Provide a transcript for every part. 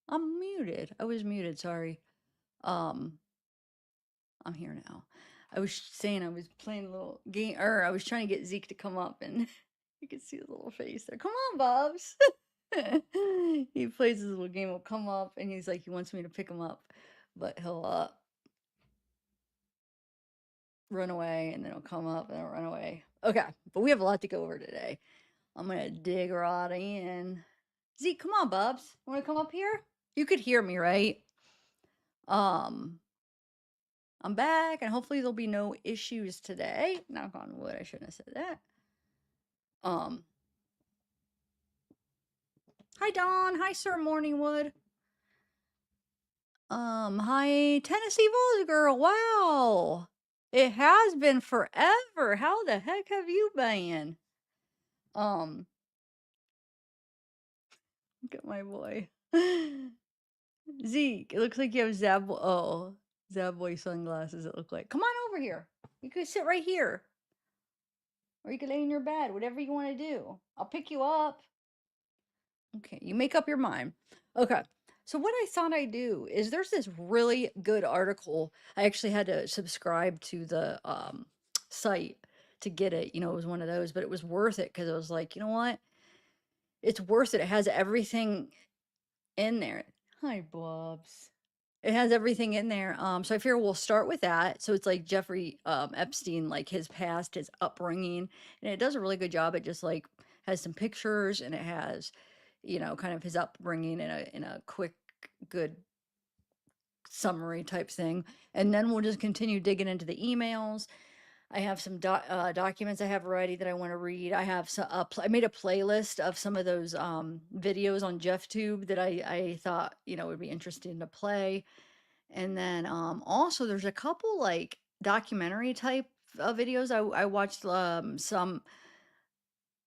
I'm muted. I was muted, sorry. Um, I'm here now. I was saying I was playing a little game, or I was trying to get Zeke to come up, and you can see his little face there. Come on, Bubs. He plays his little game. He'll come up, and he's like, he wants me to pick him up, but he'll run away, and then he'll come up, and he'll run away. Okay, but we have a lot to go over today. I'm gonna dig right in. Zeke, come on, Bubs. You want to come up here? You could hear me, right? Um, I'm back, and hopefully there'll be no issues today. Knock on wood. I shouldn't have said that. Um, Hi Don. Hi Sir Morningwood. Hi Tennessee Voice Girl. Wow, it has been forever. How the heck have you been? Um, Look at my boy. Zeke, it looks like you have Zab Boy sunglasses. It look like. Come on over here. You could sit right here, or you could lay in your bed. Whatever you want to do. I'll pick you up. Okay, you make up your mind. Okay. So what I thought I'd do is there's this really good article. I actually had to subscribe to the site to get it. It was one of those, but it was worth it because it was like, you know what? It's worth it. It has everything in there. Hi, Bobs. It has everything in there. So I figure we'll start with that. So it's like Jeffrey Epstein, like his past, his upbringing, and it does a really good job. It just like has some pictures and it has, kind of his upbringing in a quick, good summary type thing. And then we'll just continue digging into the emails. I have some documents I have ready that I want to read. I have I made a playlist of some of those videos on JeffTube that I thought would be interesting to play. And then also there's a couple like documentary type videos. I watched some,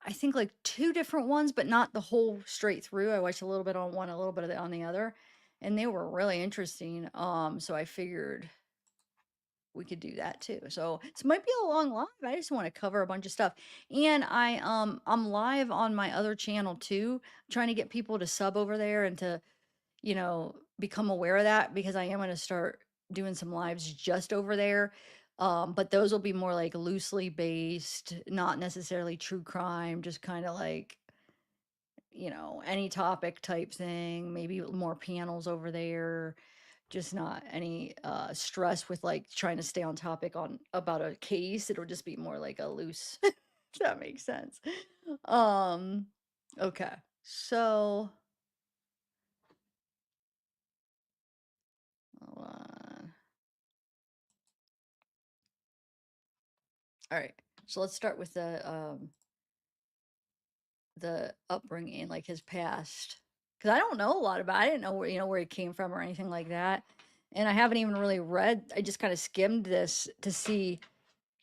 I think like two different ones, but not the whole straight through. I watched a little bit on one, a little bit of it on the other, and they were really interesting. So I figured we could do that too. So this might be a long live. I just want to cover a bunch of stuff. And I'm live on my other channel too, trying to get people to sub over there and to, become aware of that because I am going to start doing some lives just over there. But those will be more like loosely based, not necessarily true crime, just kind of like, any topic type thing, maybe more panels over there, just not any stress with like trying to stay on topic on about a case. It'll just be more like a loose, if that makes sense. Um, okay. So hold on. All right. So let's start with the upbringing, like his past. Because I don't know a lot about I didn't know where he came from or anything like that. And I haven't even really read, I just kind of skimmed this to see,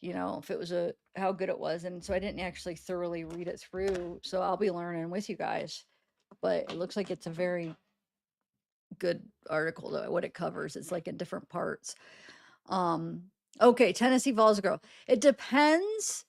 if it was how good it was. And so I didn't actually thoroughly read it through. So I'll be learning with you guys. But it looks like it's a very good article, though, what it covers. It's like in different parts. Um, okay, Tennessee Vols girl. It depends.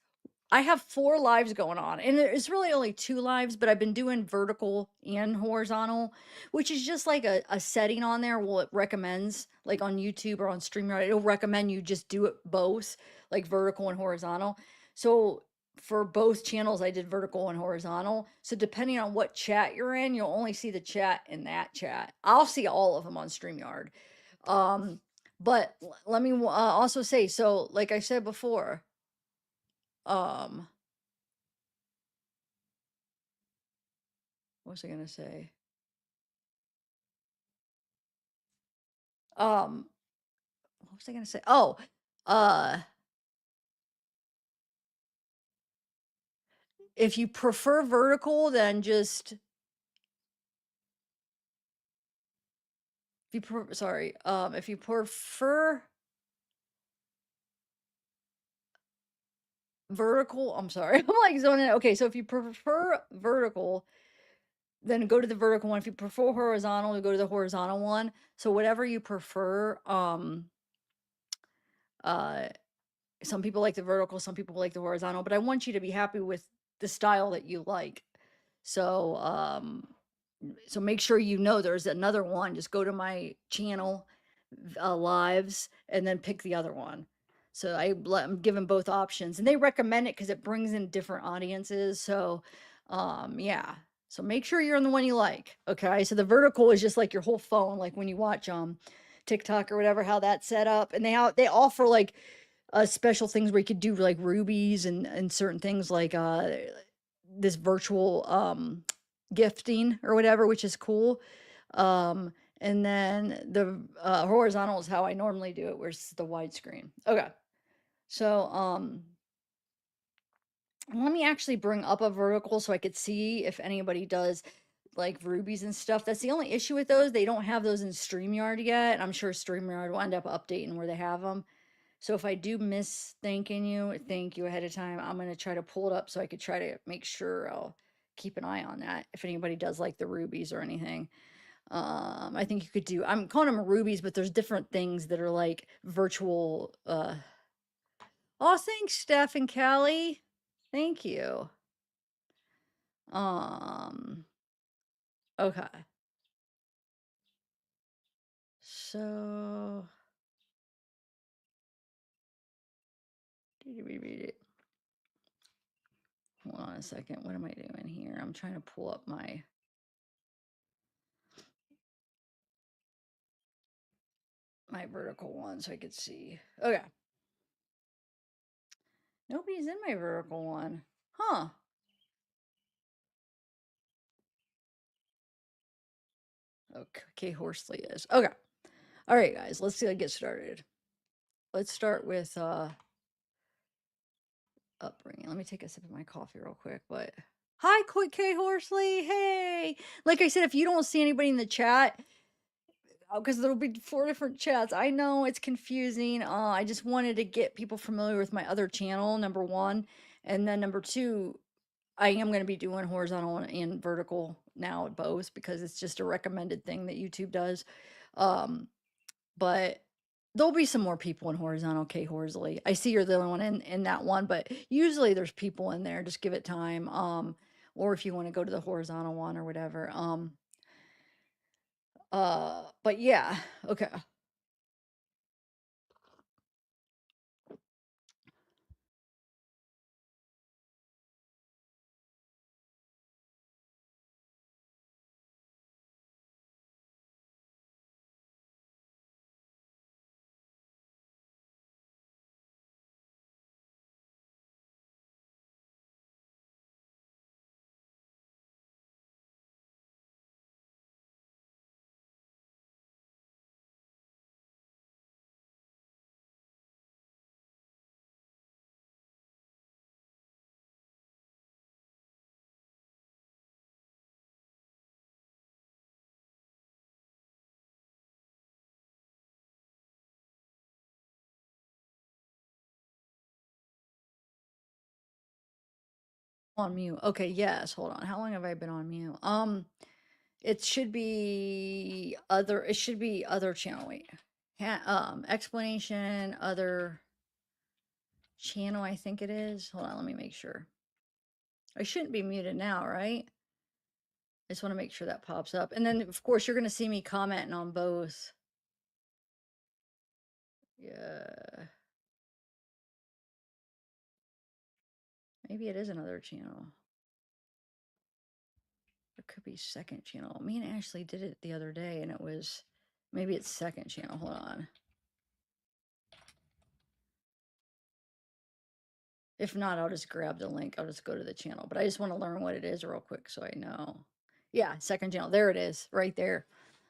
I have 4 lives going on, and it's really only 2 lives, but I've been doing vertical and horizontal, which is just like a setting on there. Well, it recommends, like on YouTube or on StreamYard, it'll recommend you just do it both, like vertical and horizontal. So for both channels, I did vertical and horizontal. So depending on what chat you're in, you'll only see the chat in that chat. I'll see all of them on StreamYard. Um, but let me also say, so like I said before, um, what was I gonna say? Um, what was I gonna say? Oh, uh, if you prefer vertical, then just if you prefer vertical, I'm sorry, I'm like zoning out. Okay, so if you prefer vertical, then go to the vertical one. If you prefer horizontal, go to the horizontal one. So whatever you prefer, uh, some people like the vertical, some people like the horizontal, but I want you to be happy with the style that you like. So, So make sure you know there's another one. Just go to my channel lives and then pick the other one. So I'm given both options, and they recommend it because it brings in different audiences. So, yeah. So make sure you're on the one you like. Okay. So the vertical is just like your whole phone, like when you watch TikTok or whatever, how that's set up, and they offer like special things where you could do like rubies and certain things like this virtual gifting or whatever, which is cool. Um, and then the horizontal is how I normally do it, where it's the widescreen. Okay. So let me actually bring up a vertical so I could see if anybody does like rubies and stuff. That's the only issue with those. They don't have those in StreamYard yet. And I'm sure StreamYard will end up updating where they have them. So if I do miss thanking you, thank you ahead of time. I'm going to try to pull it up so I could try to make sure I'll keep an eye on that if anybody does like the rubies or anything. I think you could do, I'm calling them rubies, but there's different things that are like virtual. Oh, thanks, Steph and Callie. Thank you. Um, okay. So, did we read it? Hold on a second. What am I doing here? I'm trying to pull up my vertical one so I could see. Okay. Nobody's in my vertical one. Huh. Okay, Horsley is. Okay. All right, guys, let's get started. Let's start with upbringing. Let me take a sip of my coffee real quick. But hi, Quick K Horsley. Hey. Like I said, if you don't see anybody in the chat, because there'll be 4 different chats. I know it's confusing. I just wanted to get people familiar with my other channel, number 1. And then number 2, I am going to be doing horizontal and vertical now at both because it's just a recommended thing that YouTube does. But there'll be some more people in horizontal, K Horsley. I see you're the only one in that one, but usually there's people in there. Just give it time. Or if you want to go to the horizontal one or whatever. But yeah, okay. On mute. Okay, yes. Hold on. How long have I been on mute? It should be other channel. Wait. Explanation, other channel, I think it is. Hold on, let me make sure. I shouldn't be muted now, right? I just want to make sure that pops up. And then of course you're gonna see me commenting on both. Yeah. Maybe it is another channel. It could be second channel. Me and Ashley did it the other day and it was, maybe it's second channel. Hold on. If not, I'll just grab the link. I'll just go to the channel. But I just want to learn what it is real quick so I know. Yeah, second channel. There it is, right there.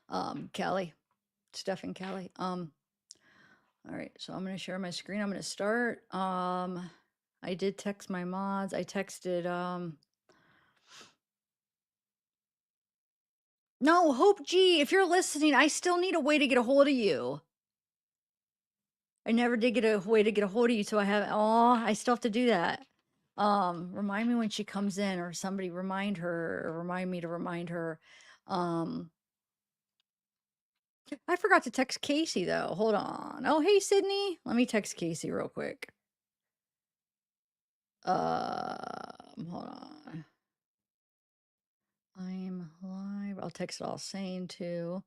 Callie, Steph and Callie. All right, so I'm gonna share my screen. I'm gonna start. I did text my mods. I texted no, Hope G, if you're listening, I still need a way to get a hold of you. I never did get a way to get a hold of you, so I still have to do that. Remind me when she comes in, or somebody remind her, or remind me to remind her. I forgot to text Casey though. Hold on. Oh, hey Sydney. Let me text Casey real quick. Hold on. I'm live. I'll text All Sane too.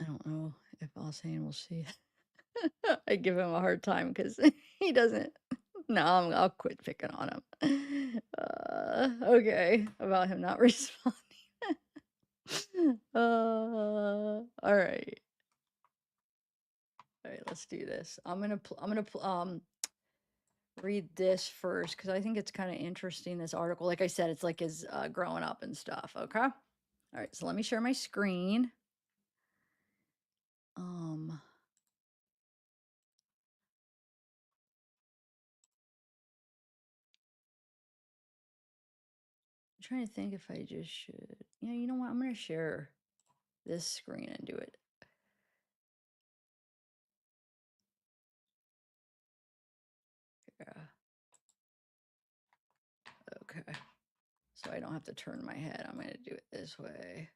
I don't know if All Sane will see it. I give him a hard time because he doesn't. No, I'll quit picking on him. Okay, about him not responding. All right. All right, let's do this. I'm gonna read this first because I think it's kind of interesting. This article, like I said, it's like his growing up and stuff. Okay. All right, so let me share my screen. I'm trying to think if I just should. Yeah, you know what? I'm gonna share this screen and do it. Yeah. Okay. So I don't have to turn my head. I'm gonna do it this way.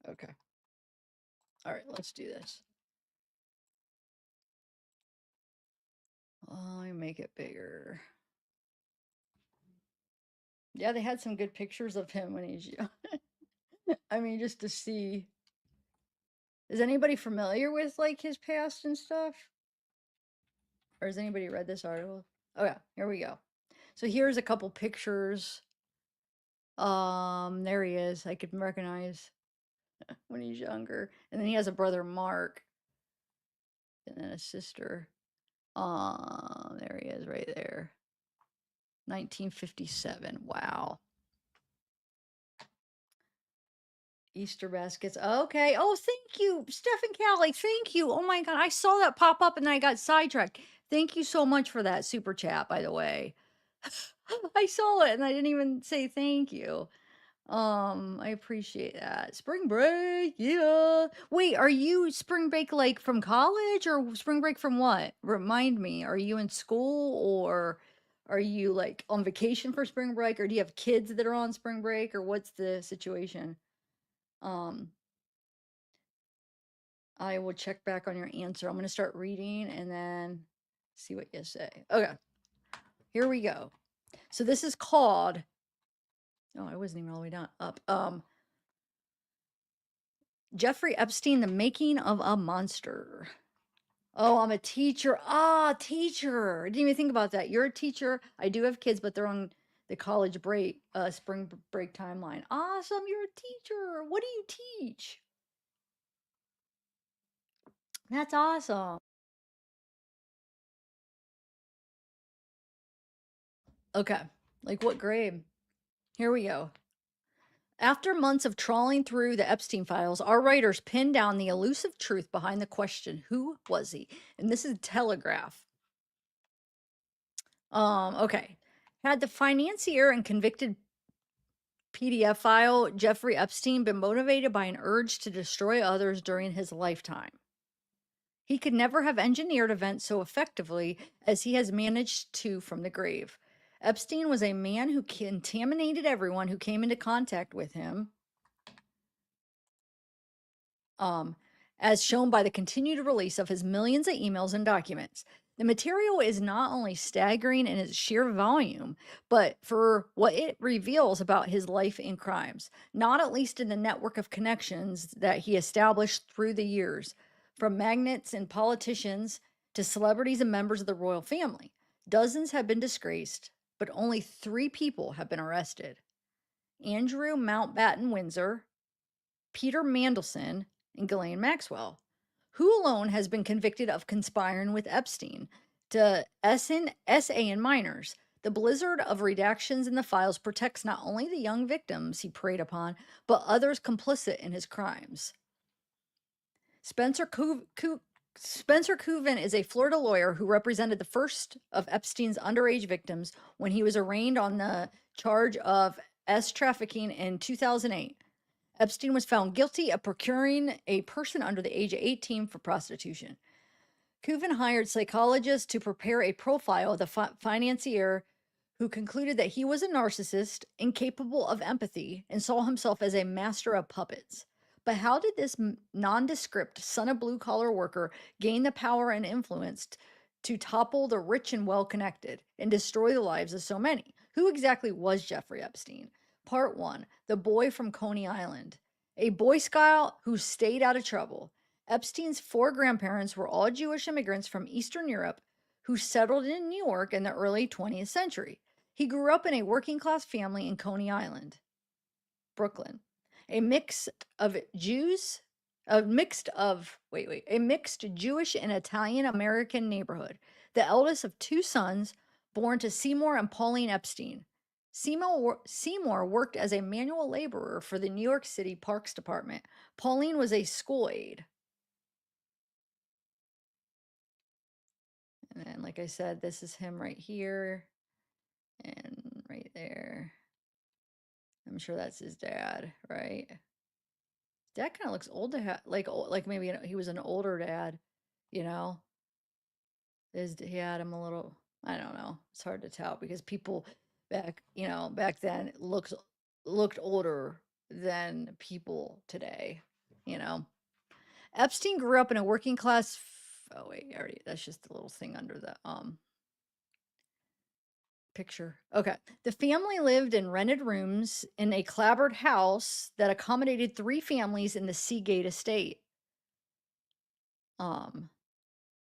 Okay. All right, let's do this. Oh, let me make it bigger. Yeah, they had some good pictures of him when he's young. I mean, just to see. Is anybody familiar with like his past and stuff? Or has anybody read this article? Oh yeah, here we go. So here's a couple pictures. There he is. I could recognize when he's younger. And then he has a brother Mark and then a sister. There he is right there. 1957. Wow. Easter baskets. Okay. Oh, thank you, Stephen Callie. Thank you. Oh my God. I saw that pop up and then I got sidetracked. Thank you so much for that super chat, by the way. I saw it and I didn't even say thank you. I appreciate that. Spring break, yeah. Wait, are you spring break like from college or spring break from what? Remind me, are you in school or are you like on vacation for spring break or do you have kids that are on spring break or what's the situation? Um, I will check back on your answer. I'm going to start reading and then see what you say. Okay, here we go. So this is called, oh, I wasn't even all the way down up. Jeffrey Epstein, The Making of a Monster. Oh, I'm a teacher. Ah, teacher. Didn't even think about that. You're a teacher. I do have kids, but they're on the college break, spring break timeline. Awesome. You're a teacher. What do you teach? That's awesome. Okay. Like what grade? Here we go. After months of trawling through the Epstein files, our writers pinned down the elusive truth behind the question, who was he? And this is Telegraph. Okay. Had the financier and convicted PDF file Jeffrey Epstein been motivated by an urge to destroy others during his lifetime? He could never have engineered events so effectively as he has managed to from the grave. Epstein was a man who contaminated everyone who came into contact with him, um, as shown by the continued release of his millions of emails and documents. The material is not only staggering in its sheer volume, but for what it reveals about his life and crimes, not at least in the network of connections that he established through the years, from magnates and politicians to celebrities and members of the royal family. Dozens have been disgraced, but only 3 people have been arrested: Andrew Mountbatten Windsor, Peter Mandelson, and Ghislaine Maxwell, who alone has been convicted of conspiring with Epstein to SA and minors. The blizzard of redactions in the files protects not only the young victims he preyed upon, but others complicit in his crimes. Spencer Cooven is a Florida lawyer who represented the first of Epstein's underage victims when he was arraigned on the charge of trafficking in 2008. Epstein was found guilty of procuring a person under the age of 18 for prostitution. Cooven hired psychologists to prepare a profile of the financier who concluded that he was a narcissist, incapable of empathy, and saw himself as a master of puppets. But how did this nondescript son of blue collar worker gain the power and influence to topple the rich and well connected and destroy the lives of so many? Who exactly was Jeffrey Epstein? Part one: The Boy from Coney Island. A Boy Scout who stayed out of trouble. Epstein's four grandparents were all Jewish immigrants from Eastern Europe who settled in New York in the early 20th century. He grew up in a working class family in Coney Island, Brooklyn. A mix of Jews, a mixed Jewish and Italian American neighborhood. The eldest of two sons, born to Seymour and Pauline Epstein. Seymour worked as a manual laborer for the New York City Parks Department. Pauline was a school aide. And then, like I said, this is him right here and right there. I'm sure that's his dad, right? Dad kind of looks old to have, like maybe he was an older dad, you know. He had him a little. I don't know. It's hard to tell because people back then looked older than people today, you know. Epstein grew up in a working class. Oh wait, already that's just a little thing under the picture. Okay. The family lived in rented rooms in a clapboard house that accommodated three families in the Seagate estate. Um,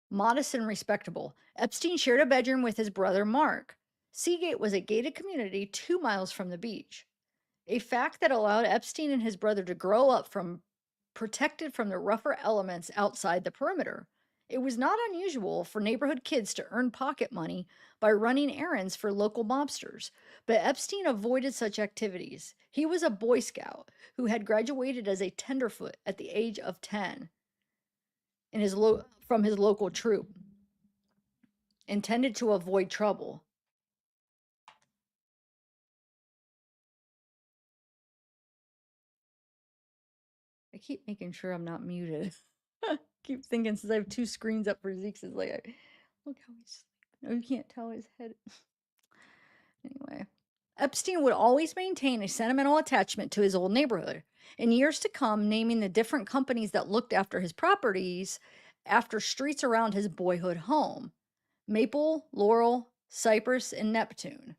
Modest and respectable. Epstein shared a bedroom with his brother Mark. Seagate was a gated community 2 miles from the beach, a fact that allowed Epstein and his brother to grow up protected from the rougher elements outside the perimeter. It was not unusual for neighborhood kids to earn pocket money by running errands for local mobsters, but Epstein avoided such activities. He was a Boy Scout who had graduated as a tenderfoot at the age of 10 from his local troop, intended to avoid trouble. I keep making sure I'm not muted. Keep thinking since I have two screens up for Zeke's is like, look how he's sleeping. Oh, you can't tell his head. Anyway, Epstein would always maintain a sentimental attachment to his old neighborhood. In years to come, naming the different companies that looked after his properties after streets around his boyhood home: Maple, Laurel, Cypress, and Neptune.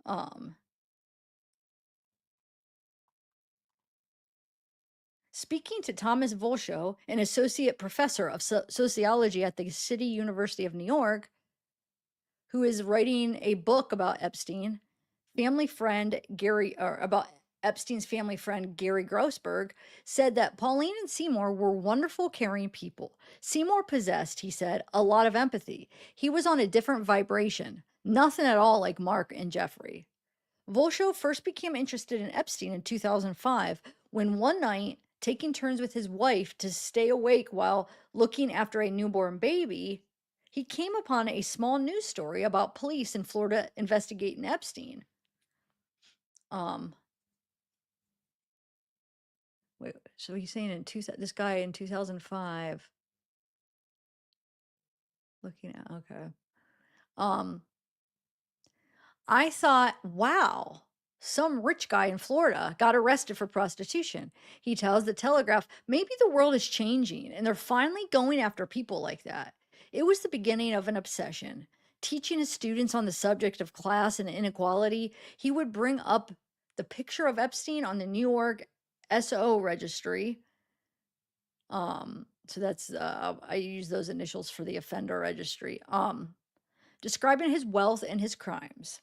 Um, Speaking to Thomas Volshow, an associate professor of sociology at the City University of New York, who is writing a book about Epstein's family friend Gary Grossberg, said that Pauline and Seymour were wonderful, caring people. Seymour possessed, he said, a lot of empathy. He was on a different vibration, nothing at all like Mark and Jeffrey. Volshow first became interested in Epstein in 2005 when one night, taking turns with his wife to stay awake while looking after a newborn baby, he came upon a small news story about police in Florida investigating Epstein. Wait, so he's saying this guy in 2005 looking at, okay. I thought, wow, some rich guy in Florida got arrested for prostitution. He tells the Telegraph, maybe the world is changing and they're finally going after people like that. It was the beginning of an obsession. Teaching his students on the subject of class and inequality, he would bring up the picture of Epstein on the New York SO registry. So that's, I use those initials for the offender registry, describing his wealth and his crimes.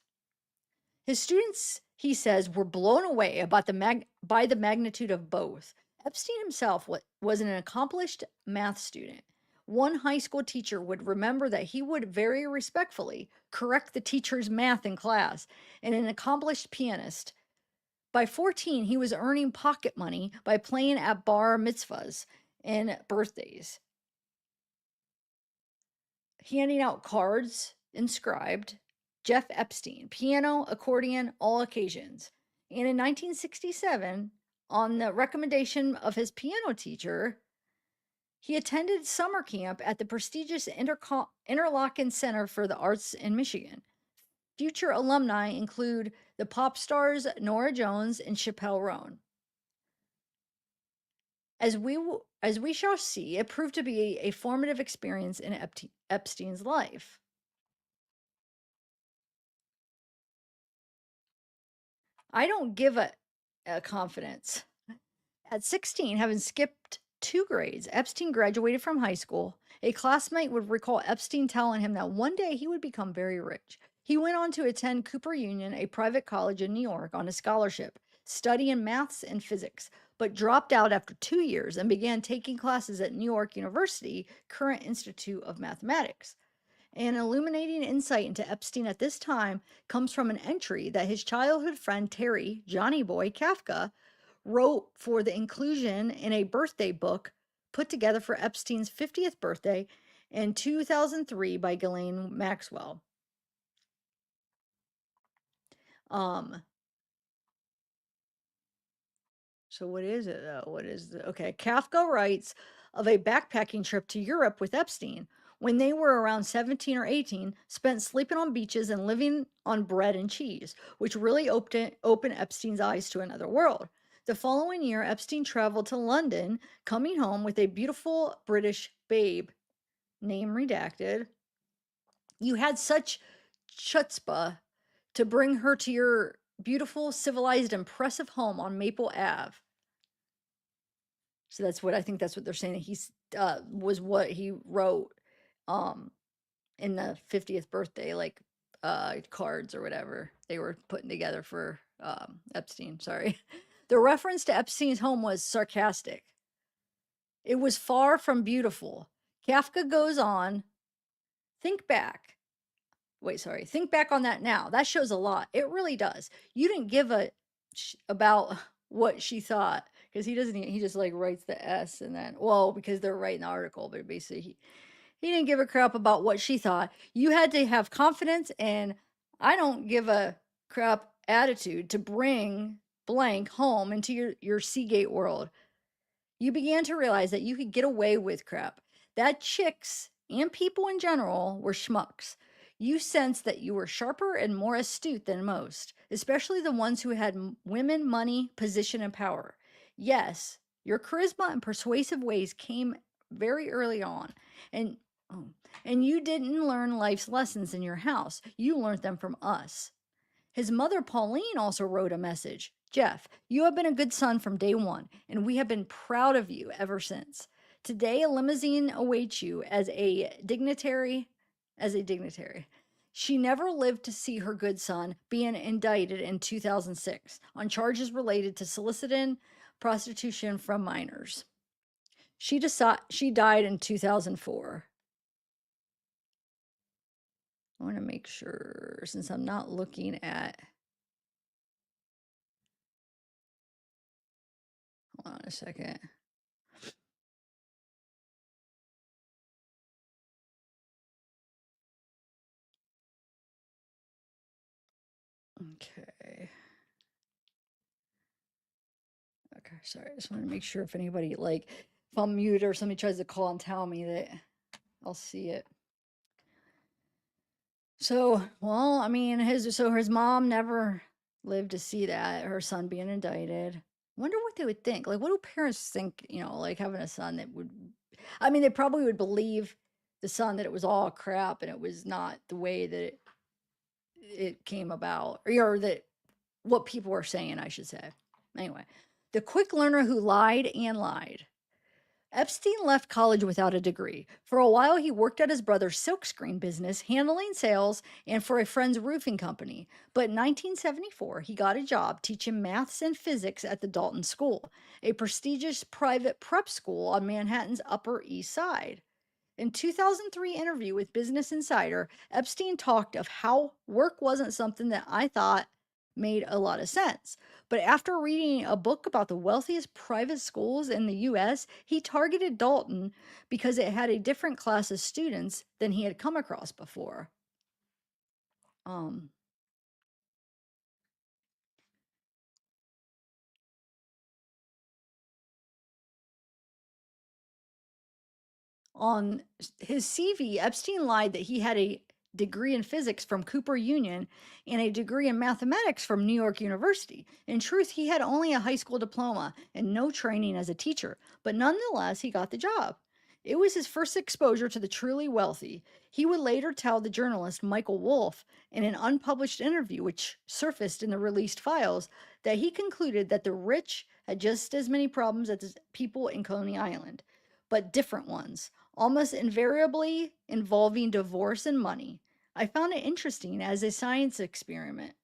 His students, he says, were blown away about by the magnitude of both. Epstein himself was an accomplished math student. One high school teacher would remember that he would very respectfully correct the teacher's math in class, and an accomplished pianist. By 14, he was earning pocket money by playing at bar mitzvahs and birthdays, handing out cards inscribed Jeff Epstein, piano, accordion, all occasions. And in 1967, on the recommendation of his piano teacher, he attended summer camp at the prestigious Interlochen Center for the Arts in Michigan. future alumni include the pop stars Nora Jones and Chappelle Roan. As we shall see, it proved to be a formative experience in Epstein's life. I don't give a confidence. At 16, having skipped 2 grades, Epstein graduated from high school. A classmate would recall Epstein telling him that one day he would become very rich. He went on to attend Cooper Union, a private college in New York, on a scholarship, studying maths and physics, but dropped out after 2 years and began taking classes at New York University, Current Institute of Mathematics. An illuminating insight into Epstein at this time comes from an entry that his childhood friend Terry, Johnny Boy Kafka, wrote for the inclusion in a birthday book put together for Epstein's 50th birthday in 2003 by Ghislaine Maxwell. Um, so what is it though? Okay, Kafka writes of a backpacking trip to Europe with Epstein when they were around 17 or 18, spent sleeping on beaches and living on bread and cheese, which really opened Epstein's eyes to another world. The following year, Epstein traveled to London, coming home with a beautiful British babe, name redacted. You had such chutzpah to bring her to your beautiful, civilized, impressive home on Maple Ave. So that's what I think that's what they're saying. He's was what he wrote um in the 50th birthday cards or whatever they were putting together for Epstein, sorry. The reference to Epstein's home was sarcastic. It was far from beautiful. Kafka goes on, think back. Think back on that now. That shows a lot. It really does. You didn't give a about what she thought because he doesn't. He just like writes the S and then because they're writing the article, but basically he didn't give a crap about what she thought. You had to have confidence and I don't give a crap attitude to bring blank home into your Seagate world. You began to realize that you could get away with crap. That chicks and people in general were schmucks. You sensed that you were sharper and more astute than most, especially the ones who had women, money, position, and power. Yes, your charisma and persuasive ways came very early on, and oh, and you didn't learn life's lessons in your house. You learned them from us. His mother, Pauline, also wrote a message. Jeff, you have been a good son from day one, and we have been proud of you ever since. Today, a limousine awaits you as a dignitary. She never lived to see her good son being indicted in 2006 on charges related to soliciting prostitution from minors. She died in 2004. I want to make sure, since I'm not looking at. Hold on a second. Okay. Okay, sorry. I just want to make sure if anybody, if I'm muted or somebody tries to call and tell me that I'll see it. So, well, I mean, his mom never lived to see that, her son being indicted. Wonder what they would think. Like, what do parents think, having a son that would, I mean, they probably would believe the son that it was all crap and it was not the way that it came about, or that what people were saying, I should say. Anyway, the quick learner who lied and lied. Epstein left college without a degree. For a while, he worked at his brother's silkscreen business, handling sales, and for a friend's roofing company. But in 1974, he got a job teaching maths and physics at the Dalton School, a prestigious private prep school on Manhattan's Upper East Side. In 2003 interview with Business Insider, Epstein talked of how work wasn't something that I thought made a lot of sense. But after reading a book about the wealthiest private schools in the US, he targeted Dalton because it had a different class of students than he had come across before. Um, on his CV, Epstein lied that he had a degree in physics from Cooper Union and a degree in mathematics from New York University. In truth, he had only a high school diploma and no training as a teacher, but nonetheless, he got the job. It was his first exposure to the truly wealthy. He would later tell the journalist Michael Wolff in an unpublished interview, which surfaced in the released files, that he concluded that the rich had just as many problems as the people in Coney Island, but different ones, almost invariably involving divorce and money. I found it interesting as a science experiment.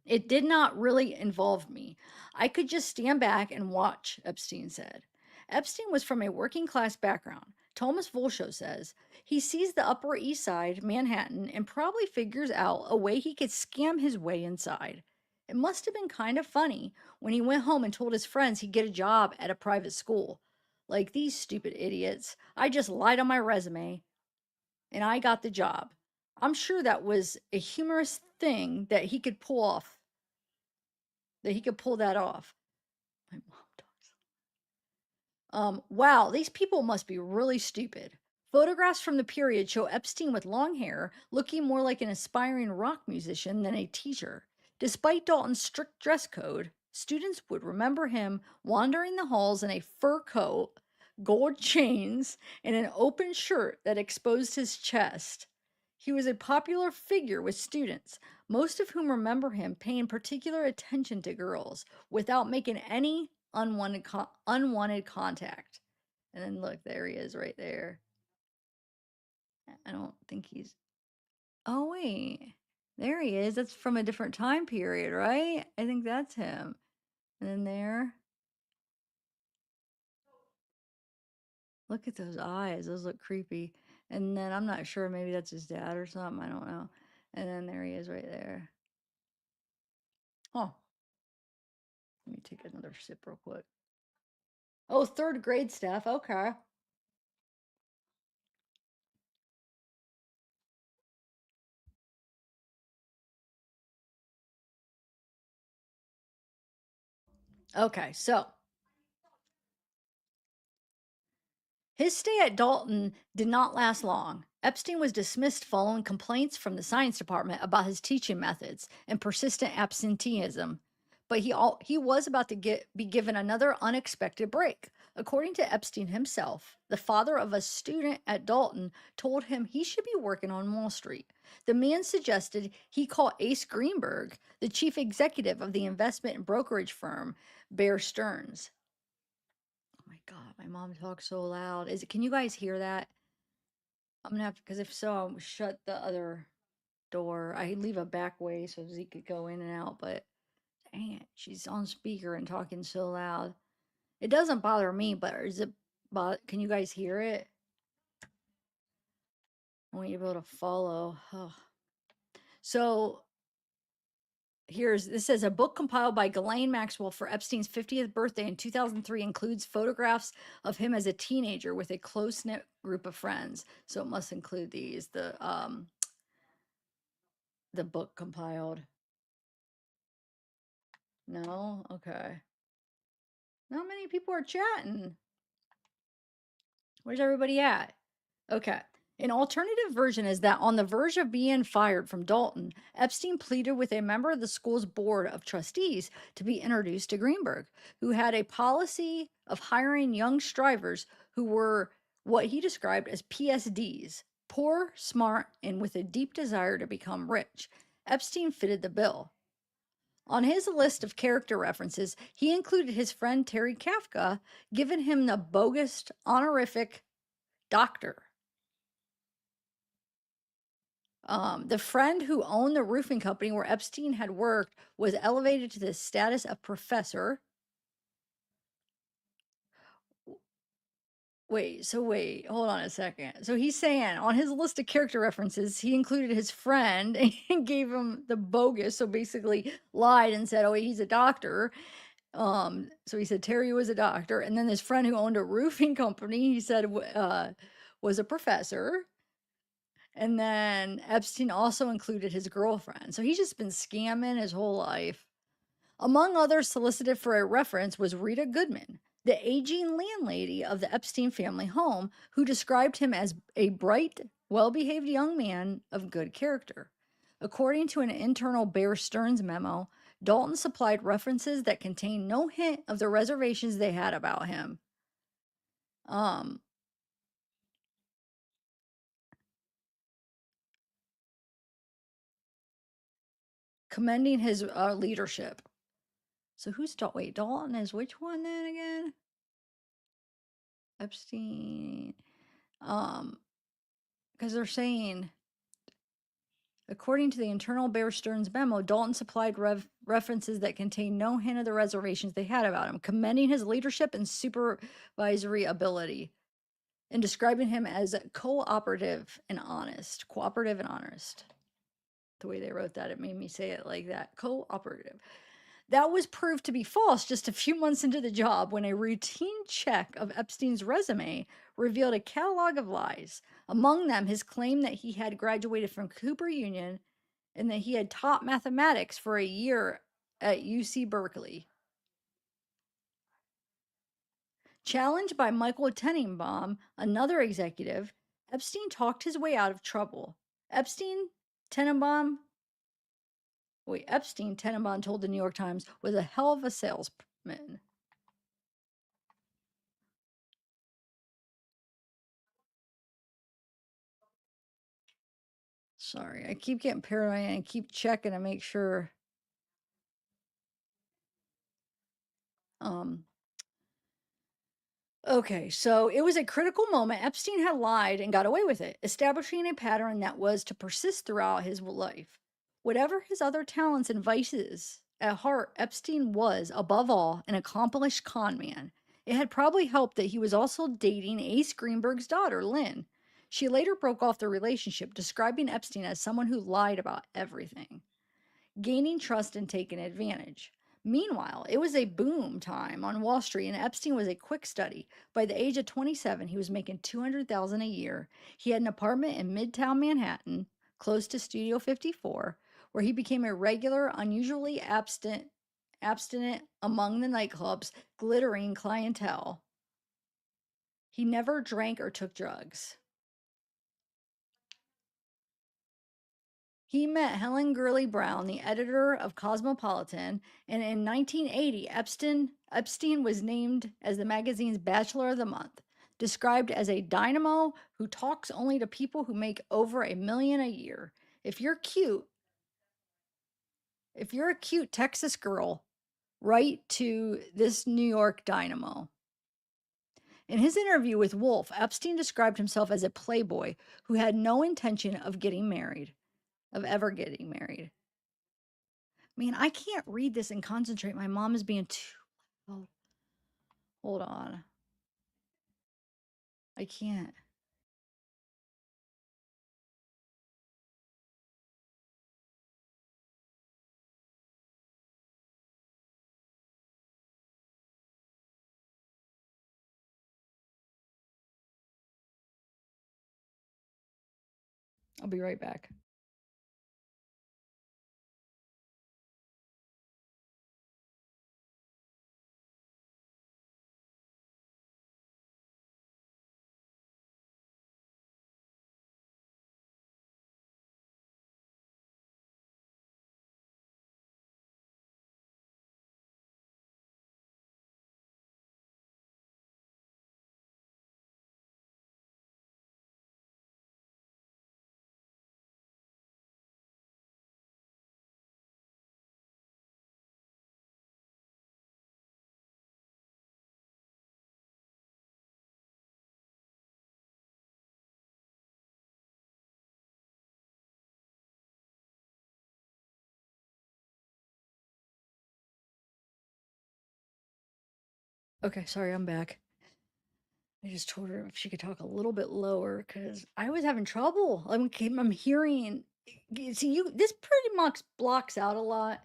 It did not really involve me. I could just stand back and watch, Epstein said. Epstein was from a working class background. Thomas Volshow says he sees the Upper East Side, Manhattan, and probably figures out a way he could scam his way inside. It must have been kind of funny when he went home and told his friends he'd get a job at a private school. Like these stupid idiots. I just lied on my resume and I got the job. I'm sure that was a humorous thing that he could pull off, that he could pull that off. My mom talks. Wow, these people must be really stupid. Photographs from the period show Epstein with long hair, looking more like an aspiring rock musician than a teacher. Despite Dalton's strict dress code, students would remember him wandering the halls in a fur coat, gold chains, and an open shirt that exposed his chest. He was a popular figure with students, most of whom remember him paying particular attention to girls without making any unwanted contact. And then look, there he is right there. I don't think he's. Oh wait, there he is. That's from a different time period, right? I think that's him. And then there, look at those eyes. Those look creepy. And then I'm not sure. Maybe that's his dad or something. I don't know. And then there he is right there. Oh, let me take another sip real quick. Oh, third grade stuff. Okay. Okay. So his stay at Dalton did not last long. Epstein was dismissed following complaints from the science department about his teaching methods and persistent absenteeism. But he was about to be given another unexpected break. According to Epstein himself, the father of a student at Dalton told him he should be working on Wall Street. The man suggested he call Ace Greenberg, the chief executive of the investment and brokerage firm Bear Stearns. Oh my God, my mom talks so loud. Is it, can you guys hear that? I'm gonna have to, because if so, I'll shut the other door. I leave a back way so Zeke could go in and out, but dang it, she's on speaker and talking so loud. It doesn't bother me, but is it, can you guys hear it? I want you to be able to follow. Oh. So this says a book compiled by Ghislaine Maxwell for Epstein's 50th birthday in 2003 includes photographs of him as a teenager with a close-knit group of friends. So it must include these, the book compiled. No? Okay. Not many people are chatting. Where's everybody at? Okay. An alternative version is that on the verge of being fired from Dalton, Epstein pleaded with a member of the school's board of trustees to be introduced to Greenberg, who had a policy of hiring young strivers who were what he described as PSDs, poor, smart, and with a deep desire to become rich. Epstein fitted the bill. On his list of character references, he included his friend Terry Kafka, giving him the bogus honorific doctor. The friend who owned the roofing company where Epstein had worked was elevated to the status of professor. Wait, hold on a second. So he's saying on his list of character references, he included his friend and gave him the bogus. So basically lied and said, oh, he's a doctor. So he said Terry was a doctor. And then his friend who owned a roofing company, he said, was a professor. And then Epstein also included his girlfriend. So he's just been scamming his whole life. Among others solicited for a reference was Rita Goodman, the aging landlady of the Epstein family home, who described him as a bright, well behaved young man of good character. According to an internal Bear Stearns memo, Dalton supplied references that contained no hint of the reservations they had about him. Um, Commending his leadership. So who's Dalton? Wait, Dalton is which one then again? Epstein. Because they're saying, according to the internal Bear Stearns memo, Dalton supplied references that contained no hint of the reservations they had about him, commending his leadership and supervisory ability, and describing him as cooperative and honest. Cooperative and honest. The way they wrote that, it made me say it like that. Cooperative. That was proved to be false just a few months into the job when a routine check of Epstein's resume revealed a catalog of lies. Among them, his claim that he had graduated from Cooper Union and that he had taught mathematics for a year at UC Berkeley. Challenged by Michael Tenenbaum, another executive, Epstein talked his way out of trouble. Tenenbaum Epstein, Tenenbaum told the New York Times, was a hell of a salesman. Sorry, I keep getting paranoid and keep checking to make sure. Um, okay, so it was a critical moment. Epstein had lied and got away with it, establishing a pattern that was to persist throughout his life. Whatever his other talents and vices, at heart, Epstein was, above all, an accomplished con man. It had probably helped that he was also dating Ace Greenberg's daughter, Lynn. She later broke off the relationship, describing Epstein as someone who lied about everything, gaining trust and taking advantage. Meanwhile, it was a boom time on Wall Street and Epstein was a quick study. By the age of 27, he was making $200,000 a year. He had an apartment in Midtown Manhattan, close to Studio 54, where he became a regular, unusually abstinent among the nightclub's glittering clientele. He never drank or took drugs. He met Helen Gurley Brown, the editor of Cosmopolitan, and in 1980, Epstein was named as the magazine's Bachelor of the Month, described as a dynamo who talks only to people who make over $1 million a year. If you're cute, if you're a cute Texas girl, write to this New York dynamo. In his interview with Wolf, Epstein described himself as a playboy who had no intention of getting married, of ever getting married. Man, I can't read this and concentrate. My mom is being too loud. Hold on. I can't. I'll be right back. Okay, sorry, I'm back. I just told her if she could talk a little bit lower because I was having trouble. I'm hearing. See, this pretty much blocks out a lot.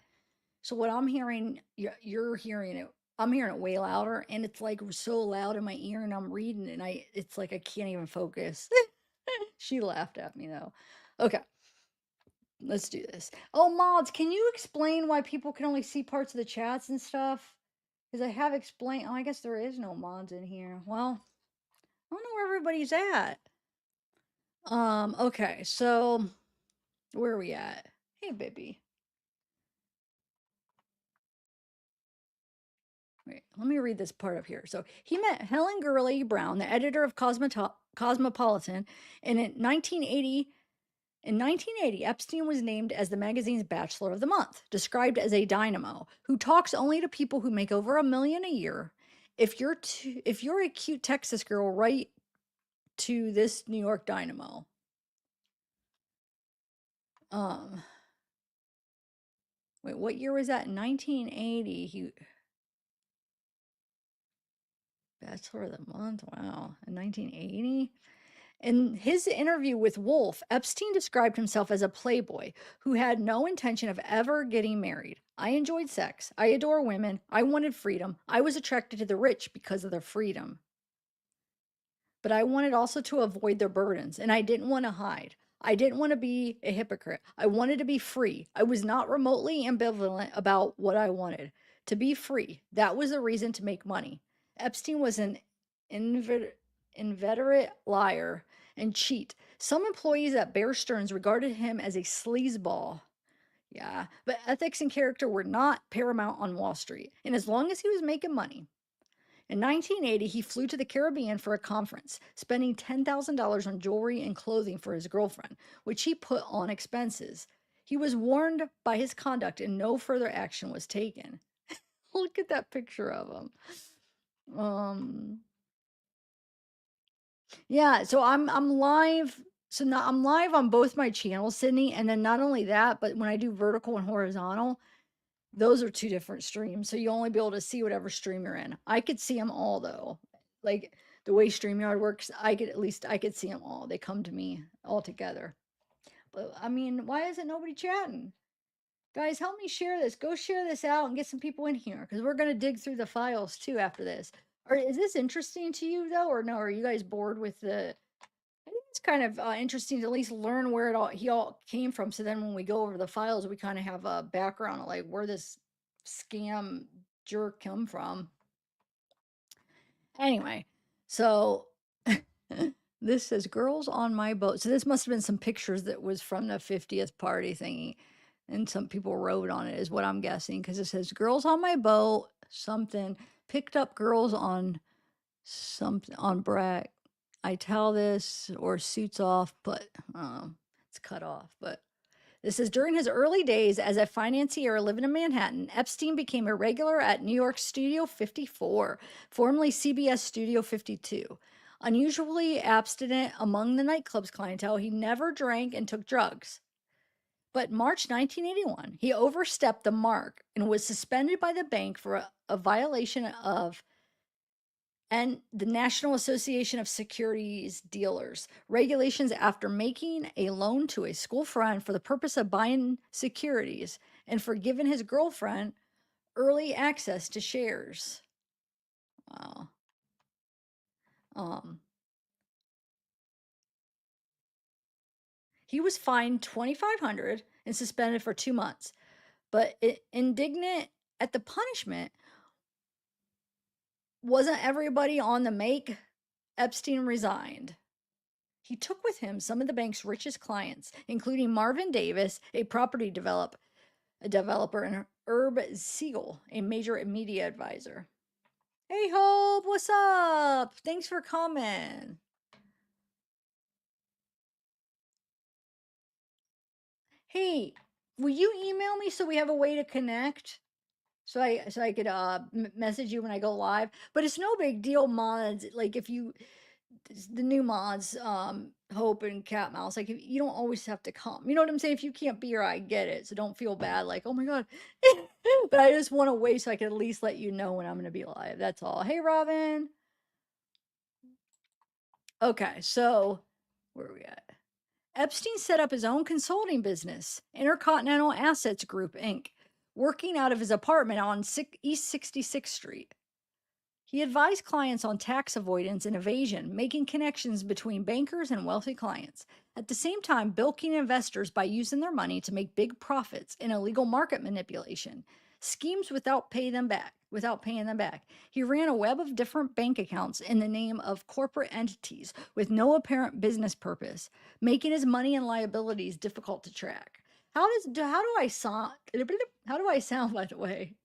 So what I'm hearing, you're hearing it. I'm hearing it way louder, and it's like so loud in my ear, and I'm reading, and it's like I can't even focus. She laughed at me though. Okay, let's do this. Oh, mods, can you explain why people can only see parts of the chats and stuff? Because I have explained. Oh, I guess there is no mods in here. Well, I don't know where everybody's at. Okay, so where are we at? Hey, baby. Wait, let me read this part up here. So he met Helen Gurley Brown, the editor of Cosmopolitan, and in 1980, Epstein was named as the magazine's Bachelor of the Month, described as a dynamo who talks only to people who make over $1 million a year. If you're a cute Texas girl, write to this New York dynamo. Um, Wait, what year was that? 1980. He Bachelor of the Month. Wow, in 1980. In his interview with Wolf, Epstein described himself as a playboy who had no intention of ever getting married. I enjoyed sex. I adore women. I wanted freedom. I was attracted to the rich because of their freedom. But I wanted also to avoid their burdens, and I didn't want to hide. I didn't want to be a hypocrite. I wanted to be free. I was not remotely ambivalent about what I wanted. To be free. That was the reason to make money. Epstein was an inveterate liar and cheat. Some employees at Bear Stearns regarded him as a sleazeball. Yeah, but ethics and character were not paramount on Wall Street. And as long as he was making money, in 1980, he flew to the Caribbean for a conference, spending $10,000 on jewelry and clothing for his girlfriend, which he put on expenses. He was warned by his conduct and no further action was taken. Look at that picture of him. Um yeah, so I'm live. So now I'm live on both my channels, Sydney, and then not only that, but when I do vertical and horizontal, those are two different streams. So you only be able to see whatever stream you're in. I could see them all though. Like the way StreamYard works, I could see them all. They come to me all together. But I mean, why isn't nobody chatting? Guys, help me share this. Go share this out and get some people in here because we're gonna dig through the files too after this. Or is this interesting to you though, or no? Are you guys bored with the? I think it's kind of interesting to at least learn where he all came from. So then when we go over the files, we kind of have a background of like where this scam jerk come from. Anyway, so this says girls on my boat. So this must have been some pictures that was from the 50th party thingy. And some people wrote on it, is what I'm guessing, because it says girls on my boat, something picked up girls on something on Brack. I tell this or suits off, but it's cut off. But this is during his early days as a financier living in Manhattan. Epstein became a regular at New York Studio 54, formerly CBS Studio 52. Unusually abstinent among the nightclub's clientele, he never drank and took drugs. But March 1981, he overstepped the mark and was suspended by the bank for a violation of and the National Association of Securities Dealers regulations after making a loan to a school friend for the purpose of buying securities and for giving his girlfriend early access to shares. Wow. Um, he was fined 2,500 and suspended for 2 months. But indignant at the punishment, wasn't everybody on the make? Epstein resigned. He took with him some of the bank's richest clients, including Marvin Davis, a developer, and Herb Siegel, a major media advisor. Hey, Hope, what's up? Thanks for coming. Hey, will you email me so we have a way to connect? So I could message you when I go live. But it's no big deal, mods. Like if you the new mods, Hope and Cat Mouse, like you don't always have to come. You know what I'm saying? If you can't be here, I get it. So don't feel bad, like, oh my god. But I just want to wait so I can at least let you know when I'm gonna be live. That's all. Hey Robin. Okay, so where are we at? Epstein set up his own consulting business, Intercontinental Assets Group, Inc., working out of his apartment on East 66th Street. He advised clients on tax avoidance and evasion, making connections between bankers and wealthy clients. At the same time, bilking investors by using their money to make big profits in illegal market manipulation, schemes without pay them back. without paying them back. He ran a web of different bank accounts in the name of corporate entities with no apparent business purpose, making his money and liabilities difficult to track. How do I sound? How do I sound, by the way?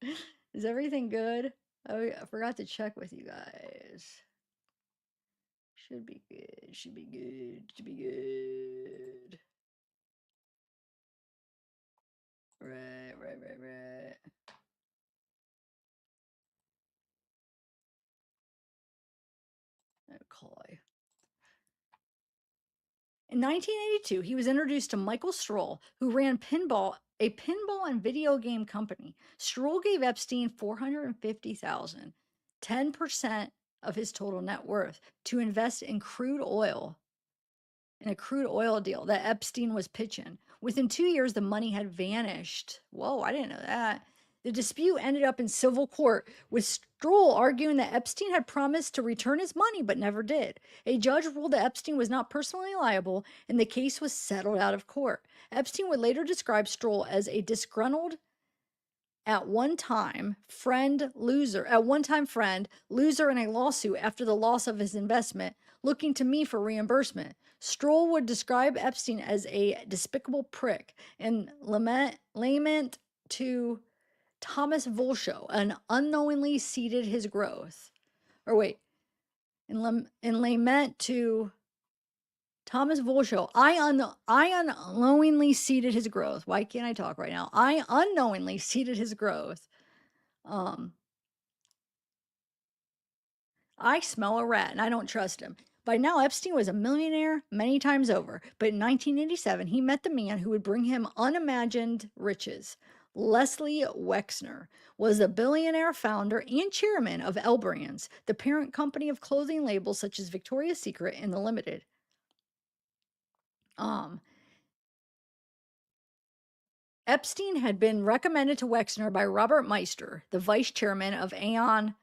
Is everything good? Oh, I forgot to check with you guys. Should be good. Should be good. Should be good. Right. Okay. In 1982, he was introduced to Michael Stroll, who ran a pinball and video game company. Stroll gave Epstein $450,000, 10% of his total net worth, to invest in a crude oil deal that Epstein was pitching. Within 2 years, the money had vanished. Whoa, I didn't know that. The dispute ended up in civil court, with Stroll arguing that Epstein had promised to return his money but never did. A judge ruled that Epstein was not personally liable, and the case was settled out of court. Epstein would later describe Stroll as a disgruntled, at one time friend, loser in a lawsuit after the loss of his investment, looking to me for reimbursement. Stroll would describe Epstein as a despicable prick and lament to Thomas Volshow, and unknowingly ceded his growth. Or wait, in lament to Thomas Volshow, I unknowingly ceded his growth. Why can't I talk right now? I unknowingly ceded his growth. I smell a rat and I don't trust him. By now, Epstein was a millionaire many times over, but in 1987, he met the man who would bring him unimagined riches. Leslie Wexner was a billionaire founder and chairman of L Brands, the parent company of clothing labels such as Victoria's Secret and The Limited. Epstein had been recommended to Wexner by Robert Meister, the vice chairman of Aon,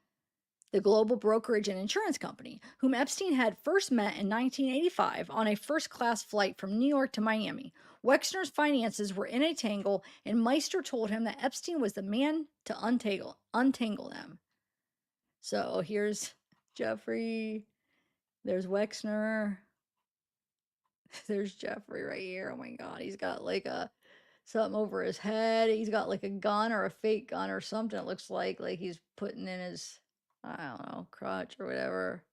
the global brokerage and insurance company, whom Epstein had first met in 1985 on a first-class flight from New York to Miami. Wexner's finances were in a tangle, and Meister told him that Epstein was the man to untangle them. So here's Jeffrey. There's Wexner. There's Jeffrey right here. Oh my God, he's got like something over his head. He's got like a gun or a fake gun or something. It looks like he's putting in his, I don't know, crotch or whatever.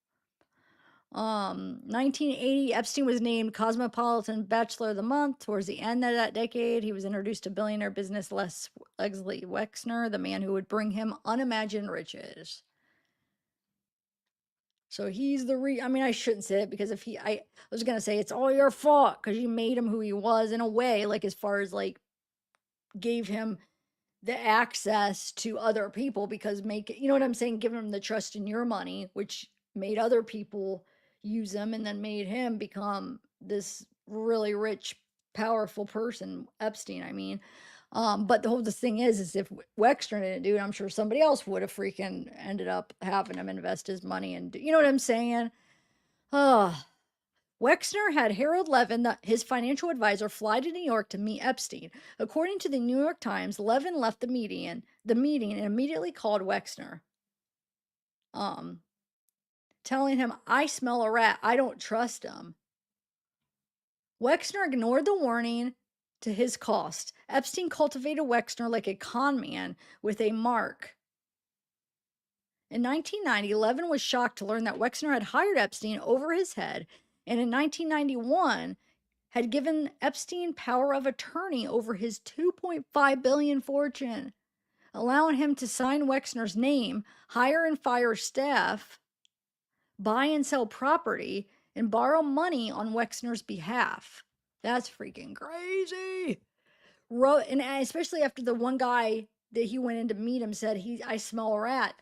1980, Epstein was named Cosmopolitan Bachelor of the Month. Towards the end of that decade, he was introduced to billionaire business Leslie Wexner, the man who would bring him unimagined riches. So he's I mean, I shouldn't say it, because I was going to say it's all your fault because you made him who he was in a way, like as far as like gave him the access to other people, because you know what I'm saying? Giving him the trust in your money, which made other people use them and then made him become this really rich, powerful person, Epstein, I mean. But the thing is if Wexner didn't do it, I'm sure somebody else would have freaking ended up having him invest his money, and you know what I'm saying? Wexner had Harold Levin, his financial advisor, fly to New York to meet Epstein. According to the New York Times, Levin left the meeting and immediately called Wexner, telling him, "I smell a rat. I don't trust him." Wexner ignored the warning to his cost. Epstein cultivated Wexner like a con man with a mark. In 1990, Levin was shocked to learn that Wexner had hired Epstein over his head, and in 1991 had given Epstein power of attorney over his $2.5 billion fortune, allowing him to sign Wexner's name, hire and fire staff, buy and sell property, and borrow money on Wexner's behalf. That's freaking crazy. And especially after the one guy that he went in to meet him said, I smell a rat.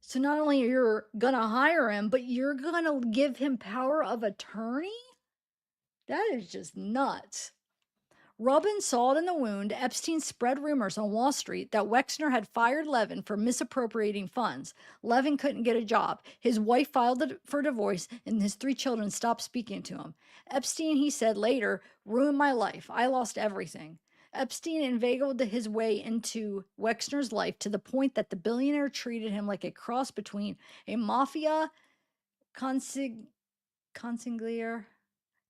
So not only you're going to hire him, but you're going to give him power of attorney? That is just nuts. Rubbing salt in the wound, Epstein spread rumors on Wall Street that Wexner had fired Levin for misappropriating funds. Levin couldn't get a job. His wife filed for divorce, and his 3 children stopped speaking to him. Epstein, he said later, ruined my life. I lost everything. Epstein inveigled his way into Wexner's life to the point that the billionaire treated him like a cross between a mafia consigliere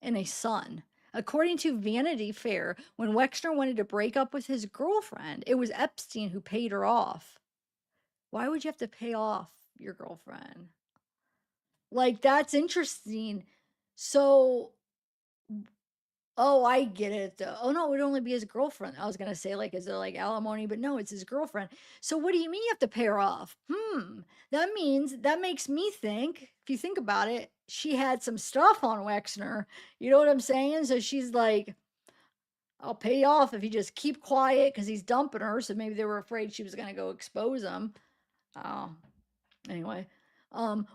and a son. According to Vanity Fair, when Wexner wanted to break up with his girlfriend, it was Epstein who paid her off. Why would you have to pay off your girlfriend? Like, that's interesting. So, oh, I get it though. Oh no, it would only be his girlfriend. I was gonna say, like, is it like alimony? But no, it's his girlfriend. So what do you mean you have to pay her off? That means that makes me think, if you think about it, she had some stuff on Wexner. You know what I'm saying? So she's like, I'll pay you off if you just keep quiet because he's dumping her. So maybe they were afraid she was gonna go expose him. Oh, anyway.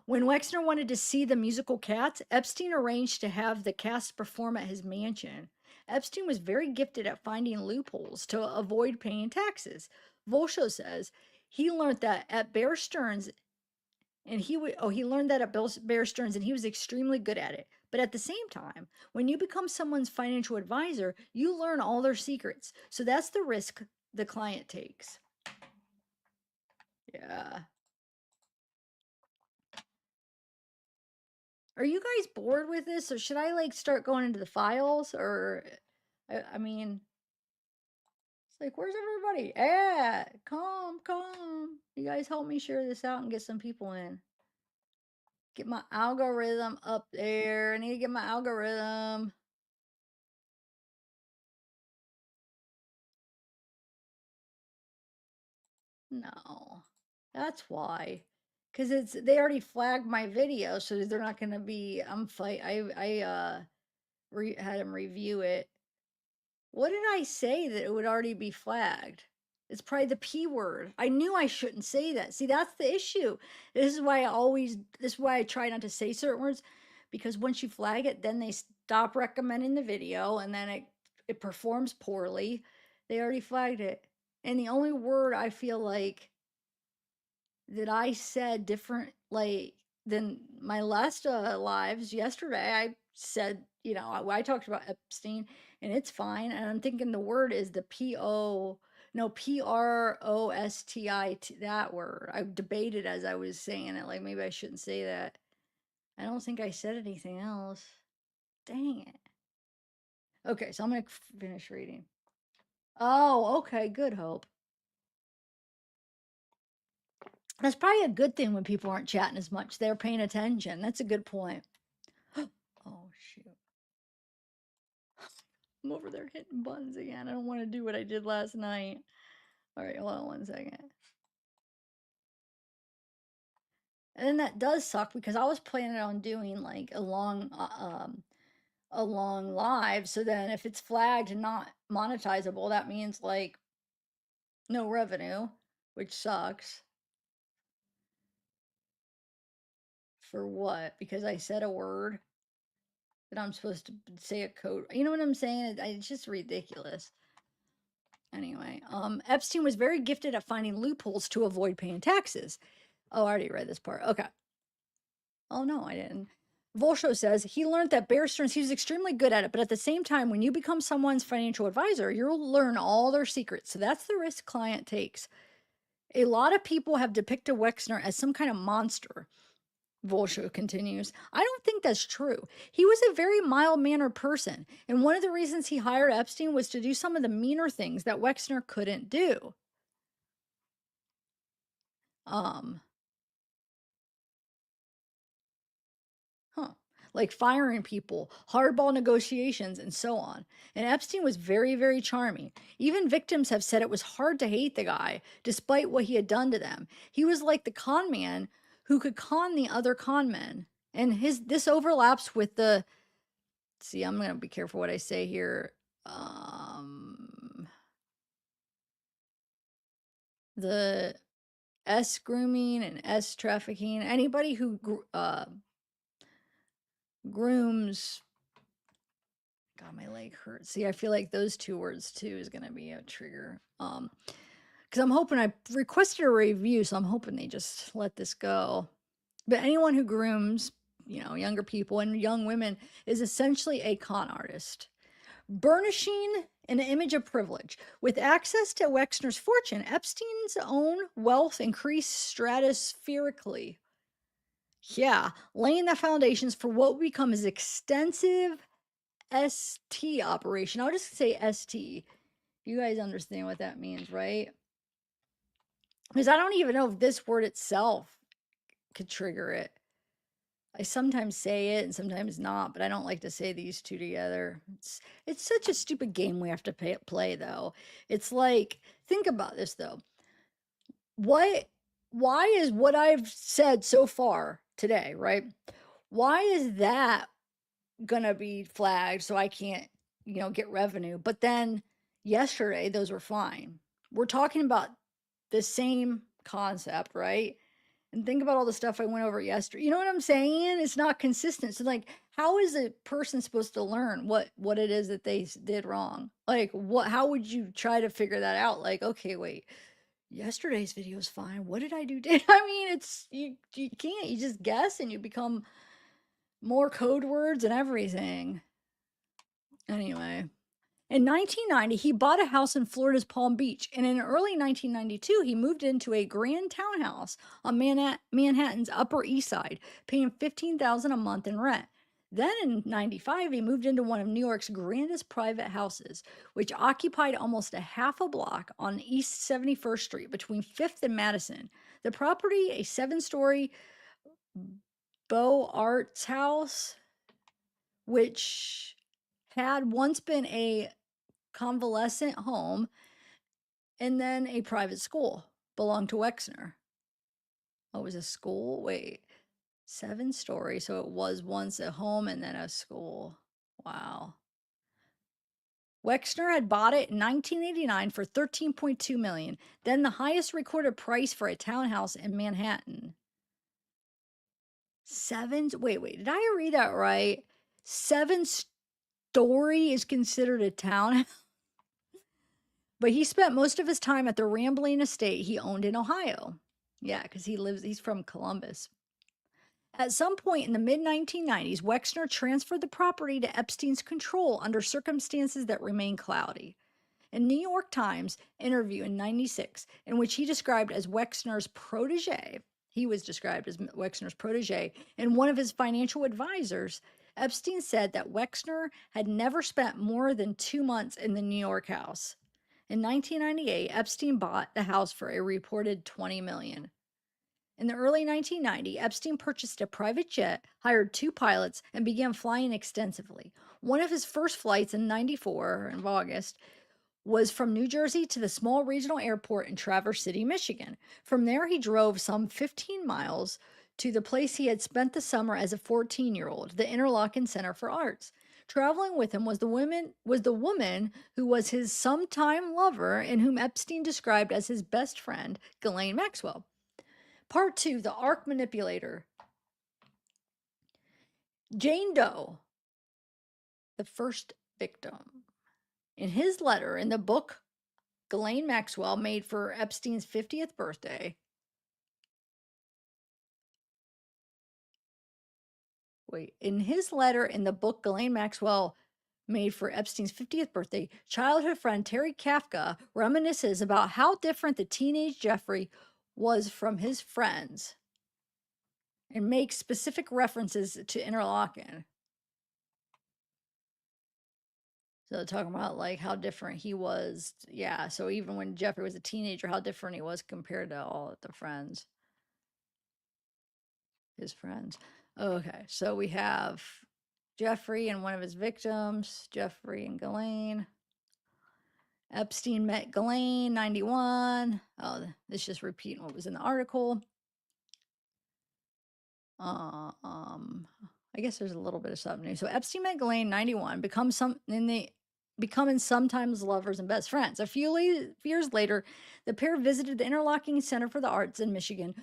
When Wexner wanted to see the musical Cats, Epstein arranged to have the cast perform at his mansion. Epstein was very gifted at finding loopholes to avoid paying taxes. Volsho says he learned that at Bear Stearns, and he learned that at Bear Stearns, and he was extremely good at it. But at the same time, when you become someone's financial advisor, you learn all their secrets. So that's the risk the client takes. Yeah. Are you guys bored with this, or should I like start going into the files? Or, I mean, it's like, where's everybody at? Come. You guys help me share this out and get some people in. Get my algorithm up there. I need to get my algorithm. No, that's why. Cause they already flagged my video, so they're not gonna be. I had them review it. What did I say that it would already be flagged? It's probably the P word. I knew I shouldn't say that. See, that's the issue. This is why I try not to say certain words, because once you flag it, then they stop recommending the video and then it performs poorly. They already flagged it. And the only word I feel like that I said different, like, than my last lives yesterday. I said, I talked about Epstein, and it's fine. And I'm thinking the word is the Prosti, that word. I debated as I was saying it, like maybe I shouldn't say that. I don't think I said anything else. Dang it. Okay, so I'm gonna finish reading. Oh, okay, good, Hope. That's probably a good thing when people aren't chatting as much. They're paying attention. That's a good point. Oh, shoot. I'm over there hitting buttons again. I don't want to do what I did last night. All right, hold on 1 second. And then that does suck because I was planning on doing like a long live. So then if it's flagged and not monetizable, that means like no revenue, which sucks. For what? Because I said a word that I'm supposed to say a code. You know what I'm saying? It's just ridiculous. Anyway, Epstein was very gifted at finding loopholes to avoid paying taxes. Oh, I already read this part. Okay. Oh, no, I didn't. Volsho says he learned that Bear Stearns, he was extremely good at it, but at the same time, when you become someone's financial advisor, you'll learn all their secrets. So that's the risk client takes. A lot of people have depicted Wexner as some kind of monster. Volsho continues. I don't think that's true. He was a very mild mannered person, and one of the reasons he hired Epstein was to do some of the meaner things that Wexner couldn't do. Um, Huh. Like firing people, hardball negotiations, and so on. And Epstein was very, very charming. Even victims have said it was hard to hate the guy, despite what he had done to them. He was like the con man who could con the other con men. And this overlaps with the. See, I'm gonna be careful what I say here. The S grooming and S trafficking. Anybody who grooms. God, my leg hurts. See, I feel like those two words too is gonna be a trigger. Because I'm hoping I requested a review, so I'm hoping they just let this go. But anyone who grooms, younger people and young women is essentially a con artist. burnishing an image of privilege. With access to Wexner's fortune, Epstein's own wealth increased stratospherically. Yeah, laying the foundations for what would become his extensive ST operation. I'll just say ST. You guys understand what that means, right? Because I don't even know if this word itself could trigger it. I sometimes say it and sometimes not, but I don't like to say these two together. It's such a stupid game we have to play though. It's like, think about this though. What why is what I've said so far today, right? Why is that gonna be flagged so I can't, get revenue? But then yesterday those were fine. We're talking about the same concept, right? And think about all the stuff I went over yesterday. You know what I'm saying? It's not consistent. So like, how is a person supposed to learn what it is that they did wrong? Like, what? How would you try to figure that out? Like, okay, wait, yesterday's video is fine. What did I do? I mean, it's you can't. You just guess and you become more code words and everything. Anyway. In 1990, he bought a house in Florida's Palm Beach, and in early 1992, he moved into a grand townhouse on Manhattan's Upper East Side, paying $15,000 a month in rent. Then in 95, he moved into one of New York's grandest private houses, which occupied almost a half a block on East 71st Street between 5th and Madison. The property, a 7-story Beaux Arts house, which had once been a convalescent home, and then a private school belonged to Wexner. Oh, it was a school? Wait, 7 story. So it was once a home and then a school. Wow. Wexner had bought it in 1989 for $13.2 million, then the highest recorded price for a townhouse in Manhattan. Wait, did I read that right? 7-story is considered a townhouse? But he spent most of his time at the rambling estate he owned in Ohio. Yeah, because he's from Columbus. At some point in the mid 1990s, Wexner transferred the property to Epstein's control under circumstances that remain cloudy. A New York Times interview in 96, in which he was described as Wexner's protege, and one of his financial advisors, Epstein said that Wexner had never spent more than 2 months in the New York house. In 1998, Epstein bought the house for a reported $20 million. In the early 1990s, Epstein purchased a private jet, hired 2 pilots, and began flying extensively. One of his first flights in August was from New Jersey to the small regional airport in Traverse City, Michigan. From there, he drove some 15 miles to the place he had spent the summer as a 14-year-old, the Interlochen Center for Arts. Traveling with him was the woman who was his sometime lover and whom Epstein described as his best friend, Ghislaine Maxwell. Part 2, The Arc Manipulator. Jane Doe, the first victim. In his letter in the book Ghislaine Maxwell made for Epstein's 50th birthday. In his letter in the book Ghislaine Maxwell made for Epstein's 50th birthday, childhood friend Terry Kafka reminisces about how different the teenage Jeffrey was from his friends and makes specific references to Interlochen. So talking about like how different he was. Yeah, so even when Jeffrey was a teenager, how different he was compared to all of the friends. His friends. Okay, so we have Jeffrey and one of his victims, Jeffrey and Ghislaine. Epstein met Ghislaine, 91. Oh, this is just repeating what was in the article. I guess there's a little bit of something new. So Epstein met Ghislaine, 91, becoming sometimes lovers and best friends. A few years later, the pair visited the Interlochen Center for the Arts in Michigan,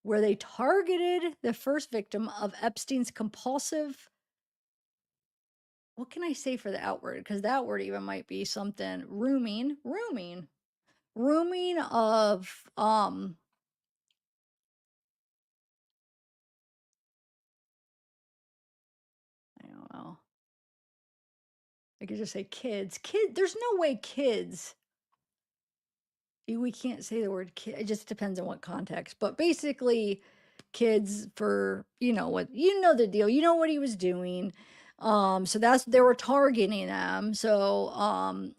where they targeted the first victim of Epstein's compulsive. What can I say for the outward? Because that word even might be something rooming of I don't know. I could just say kids. There's no way kids. We can't say the word kid. It just depends on what context. But basically, kids for what the deal. You know what he was doing. So that's they were targeting them. So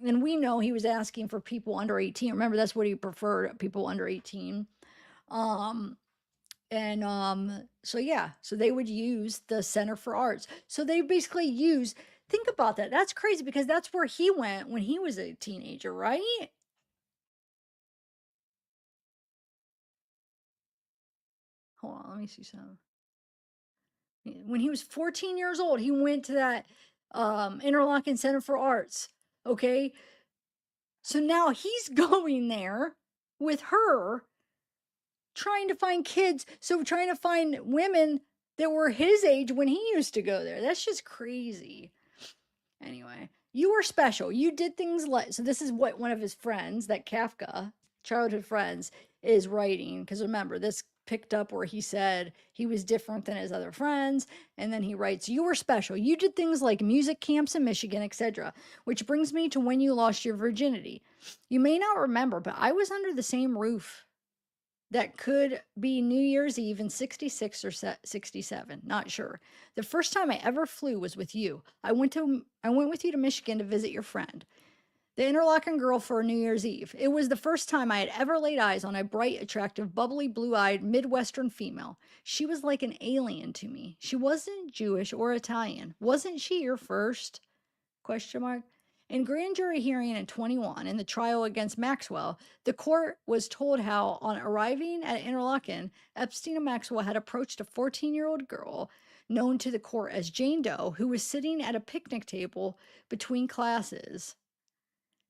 and we know he was asking for people under 18. Remember, that's what he preferred, people under 18. Um, and so yeah, so they would use the Center for Arts. So they basically use think about that. That's crazy because that's where he went when he was a teenager, right? Hold on, let me see some. When he was 14 years old, he went to that Interlochen Center for Arts. Okay. So now he's going there with her, trying to find kids. So trying to find women that were his age when he used to go there. That's just crazy. Anyway, you were special. You did things like so. This is what one of his friends, that Kafka, childhood friends, is writing. Because remember, this picked up where he said he was different than his other friends, and then he writes, "You were special. You did things like music camps in Michigan, etc." Which brings me to when you lost your virginity. You may not remember, but I was under the same roof. That could be New Year's Eve in 66 or 67, not sure. The first time I ever flew was with you. I went with you to Michigan to visit your friend, the Interlochen girl, for New Year's Eve. It was the first time I had ever laid eyes on a bright, attractive, bubbly, blue-eyed Midwestern female. She was like an alien to me. She wasn't Jewish or Italian. Wasn't she your first? Question mark. In grand jury hearing in 21, in the trial against Maxwell, the court was told how, on arriving at Interlaken, Epstein and Maxwell had approached a 14-year-old girl known to the court as Jane Doe, who was sitting at a picnic table between classes.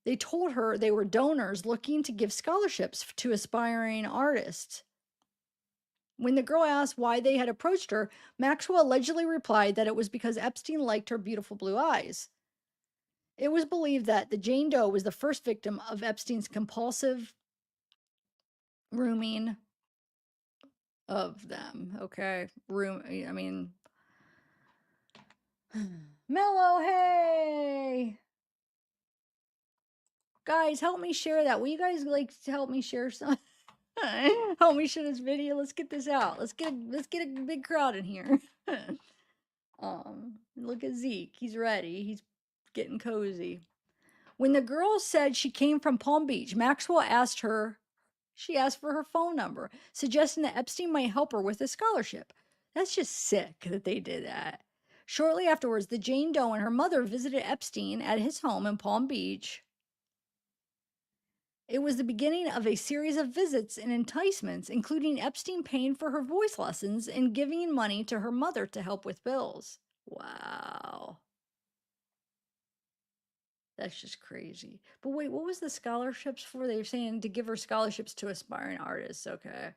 They told her they were donors looking to give scholarships to aspiring artists. When the girl asked why they had approached her, Maxwell allegedly replied that it was because Epstein liked her beautiful blue eyes. It was believed that the Jane Doe was the first victim of Epstein's compulsive grooming of them. Okay. I mean, Mellow, hey! Guys, help me share that. Will you guys like to help me share some? Help me share this video. Let's get this out. Let's get a big crowd in here. Look at Zeke. He's ready. He's getting cozy. When the girl said she came from Palm Beach, Maxwell asked her, she asked for her phone number, suggesting that Epstein might help her with a scholarship. That's just sick that they did that. Shortly afterwards, the Jane Doe and her mother visited Epstein at his home in Palm Beach. It was the beginning of a series of visits and enticements, including Epstein paying for her voice lessons and giving money to her mother to help with bills. Wow. That's just crazy. But wait, what was the scholarships for? They were saying to give her scholarships to aspiring artists. Okay.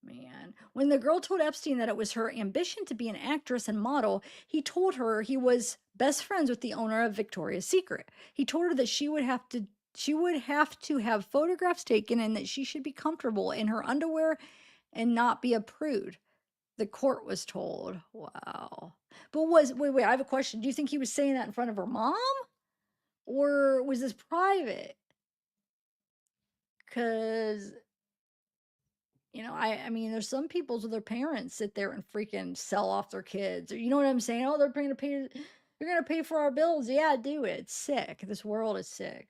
Man. When the girl told Epstein that it was her ambition to be an actress and model, he told her he was best friends with the owner of Victoria's Secret. He told her that she would have to have photographs taken and that she should be comfortable in her underwear and not be a prude. The court was told. Wow. But wait, I have a question. Do you think he was saying that in front of her mom? Or was this private? Because I mean, there's some people with their parents sit there and freaking sell off their kids. Or you know what I'm saying? Oh, they're gonna pay for our bills. Yeah, do it. It's sick. This world is sick.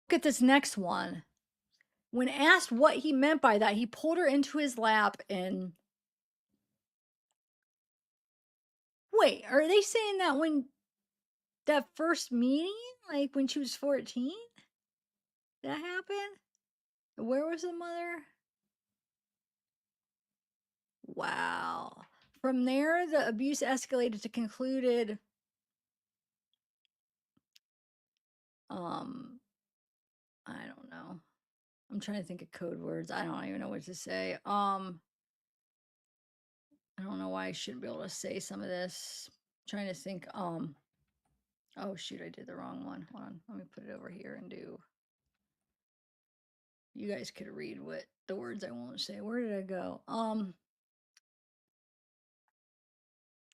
Look at this next one. When asked what he meant by that, he pulled her into his lap and wait, are they saying that when that first meeting, like when she was 14, that happened? Where was the mother? Wow. From there, the abuse escalated to concluded um I don't know. I'm trying to think of code words. I don't even know what to say. I don't know why I shouldn't be able to say some of this. I'm trying to think. Oh shoot, I did the wrong one. Hold on. Let me put it over here and do. You guys could read what the words I won't say. Where did I go?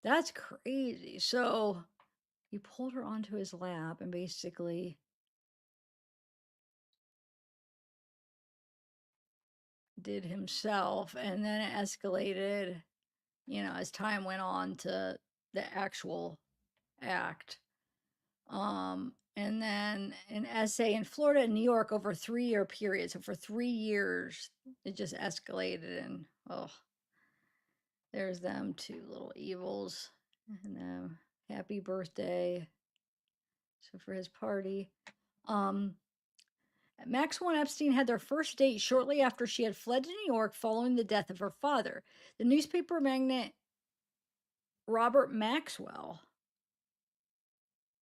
That's crazy. So he pulled her onto his lap and basically did himself, and then it escalated, as time went on to the actual act. And then an essay in Florida and New York over a 3-year period. So for 3 years, it just escalated, and oh, there's them two little evils. And happy birthday. So for his party. Maxwell and Epstein had their first date shortly after she had fled to New York following the death of her father. The newspaper magnate Robert Maxwell,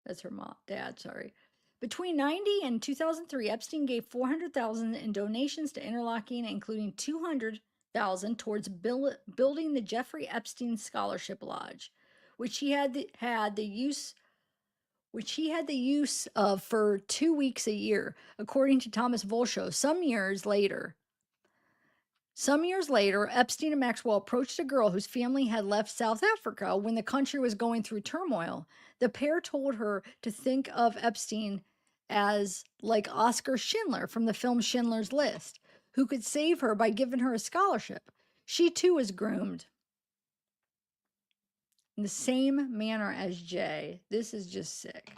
that's her dad, sorry. Between 90 and 2003, Epstein gave 400,000 in donations to Interlocking, including 200,000 towards building the Jeffrey Epstein Scholarship Lodge, which he had the use of for 2 weeks a year, according to Thomas Volshow. Some years later, Epstein and Maxwell approached a girl whose family had left South Africa when the country was going through turmoil. The pair told her to think of Epstein as like Oscar Schindler from the film Schindler's List, who could save her by giving her a scholarship. She too was groomed in the same manner as Jay. This is just sick.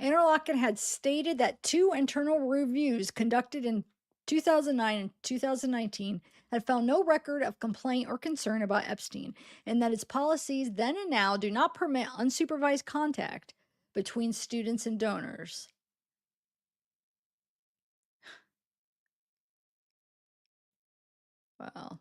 Interlochen had stated that 2 internal reviews conducted in 2009 and 2019 had found no record of complaint or concern about Epstein, and that its policies then and now do not permit unsupervised contact between students and donors. Wow.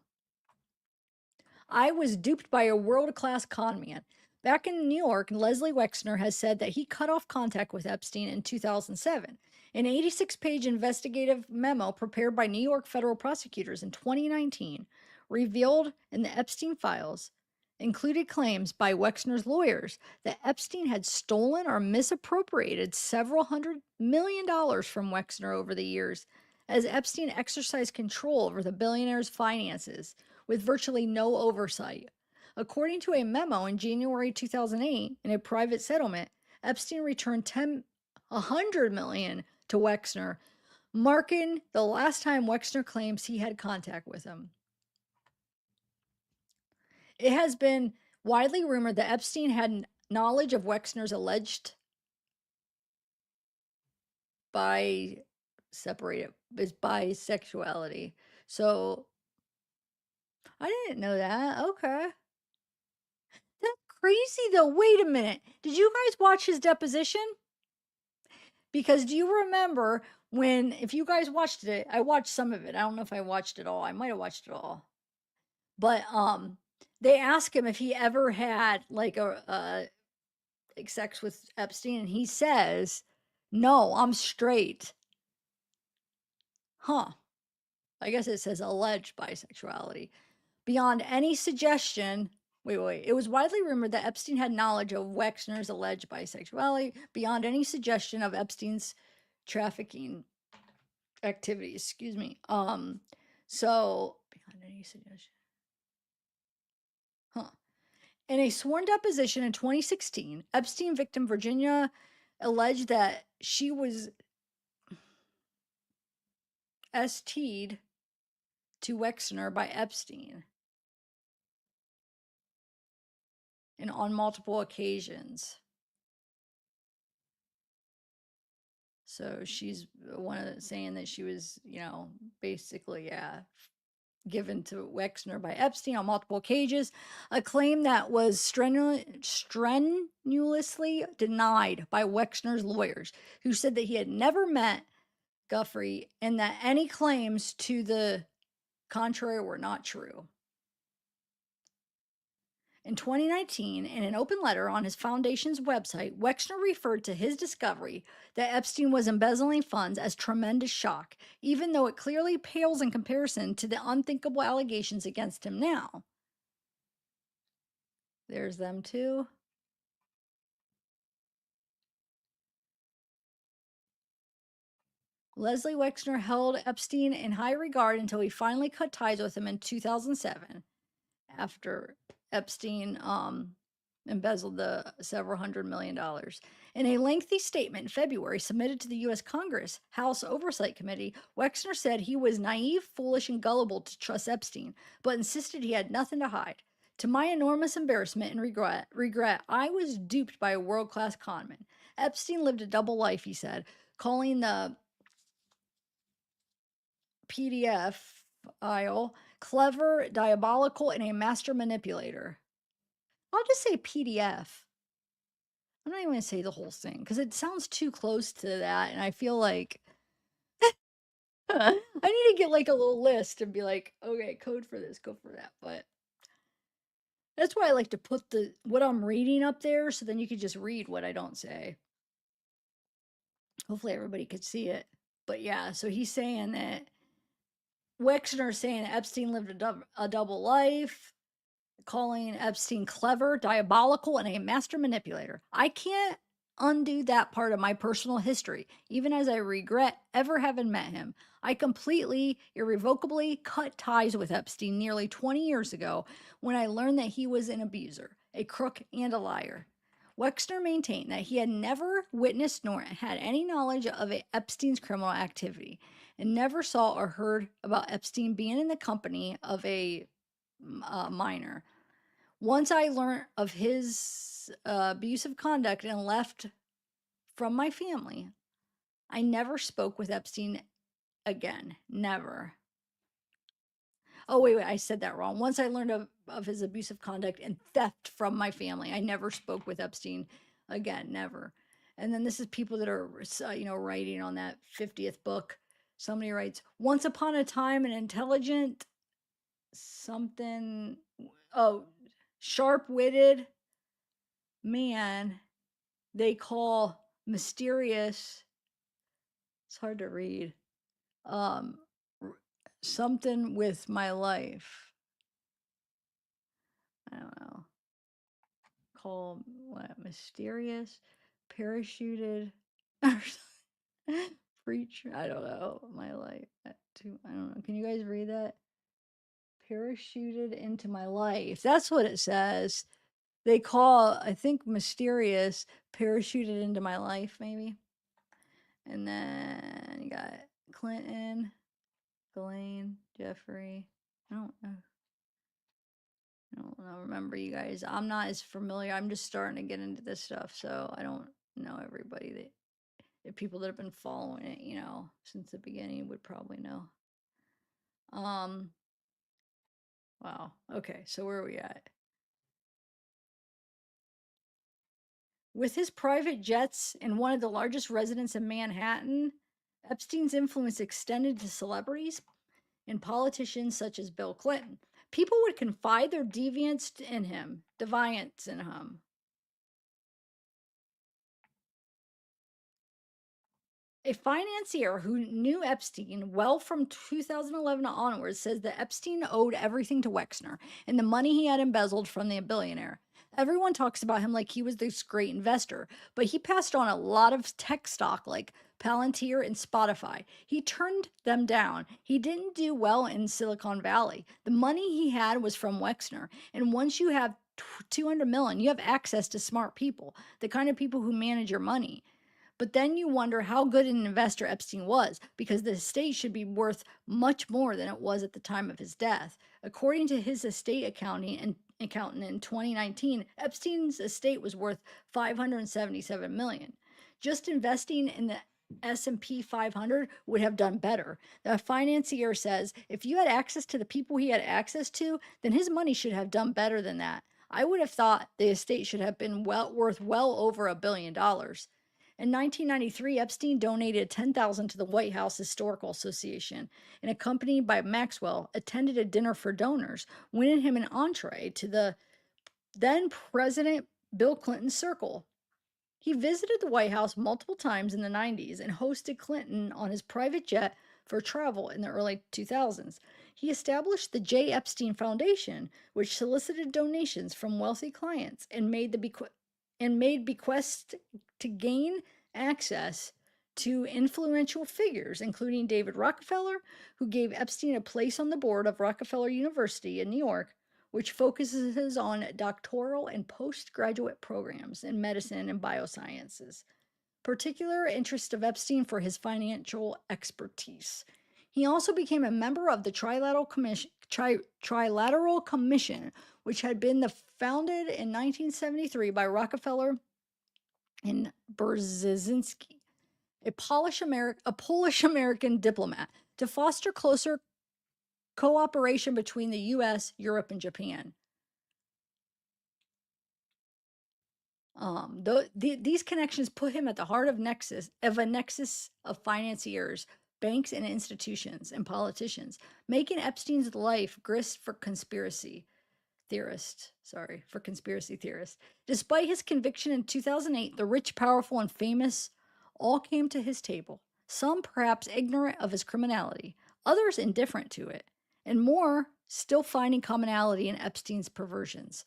I was duped by a world-class con man. Back in New York, Leslie Wexner has said that he cut off contact with Epstein in 2007. An 86-page investigative memo prepared by New York federal prosecutors in 2019 revealed in the Epstein files included claims by Wexner's lawyers that Epstein had stolen or misappropriated several $100 million from Wexner over the years, as Epstein exercised control over the billionaire's finances with virtually no oversight. According to a memo in January 2008, in a private settlement, Epstein returned $100 million to Wexner, marking the last time Wexner claims he had contact with him. It has been widely rumored that Epstein had knowledge of Wexner's alleged bisexuality. So I didn't know that. Okay. That's crazy though. Wait a minute. Did you guys watch his deposition? Because do you remember if you guys watched it, I watched some of it. I don't know if I watched it all. I might have watched it all. But they asked him if he ever had like sex with Epstein, and he says, "No, I'm straight." Huh. I guess it says alleged bisexuality. Beyond any suggestion, wait. It was widely rumored that Epstein had knowledge of Wexner's alleged bisexuality beyond any suggestion of Epstein's trafficking activities. Excuse me. So beyond any suggestion. Huh. In a sworn deposition in 2016, Epstein victim Virginia alleged that she was ST'd to Wexner by Epstein and on multiple occasions. So she's saying that she was, basically, given to Wexner by Epstein on multiple occasions, a claim that was strenuously denied by Wexner's lawyers, who said that he had never met Guffey and that any claims to the contrary were not true. In 2019, in an open letter on his foundation's website, Wexner referred to his discovery that Epstein was embezzling funds as tremendous shock, even though it clearly pales in comparison to the unthinkable allegations against him now. There's them too. Leslie Wexner held Epstein in high regard until he finally cut ties with him in 2007 after Epstein embezzled the several $100 million. In a lengthy statement in February submitted to the U.S. Congress House Oversight Committee, Wexner said he was naive, foolish, and gullible to trust Epstein, but insisted he had nothing to hide. To my enormous embarrassment and regret, I was duped by a world-class conman. Epstein lived a double life, he said, calling the PDF aisle clever, diabolical, and a master manipulator. I'll just say PDF. I'm not even going to say the whole thing because it sounds too close to that. And I feel like I need to get like a little list and be like, okay, code for this, go for that. But that's why I like to put what I'm reading up there so then you can just read what I don't say. Hopefully everybody could see it. But yeah, so he's saying that Wexner saying that Epstein lived a double life, calling Epstein clever, diabolical, and a master manipulator. I can't undo that part of my personal history, even as I regret ever having met him. I completely, irrevocably cut ties with Epstein nearly 20 years ago when I learned that he was an abuser, a crook, and a liar. Wexner maintained that he had never witnessed nor had any knowledge of Epstein's criminal activity and never saw or heard about Epstein being in the company of a minor. Once I learned of his abusive conduct and left from my family, I never spoke with Epstein again. Never. Oh, wait, I said that wrong. Once I learned of his abusive conduct and theft from my family, I never spoke with Epstein again. Never. And then this is people that are, writing on that 50th book. Somebody writes, once upon a time, an intelligent, something, oh, sharp witted man they call mysterious. It's hard to read. Um, something with my life. I don't know. Call what? Mysterious, parachuted, preacher. I don't know. My life. I don't know. Can you guys read that? Parachuted into my life. That's what it says. They call, I think, mysterious, parachuted into my life, maybe. And then you got Clinton, Ghislaine, Jeffrey. I don't know. I don't know. Remember, you guys, I'm not as familiar. I'm just starting to get into this stuff, so I don't know everybody the people that have been following it, since the beginning would probably know. Um, wow. Okay, so where are we at? With his private jets and one of the largest residences in Manhattan, Epstein's influence extended to celebrities and politicians such as Bill Clinton. People would confide their deviance in him. A financier who knew Epstein well from 2011 onwards says that Epstein owed everything to Wexner and the money he had embezzled from the billionaire. Everyone talks about him like he was this great investor, but he passed on a lot of tech stock like Palantir and Spotify. He turned them down. He didn't do well in Silicon Valley. The money he had was from Wexner. And once you have 200 million, you have access to smart people, the kind of people who manage your money. But then you wonder how good an investor Epstein was, because the estate should be worth much more than it was at the time of his death. According to his estate accountant in 2019, Epstein's estate was worth 577 million. Just investing in the S&P 500 would have done better. The financier says if you had access to the people he had access to, then his money should have done better than that. I would have thought the estate should have been worth well over $1 billion. In 1993, Epstein donated $10,000 to the White House Historical Association and, accompanied by Maxwell, attended a dinner for donors, winning him an entree to the then President Bill Clinton's circle. He visited the White House multiple times in the 90s and hosted Clinton on his private jet for travel in the early 2000s. He established the J. Epstein Foundation, which solicited donations from wealthy clients and made bequests to gain access to influential figures, including David Rockefeller, who gave Epstein a place on the board of Rockefeller University in New York, which focuses on doctoral and postgraduate programs in medicine and biosciences. Particular interest of Epstein for his financial expertise. He also became a member of the Trilateral Commission, which had been founded in 1973 by Rockefeller and Brzezinski, a Polish American diplomat, to foster closer cooperation between the US, Europe, and Japan. These connections put him at the heart of a nexus of financiers, banks, and institutions, and politicians, making Epstein's life grist for conspiracy theorists. Despite his conviction in 2008, the rich, powerful, and famous all came to his table, some perhaps ignorant of his criminality, others indifferent to it, and more still finding commonality in Epstein's perversions.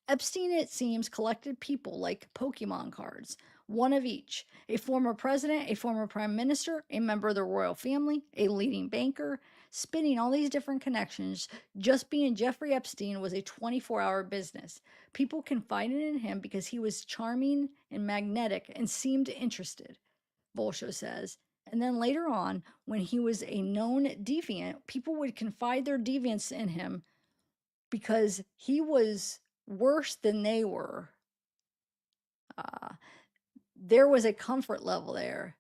Epstein, it seems, collected people like Pokemon cards, one of each: a former president, a former prime minister, a member of the royal family, a leading banker, spinning all these different connections. Just being Jeffrey Epstein was a 24-hour business. People confided in him because he was charming and magnetic and seemed interested, Bolsho says. And then later on, when he was a known deviant, people would confide their deviance in him because he was worse than they were. There was a comfort level there.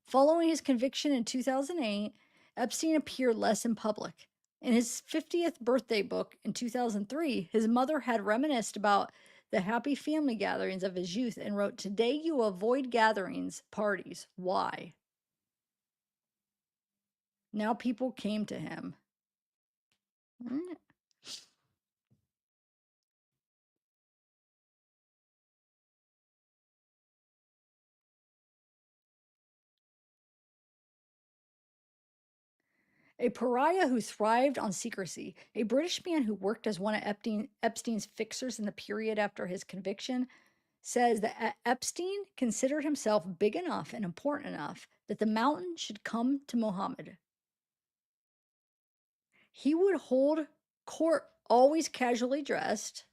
Following his conviction in 2008, Epstein appeared less in public. In his 50th birthday book in 2003, his mother had reminisced about the happy family gatherings of his youth and wrote, "Today you avoid gatherings, parties. Why?" Now people came to him. A pariah who thrived on secrecy, a British man who worked as one of Epstein's fixers in the period after his conviction, says that Epstein considered himself big enough and important enough that the mountain should come to Mohammed. He would hold court always casually dressed.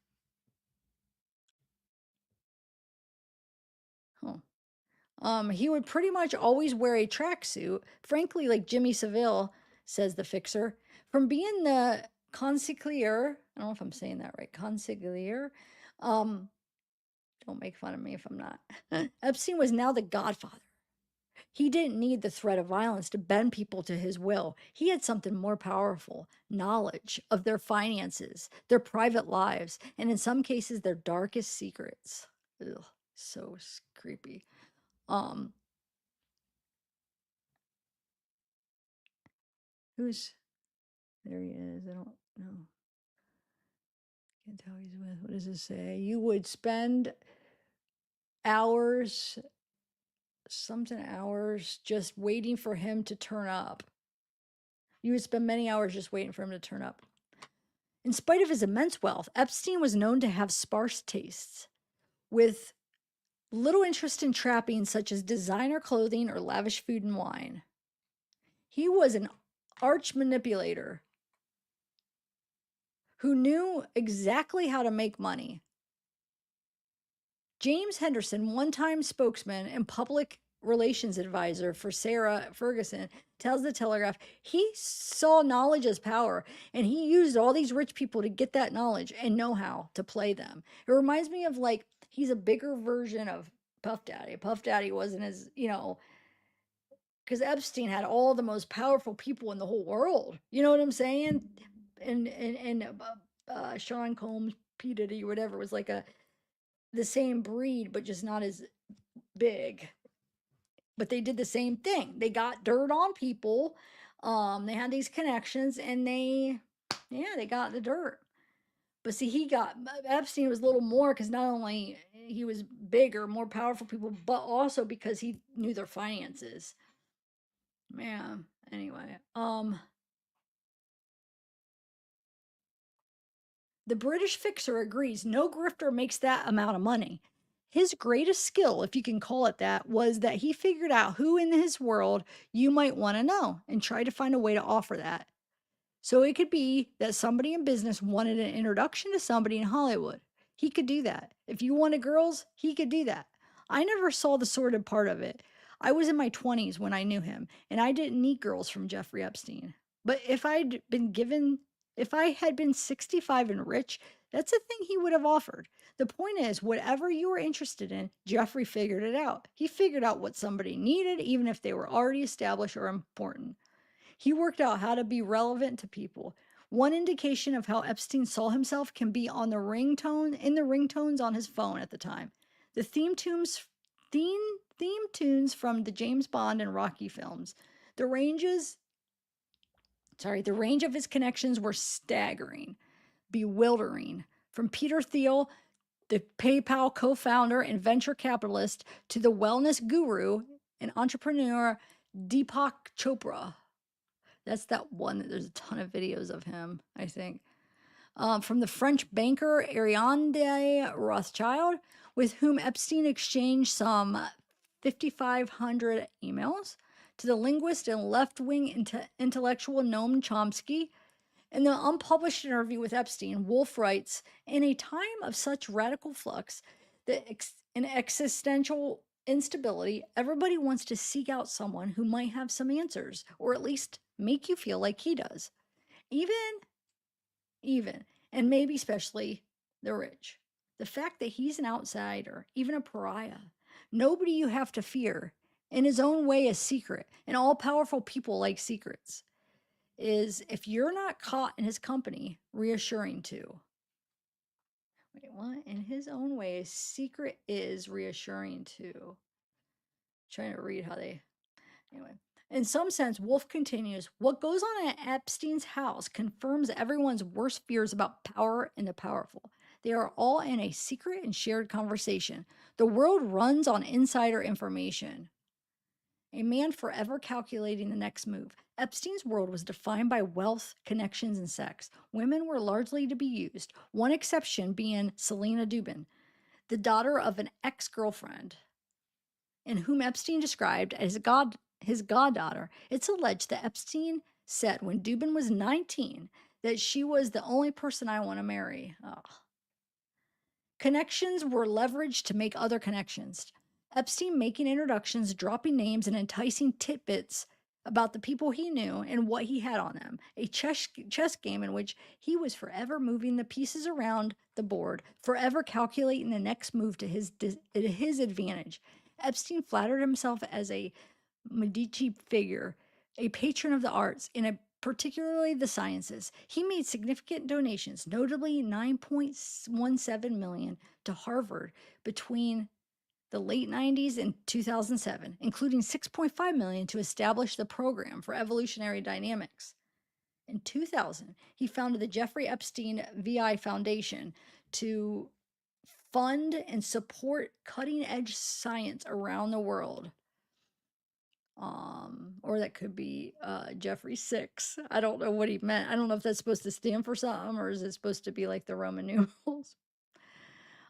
He would pretty much always wear a tracksuit, frankly, like Jimmy Savile, says the fixer. From being the consigliere, I don't know if I'm saying that right, consigliere. Don't make fun of me if I'm not. Epstein was now the godfather. He didn't need the threat of violence to bend people to his will. He had something more powerful: knowledge of their finances, their private lives, and in some cases, their darkest secrets. Ugh, so creepy. Um, who's there? He is. I don't know. Can't tell who he's with. What does it say? You would spend hours, something hours, just waiting for him to turn up. You would spend many hours just waiting for him to turn up. In spite of his immense wealth, Epstein was known to have sparse tastes, with little interest in trappings such as designer clothing or lavish food and wine. He was an arch manipulator who knew exactly how to make money. James Henderson, one-time spokesman and public relations advisor for Sarah Ferguson, tells the Telegraph he saw knowledge as power, and he used all these rich people to get that knowledge and know-how to play them. It reminds me of, like, he's a bigger version of Puff Daddy. Puff Daddy wasn't as, because Epstein had all the most powerful people in the whole world. You know what I'm saying? And Sean Combs, P. Diddy, whatever, was like the same breed, but just not as big. But they did the same thing. They got dirt on people. They had these connections, and they got the dirt. But see, Epstein was a little more because not only he was bigger, more powerful people, but also because he knew their finances. Yeah. Anyway, the British fixer agrees no grifter makes that amount of money. His greatest skill, if you can call it that, was that he figured out who in his world you might want to know and tried to find a way to offer that. So it could be that somebody in business wanted an introduction to somebody in Hollywood. He could do that. If you wanted girls, he could do that. I never saw the sordid part of it. I was in my 20s when I knew him, and I didn't need girls from Jeffrey Epstein. But if I had been 65 and rich, that's a thing he would have offered. The point is, whatever you were interested in, Jeffrey figured it out. He figured out what somebody needed, even if they were already established or important. He worked out how to be relevant to people. One indication of how Epstein saw himself can be on the ringtones on his phone at the time. The theme tunes from the James Bond and Rocky films. The ranges, the range of his connections were staggering, bewildering. From Peter Thiel, the PayPal co-founder and venture capitalist, to the wellness guru and entrepreneur Deepak Chopra. That's that one that there's a ton of videos of him, I think. From the French banker Ariane de Rothschild, with whom Epstein exchanged some 5,500 emails, to the linguist and left wing intellectual Noam Chomsky. In the unpublished interview with Epstein, Wolf writes, in a time of such radical flux and existential instability, everybody wants to seek out someone who might have some answers, or at least make you feel like he does. Even, and maybe especially the rich. The fact that he's an outsider, even a pariah, nobody you have to fear, in his own way a secret, and all powerful people like secrets, is, if you're not caught in his company, reassuring too. Wait, what? In his own way, a secret is reassuring too. Trying to read how they. Anyway. In some sense, Wolf continues, what goes on at Epstein's house confirms everyone's worst fears about power and the powerful. They are all in a secret and shared conversation. The world runs on insider information. A man forever calculating the next move. Epstein's world was defined by wealth, connections, and sex. Women were largely to be used, one exception being Selena Dubin, the daughter of an ex-girlfriend, and whom Epstein described as his goddaughter. It's alleged that Epstein said when Dubin was 19 that she was the only person I want to marry. Oh. Connections were leveraged to make other connections. Epstein making introductions, dropping names, and enticing tidbits about the people he knew and what he had on them. A chess game in which he was forever moving the pieces around the board, forever calculating the next move to his advantage. Epstein flattered himself as a Medici figure, a patron of the arts, and particularly the sciences. He made significant donations, notably $9.17 million to Harvard between the late 90s and 2007, including $6.5 million to establish the program for evolutionary dynamics. In 2000, he founded the Jeffrey Epstein VI Foundation to fund and support cutting-edge science around the world. Or that could be Jeffrey 6. I don't know what he meant. I don't know if that's supposed to stand for something, or is it supposed to be like the Roman numerals?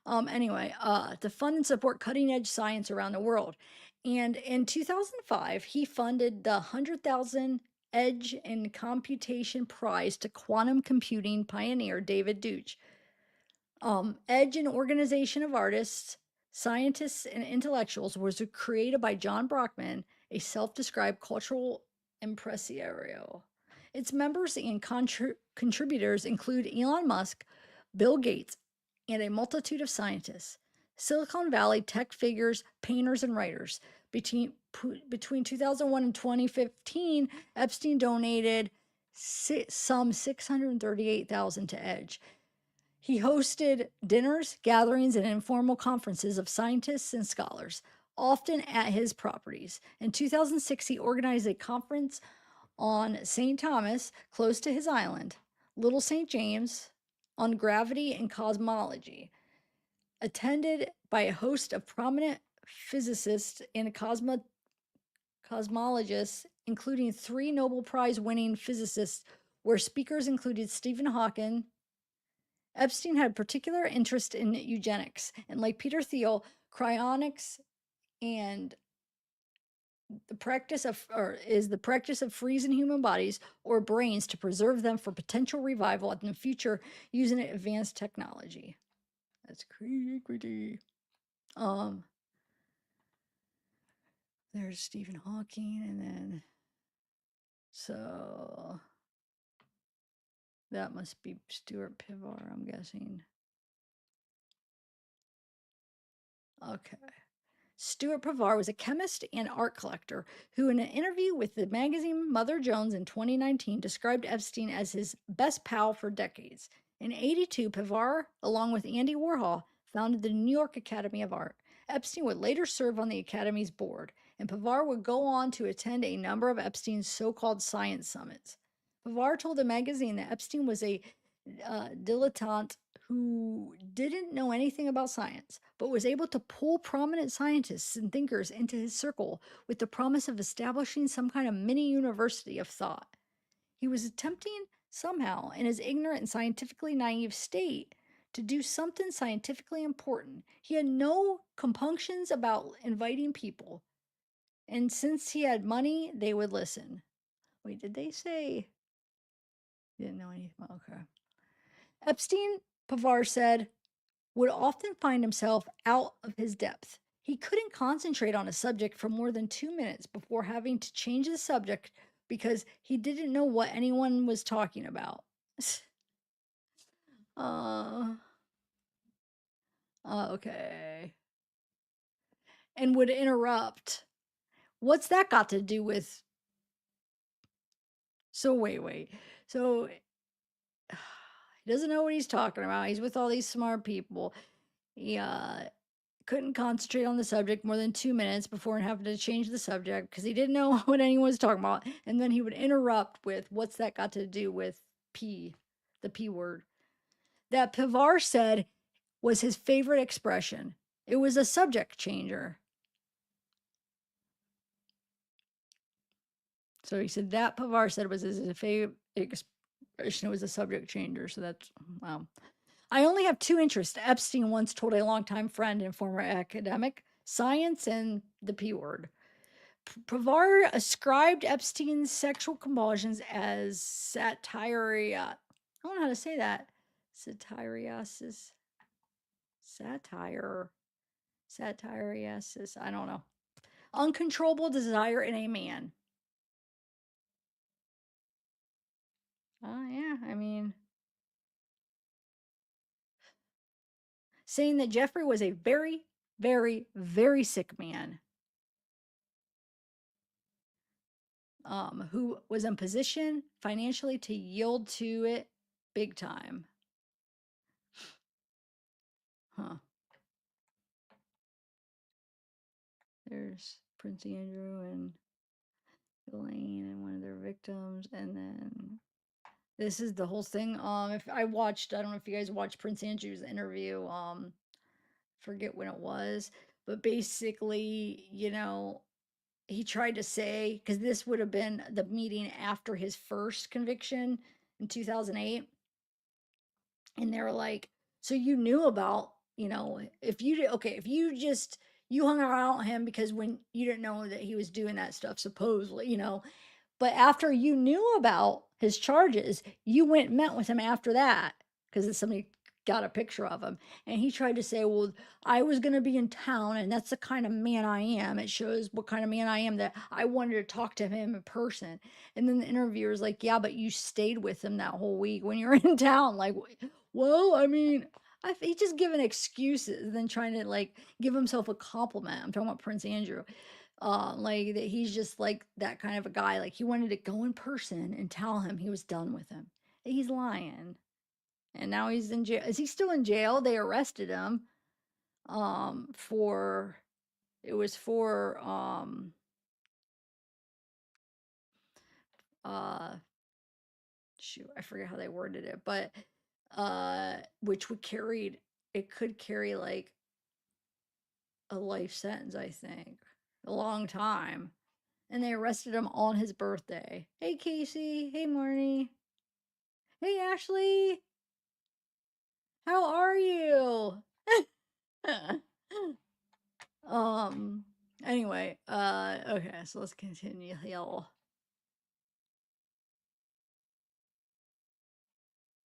Anyway, to fund and support cutting edge science around the world. And in 2005, he funded the 100,000 Edge in Computation Prize to quantum computing pioneer David Deutsch. Edge, an organization of artists, scientists, and intellectuals, was created by John Brockman, a self-described cultural impresario. Its members and contributors include Elon Musk, Bill Gates, and a multitude of scientists. Silicon Valley tech figures, painters, and writers. Between 2001 and 2015, Epstein donated some $638,000 to Edge. He hosted dinners, gatherings, and informal conferences of scientists and scholars, often at his properties. In 2006, he organized a conference on St. Thomas, close to his island, Little St. James, on gravity and cosmology, attended by a host of prominent physicists and cosmologists, including 3 Nobel Prize winning physicists, where speakers included Stephen Hawking. Epstein had particular interest in eugenics, and like Peter Thiel, Cryonics and the practice of freezing human bodies or brains to preserve them for potential revival in the future using advanced technology. That's crazy. Um, there's Stephen Hawking, and then so that must be Stuart Pivar, I'm guessing. Okay. Stuart Pivar was a chemist and art collector who, in an interview with the magazine Mother Jones in 2019, described Epstein as his best pal for decades. In '82, Pivar, along with Andy Warhol, founded the New York Academy of Art. Epstein would later serve on the Academy's board, and Pivar would go on to attend a number of Epstein's so called science summits. Pivar told the magazine that Epstein was a dilettante who didn't know anything about science, but was able to pull prominent scientists and thinkers into his circle with the promise of establishing some kind of mini university of thought. He was attempting somehow, in his ignorant and scientifically naive state, to do something scientifically important. He had no compunctions about inviting people, and since he had money, they would listen. Wait, did they say? Didn't know anything. Okay. Epstein, Pavar said, would often find himself out of his depth. He couldn't concentrate on a subject for more than 2 minutes before having to change the subject because he didn't know what anyone was talking about. uh, okay. And would interrupt. What's that got to do with? So, wait. So, he doesn't know what he's talking about. He's with all these smart people. He couldn't concentrate on the subject more than 2 minutes before having to change the subject because he didn't know what anyone was talking about. And then he would interrupt with, what's that got to do with P, the P word? That Pivar said was his favorite expression. It was a subject changer. So he said that Pivar said was his favorite expression. It was a subject changer. So that's, wow. I only have two interests. Epstein once told a longtime friend and former academic, science and the P word. Pavar ascribed Epstein's sexual convulsions as I don't know how to say that. Satiriasis. Satire. Satiriasis. I don't know. Uncontrollable desire in a man. Yeah, I mean, saying that Jeffrey was a very, very, very sick man who was in position financially to yield to it big time. Huh. There's Prince Andrew and Elaine and one of their victims, and then this is the whole thing. If I watched, I don't know if you guys watched Prince Andrew's interview. Forget when it was, but basically, he tried to say because this would have been the meeting after his first conviction in 2008, and they were like, "So you knew about, if you hung around him because when you didn't know that he was doing that stuff supposedly, but after you knew about his charges, you went and met with him after that because somebody got a picture of him. And he tried to say, well, I was going to be in town and that's the kind of man I am. It shows what kind of man I am that I wanted to talk to him in person. And then the interviewer's like, yeah, but you stayed with him that whole week when you were in town. Like, well, I mean, he's just giving excuses and then trying to like give himself a compliment. I'm talking about Prince Andrew. Like that he's just like that kind of a guy. Like he wanted to go in person and tell him he was done with him. He's lying. And now he's in jail. Is he still in jail? They arrested him for it was for uh shoot, I forget how they worded it, but which would carry it could carry like a life sentence, I think. A long time. And they arrested him on his birthday. Hey, Casey. Hey, Marnie. Hey, Ashley. How are you? Um, anyway, okay, so let's continue here.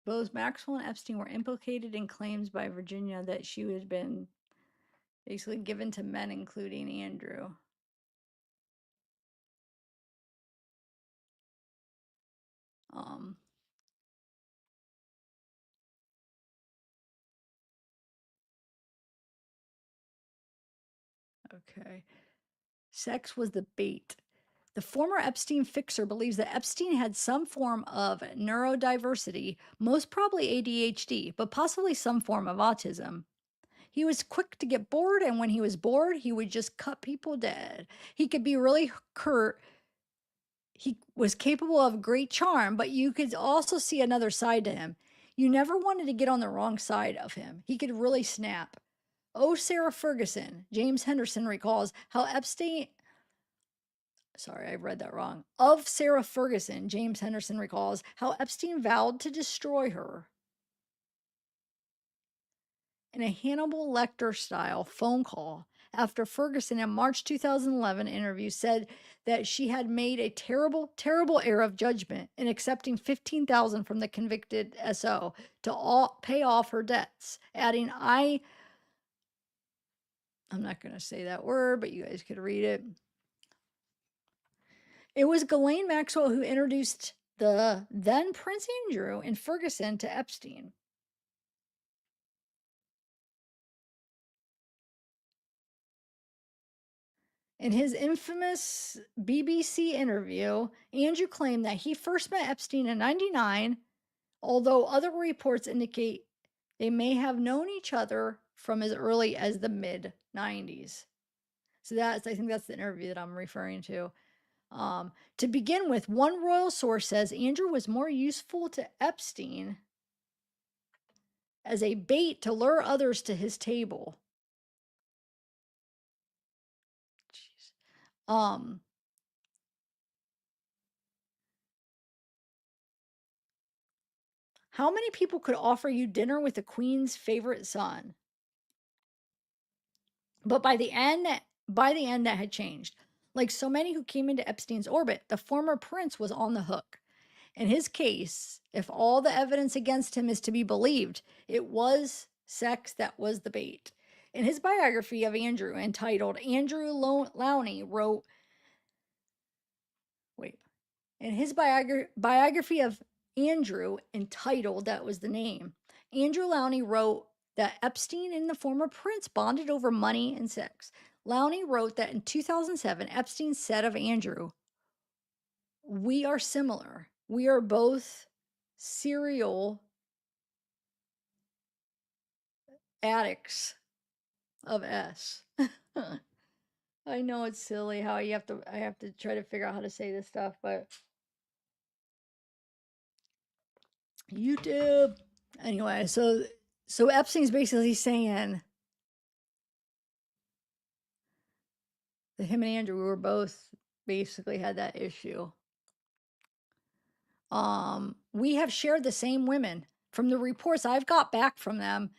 Both Maxwell and Epstein were implicated in claims by Virginia that she had been basically given to men, including Andrew. Um, okay. Sex was the bait. The former Epstein fixer believes that Epstein had some form of neurodiversity, most probably ADHD, but possibly some form of autism. He was quick to get bored, and when he was bored, he would just cut people dead. He could be really curt. He was capable of great charm, but you could also see another side to him. You never wanted to get on the wrong side of him. He could really snap. Oh, Sarah Ferguson, James Henderson recalls how Epstein, sorry, I read that wrong. Of Sarah Ferguson, James Henderson recalls how Epstein vowed to destroy her. In a Hannibal Lecter style phone call after Ferguson in March 2011 interview said that she had made a terrible, terrible error of judgment in accepting $15,000 from the convicted SO to pay off her debts, adding, I'm not going to say that word, but you guys could read it. It was Ghislaine Maxwell who introduced the then Prince Andrew and Ferguson to Epstein. In his infamous BBC interview, Andrew claimed that he first met Epstein in 99, although other reports indicate they may have known each other from as early as the mid 90s. So I think that's the interview that I'm referring to. To begin with, one royal source says Andrew was more useful to Epstein as a bait to lure others to his table. Jeez. How many people could offer you dinner with the queen's favorite son? But by the end that had changed. Like so many who came into Epstein's orbit, the former prince was on the hook. In his case, if all the evidence against him is to be believed, it was sex that was the bait. In his biography of Andrew, entitled Andrew Lowney wrote, wait, in his biography of Andrew, entitled, that was the name, Andrew Lowney wrote that Epstein and the former prince bonded over money and sex. Lowney wrote that in 2007, Epstein said of Andrew, "We are similar. We are both serial addicts of S." I know it's silly how I have to try to figure out how to say this stuff, but YouTube. Anyway, so Epstein's basically saying that him and Andrew were both basically had that issue. We have shared the same women. From the reports I've got back from them,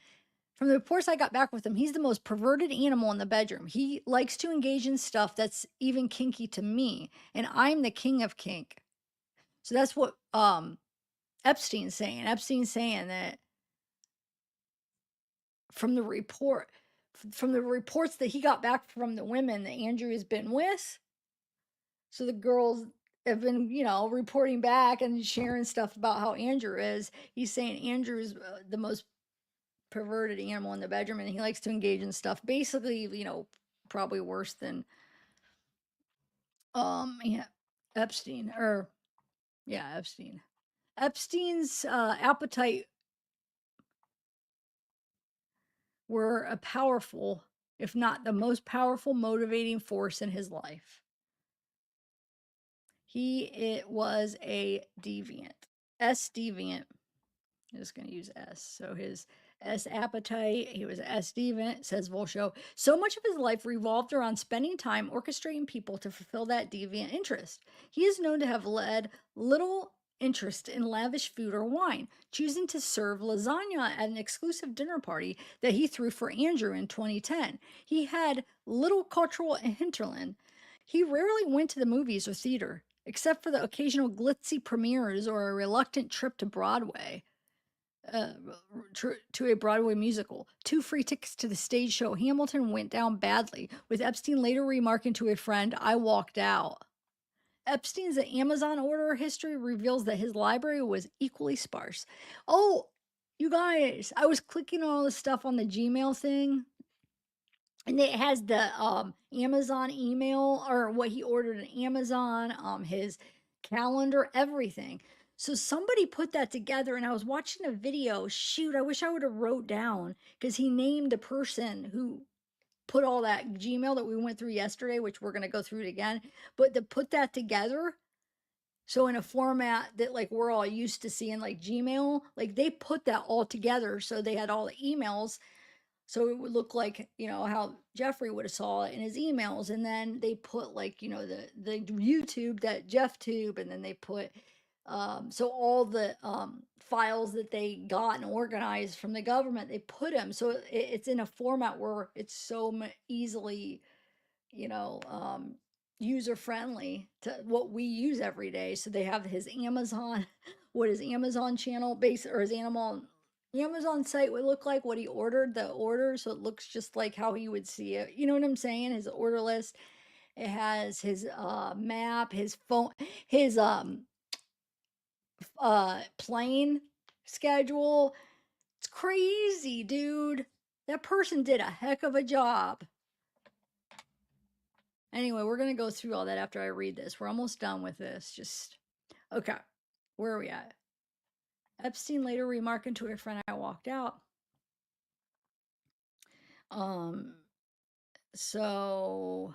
from the reports I got back with him, he's the most perverted animal in the bedroom. He likes to engage in stuff that's even kinky to me, and I'm the king of kink. So that's what Epstein's saying. Epstein's saying that from the reports that he got back from the women that Andrew has been with. So the girls have been, reporting back and sharing stuff about how Andrew is. He's saying Andrew is the most perverted animal in the bedroom, and he likes to engage in stuff. Basically, probably worse than yeah, Epstein or yeah, Epstein. Epstein's appetite were a powerful, if not the most powerful, motivating force in his life. It was a deviant, S deviant. I'm just going to use S. So his S appetite, he was S deviant, says Volshow. So much of his life revolved around spending time orchestrating people to fulfill that deviant interest. He is known to have led little interest in lavish food or wine, choosing to serve lasagna at an exclusive dinner party that he threw for Andrew in 2010. He had little cultural hinterland. He rarely went to the movies or theater, except for the occasional glitzy premieres or a reluctant trip to Broadway. Uh, to a Broadway musical. 2 free tickets to the stage show Hamilton went down badly, with Epstein later remarking to a friend, I walked out. Epstein's Amazon order history reveals that his library was equally sparse. Oh, you guys, I was clicking on all the stuff on the Gmail thing, and it has the Amazon email or what he ordered on Amazon, his calendar, everything. So somebody put that together, and I was watching a video. Shoot, I wish I would have wrote down because he named the person who put all that Gmail that we went through yesterday, which we're going to go through it again. But to put that together, so in a format that like we're all used to seeing, like Gmail, like they put that all together. So they had all the emails, so it would look like, how Jeffrey would have saw it in his emails. And then they put like, the YouTube, that Jeff tube, and then they put so all the files that they got and organized from the government, they put them. So it's in a format where it's so easily, you know, um, user friendly to what we use every day. So they have his Amazon, what his Amazon channel base or his Amazon site would look like, what he ordered, the order. So it looks just like how he would see it. You know what I'm saying? His order list. It has his map, his phone, his plane schedule. It's crazy, dude. That person did a heck of a job. Anyway, we're going to go through all that after I read this. We're almost done with this. Just, okay. Where are we at? Epstein later remarking to a friend, I walked out. Um, so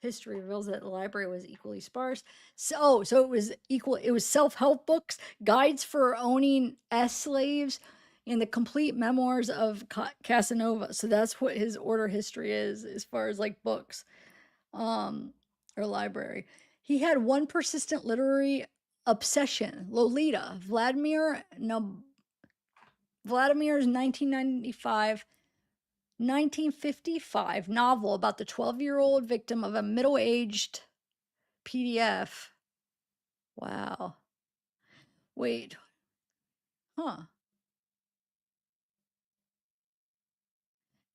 history reveals that the library was equally sparse. So it was equal. It was self-help books, guides for owning slaves, and the complete memoirs of Casanova. So that's what his order history is, as far as like books, um, or library. He had one persistent literary obsession: Lolita. Vladimir's 1955 novel about the 12-year-old victim of a middle-aged PDF. Wow. Wait. Huh.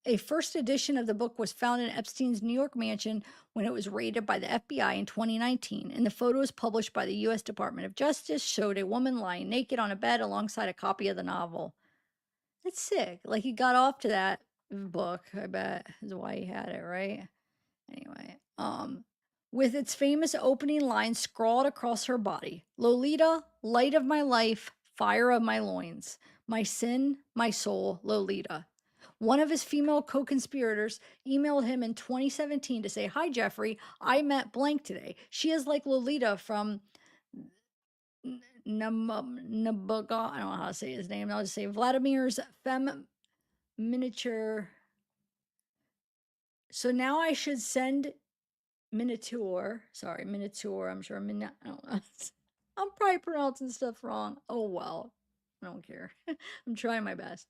A first edition of the book was found in Epstein's New York mansion when it was raided by the FBI in 2019, and the photos published by the U.S. Department of Justice showed a woman lying naked on a bed alongside a copy of the novel. That's sick. Like he got off to that book, I bet, is why he had it, right? Anyway, with its famous opening line scrawled across her body: Lolita, light of my life, fire of my loins, my sin, my soul, Lolita. One of his female co conspirators emailed him in 2017 to say, Hi, Jeffrey, I met blank today. She is like Lolita from Naboga. I don't know how to say his name. I'll just say Vladimir's femme miniature. So now I should send Minotaur. Sorry, Minotaur. I'm sure I don't know. I'm probably pronouncing stuff wrong. Oh well. I don't care. I'm trying my best.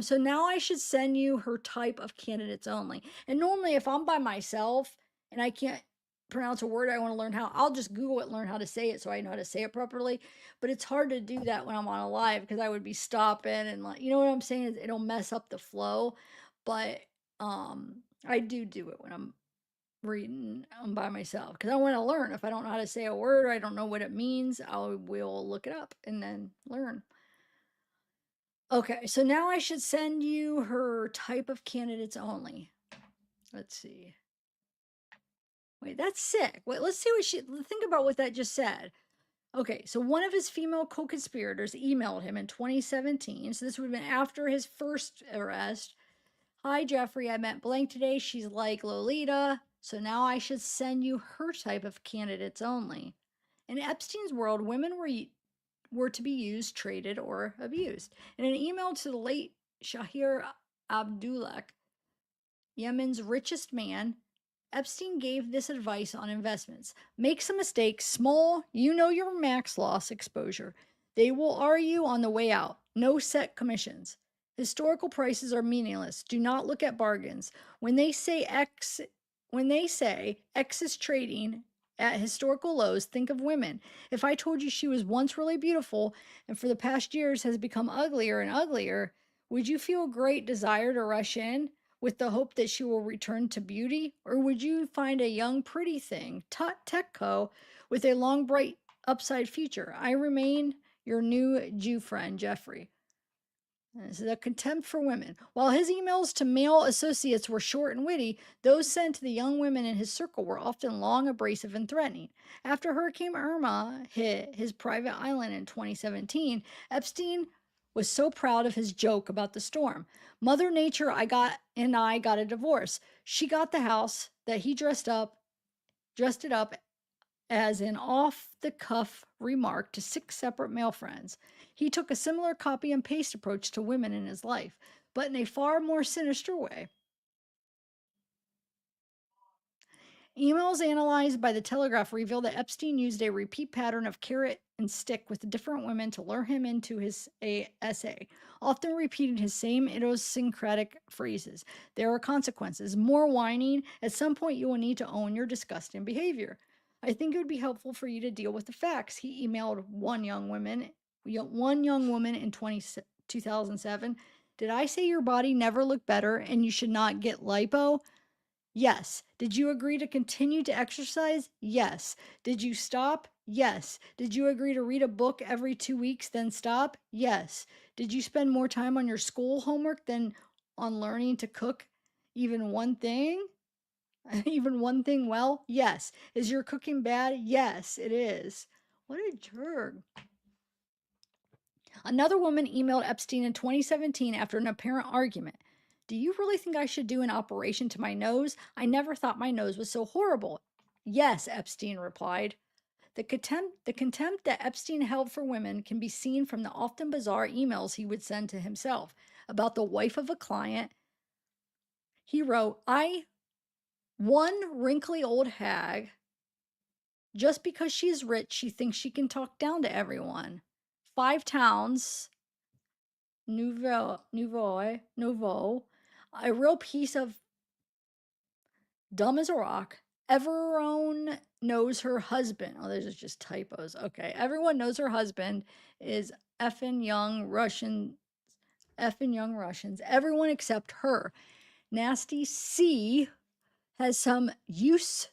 So now I should send you her type of candidates only. And normally if I'm by myself and I can't pronounce a word I want to learn how, I'll just Google it, learn how to say it so I know how to say it properly. But it's hard to do that when I'm on a live because I would be stopping and like, you know what I'm saying? It'll mess up the flow. But I do it when I'm reading by myself because I want to learn. If I don't know how to say a word or I don't know what it means, I will look it up and then learn. Okay, so now I should send you her type of candidates only. Let's see. Wait, that's sick. Wait, let's see what think about what that just said. Okay, so one of his female co-conspirators emailed him in 2017. So this would have been after his first arrest. Hi, Jeffrey, I met blank today. She's like Lolita. So now I should send you her type of candidates only. In Epstein's world, women were to be used, traded, or abused. In an email to the late Shahir Abdullah, Yemen's richest man, Epstein gave this advice on investments. Make some mistakes, small, you know your max loss exposure. They will argue on the way out. No set commissions. Historical prices are meaningless. Do not look at bargains. When they say X is trading at historical lows, think of women. If I told you she was once really beautiful and for the past years has become uglier and uglier, would you feel a great desire to rush in with the hope that she will return to beauty? Or would you find a young, pretty thing, Techco, with a long, bright, upside future? I remain your new Jew friend, Jeffrey. This is a contempt for women. While his emails to male associates were short and witty, those sent to the young women in his circle were often long, abrasive, and threatening. After Hurricane Irma hit his private island in 2017, Epstein was so proud of his joke about the storm. Mother Nature and I got a divorce. She got the house that he dressed it up as an off the cuff remark to 6 separate male friends. He took a similar copy and paste approach to women in his life, but in a far more sinister way. Emails analyzed by the Telegraph reveal that Epstein used a repeat pattern of carrot and stick with different women to lure him into his essay, often repeating his same idiosyncratic phrases. There are consequences. More whining. At some point, you will need to own your disgusting behavior. I think it would be helpful for you to deal with the facts. He emailed one young woman in 2007. Did I say your body never looked better and you should not get lipo? Yes. Did you agree to continue to exercise? Yes. Did you stop? Yes. Did you agree to read a book every 2 weeks, then stop? Yes. Did you spend more time on your school homework than on learning to cook even one thing? Even one thing well? Yes. Is your cooking bad? Yes, it is. What a jerk. Another woman emailed Epstein in 2017 after an apparent argument. Do you really think I should do an operation to my nose? I never thought my nose was so horrible. Yes, Epstein replied. The contempt that Epstein held for women can be seen from the often bizarre emails he would send to himself. About the wife of a client, he wrote, one wrinkly old hag. Just because she's rich, she thinks she can talk down to everyone. 5 towns, nouveau, a real piece of dumb as a rock. Everyone knows her husband. Oh, there's just typos. Okay. Everyone knows her husband is effing young Russian, effing young Russians. Everyone except her. Nasty C has some use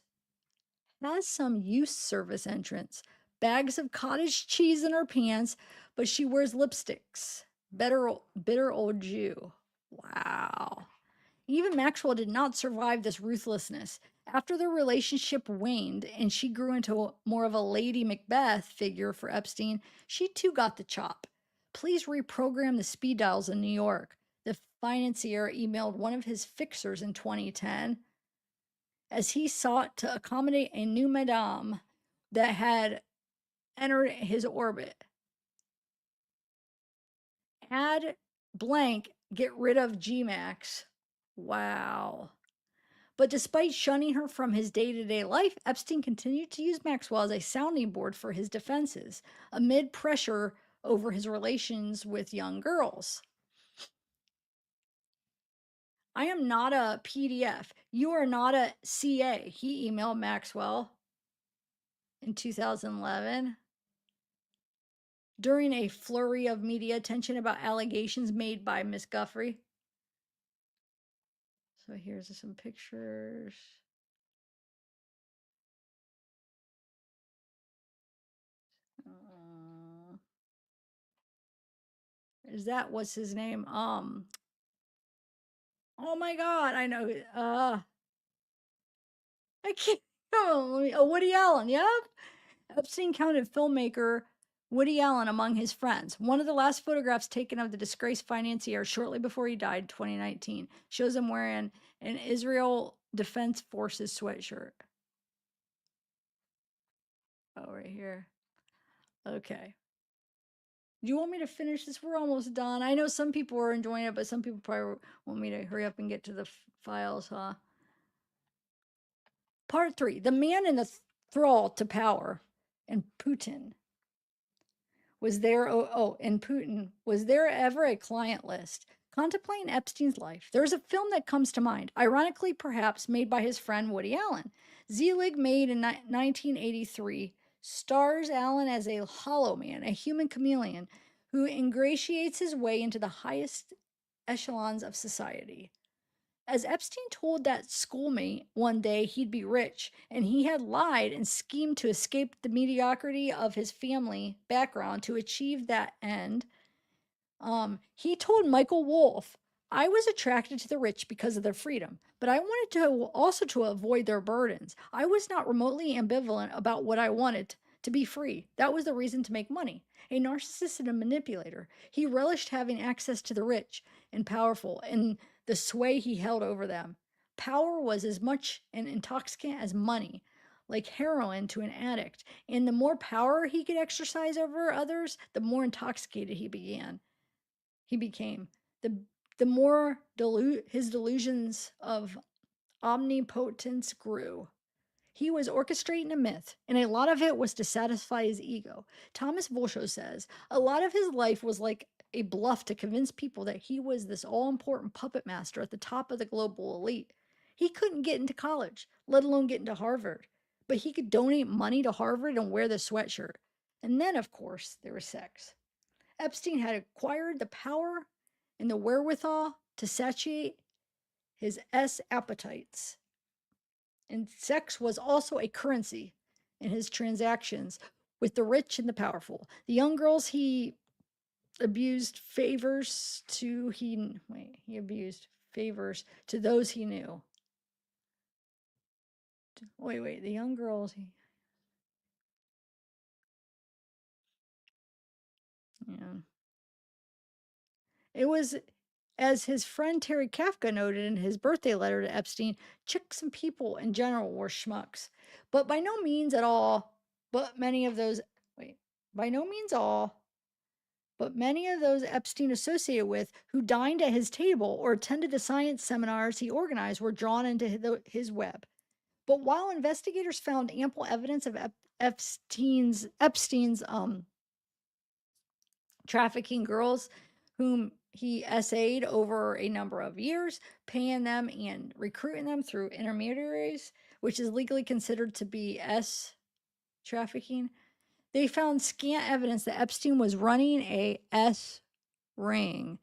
service entrance. Bags of cottage cheese in her pants, but she wears lipsticks. Bitter old Jew. Wow. Even Maxwell did not survive this ruthlessness. After their relationship waned and she grew into more of a Lady Macbeth figure for Epstein, she too got the chop. Please reprogram the speed dials in New York. The financier emailed one of his fixers in 2010 as he sought to accommodate a new madame that had entered his orbit. Add blank, get rid of GMAX. Wow. But despite shunning her from his day to day life, Epstein continued to use Maxwell as a sounding board for his defenses, amid pressure over his relations with young girls. I am not a PDF. You are not a CA, he emailed Maxwell in 2011 during a flurry of media attention about allegations made by Miss Guffrey. So here's some pictures. Is that what's his name? Oh my God, I know. I can't. Oh, Woody Allen. Yep. Epstein counted filmmaker Woody Allen among his friends. One of the last photographs taken of the disgraced financier shortly before he died, 2019, shows him wearing an Israel Defense Forces sweatshirt. Oh, right here. Okay. Do you want me to finish this? We're almost done. I know some people are enjoying it, but some people probably want me to hurry up and get to the files, huh? Part 3, the man in the thrall to power. And Putin. Was there ever a client list? Contemplating Epstein's life, there's a film that comes to mind, ironically perhaps made by his friend Woody Allen. Zelig, made in 1983, stars Allen as a hollow man, a human chameleon who ingratiates his way into the highest echelons of society. As Epstein told that schoolmate one day he'd be rich, and he had lied and schemed to escape the mediocrity of his family background to achieve that end, he told Michael Wolff, I was attracted to the rich because of their freedom, but I wanted to also to avoid their burdens. I was not remotely ambivalent about what I wanted to be free. That was the reason to make money. A narcissist and a manipulator, he relished having access to the rich and powerful and the sway he held over them. Power was as much an intoxicant as money, like heroin to an addict. And the more power he could exercise over others, the more intoxicated he became. The more his delusions of omnipotence grew. He was orchestrating a myth, and a lot of it was to satisfy his ego. Thomas Volshow says a lot of his life was like a bluff to convince people that he was this all important puppet master at the top of the global elite. He couldn't get into college, let alone get into Harvard, but he could donate money to Harvard and wear the sweatshirt. And then, of course, there was sex. Epstein had acquired the power and the wherewithal to satiate his appetites. And sex was also a currency in his transactions with the rich and the powerful. The young girls he abused favors to he abused favors to those he knew. The young girls yeah. It was, as his friend Terry Kafka noted in his birthday letter to Epstein, chicks and people in general were schmucks. But by no means at all, but many of those, by no means all, but many of those Epstein associated with who dined at his table or attended the science seminars he organized were drawn into his web. But while investigators found ample evidence of Epstein's trafficking girls whom he essayed over a number of years, paying them and recruiting them through intermediaries, which is legally considered to be trafficking. They found scant evidence that Epstein was running a ring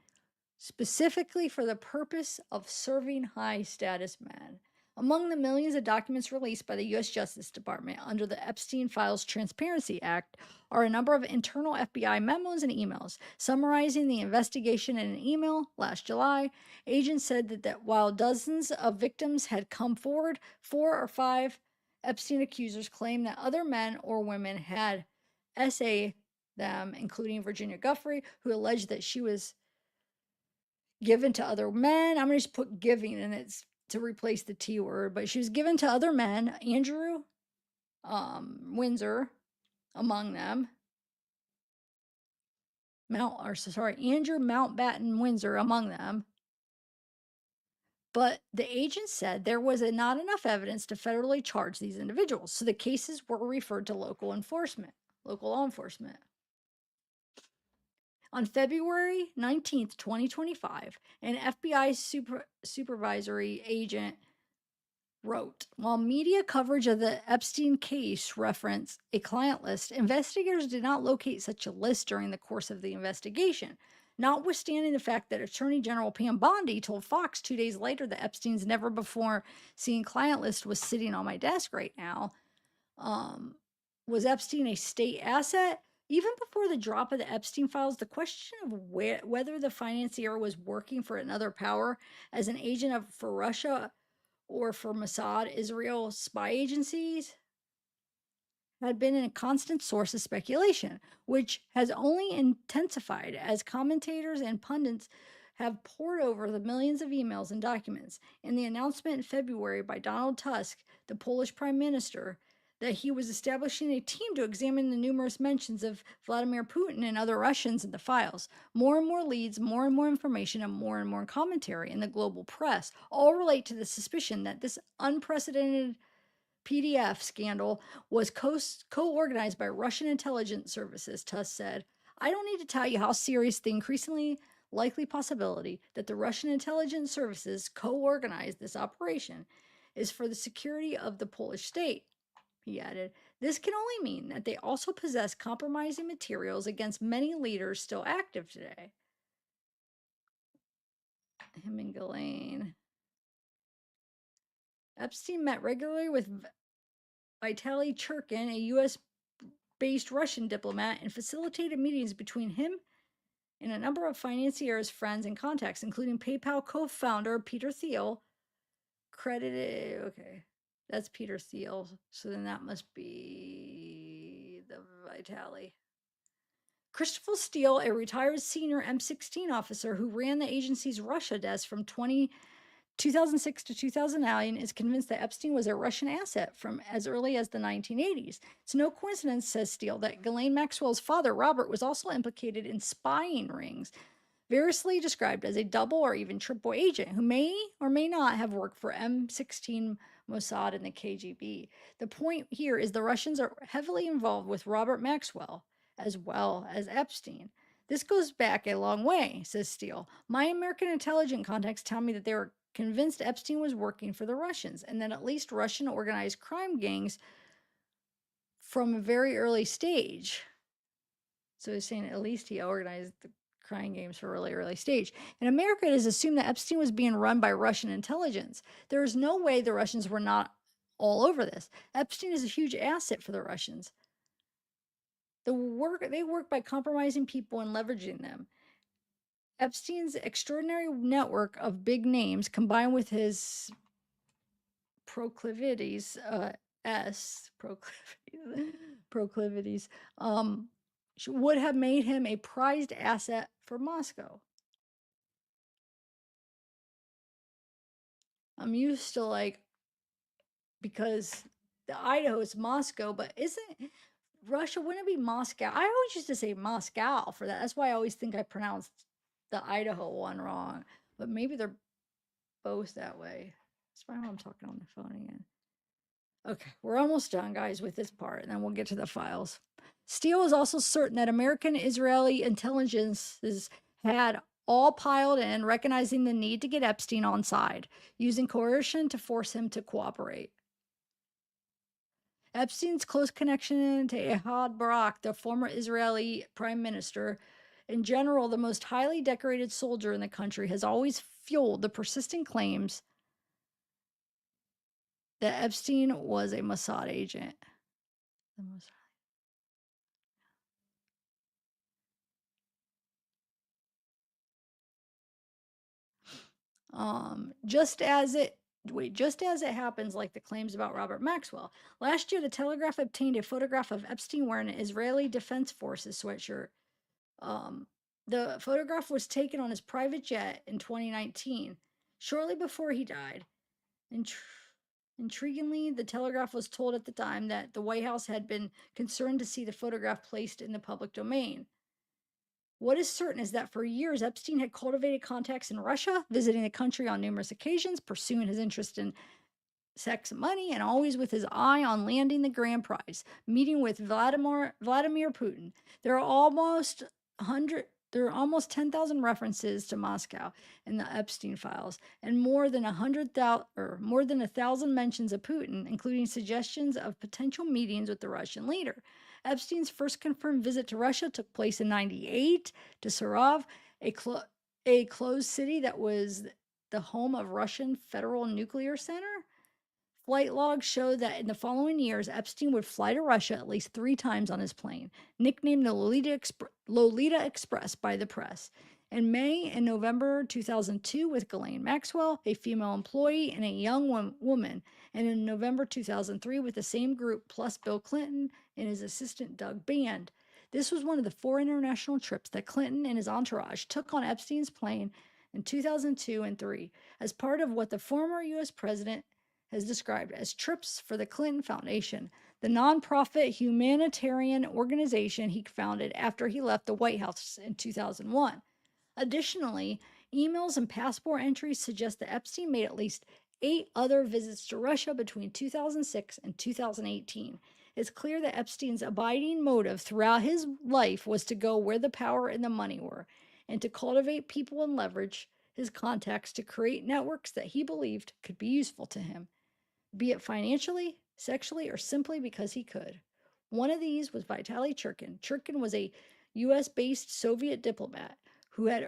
specifically for the purpose of serving high status men. Among the millions of documents released by the U.S. Justice Department under the Epstein Files Transparency Act are a number of internal FBI memos and emails. Summarizing the investigation in an email last July, agents said that while dozens of victims had come forward, 4 or 5 Epstein accusers claimed that other men or women had essayed them, including Virginia Giuffre, who alleged that she was given to other men. I'm going to just put giving, and it's to replace the T word, but she was given to other men. Andrew Windsor among them. Andrew Mountbatten Windsor among them. But the agent said there was not enough evidence to federally charge these individuals, so the cases were referred to local law enforcement. On February 19th, 2025, an FBI supervisory agent wrote, while media coverage of the Epstein case referenced a client list, investigators did not locate such a list during the course of the investigation. Notwithstanding the fact that Attorney General Pam Bondi told Fox 2 days later that Epstein's never before seen client list was sitting on my desk right now, was Epstein a state asset? Even before the drop of the Epstein files, the question of whether the financier was working for another power as an agent for Russia or for Mossad, Israel spy agencies, had been a constant source of speculation, which has only intensified as commentators and pundits have pored over the millions of emails and documents. In the announcement in February by Donald Tusk, the Polish prime minister, that he was establishing a team to examine the numerous mentions of Vladimir Putin and other Russians in the files. More and more leads, more and more information, and more commentary in the global press all relate to the suspicion that this unprecedented PDF scandal was co-organized by Russian intelligence services, Tuss said. I don't need to tell you how serious the increasingly likely possibility that the Russian intelligence services co-organized this operation is for the security of the Polish state, he added. This can only mean that they also possess compromising materials against many leaders still active today. Him and Ghislaine. Epstein met regularly with Vitaly Churkin, a U.S. based Russian diplomat, and facilitated meetings between him and a number of financiers, friends, and contacts, including PayPal co founder Peter Thiel. Credited, okay, that's Peter Thiel. So then that must be the Vitaly. Christopher Steele, a retired senior M16 officer who ran the agency's Russia desk from 2006 to 2009, is convinced that Epstein was a Russian asset from as early as the 1980s. It's no coincidence, says Steele, that Ghislaine Maxwell's father, Robert, was also implicated in spying rings, variously described as a double or even triple agent who may or may not have worked for M16, Mossad, and the KGB. The point here is the Russians are heavily involved with Robert Maxwell as well as Epstein. This goes back a long way, says Steele. My American intelligence contacts tell me that they were convinced Epstein was working for the Russians and that at least Russian organized crime gangs from a very early stage. So he's saying at least he organized the crime games for a really early stage. In America, it is assumed that Epstein was being run by Russian intelligence. There is no way the Russians were not all over this. Epstein is a huge asset for the Russians. They work by compromising people and leveraging them. Epstein's extraordinary network of big names, combined with his proclivities, proclivities, would have made him a prized asset for Moscow. I'm used to because the Idaho is Moscow, but isn't Russia? Wouldn't it be Moscow? I always used to say Moscow for that. That's why I always think I pronounced the Idaho one wrong. But maybe they're both that way. That's why I'm talking on the phone again. Okay, we're almost done, guys, with this part, and then we'll get to the files. Steele was also certain that American Israeli intelligences had all piled in, recognizing the need to get Epstein on side, using coercion to force him to cooperate. Epstein's close connection to Ehud Barak, the former Israeli prime minister, in general, the most highly decorated soldier in the country, has always fueled the persistent claims that Epstein was a Mossad agent. The Mossad. Just as it happens, like the claims about Robert Maxwell. Last year, the Telegraph obtained a photograph of Epstein wearing an Israeli Defense Forces sweatshirt. The photograph was taken on his private jet in 2019, shortly before he died. Intriguingly, the Telegraph was told at the time that the White House had been concerned to see the photograph placed in the public domain. What is certain is that for years, Epstein had cultivated contacts in Russia, visiting the country on numerous occasions, pursuing his interest in sex and money, and always with his eye on landing the grand prize, meeting with Vladimir Putin. There are almost 10,000 references to Moscow in the Epstein files, and more than 1,000 mentions of Putin, including suggestions of potential meetings with the Russian leader. Epstein's first confirmed visit to Russia took place in '98 to Sarov, a closed city that was the home of Russian Federal Nuclear Center. Flight logs show that in the following years, Epstein would fly to Russia at least 3 times on his plane, nicknamed the Lolita Express by the press. In May and November 2002 with Ghislaine Maxwell, a female employee, and a young woman, and in November 2003 with the same group plus Bill Clinton and his assistant Doug Band. This was one of the 4 international trips that Clinton and his entourage took on Epstein's plane in 2002 and 3 as part of what the former U.S. president has described as trips for the Clinton Foundation, the nonprofit humanitarian organization he founded after he left the White House in 2001. Additionally, emails and passport entries suggest that Epstein made at least 8 other visits to Russia between 2006 and 2018. It's clear that Epstein's abiding motive throughout his life was to go where the power and the money were, and to cultivate people and leverage his contacts to create networks that he believed could be useful to him, be it financially, sexually, or simply because he could. One of these was Vitaly Churkin. Churkin was a US based Soviet diplomat who had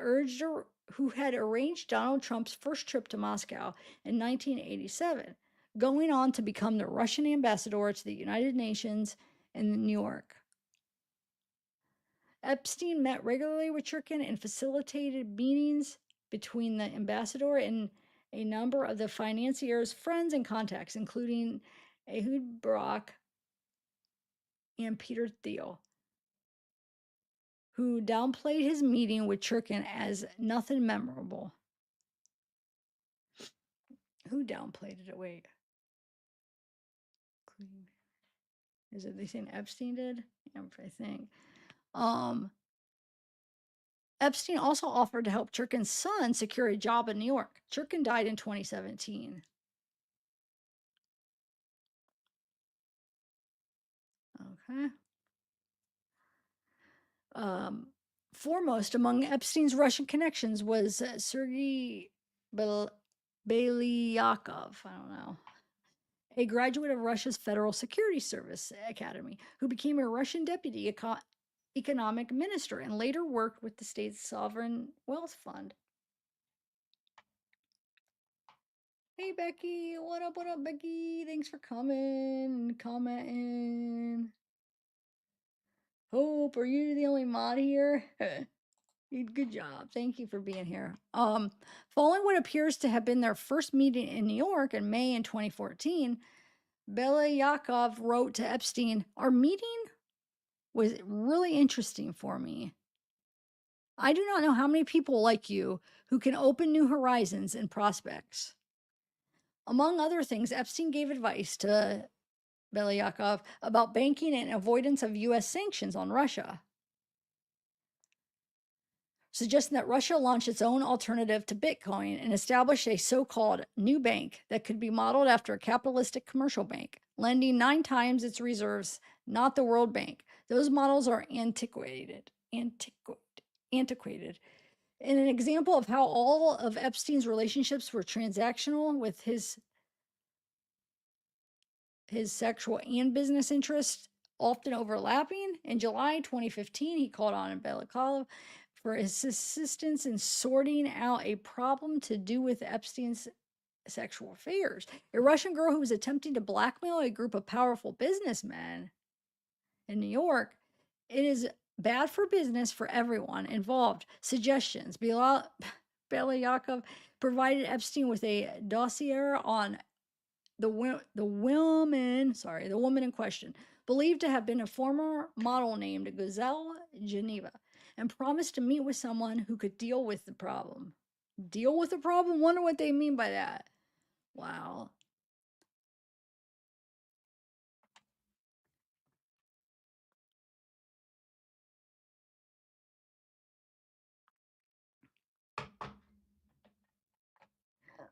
arranged Donald Trump's first trip to Moscow in 1987, going on to become the Russian ambassador to the United Nations in New York. Epstein met regularly with Churkin and facilitated meetings between the ambassador and a number of the financier's friends and contacts, including Ehud Barak and Peter Thiel, who downplayed his meeting with Churkin as nothing memorable. Who downplayed it? Wait. Is it they saying Epstein did? Yeah, I think. Epstein also offered to help Churkin's son secure a job in New York. Churkin died in 2017. Okay. Foremost among Epstein's Russian connections was Sergei Belyakov. I don't know. A graduate of Russia's Federal Security Service Academy, who became a Russian deputy economic minister and later worked with the state's sovereign wealth fund. Hey, Becky. What up, Becky? Thanks for coming and commenting. Hope, are you the only mod here? Good job. Thank you for being here. Following what appears to have been their first meeting in New York in May in 2014, Belyakov wrote to Epstein, "Our meeting was really interesting for me. I do not know how many people like you who can open new horizons and prospects." Among other things, Epstein gave advice to Belyakov about banking and avoidance of U.S. sanctions on Russia, suggesting that Russia launch its own alternative to Bitcoin and establish a so-called new bank that could be modeled after a capitalistic commercial bank, lending 9 times its reserves, not the World Bank. Those models are antiquated. In an example of how all of Epstein's relationships were transactional with his sexual and business interests often overlapping, in July 2015, he called on Belyakov for his assistance in sorting out a problem to do with Epstein's sexual affairs. A Russian girl who was attempting to blackmail a group of powerful businessmen in New York. It is bad for business for everyone involved. Suggestions. Belyakov provided Epstein with a dossier on the woman in question, believed to have been a former model named Gazelle Geneva, and promised to meet with someone who could deal with the problem. Deal with the problem? Wonder what they mean by that. Wow.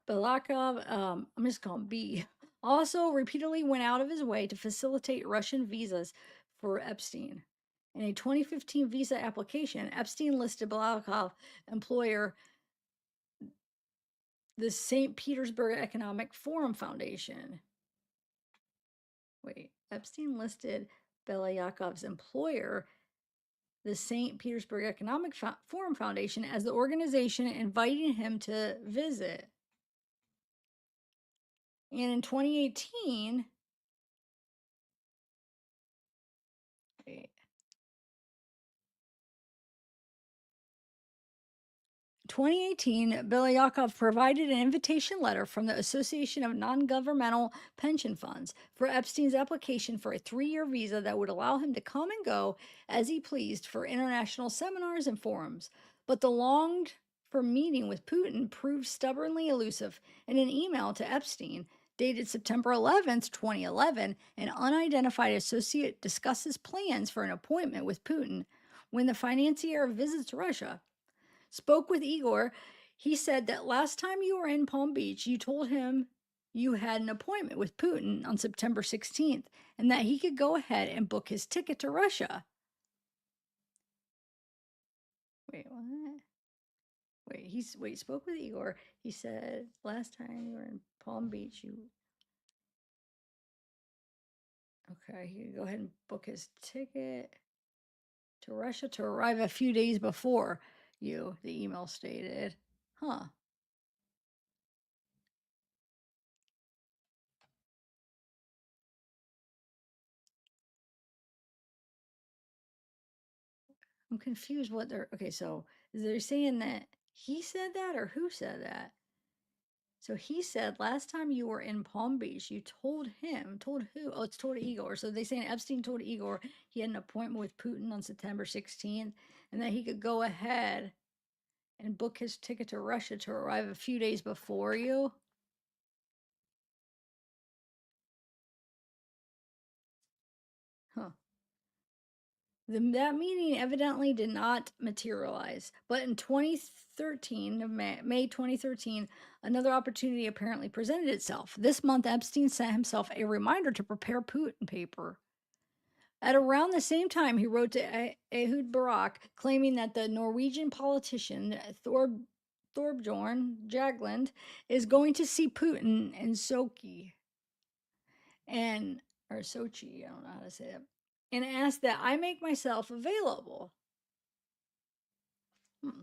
Balakov, I'm just calling B, also repeatedly went out of his way to facilitate Russian visas for Epstein. In a 2015 visa application, Epstein listed Balakov employer the St. Petersburg Economic Forum Foundation. Wait, Epstein listed Belyakov's employer, the St. Petersburg Economic Forum Foundation, as the organization inviting him to visit. And in 2018, wait, 2018, Belyakov provided an invitation letter from the Association of Non-Governmental Pension Funds for Epstein's application for a 3-year visa that would allow him to come and go as he pleased for international seminars and forums. But the longed-for meeting with Putin proved stubbornly elusive. In an email to Epstein, dated September 11th, 2011, an unidentified associate discusses plans for an appointment with Putin when the financier visits Russia. Spoke with Igor. He said that last time you were in Palm Beach, you told him you had an appointment with Putin on September 16th and that he could go ahead and book his ticket to Russia. Wait, what? Wait, spoke with Igor. He said last time you were in Palm Beach, you okay, he could go ahead and book his ticket to Russia to arrive a few days before you, the email stated. Huh. I'm confused what they're okay, so they're saying that he said that or who said that? So he said last time you were in Palm Beach, you told who? Oh, it's told Igor. So they saying Epstein told Igor he had an appointment with Putin on September 16th and that he could go ahead and book his ticket to Russia to arrive a few days before you. Huh. That meeting evidently did not materialize, but in 2013, May 2013, another opportunity apparently presented itself. This month, Epstein sent himself a reminder to prepare Putin paper. At around the same time, he wrote to Ehud Barak, claiming that the Norwegian politician Thorbjorn Jagland is going to see Putin in Sochi and or Sochi, I don't know how to say it, and asked that I make myself available. Hmm.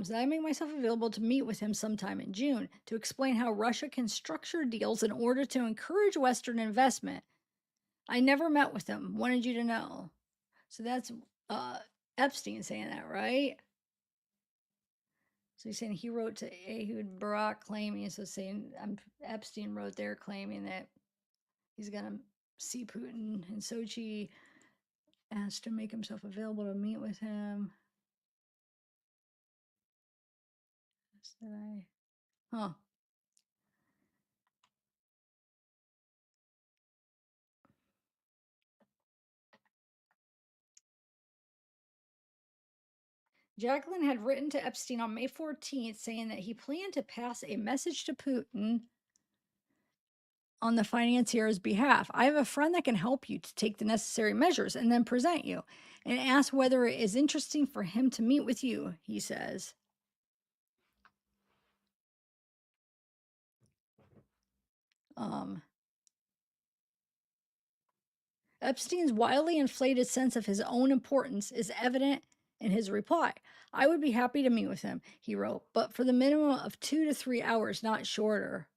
So I make myself available to meet with him sometime in June to explain how Russia can structure deals in order to encourage Western investment. I never met with him. Wanted you to know. So that's uh, Epstein saying that, right? So he's saying he wrote to Ehud Barak claiming, so saying Epstein wrote there claiming that he's going to see Putin in Sochi, asked to make himself available to meet with him. Huh. Jacqueline had written to Epstein on May 14th saying that he planned to pass a message to Putin on the financier's behalf. I have a friend that can help you to take the necessary measures and then present you, and ask whether it is interesting for him to meet with you, he says. Um, Epstein's wildly inflated sense of his own importance is evident in his reply. I would be happy to meet with him, he wrote, but for the minimum of 2 to 3 hours, not shorter.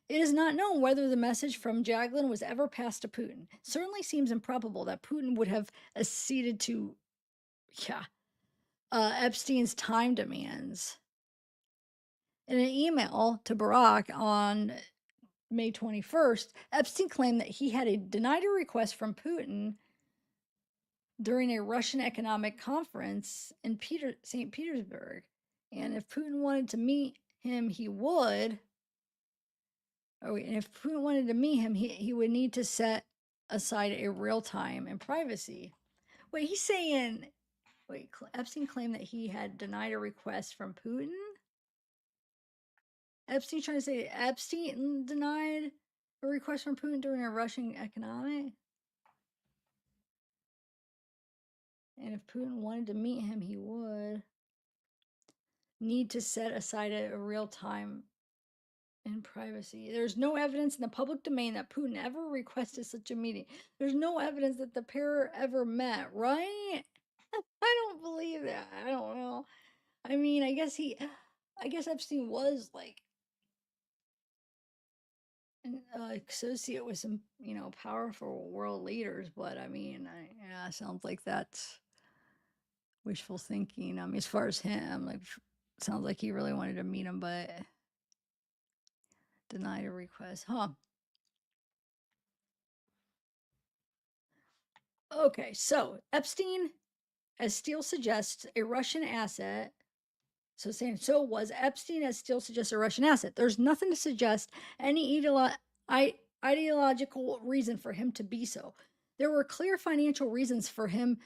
It is not known whether the message from Jagland was ever passed to Putin. It certainly seems improbable that Putin would have acceded to, yeah, Epstein's time demands. In an email to Barak on May 21st, Epstein claimed that he had denied a request from Putin during a Russian economic conference in St. Petersburg. And if Putin wanted to meet him, he would. And if Putin wanted to meet him, he would need to set aside a real time and privacy. Wait, he's saying, Epstein claimed that he had denied a request from Putin? Epstein trying to say Epstein denied a request from Putin during a Russian economic? And if Putin wanted to meet him, he would need to set aside a real time and privacy. There's no evidence in the public domain that Putin ever requested such a meeting. There's no evidence that the pair ever met, right? I don't believe that. I don't know. I mean, I guess Epstein was like an associate with some, powerful world leaders, but I mean, yeah, sounds like that's wishful thinking. I mean, as far as him, like, sounds like he really wanted to meet him, but denied a request. Huh. Okay, so Epstein, as Steele suggests, a Russian asset. So saying so was Epstein, as Steele suggests, a Russian asset. There's nothing to suggest any ideological reason for him to be so. There were clear financial reasons for him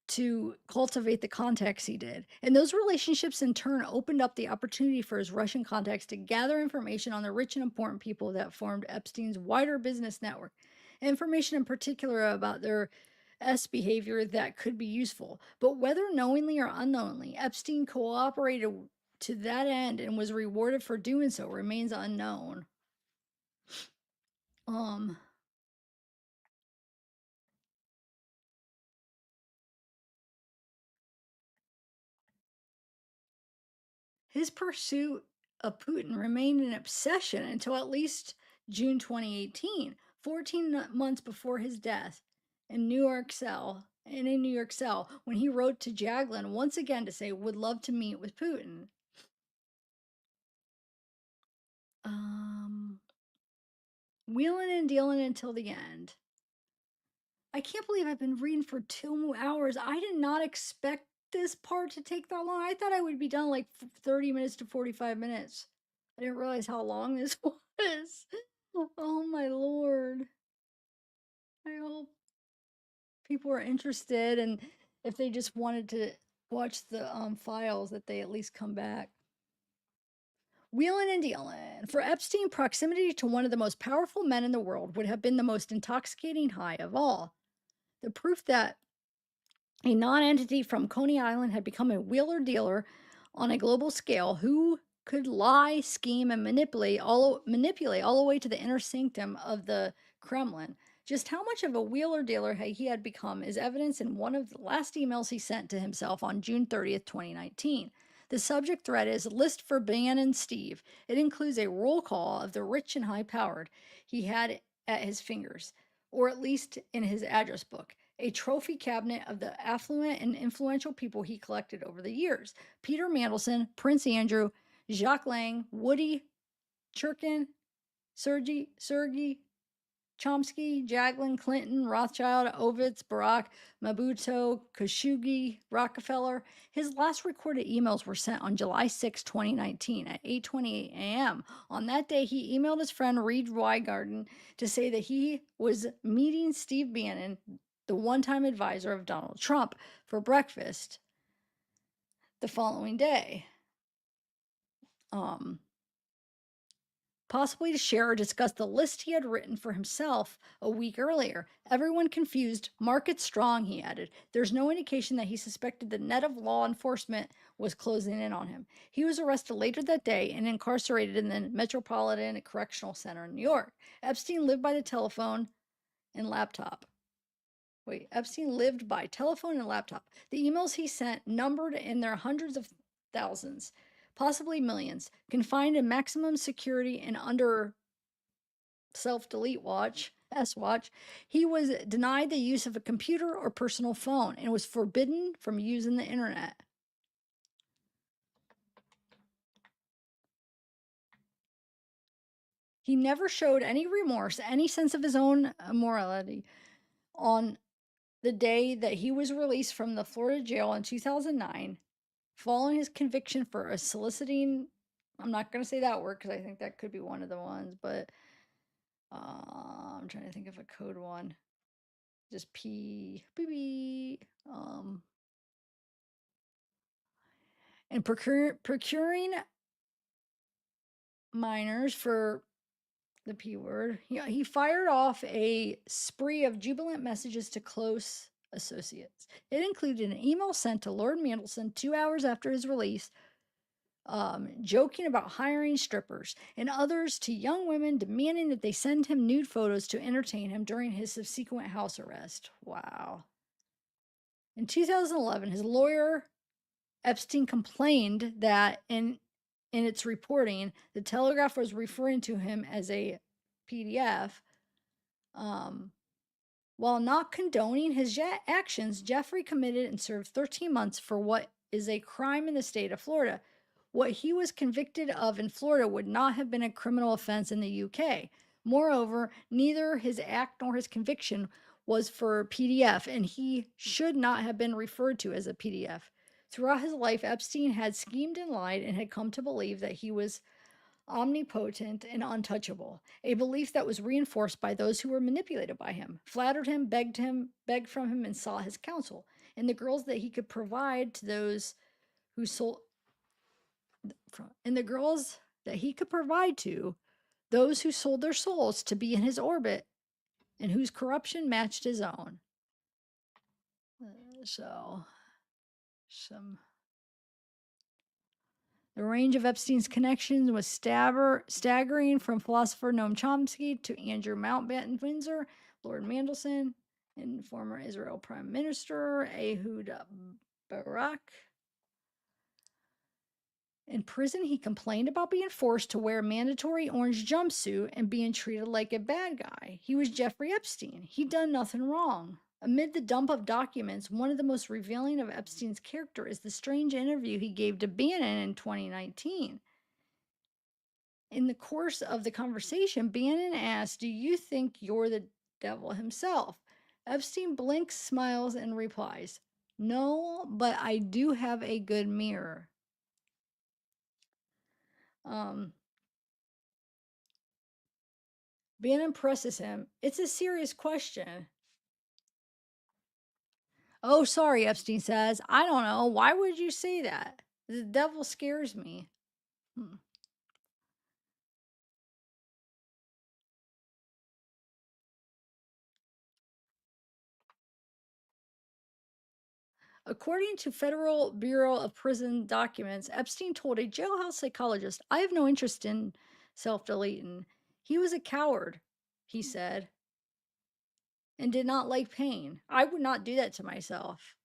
to cultivate the contacts he did. And those relationships in turn opened up the opportunity for his Russian contacts to gather information on the rich and important people that formed Epstein's wider business network. Information in particular about their S behavior that could be useful. But whether knowingly or unknowingly, Epstein cooperated to that end and was rewarded for doing so remains unknown. Um His pursuit of Putin remained an obsession until at least June 2018, 14 months before his death in a New York cell, when he wrote to Jaglin once again to say would love to meet with Putin. Um, Wheeling and dealing until the end. I can't believe I've been reading for 2 hours. I did not expect this part to take that long. I thought I would be done like 30 minutes to 45 minutes. I didn't realize how long this was. Oh my lord. I hope people are interested, and if they just wanted to watch the files, that they at least come back. Wheeling and dealing. For Epstein, proximity to one of the most powerful men in the world would have been the most intoxicating high of all. The proof that a non-entity from Coney Island had become a wheeler dealer on a global scale who could lie, scheme, and manipulate all the way to the inner sanctum of the Kremlin. Just how much of a wheeler dealer he had become is evidence in one of the last emails he sent to himself on June 30th, 2019. The subject thread is List for Bannon Steve. It includes a roll call of the rich and high powered he had at his fingers, or at least in his address book, a trophy cabinet of the affluent and influential people he collected over the years. Peter Mandelson, Prince Andrew, Jacques Lang, Woody, Churkin, Sergey, Chomsky, Jaglin, Clinton, Rothschild, Ovitz, Barack, Mabuto, Khashoggi, Rockefeller. His last recorded emails were sent on July 6, 2019 at 8:28 a.m. On that day, he emailed his friend Reed Weigarten to say that he was meeting Steve Bannon, the one-time advisor of Donald Trump, for breakfast the following day. Possibly to share or discuss the list he had written for himself a week earlier. Everyone confused. Market strong, he added. There's no indication that he suspected the net of law enforcement was closing in on him. He was arrested later that day and incarcerated in the Metropolitan Correctional Center in New York. Epstein lived by the telephone and laptop. Epstein lived by telephone and laptop. The emails he sent numbered in their hundreds of thousands, possibly millions, confined in maximum security and under self-delete watch, S-watch. He was denied the use of a computer or personal phone and was forbidden from using the internet. He never showed any remorse, any sense of his own morality. On the day that he was released from the Florida jail in 2009, following his conviction for soliciting, I'm not going to say that word because I think that could be one of the ones, but I'm trying to think of a code one. Just and procuring minors for the P word. He fired off a spree of jubilant messages to close associates. It included an email sent to Lord Mandelson 2 hours after his release, joking about hiring strippers, and others to young women demanding that they send him nude photos to entertain him during his subsequent house arrest. Wow. In 2011, his lawyer, Epstein, complained that in its reporting, the Telegraph was referring to him as a PDF. While not condoning his actions, Jeffrey committed and served 13 months for what is a crime in the state of Florida. What he was convicted of in Florida would not have been a criminal offense in the UK. Moreover, neither his act nor his conviction was for PDF, and he should not have been referred to as a PDF. Throughout his life, Epstein had schemed and lied and had come to believe that he was omnipotent and untouchable, a belief that was reinforced by those who were manipulated by him, flattered him, begged from him, and sought his counsel, and the girls that he could provide to those who sold, and the girls that he could provide to those who sold their souls to be in his orbit and whose corruption matched his own. So, some the range of Epstein's connections was staggering, from philosopher Noam Chomsky to Andrew Mountbatten Windsor, Lord Mandelson, and former Israel Prime Minister Ehud Barak. In prison, he complained about being forced to wear a mandatory orange jumpsuit and being treated like a bad guy. He was Jeffrey Epstein. He'd done nothing wrong. Amid the dump of documents, one of the most revealing of Epstein's character is the strange interview he gave to Bannon in 2019. In the course of the conversation, Bannon asked, "Do you think you're the devil himself?" Epstein blinks, smiles, and replies, "No, but I do have a good mirror." Um, Bannon presses him. "It's a serious question." "Oh, sorry," Epstein says. "I don't know. Why would you say that? The devil scares me." Hmm. According to Federal Bureau of Prison documents, Epstein told a jailhouse psychologist, "I have no interest in self deleting. He was a coward," he said, "and did not like pain. I would not do that to myself."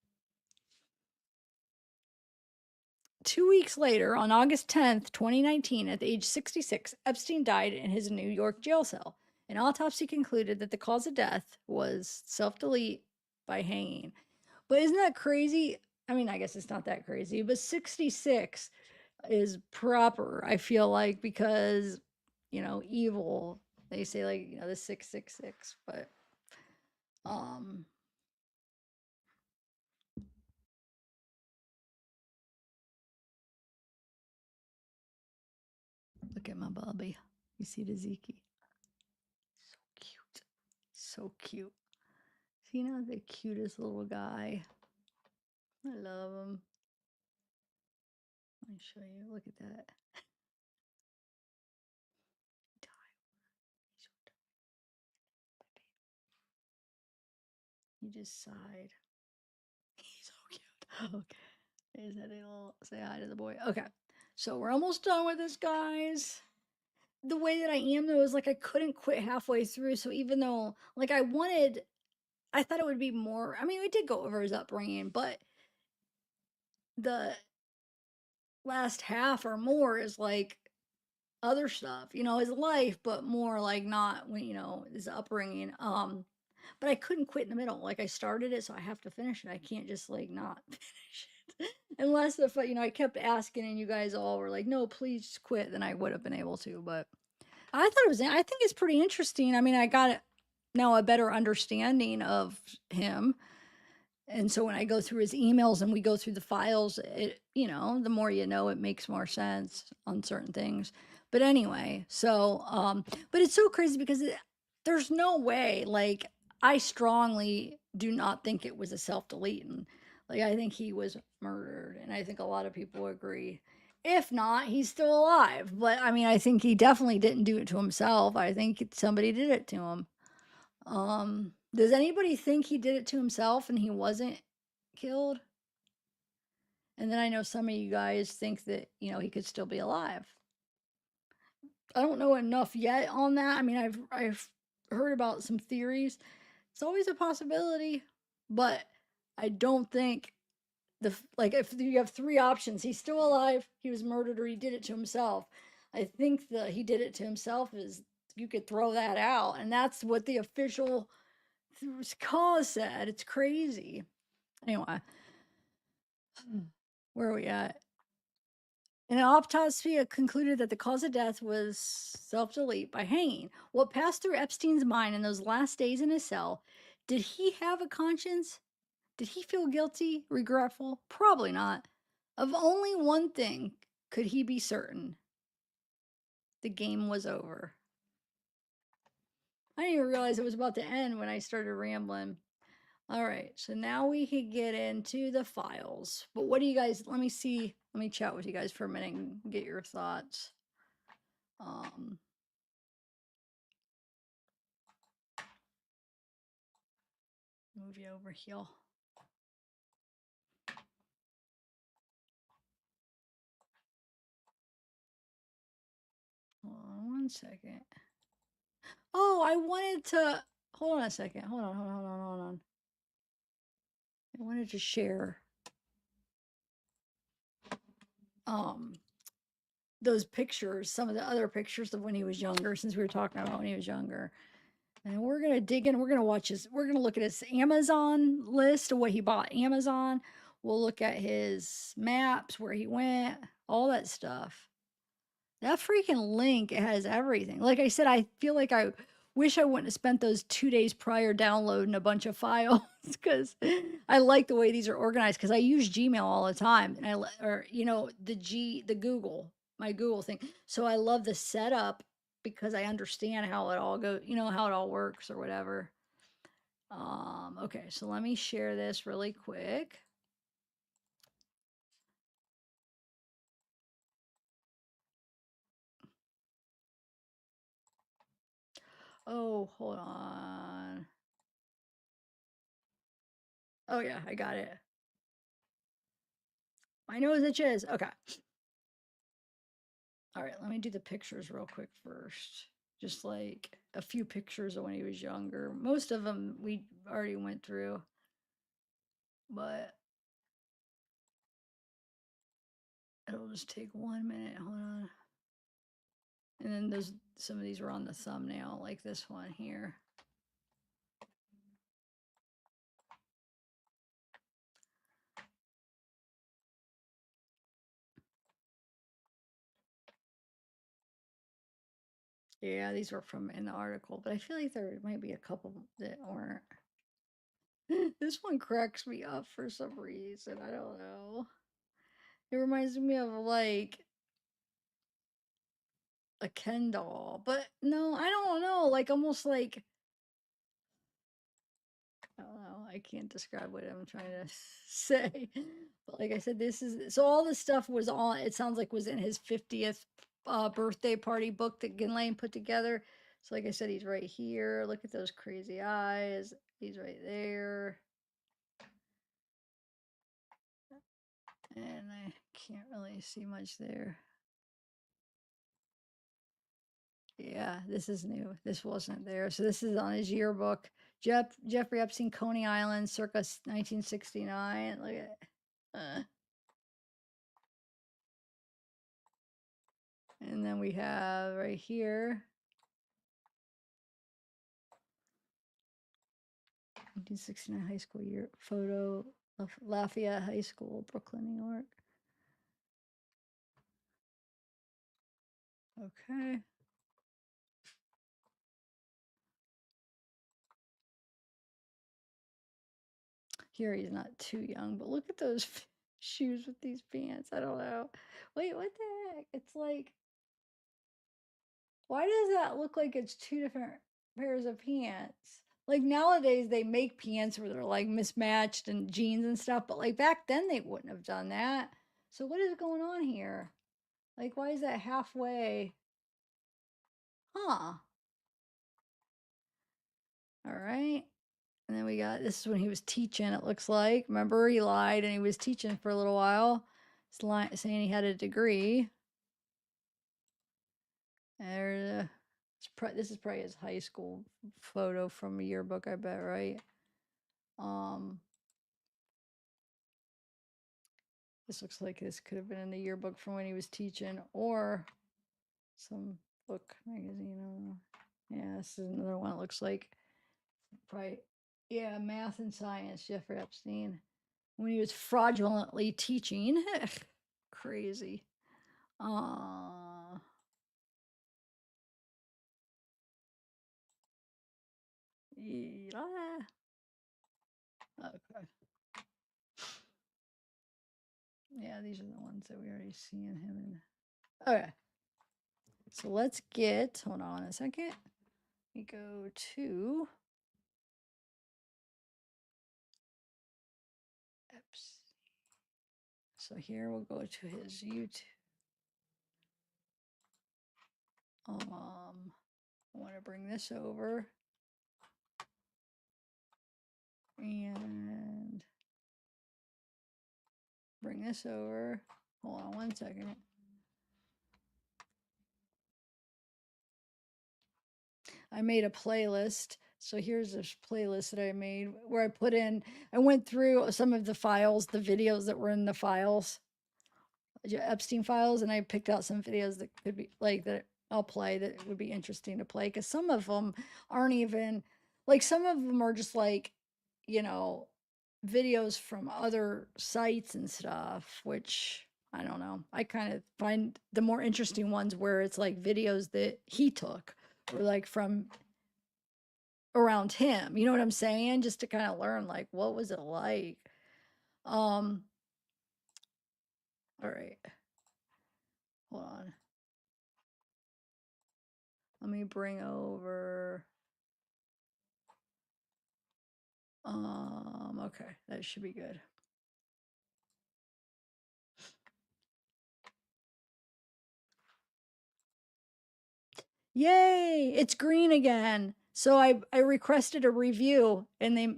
2 weeks later, on August 10th, 2019, at the age 66, Epstein died in his New York jail cell. An autopsy concluded that the cause of death was self delete by hanging. But isn't that crazy? I mean, I guess it's not that crazy, but 66 is proper, I feel like, because, evil, they say, like, the 666, but, um, look at my Bobby. You see the Zeke? So cute. So cute. See, now the cutest little guy. I love him. Let me show you. Look at that. He just sighed. He's so cute. Okay. Is that a little say hi to the boy? Okay. So we're almost done with this, guys. The way that I am though is like I couldn't quit halfway through. So even though like I thought it would be more. I mean, we did go over his upbringing, but the last half or more is like other stuff, his life, but more like not when, his upbringing. But I couldn't quit in the middle. Like I started it, so I have to finish it. I can't just like not finish it. Unless if I kept asking and you guys all were like, "No, please just quit," then I would have been able to. But I think it's pretty interesting. I mean, I got now a better understanding of him. And so when I go through his emails and we go through the files, the more you know, it makes more sense on certain things. But anyway, so, but it's so crazy because there's no way, like, I strongly do not think it was a self deleting. Like, I think he was murdered, and I think a lot of people agree. If not, he's still alive. But I mean, I think he definitely didn't do it to himself. I think somebody did it to him. Does anybody think he did it to himself and he wasn't killed? And then I know some of you guys think that, he could still be alive. I don't know enough yet on that. I mean, I've heard about some theories. It's always a possibility, but I don't think like if you have three options, he's still alive, he was murdered, or he did it to himself. I think that he did it to himself is you could throw that out, and that's what the official cause said. It's crazy. Anyway, where are we at? An autopsy concluded that the cause of death was self delete by hanging. What passed through Epstein's mind in those last days in his cell? Did he have a conscience? Did he feel guilty, regretful? Probably not. Of only one thing could he be certain: The game was over. I didn't even realize it was about to end when I started rambling. All right, so now we could get into the files. But what do you guys, let me see, let me chat with you guys for a minute and get your thoughts. Move you over here. Hold on one second. Oh, I wanted to, hold on a second. Hold on. I wanted to share those pictures, some of the other pictures of when he was younger, since we were talking about when he was younger. And we're gonna dig in, we're gonna watch his, we're gonna look at his Amazon list of what he bought Amazon. We'll look at his maps, where he went, all that stuff. That freaking link, it has everything. Like I said, I feel like I wish I wouldn't have spent those 2 days prior downloading a bunch of files because I like the way these are organized because I use Gmail all the time and or the Google, my Google thing. So I love the setup because I understand how it all goes, how it all works or whatever. Okay, so let me share this really quick. Oh, hold on. Oh yeah, I got it. My nose itches. Okay. All right, let me do the pictures real quick first. Just like a few pictures of when he was younger. Most of them we already went through, but it'll just take 1 minute. Hold on. And then some of these were on the thumbnail, like this one here. Yeah, these were from in the article, but I feel like there might be a couple that weren't. This one cracks me up for some reason. I don't know. It reminds me of like a Ken doll, but no, I don't know. Like almost like I don't know. I can't describe what I'm trying to say. But like I said, this is so all this stuff was all it sounds like was in his 50th birthday party book that Ghislaine put together. So like I said, he's right here. Look at those crazy eyes. He's right there. And I can't really see much there. Yeah, this is new. This wasn't there. So this is on his yearbook. Jeffrey Epstein, Coney Island, circa 1969. Look at and then we have right here 1969 high school year photo of Lafayette High School, Brooklyn, New York. Okay. Here he's not too young, but look at those shoes with these pants. I don't know. Wait, what the heck? It's like, why does that look like it's two different pairs of pants? Like nowadays they make pants where they're like mismatched and jeans and stuff, but like back then they wouldn't have done that. So what is going on here? Like why is that halfway? Huh. All right. And then we got this is when he was teaching, it looks like. Remember, he lied and he was teaching for a little while, saying he had a degree. There, this is probably his high school photo from a yearbook, I bet, right? This looks like this could have been in the yearbook from when he was teaching or some book magazine. I don't know. Yeah, this is another one. It looks like probably, yeah, math and science, Jeffrey Epstein. When he was fraudulently teaching. Crazy. Yeah. Okay. Yeah, these are the ones that we already seen him in. Okay. So let's get, hold on a second. We go to Epstein. So here we'll go to his YouTube. I want to bring this over and bring this over. Hold on one second. I made a playlist. So here's this playlist that I made where I went through some of the files, the videos that were in the files, Epstein files, and I picked out some videos that could be like that I'll play that would be interesting to play because some of them aren't even like some of them are just like, you know, videos from other sites and stuff, which I don't know. I kind of find the more interesting ones where it's like videos that he took or like from around him. You know what I'm saying? Just to kind of learn like what was it like. Um all right. Hold on. Let me bring over okay, that should be good. Yay, it's green again. So I requested a review and they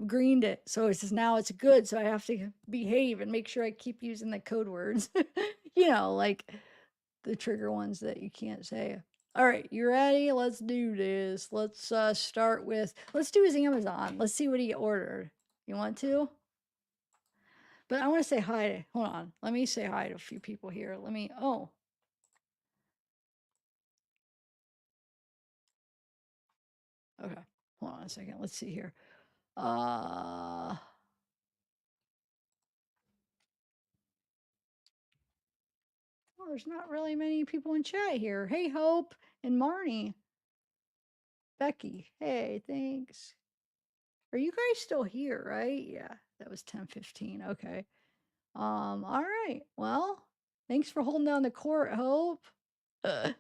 greened it. So it says now it's good. So I have to behave and make sure I keep using the code words. You know, like the trigger ones that you can't say. All right, you ready? Let's do this. Let's start with let's do his Amazon. Let's see what he ordered. You want to? But I want to say hi to hold on. Let me say hi to a few people here. Let me okay. Hold on a second. Let's see here. Uh well, there's not really many people in chat here. Hey Hope and Marnie. Becky. Hey, thanks. Are you guys still here, right? Yeah, that was 10:15. Okay. All right. Well, thanks for holding down the court, Hope. Uh,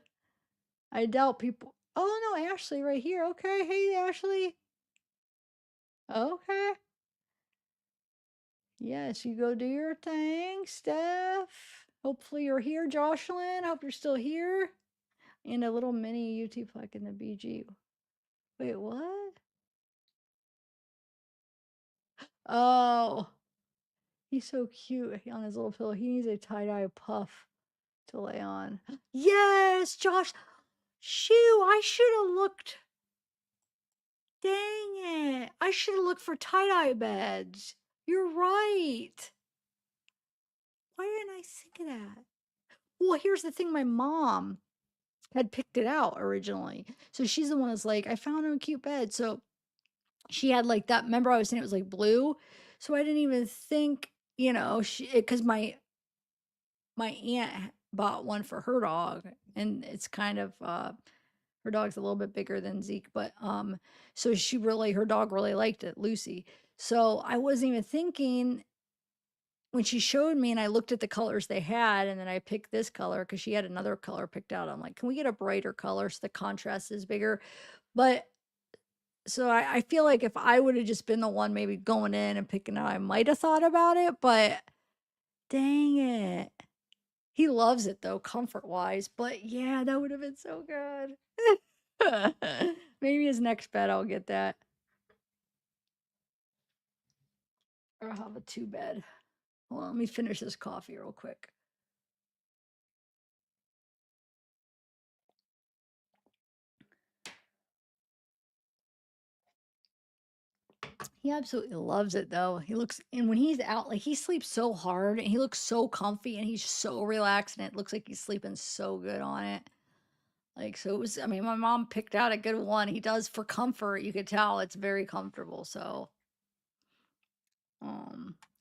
I doubt people. Oh no, Ashley right here. Okay. Hey, Ashley. Okay. Yes, you go do your thing, Steph. Hopefully you're here, Jocelyn. I hope you're still here. And a little mini UT plaque in the BG. Wait, what? Oh, he's so cute on his little pillow. He needs a tie-dye puff to lay on. Yes, Josh. Shoo, I should have looked. Dang it. I should have looked for tie-dye beds. You're right. Why didn't I think of that? Well, here's the thing. My mom had picked it out originally. So she's the one that's like, I found a cute bed. So she had like that. Remember I was saying it was like blue? So I didn't even think, you know, because my aunt bought one for her dog and it's kind of her dog's a little bit bigger than Zeke, but so her dog really liked it, Lucy. So I wasn't even thinking when she showed me and I looked at the colors they had and then I picked this color because she had another color picked out. I'm like, can we get a brighter color so the contrast is bigger? But so I feel like if I would have just been the one maybe going in and picking out, I might have thought about it, but dang it. He loves it though, comfort wise. But yeah, that would have been so good. Maybe his next bed I'll get that. Or I'll have a two bed. Well, let me finish this coffee real quick. He absolutely loves it though. He looks, and when he's out, like he sleeps so hard and he looks so comfy and he's so relaxed and it looks like he's sleeping so good on it. Like, so it was, I mean, my mom picked out a good one. He does for comfort. You could tell it's very comfortable. So,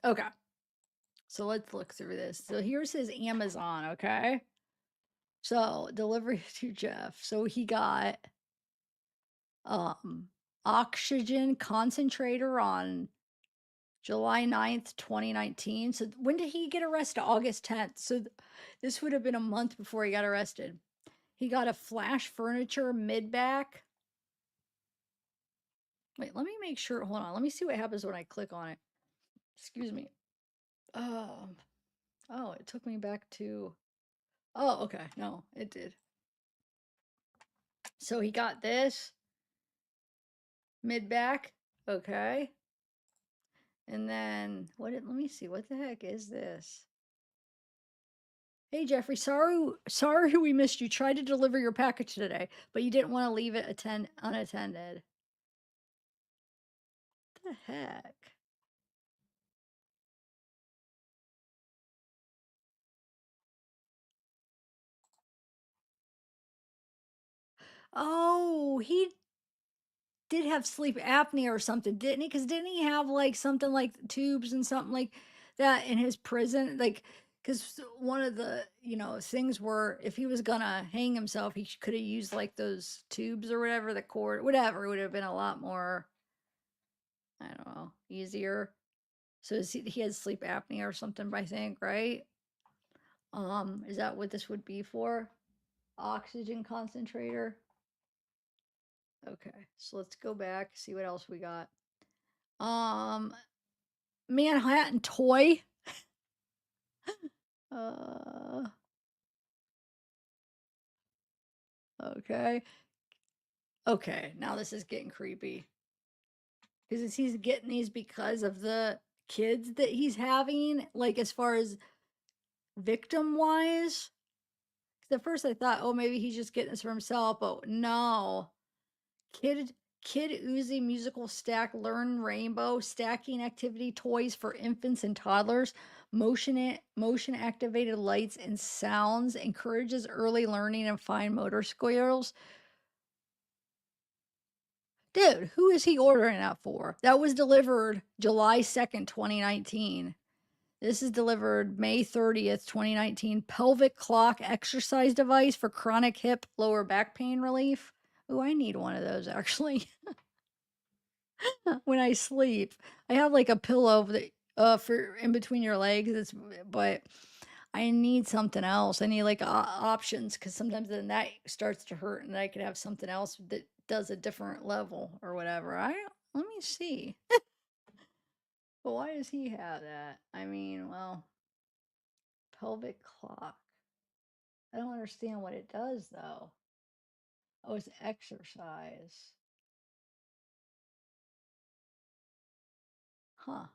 okay. So let's look through this. So here's his Amazon. Okay. So delivery to Jeff. So he got, oxygen concentrator on July 9th, 2019. So when did he get arrested? August 10th. So this would have been a month before he got arrested. He got a flash furniture mid back. Wait, let me make sure. Hold on. Let me see what happens when I click on it. Excuse me. Um, oh, it took me back to. Oh, okay. No, it did. So he got this mid back. Okay. And then let me see. What the heck is this? Hey Jeffrey, sorry we missed you. Tried to deliver your package today, but you didn't want to leave it unattended. What the heck? Oh, he did have sleep apnea or something, didn't he? Because didn't he have like something like tubes and something like that in his prison? Like, because one of the things were if he was gonna hang himself, he could have used like those tubes or whatever, the cord, whatever. It would have been a lot more, I don't know, easier. So he had sleep apnea or something, I think, right? Is that what this would be for? Oxygen concentrator. Okay, so let's go back, see what else we got. Um, Manhattan toy. Uh, okay. Okay, now this is getting creepy. Because he's getting these because of the kids that he's having, like as far as victim wise. At first I thought, oh, maybe he's just getting this for himself, but no. Kid Kid Uzi musical stack learn rainbow stacking activity toys for infants and toddlers. Motion activated lights and sounds encourages early learning and fine motor skills. Dude, who is he ordering that for? That was delivered July 2nd, 2019. This is delivered May 30th, 2019. Pelvic clock exercise device for chronic hip lower back pain relief. Oh, I need one of those actually. When I sleep. I have like a pillow that for in between your legs. But I need something else. I need like options because sometimes then that starts to hurt, and I could have something else that does a different level or whatever. Let me see. But why does he have that? I mean, well, pelvic clock. I don't understand what it does though. Oh, it's exercise. Huh.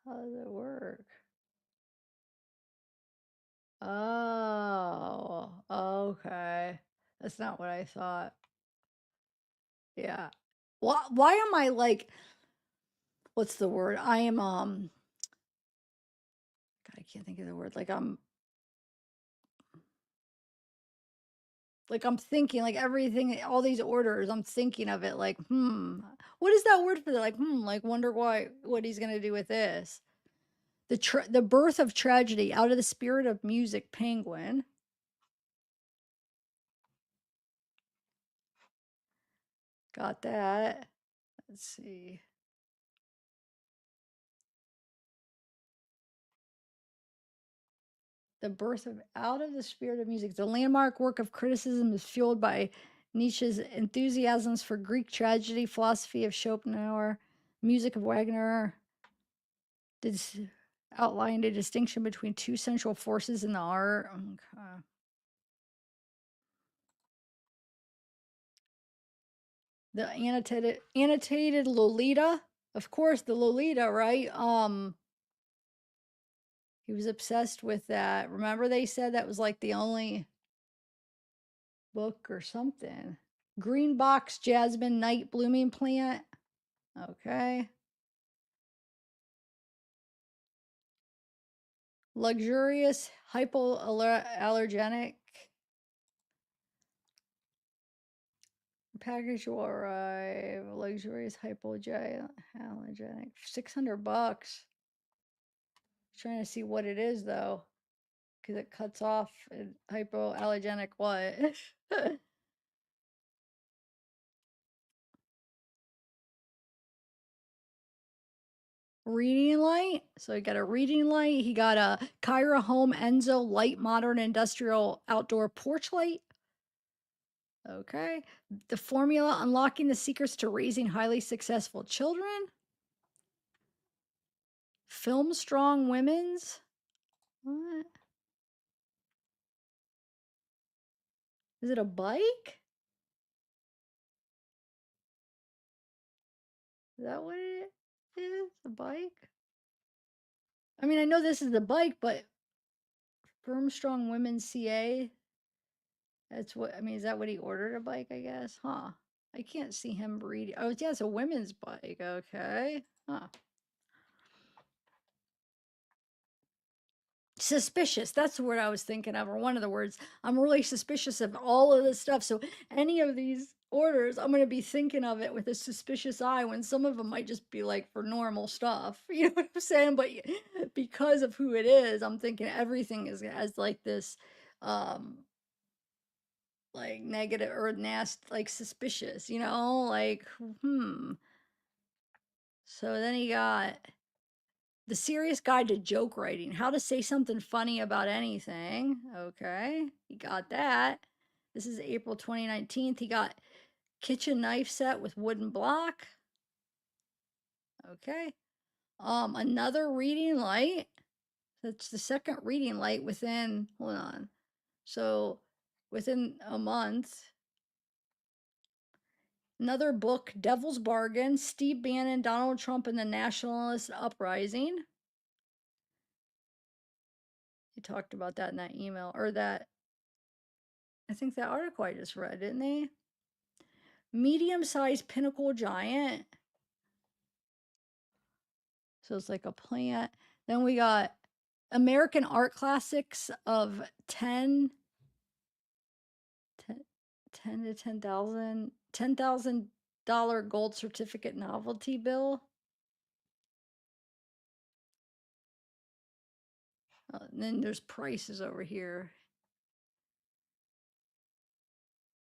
How does it work? Oh, okay. That's not what I thought. Yeah. Why am I like, what's the word? I am, God, I can't think of the word. I'm thinking like everything, all these orders, I'm thinking of it like, what is that word for that? Like wonder what he's going to do with this. The birth of tragedy out of the spirit of music, Penguin. Got that. Let's see. The birth of out of the spirit of music. The landmark work of criticism is fueled by Nietzsche's enthusiasms for Greek tragedy, philosophy of Schopenhauer, music of Wagner. This outlined a distinction between two central forces in the art. Okay. The annotated Lolita, of course, the Lolita, right? He was obsessed with that. Remember, they said that was like the only book or something. Green box jasmine night blooming plant. Okay. Luxurious hypoallergenic package will arrive. Luxurious hypoallergenic. $600. Trying to see what it is though, because it cuts off hypoallergenic what? reading light. So he got a reading light. He got a Kyra Home Enzo light modern industrial outdoor porch light. Okay. The formula unlocking the secrets to raising highly successful children. Film strong women's. What? Is it a bike? Is that what it is? A bike? I mean, I know this is the bike, but Firm Strong Women's CA. That's what I mean. Is that what he ordered a bike? I guess, huh? I can't see him reading. Oh, yeah, it's a women's bike. Okay, huh? Suspicious. That's the word I was thinking of, or one of the words. I'm really suspicious of all of this stuff. So any of these orders, I'm going to be thinking of it with a suspicious eye when some of them might just be like for normal stuff. You know what I'm saying? But because of who it is, I'm thinking everything is as like this um like negative or nasty, like suspicious, like So then he got the Serious Guide to Joke Writing, how to say something funny about anything. Okay, he got that. This is April 2019. He got kitchen knife set with wooden block. Okay. Another reading light. That's the second reading light within, hold on. So within a month. Another book, Devil's Bargain, Steve Bannon, Donald Trump, and the Nationalist Uprising. He talked about that in that email, or that, I think that article I just read, didn't they? Medium-sized pinnacle giant. So it's like a plant. Then we got American art classics of 10, 10, 10 to 10,000, $10,000 gold certificate novelty bill. And then there's prices over here.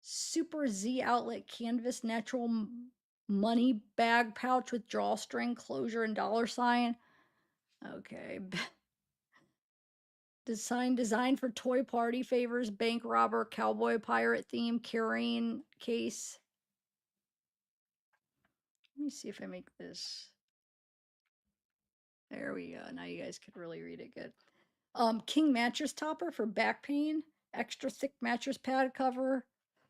Super Z outlet canvas natural money bag pouch with drawstring closure and dollar sign. Okay. Design for toy party favors, bank robber, cowboy pirate theme, carrying case. Let me see if I make this. There we go. Now you guys could really read it good. King mattress topper for back pain. Extra thick mattress pad cover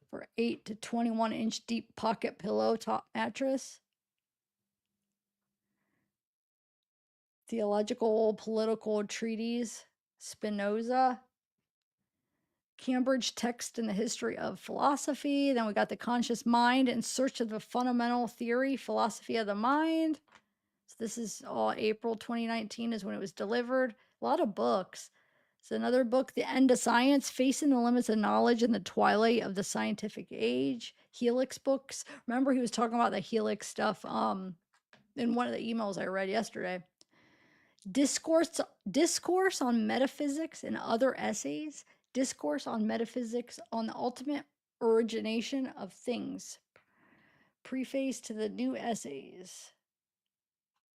for 8 to 21-inch deep pocket pillow top mattress. Theological Political Treatise, Spinoza. Cambridge Text in the History of Philosophy. Then we got The Conscious Mind in Search of the Fundamental Theory, Philosophy of the Mind. So this is all April 2019 is when it was delivered. A lot of books. So another book, The End of Science, Facing the Limits of Knowledge in the Twilight of the Scientific Age. Helix books. Remember he was talking about the Helix stuff in one of the emails I read yesterday. Discourse on Metaphysics and Other Essays. Discourse on Metaphysics on the Ultimate Origination of Things. Preface to the new essays.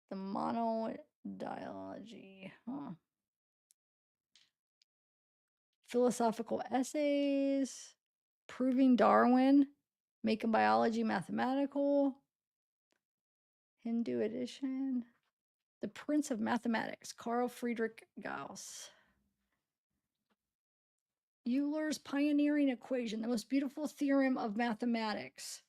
The Monodialogy. Philosophical Essays. Proving Darwin. Making Biology Mathematical. Hindu edition. The Prince of Mathematics. Carl Friedrich Gauss. Euler's pioneering equation, the most beautiful theorem of mathematics.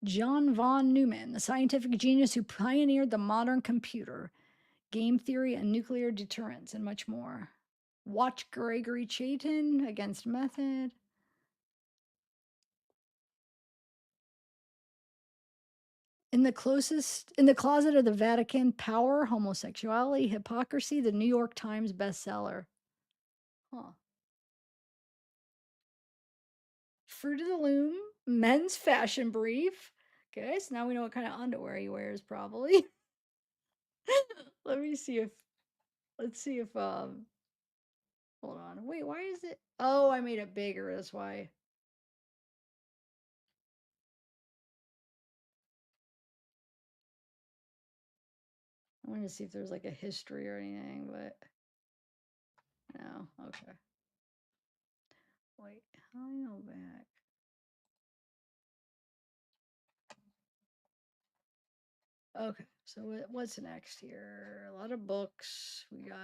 John von Neumann, the scientific genius who pioneered the modern computer, game theory and nuclear deterrence, and much more. Watch Gregory Chaitin, Against Method. In the closet of the Vatican, Power, Homosexuality, Hypocrisy, the New York Times bestseller. Huh. Fruit of the Loom, Men's Fashion Brief. Okay, so now we know what kind of underwear he wears, probably. Let me see if, let's see if, hold on. Wait, why is it? Oh, I made it bigger. That's why. wanted to see if there's like a history or anything, but no. Okay. Wait, how do I go back? Okay, so what's next here? A lot of books. We got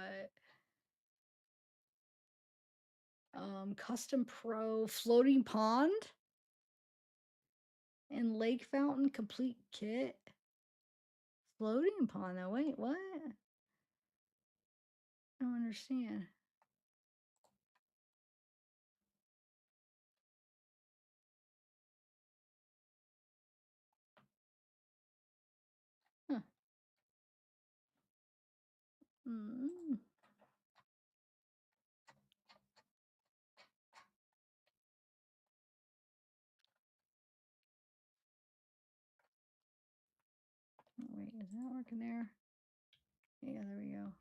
Custom Pro Floating Pond and Lake Fountain Complete Kit. Floating Pond, though. Wait, what? I don't understand. Huh. Mm. Wait, is that working there? Yeah, there we go.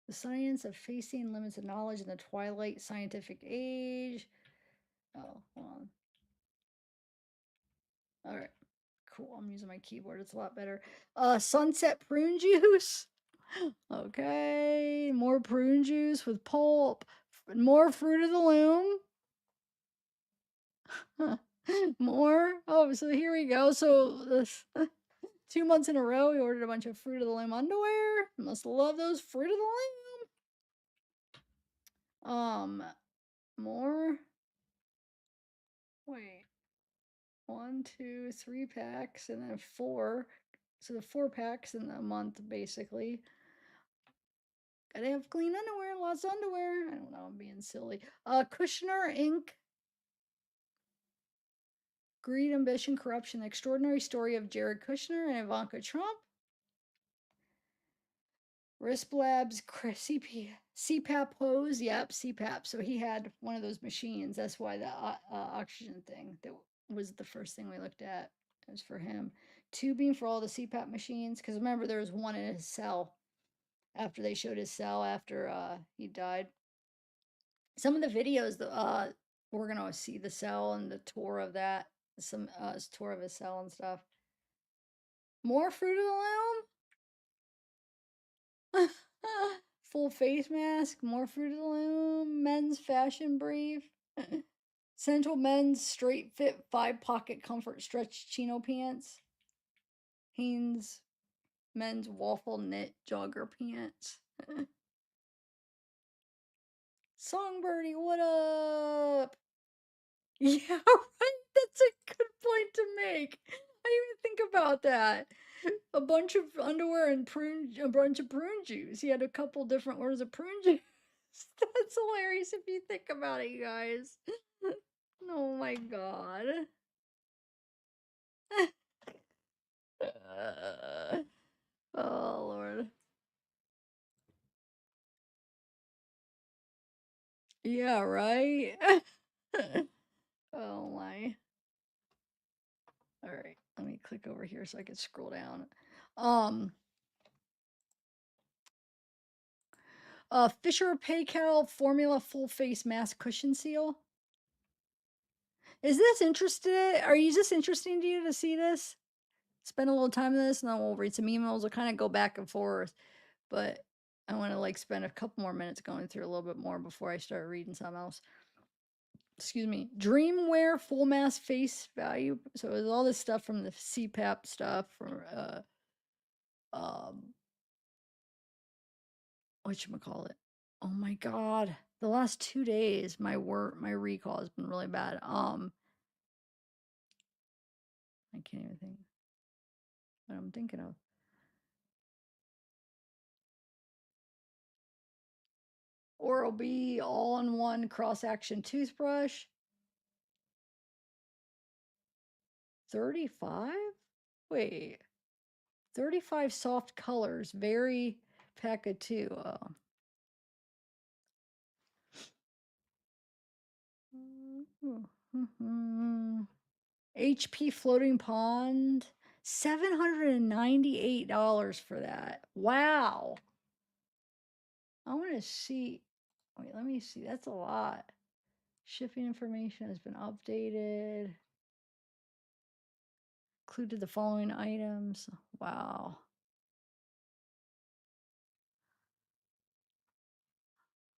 The science of facing limits of knowledge in the twilight scientific age. Oh, hold on. All right. Cool. I'm using my keyboard. It's a lot better. Sunset prune juice. Okay. More prune juice with pulp. More fruit of the loom. More. Oh, so here we go. So this 2 months in a row, we ordered a bunch of Fruit of the Loom underwear. Must love those Fruit of the Loom. More. Wait. 1, 2, 3 packs, and then 4. So the 4 packs in a month, basically. Gotta have clean underwear, lots of underwear. I don't know, I'm being silly. Kushner Inc. Greed, Ambition, Corruption, the Extraordinary Story of Jared Kushner and Ivanka Trump. Risp Labs CPAP hose. Yep, CPAP. So he had one of those machines. That's why the oxygen thing that was the first thing we looked at. It was for him. Tubing for all the CPAP machines. Because remember, there was one in his cell after they showed his cell after he died. Some of the videos, we're gonna see the cell and the tour of that. Some tour of his cell and stuff. More Fruit of the Loom. Full face mask. More Fruit of the Loom. Men's fashion brief. Central men's straight fit 5-pocket comfort stretch chino pants. Hanes men's waffle knit jogger pants. Songbirdie, what up? Yeah, right. That's a good point to make. I didn't even think about that. A bunch of underwear and a bunch of prune juice. He had a couple different orders of prune juice. That's hilarious if you think about it, you guys. Oh my god. Oh Lord. Yeah, right? Oh my. All right, let me click over here so I can scroll down. Fisher Paykel Formula Full Face Mask Cushion Seal. Is this interested? Is this interesting to you to see this? Spend a little time on this, and then we'll read some emails. We'll kind of go back and forth, but I want to like spend a couple more minutes going through a little bit more before I start reading something else. Excuse me. Dreamwear Full Mask Face Value. So there's all this stuff from the CPAP stuff from whatchamacallit. Oh my god. The last 2 days my recall has been really bad. I can't even think what I'm thinking of. Oral-B all-in-one cross-action toothbrush. 35? Wait. 35 soft colors. Very pack of 2. HP Floating Pond. $798 for that. Wow. I want to see. Wait, let me see. That's a lot. Shipping information has been updated. included the following items. Wow.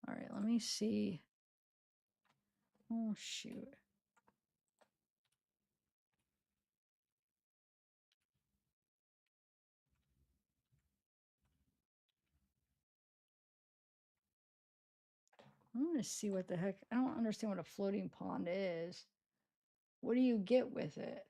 All right, let me see. Oh, shoot. I'm going to see what the heck. I don't understand what a floating pond is. What do you get with it?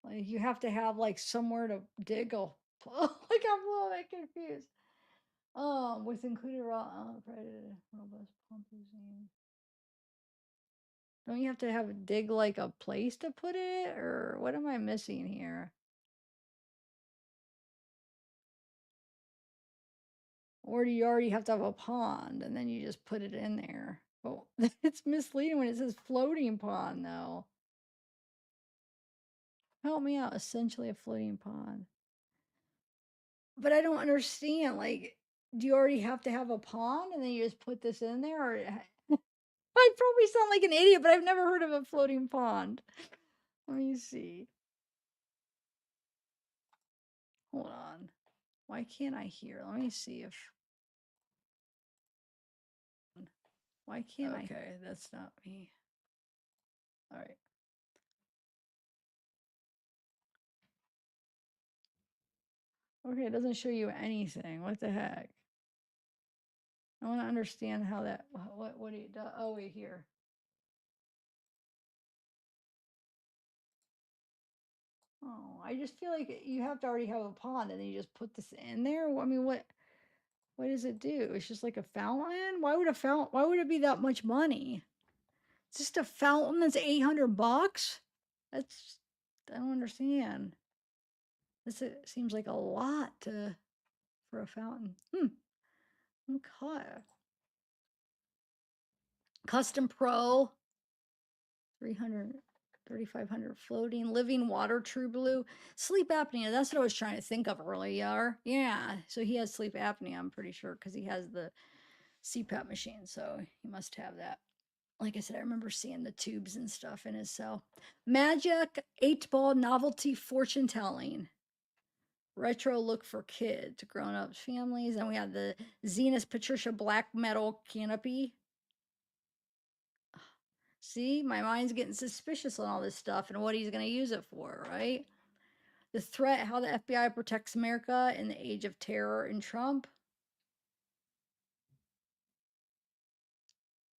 Like you have to have like somewhere to dig a like I'm a little bit confused. With included raw predator robust pumping. Don't you have to have dig like a place to put it, or what am I missing here? Or do you already have to have a pond and then you just put it in there? Oh, it's misleading when it says floating pond, though. Help me out. Essentially a floating pond. But I don't understand. Like, do you already have to have a pond and then you just put this in there? Or I probably sound like an idiot, but I've never heard of a floating pond. Let me see. Hold on. Why can't I hear? Let me see if. Why can't I? Okay, that's not me. All right. Okay, it doesn't show you anything. What the heck? I want to understand how that. What do you do? Oh, wait, here. Oh, I just feel like you have to already have a pond, and then you just put this in there. I mean, what does it do? It's just like a fountain. Why would a fountain? Why would it be that much money? It's just a fountain that's $800. That's I don't understand. This seems like a lot for a fountain. Okay. Custom Pro, 300, 3,500 floating, living water, true blue. Sleep apnea, that's what I was trying to think of earlier. Yeah, so he has sleep apnea, I'm pretty sure, because he has the CPAP machine, so he must have that. Like I said, I remember seeing the tubes and stuff in his cell. Magic 8-ball novelty fortune telling. Retro look for kids, grown ups, families. And we have the Zenith Patricia black metal canopy. See, my mind's getting suspicious on all this stuff and what he's going to use it for, right? The threat, how the FBI protects America in the age of terror and Trump.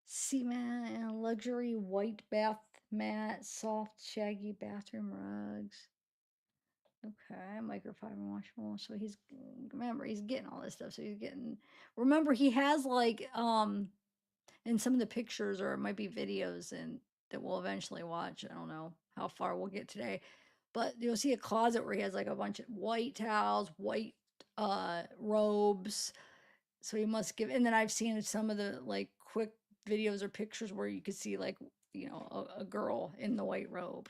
Seat mat and luxury white bath mat, soft, shaggy bathroom rugs. Okay, microfiber washable. So he's remember he's getting all this stuff. So he's getting. Remember he has like in some of the pictures or it might be videos and that we'll eventually watch. I don't know how far we'll get today, but you'll see a closet where he has like a bunch of white towels, white robes. So he must give. And then I've seen some of the like quick videos or pictures where you could see like a girl in the white robe.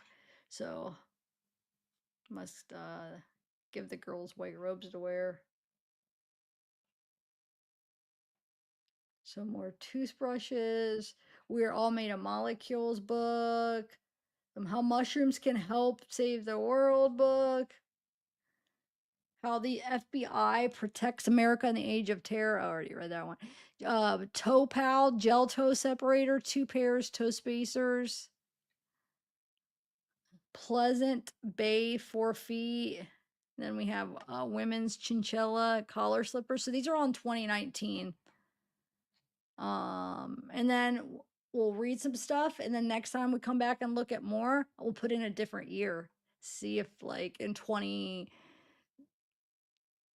So must give the girls white robes to wear. Some more toothbrushes. We're all made of molecules book. How mushrooms can help save the world book. How the FBI protects America in the age of terror. I already read that one. Toe pal, gel toe separator, 2 pairs toe spacers. Pleasant Bay 4 feet. Then we have women's chinchilla collar slippers. So these are all in 2019. And then we'll read some stuff, and then next time we come back and look at more, we'll put in a different year. See if like in 20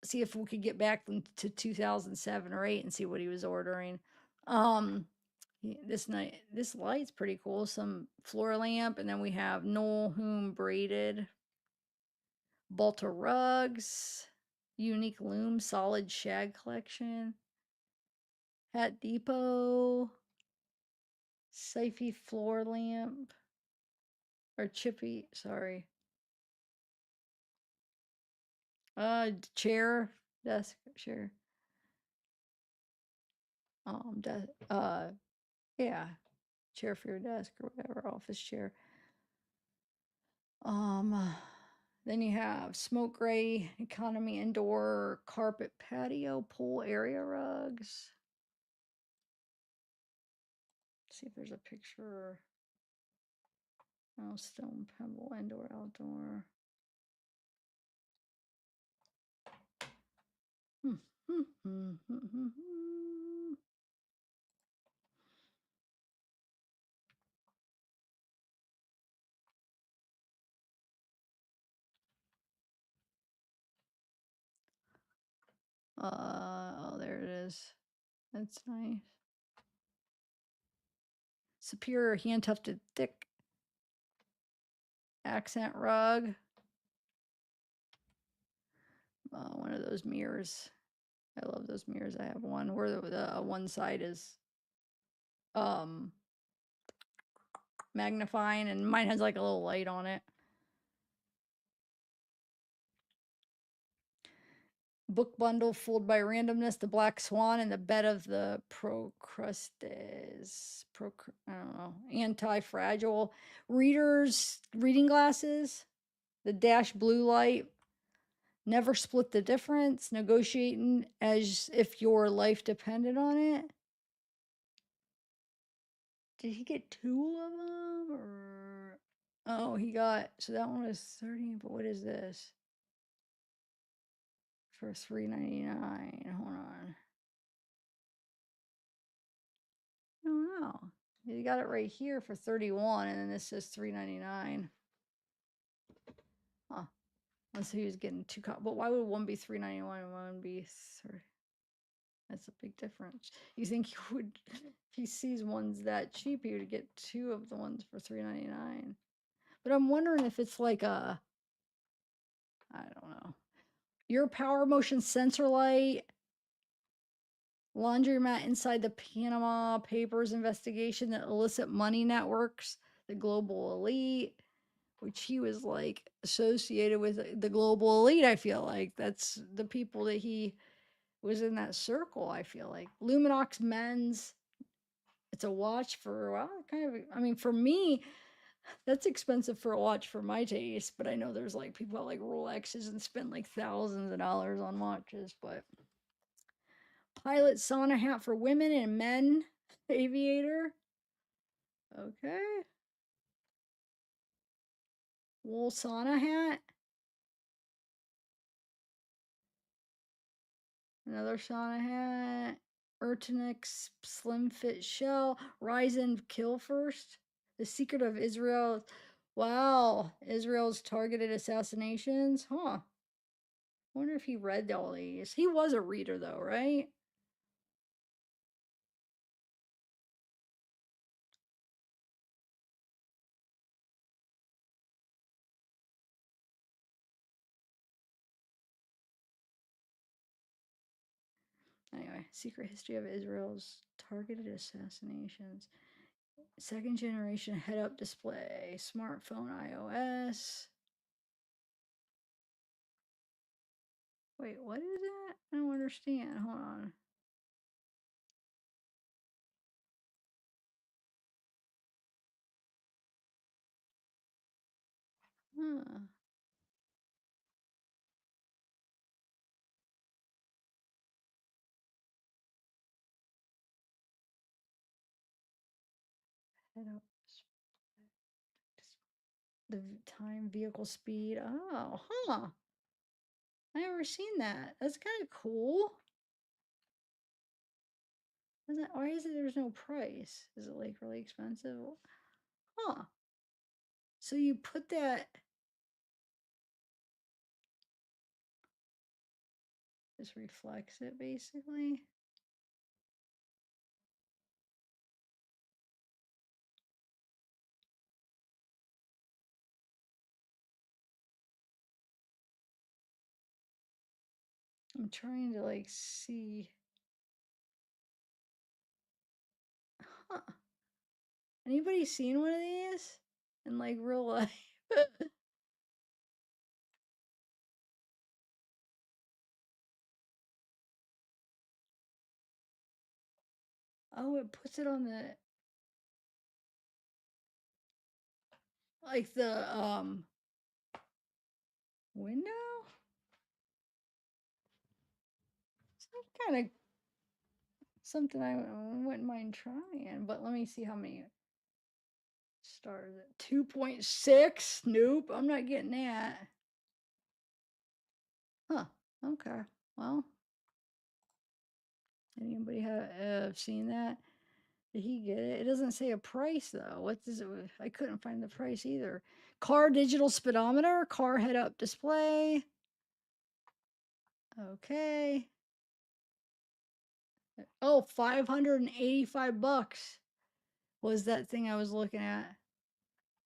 see if we could get back to 2007 or 8 and see what he was ordering. Um this light's pretty cool. Some floor lamp, and then we have Noel Hume braided Balta rugs, unique loom solid shag collection, Hat Depot, Safety floor lamp or chippy, sorry. Chair, desk, chair. Yeah, chair for your desk or whatever, office chair. Um, then you have smoke gray, economy indoor, carpet patio, pool area rugs. See if there's a picture. Oh, stone pebble, indoor, outdoor. Oh, there it is. That's nice. Superior hand tufted thick accent rug. One of those mirrors. I love those mirrors. I have one where the one side is um magnifying and mine has like a little light on it. Book bundle fooled by randomness, the black swan, and the bed of the procrustes. I don't know. Anti-fragile readers, reading glasses, the dash blue light. Never split the difference. Negotiating as if your life depended on it. Did he get two of them or? Oh, he got, so that one was 30, but what is this? For $3.99. Hold on. I don't know. You got it right here for 31, and then this says $3.99. Huh. Unless he was getting two but why would one be $3.91 and one be 30? That's a big difference. You think he would, if he sees ones that cheap, he would get two of the ones for $3.99. But I'm wondering if it's like a, I don't know. Your power motion sensor light, laundromat inside the Panama Papers investigation that illicit money networks, the global elite, which he was like associated with the global elite. I feel like that's the people that he was in that circle. I feel like Luminox men's. It's a watch for, well, kind of, I mean, for me, that's expensive for a watch for my taste, but I know there's like people that like Rolexes and spend like thousands of dollars on watches, but pilot sauna hat for women and men, aviator. Okay. Wool sauna hat. Another sauna hat. Ertinix slim fit shell. Rise and kill first. The secret of Israel. Wow. Israel's targeted assassinations. Huh. Wonder if he read all these. He was a reader though, right? Anyway, secret history of Israel's targeted assassinations. Second generation head up display, smartphone iOS. Wait, what is that? I don't understand. Hold on. Huh. Head up. The time, vehicle speed. Oh, huh. I never seen that. That's kind of cool. Why is it there's no price? Is it like really expensive? Huh. So you put that, this reflects it basically. I'm trying to like see. Huh. Anybody seen one of these in like real life? Oh, it puts it on the like the window. Some kind of something I wouldn't mind trying, but let me see how many stars. 2.6. Nope, I'm not getting that. Huh. Okay. Well, anybody have seen that? Did he get it? It doesn't say a price though. What does it? I couldn't find the price either. Car digital speedometer, car head up display. Okay. Oh, $585 was that thing I was looking at.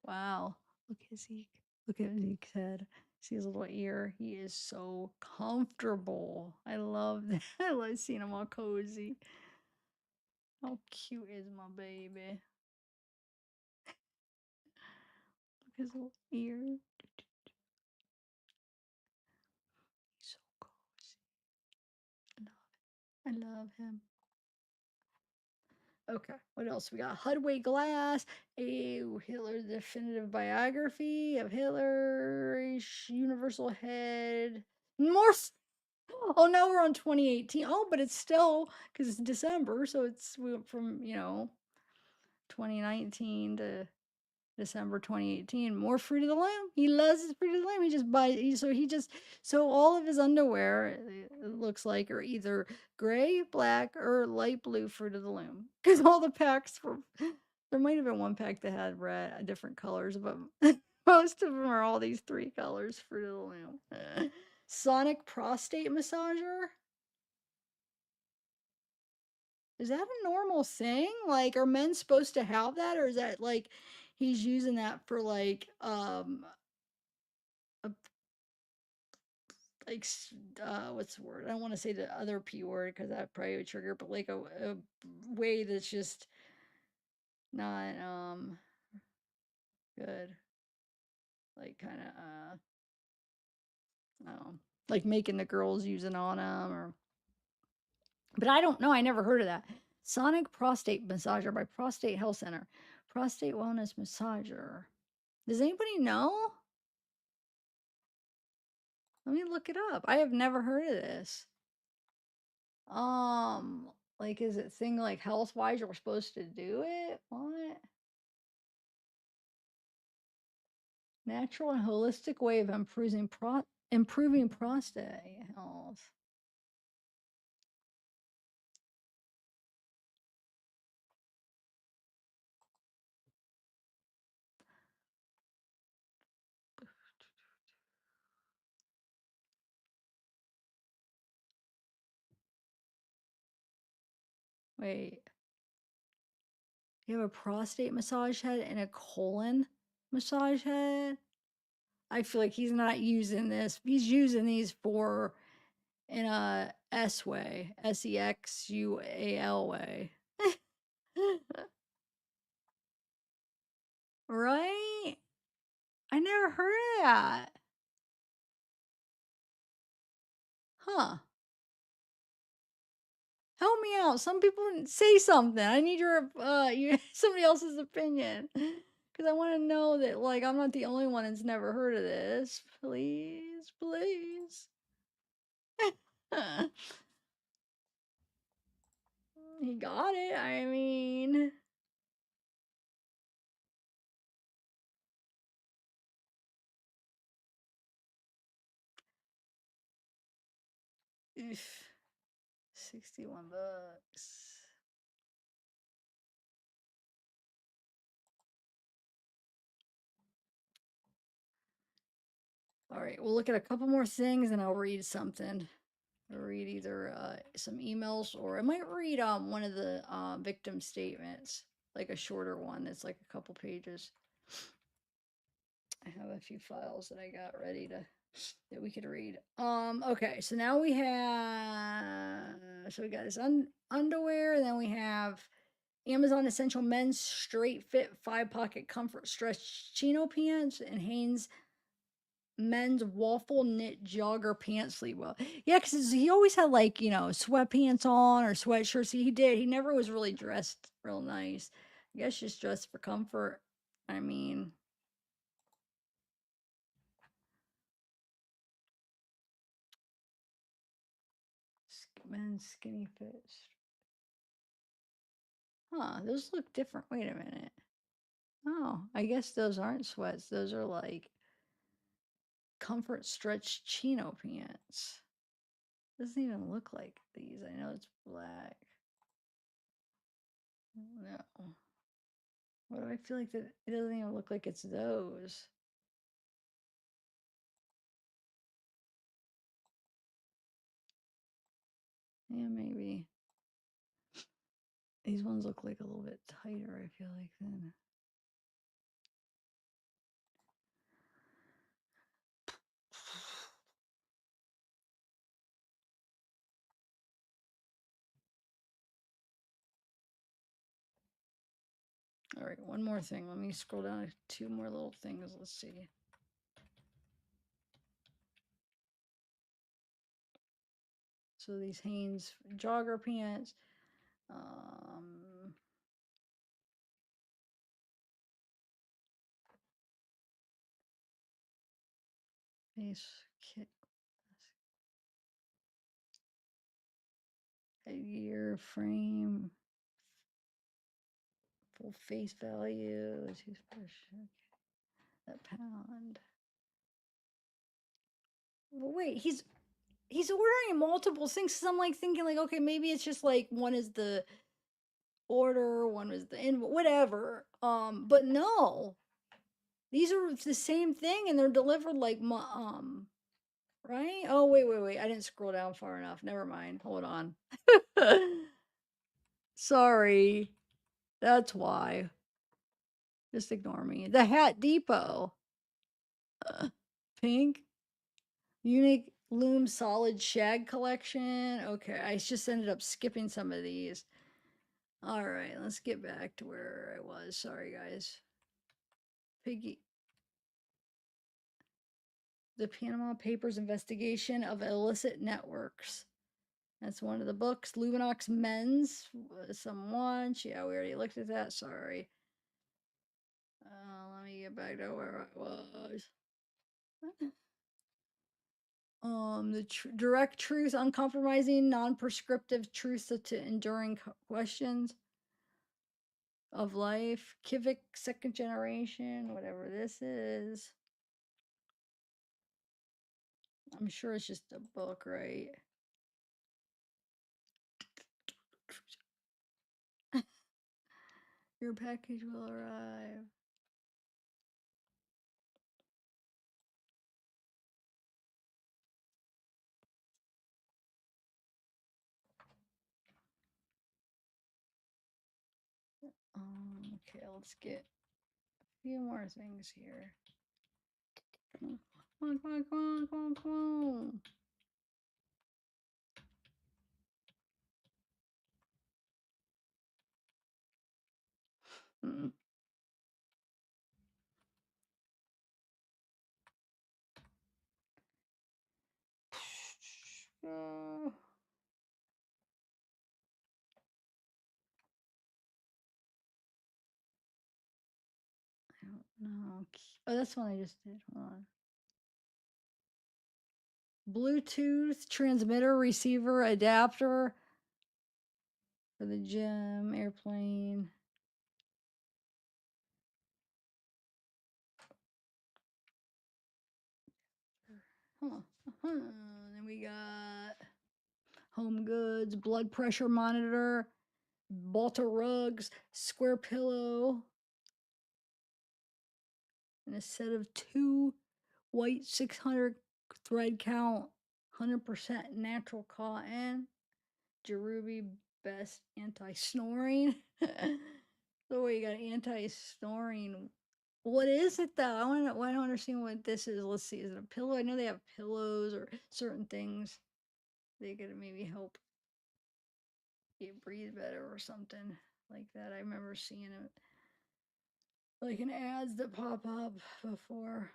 Wow. Look at Zeke. Look at Zeke's head. See his little ear. He is so comfortable. I love that. I love seeing him all cozy. How cute is my baby? Look at his little ear. He's so cozy. I love him. Okay, what else? We got Hudway Glass, a Hitler definitive biography of Hitler, Universal Head. More. Oh, now we're on 2018. Oh, but it's still because it's December, so we went from 2019 to December 2018. More Fruit of the Loom. He loves his Fruit of the Loom. He just buys. So all of his underwear it looks like are either gray, black, or light blue Fruit of the Loom. Because all the packs were. There might have been one pack that had red, different colors, but most of them are all these three colors Fruit of the Loom. Sonic prostate massager. Is that a normal thing? Like, are men supposed to have that, or is that like he's using that for like a, like what's the word? I don't want to say the other p word because that probably would trigger, but like a way that's just not good. Like kind of like making the girls using on them or. But I don't know. I never heard of that. Sonic prostate massager by Prostate Health Center. Prostate wellness massager. Does anybody know? Let me look it up. I have never heard of this. Like, is it thing like health wise we're supposed to do it? What? Natural and holistic way of improving prostate health. Wait, you have a prostate massage head and a colon massage head? I feel like he's not using this. He's using these for in a S way, SEXUAL way. Right? I never heard of that. Huh. Help me out. Some people say something. I need your somebody else's opinion. Cuz I want to know that like I'm not the only one that's never heard of this. Please, please. He got it. I mean, oof, $61. All right, we'll look at a couple more things and I'll read something. I'll read either some emails or I might read one of the victim statements, like a shorter one that's like a couple pages. I have a few files that I got ready to that we could read. Okay, so now we got this underwear, and then we have Amazon Essential Men's Straight Fit 5 Pocket Comfort Stretch Chino Pants and Hanes men's waffle knit jogger pant sleeve. Well, yeah, because he always had like, sweatpants on or sweatshirts. He did. He never was really dressed real nice. I guess just dressed for comfort. I mean, men's skinny fits. Huh, those look different. Wait a minute. Oh, I guess those aren't sweats. Those are like comfort stretch chino pants. Doesn't even look like these. I know it's black. No. Why do I feel like that? It doesn't even look like it's those. Yeah, maybe. These ones look like a little bit tighter, I feel like then. All right, one more thing. Let me scroll down to two more little things. Let's see. So these Hanes jogger pants. Face kit. Headgear frame. Full face value. Toothbrush. That pound. Well, wait, he's ordering multiple things. So I'm like thinking like, okay, maybe it's just like one is the order, one was the in whatever. But no, these are the same thing, and they're delivered like right? Oh wait, I didn't scroll down far enough. Never mind. Hold on. Sorry, that's why. Just ignore me. The Hat Depot, pink, unique loom solid shag collection. Okay, I just ended up skipping some of these. All right, let's get back to where I was. Sorry, guys. Piggy. The Panama Papers investigation of illicit networks. That's one of the books. Lubinox Men's, some lunch. Yeah, we already looked at that. Sorry. Let me get back to where I was. The direct truth, uncompromising, non-prescriptive truth to enduring questions of life. Kivik, second generation, whatever this is. I'm sure it's just a book, right? Your package will arrive. Okay, let's get a few more things here. Come on, come on, come on, come on, come on. Mm. Oh, I don't know. Oh, that's one I just did. Hold on. Bluetooth transmitter receiver adapter for the gym, airplane. Huh. Then we got home goods, blood pressure monitor, Balta rugs, square pillow, and a set of two white 600 thread count, 100% natural cotton, Jerubi best anti-snoring. So you got anti-snoring. What is it though? I don't understand what this is. Let's see. Is it a pillow? I know they have pillows or certain things. They could maybe help you breathe better or something like that. I remember seeing it like in ads that pop up before.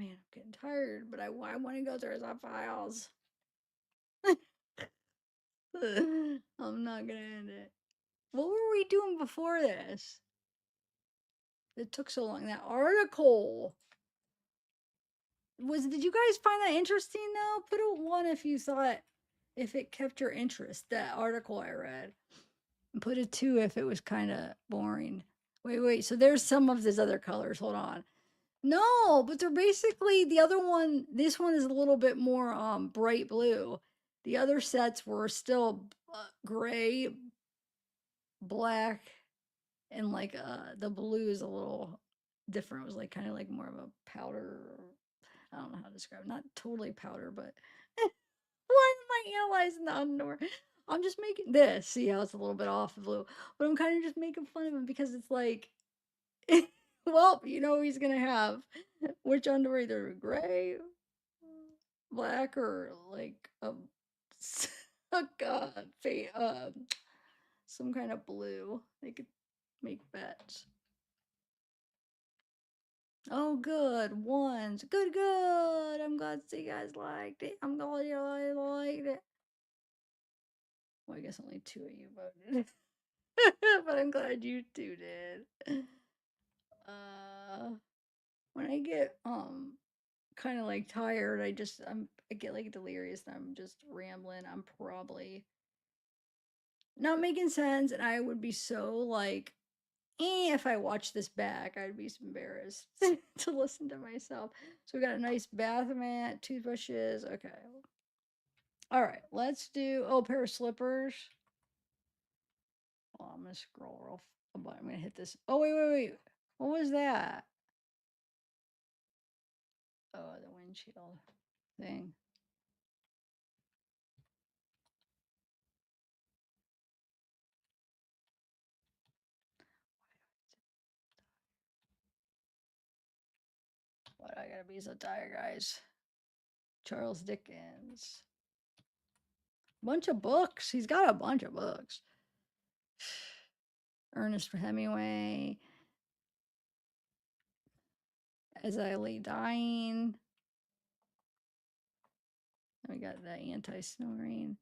Man, I'm getting tired, but I want to go through some files. I'm not gonna end it. What were we doing before this? It took so long. That article did you guys find that interesting though? Put a one if you thought if it kept your interest, that article I read. And put a two if it was kind of boring. Wait. So there's some of these other colors. Hold on. No, but they're basically the other one. This one is a little bit more bright blue. The other sets were still gray, black, and like the blue is a little different. It was like kind of like more of a powder. I don't know how to describe it. Not totally powder, but why am I analyzing the underwear? I'm just making this. See how it's a little bit off the blue, but I'm kind of just making fun of him because it's like, well, you know he's gonna have which underwear, either gray, black, or like a god, some kind of blue. They could make bets. Oh, good ones. Good. I'm glad to see you guys liked it. I'm glad you liked it. Well, I guess only two of you voted, but I'm glad you two did. When I get kind of like tired, I get like delirious and I'm just rambling. I'm probably not making sense, and I would be so like, if I watch this back, I'd be embarrassed to listen to myself. So we got a nice bath mat, toothbrushes. Okay. All right, let's do pair of slippers. Oh, I'm gonna scroll real. I'm gonna hit this. Oh wait. What was that? Oh, the windshield thing. What, I gotta be so tired, guys. Charles Dickens. Bunch of books. He's got a bunch of books. Ernest Hemingway. As I Lay Dying. We got the anti-snoring.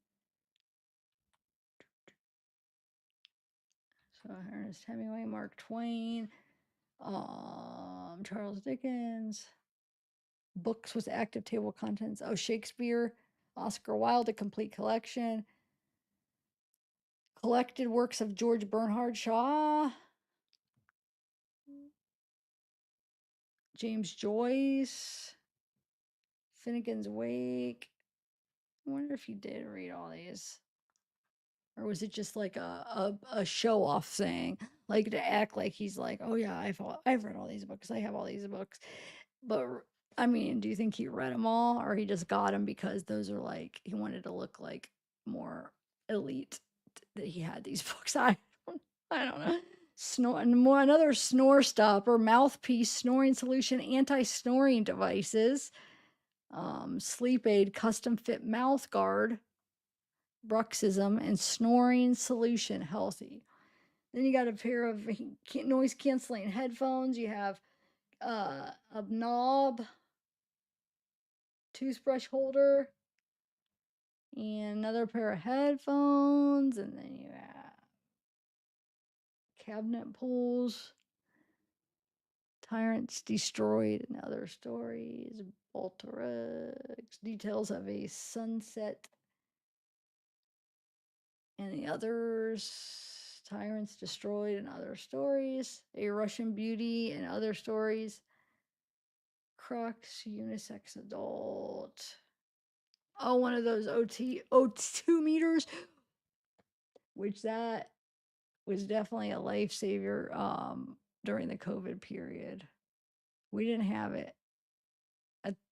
So Ernest Hemingway, Mark Twain, Charles Dickens. Books with active table contents. Oh, Shakespeare, Oscar Wilde, a complete collection. Collected works of George Bernard Shaw. James Joyce. Finnegan's Wake. I wonder if you did read all these. Or was it just like a show off thing? Like to act like he's like, oh yeah, I've read all these books. I have all these books. But I mean, do you think he read them all, or he just got them because those are like he wanted to look like more elite that he had these books? I don't know. Another snore stopper, mouthpiece, snoring solution, anti-snoring devices, sleep aid, custom fit mouth guard, bruxism, and snoring solution, healthy. Then you got a pair of noise canceling headphones. You have a knob, toothbrush holder, and another pair of headphones, and then you have cabinet pulls, tyrants destroyed, and other stories, Bolterex, details of a sunset, and the others, tyrants destroyed, and other stories, a Russian beauty, and other stories, Crocs, unisex adult. Oh, one of those O2 meters, which that was definitely a lifesaver during the COVID period. We didn't have it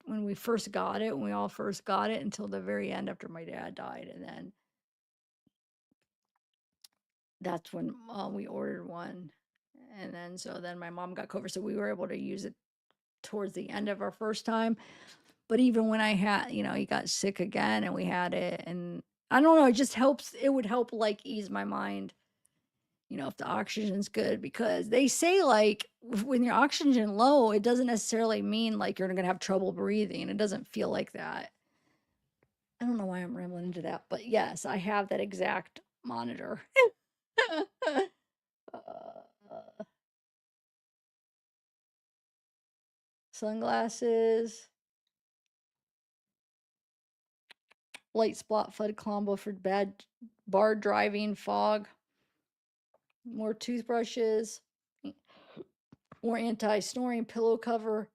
when we first got it, when we all first got it, until the very end after my dad died. And then that's when we ordered one. And then my mom got COVID. So we were able to use it towards the end of our first time. But even when I had, he got sick again and we had it. And I don't know, it just helps. It would help like ease my mind you know, if the oxygen's good, because they say like when your oxygen low, it doesn't necessarily mean like you're gonna have trouble breathing. It doesn't feel like that. I don't know why I'm rambling into that, but yes, I have that exact monitor. uh, Sunglasses, light spot flood combo for bad bar driving, fog, more toothbrushes, more anti-snoring pillow cover.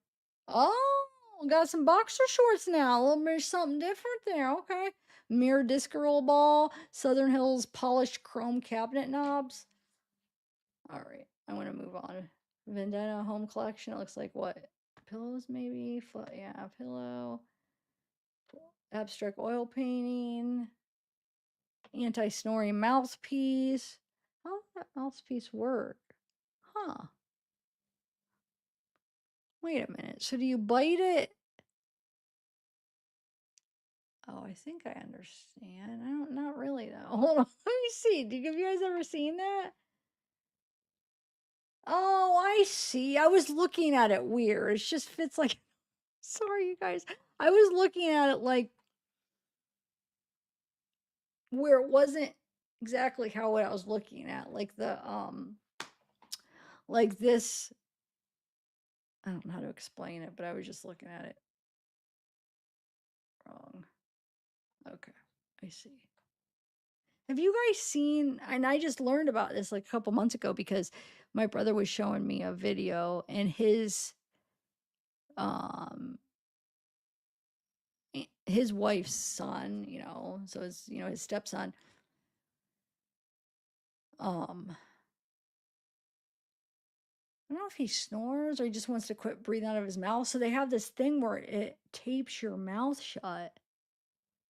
Oh, got some boxer shorts now. A little bit of something different there. Okay. Mirror disc roll ball, Southern Hills polished chrome cabinet knobs. All right, I want to move on. Vendetta home collection. It looks like what? Pillows maybe? Yeah, pillow. Abstract oil painting. Anti-snoring mouthpiece. How does that mouthpiece work? Huh. Wait a minute. So do you bite it? Oh, I think I understand. I don't, not really though. Hold on. Let me see. Have you guys ever seen that? Oh, I see. I was looking at it weird. It just fits like, sorry, you guys. I was looking at it like where it wasn't exactly how what I was looking at. Like this. I don't know how to explain it, but I was just looking at it wrong. Okay, I see. Have you guys seen, and I just learned about this like a couple months ago because my brother was showing me a video and um his wife's son, you know, so his, you know, his stepson, um I don't know if he snores or he just wants to quit breathing out of his mouth. So they have this thing where it tapes your mouth shut.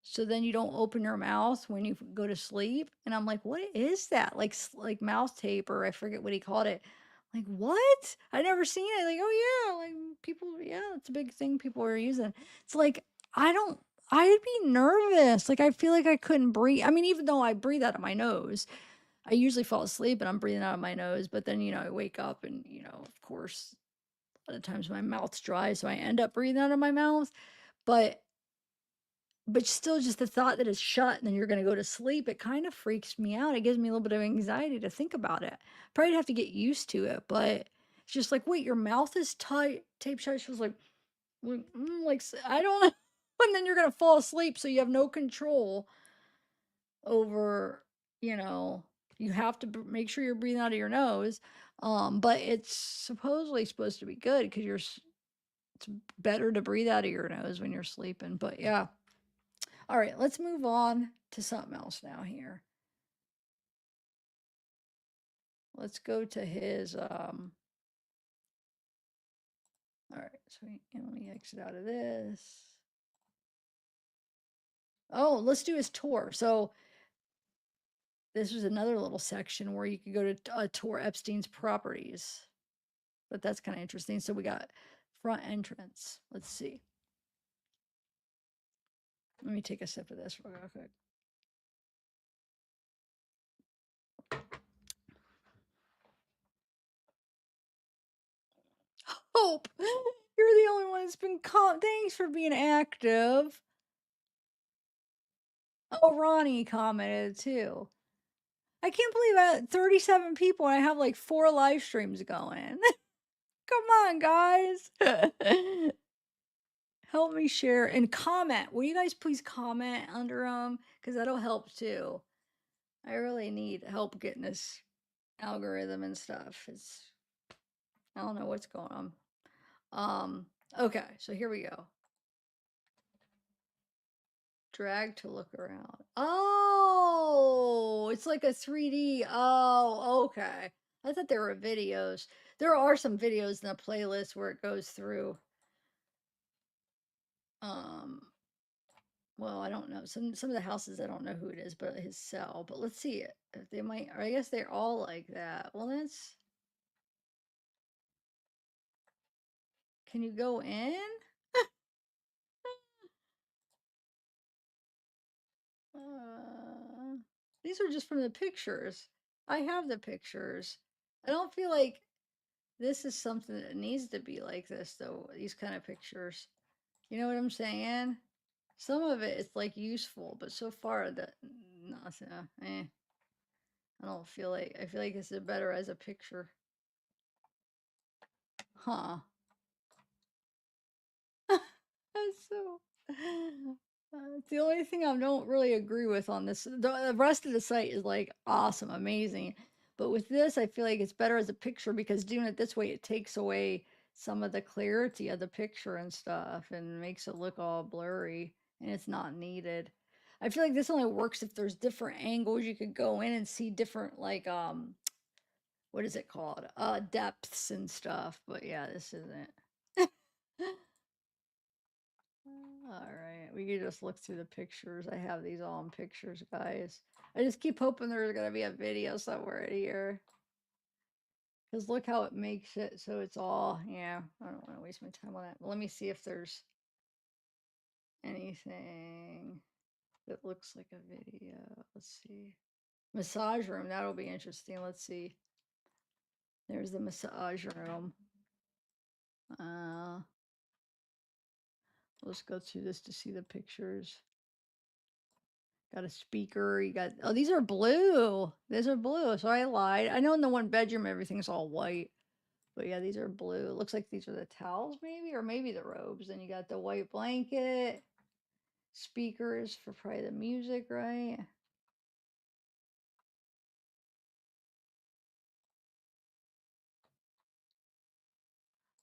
So then you don't open your mouth when you go to sleep. And I'm like, what is that? Like mouth tape, or I forget what he called it. Like, what? I never seen it. Like, oh yeah, like people, yeah, it's a big thing people are using. It's like, I don't, I'd be nervous. Like, I feel like I couldn't breathe. I mean, even though I breathe out of my nose, I usually fall asleep and I'm breathing out of my nose, but then, you know, I wake up and, you know, of course, a lot of times my mouth's dry, so I end up breathing out of my mouth. But still, just the thought that it's shut and then you're going to go to sleep, it kind of freaks me out. It gives me a little bit of anxiety to think about it. Probably have to get used to it, but it's just like, wait, your mouth is tight, tape shut. She was like I don't know. And then you're going to fall asleep, so you have no control over, you know, you have to make sure you're breathing out of your nose. But it's supposedly supposed to be good because it's better to breathe out of your nose when you're sleeping. But yeah. All right, let's move on to something else now here. Let's go to his all right, so let me exit out of this. Oh, let's do his tour. So this was another little section where you could go to tour Epstein's properties. But that's kind of interesting. So we got front entrance. Let's see. Let me take a sip of this real quick. Hope, you're the only one that's been thanks for being active. Oh, Ronnie commented too. I can't believe I had 37 people and I have like 4 live streams going. Come on, guys. Help me share and comment. Will you guys please comment under them? Because that'll help too. I really need help getting this algorithm and stuff. I don't know what's going on. Okay, so here we go. Drag to look around. Oh, it's like a 3D. Oh, okay. I thought there were videos. There are some videos in the playlist where it goes through. Um, well, I don't know. Some of the houses I don't know who it is, but his cell. But let's see it. If they might, or I guess they're all like that. Well, that's. Can you go in? Uh, these are just from the pictures. I have the pictures. I don't feel like this is something that needs to be like this though, these kind of pictures. You know what I'm saying? Some of it is like useful, but so far that nothing. I don't feel like I feel like this is better as a picture. Huh. That's so. It's the only thing I don't really agree with on this. The rest of the site is like awesome, amazing. But with this, I feel like it's better as a picture because doing it this way, it takes away some of the clarity of the picture and stuff and makes it look all blurry and it's not needed. I feel like this only works if there's different angles. You could go in and see different, like, what is it called? Depths and stuff. But yeah, this isn't. All right, we can just look through the pictures. I have these all in pictures, guys. I just keep hoping there's gonna be a video somewhere in here. Because look how it makes it so it's all, yeah, I don't want to waste my time on that. But let me see if there's anything that looks like a video. Let's see. Massage room, that'll be interesting. Let's see. There's the massage room. Let's go through this to see the pictures. Got a speaker. You got, oh, these are blue. These are blue. So I lied. I know in the one bedroom everything's all white, but yeah, these are blue. It looks like these are the towels, maybe, or maybe the robes. And you got the white blanket, speakers for probably the music, right?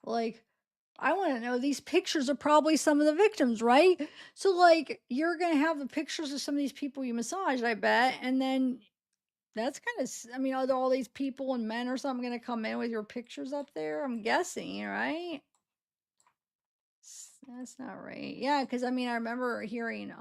Like, I want to know, these pictures are probably some of the victims, right? So, like, you're going to have the pictures of some of these people you massaged, I bet. And then that's kind of, I mean, are all these people and men or something going to come in with your pictures up there? I'm guessing, right? That's not right. Yeah, because I mean, I remember hearing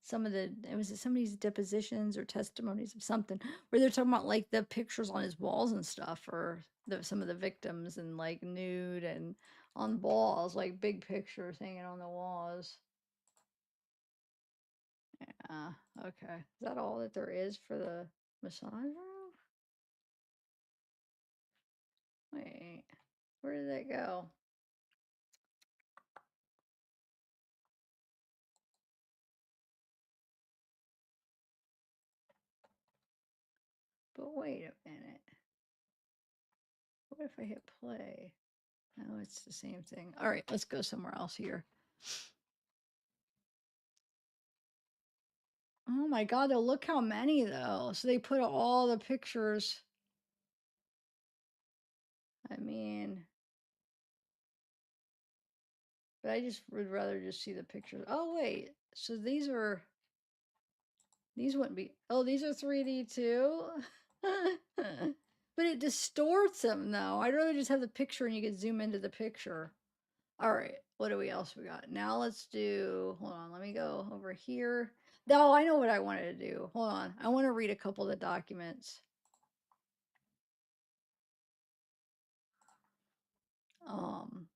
some of the, it was somebody's depositions or testimonies of something where they're talking about like the pictures on his walls and stuff, or some of the victims and like nude and on walls, like big pictures hanging on the walls. Yeah. Okay. Is that all that there is for the massage room? Wait, where did that go? But wait a minute. What if I hit play? No, it's the same thing. All right, let's go somewhere else here. Oh my God, though, look how many though. So they put all the pictures. I mean, but I just would rather just see the pictures. Oh wait, so these wouldn't be. Oh, these are 3D too. But it distorts them though. I'd rather just have the picture and you could zoom into the picture. All right, what do we else we got? Now let's do. Hold on, let me go over here. No, I know what I wanted to do. Hold on, I want to read a couple of the documents. Um,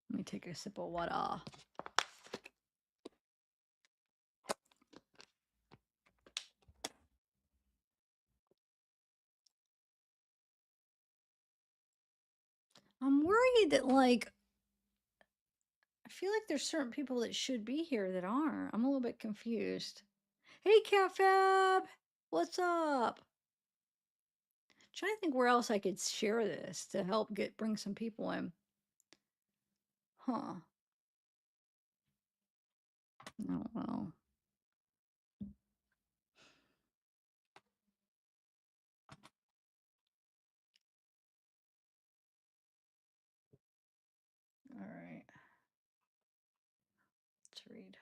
Let me take a sip of water. I'm worried that, like, I feel like there's certain people that should be here that aren't. I'm a little bit confused. Hey, Cat Fab! What's up? Trying to think where else I could share this to help bring some people in. Huh. Oh, well. All right. Let's read.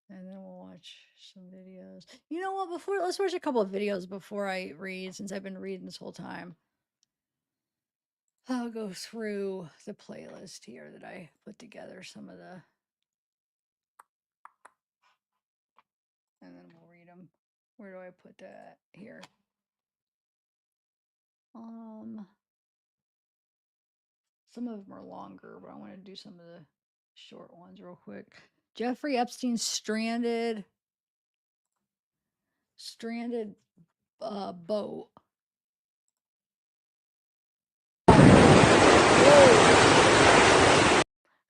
And then we'll watch some videos. You know what? Let's watch a couple of videos before I read, since I've been reading this whole time. I'll go through the playlist here that I put together, some of the, and then we'll read them. Where do I put that? Here. Some of them are longer, but I want to do some of the short ones real quick. Jeffrey Epstein stranded boat. Whoa.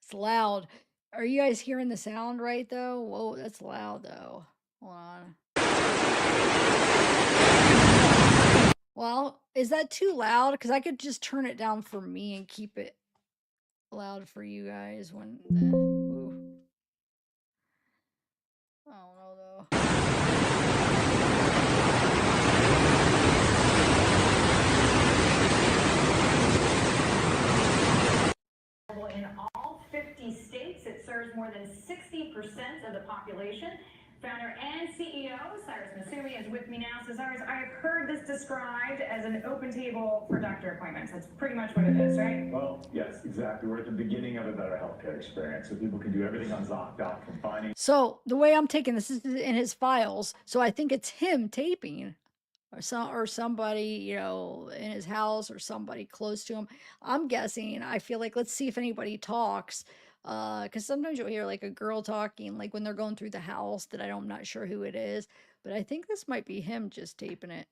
It's loud. Are you guys hearing the sound right though? Whoa, that's loud though. Hold on. Well, is that too loud? Because I could just turn it down for me and keep it loud for you guys when. Ooh. I don't know though. In all 50 states, it serves more than 60% of the population. Founder and CEO Cyrus Masumi is with me now. So Cyrus, I have heard this described as an open table for doctor appointments. That's pretty much what it is, right? Well, yes, exactly. We're at the beginning of a better healthcare experience, so people can do everything on ZocDoc from finding. So the way I'm taking this is in his files. So I think it's him taping, or somebody, you know, in his house or somebody close to him. I'm guessing. I feel like let's see if anybody talks. Because sometimes you'll hear like a girl talking, like when they're going through the house that I'm not sure who it is, but I think this might be him just taping it.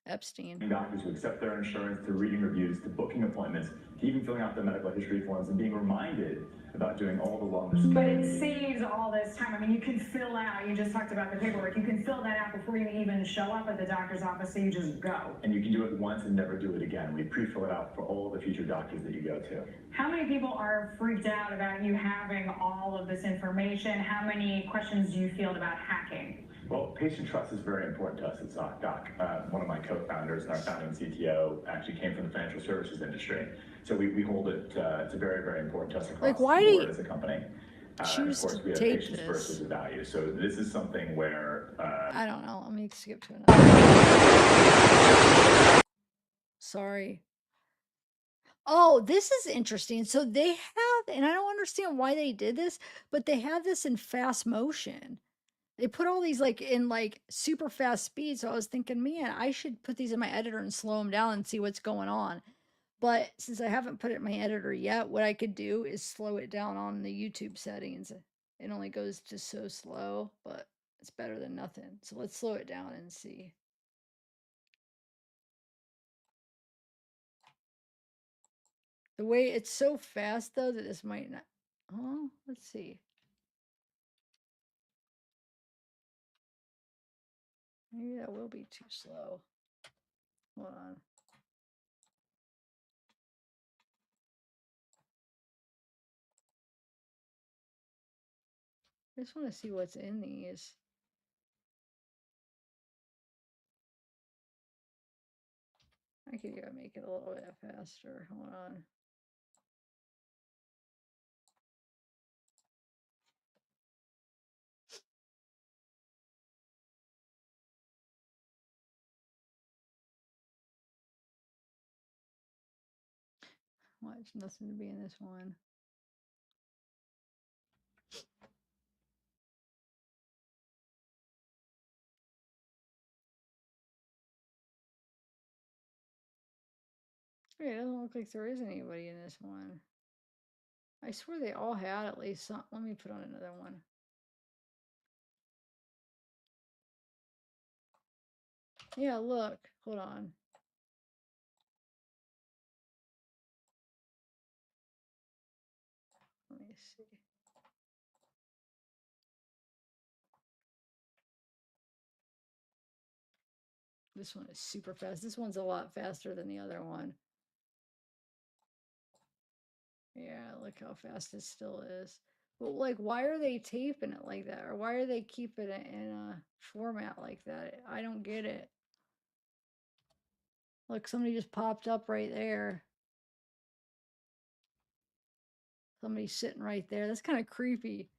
Epstein. Doctors who accept their insurance, to reading reviews, to booking appointments, to even filling out the medical history forms and being reminded about doing all the wellness. But it saves all this time. I mean, you can fill out, you just talked about the paperwork, you can fill that out before you even show up at the doctor's office, so you just go. And you can do it once and never do it again. We pre-fill it out for all the future doctors that you go to. How many people are freaked out about you having all of this information? How many questions do you field about hacking? Well, patient trust is very important to us at ZocDoc. One of my co-founders and our founding CTO actually came from the financial services industry. So we hold it, it's very, very important to us across Like, why the do board as a company. choose of course, we to have tape patients this? first as a value. So this is something where... I don't know. Let me skip to another. Sorry. Oh, this is interesting. So they have, and I don't understand why they did this, but they have this in fast motion. They put all these like in like super fast speed. So I was thinking, man, I should put these in my editor and slow them down and see what's going on. But since I haven't put it in my editor yet, what I could do is slow it down on the YouTube settings. It only goes to so slow, but it's better than nothing. So let's slow it down and see. The way it's so fast though that this might not. Oh, let's see. Maybe that will be too slow. Hold on. I just want to see what's in these. I could even make it a little bit faster. Hold on. Watch, nothing to be in this one. Hey, it doesn't look like there is anybody in this one. I swear they all had at least some. Let me put on another one. Yeah, look. Hold on. Let me see. This one is super fast. This one's a lot faster than the other one. Yeah, look how fast it still is. But like, why are they taping it like that? Or why are they keeping it in a format like that? I don't get it. Look, somebody just popped up right there. Somebody's sitting right there. That's kind of creepy.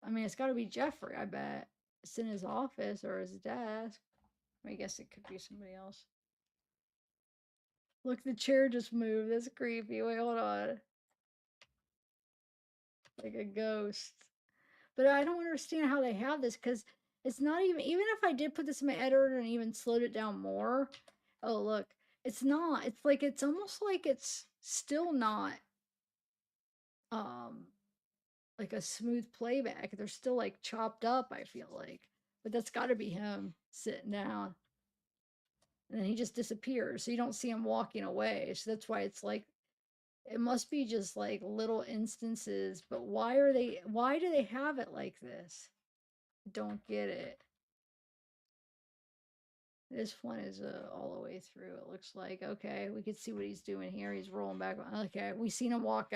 I mean, it's got to be Jeffrey, I bet. It's in his office or his desk. I guess it could be somebody else. Look, the chair just moved. That's creepy. Wait, hold on. Like a ghost. But I don't understand how they have this because it's not even if I did put this in my editor and even slowed it down more. Oh, look. It's not. It's like, it's almost like it's still not like a smooth playback. They're still like chopped up, I feel like. But that's got to be him sitting down. And then he just disappears. So you don't see him walking away. So that's why it's like, it must be just like little instances. But why do they have it like this? Don't get it. This one is all the way through. It looks like, okay, we could see what he's doing here. He's rolling back. Okay, we seen him walk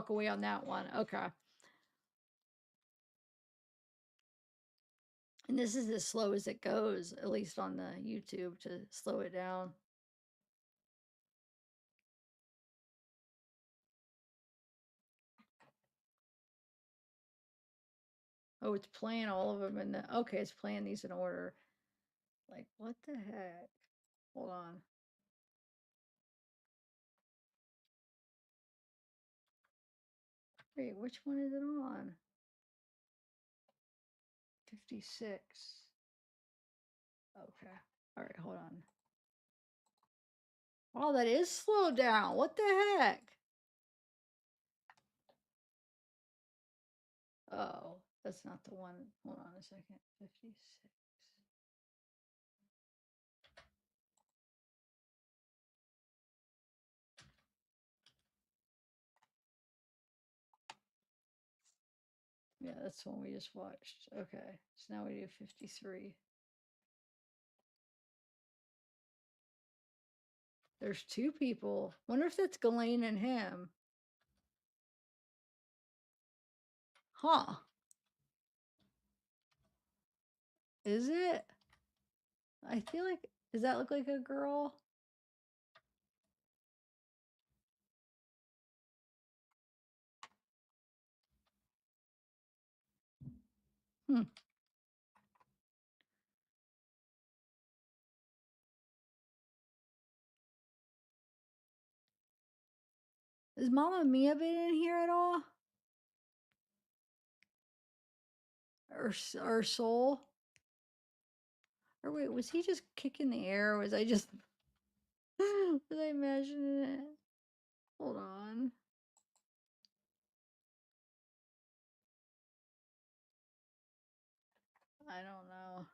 away on that one. Okay. And this is as slow as it goes, at least on the YouTube, to slow it down. Oh, it's playing all of them in the, okay, it's playing these in order. Like, what the heck? Hold on. Wait, which one is it on? 56. Okay. All right, hold on. Oh, that is slowed down. What the heck? Oh, that's not the one. Hold on a second. 56. Yeah, that's the one we just watched. Okay, so now we do 53. There's two people. Wonder if that's Ghislaine and him. Huh. Is it? I feel like, does that look like a girl? Hmm. Is Mama Mia been in here at all? Or Soul? Or wait, was he just kicking the air? Or was I just was I imagining it? Hold on. I don't know.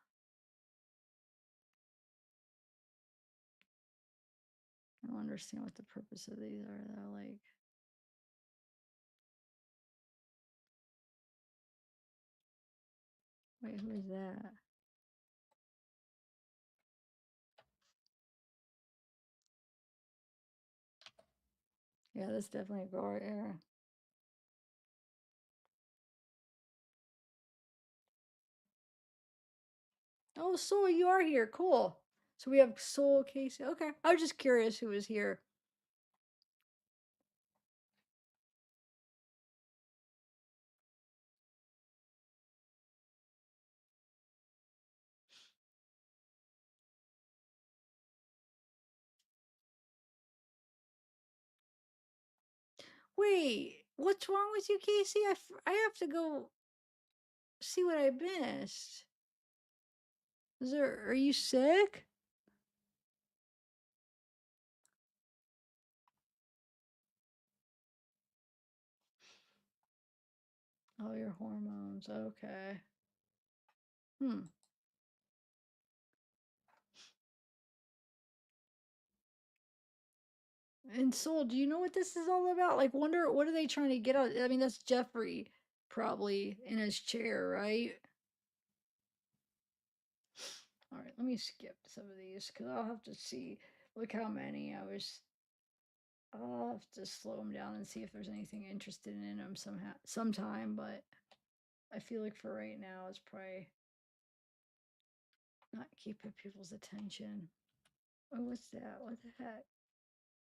I don't understand what the purpose of these are. They're like, wait, who is that? Yeah, that's definitely a girl right there. Oh, Soul, you are here. Cool. So we have Soul, Casey. Okay. I was just curious who was here. Wait, what's wrong with you, Casey? I have to go see what I missed. Are you sick? Oh, your hormones. Okay. Hmm. And Soul, do you know what this is all about? Like, wonder what are they trying to get out? I mean, that's Jeffrey probably in his chair, right? All right, let me skip some of these because I'll have to see. Look how many I was. I'll have to slow them down and see if there's anything interested in them sometime. But I feel like for right now, it's probably not keeping people's attention. Oh, what's that? What the heck?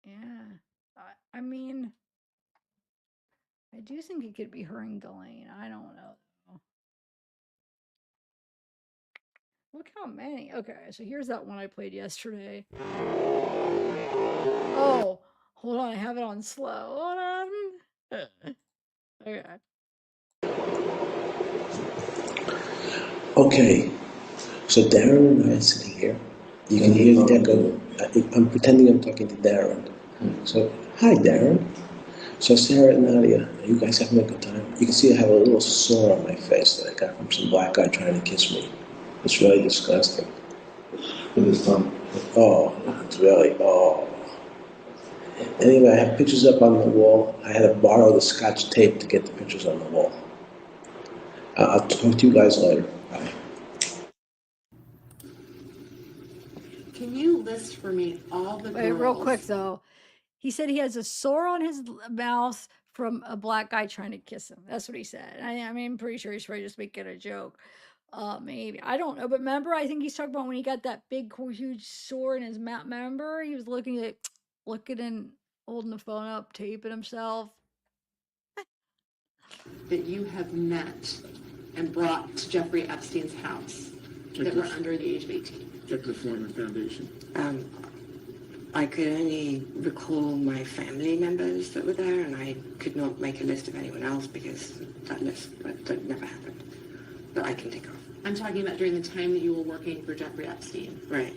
Yeah. I mean, I do think it could be her and Ghislaine. I don't know. Look how many. Okay, so here's that one I played yesterday. Oh, hold on. I have it on slow. Hold on. Okay. Okay, so Darren and I are sitting here. You can hear the echo. I'm pretending I'm talking to Darren. So, hi Darren. So Sarah and Nadia, are you guys having a good time? You can see I have a little sore on my face that I got from some black guy trying to kiss me. It's really disgusting. Look at his tongue. Oh, it's really, oh. Anyway, I have pictures up on the wall. I had to borrow the scotch tape to get the pictures on the wall. I'll talk to you guys later. Bye. Can you list for me all the Wait, girls? real quick though. He said he has a sore on his mouth from a black guy trying to kiss him. That's what he said. I mean, I'm pretty sure he's probably just making a joke. Maybe I don't know, but remember, I think he's talking about when he got that big, huge sore in his mouth. Remember, he was looking at, looking and holding the phone up, taping himself. That you have met and brought to Jeffrey Epstein's house that were under the age of 18? Check the Foreman Foundation. I could only recall my family members that were there, and I could not make a list of anyone else because that never happened. That I can think of. I'm talking about during the time that you were working for Jeffrey Epstein. Right.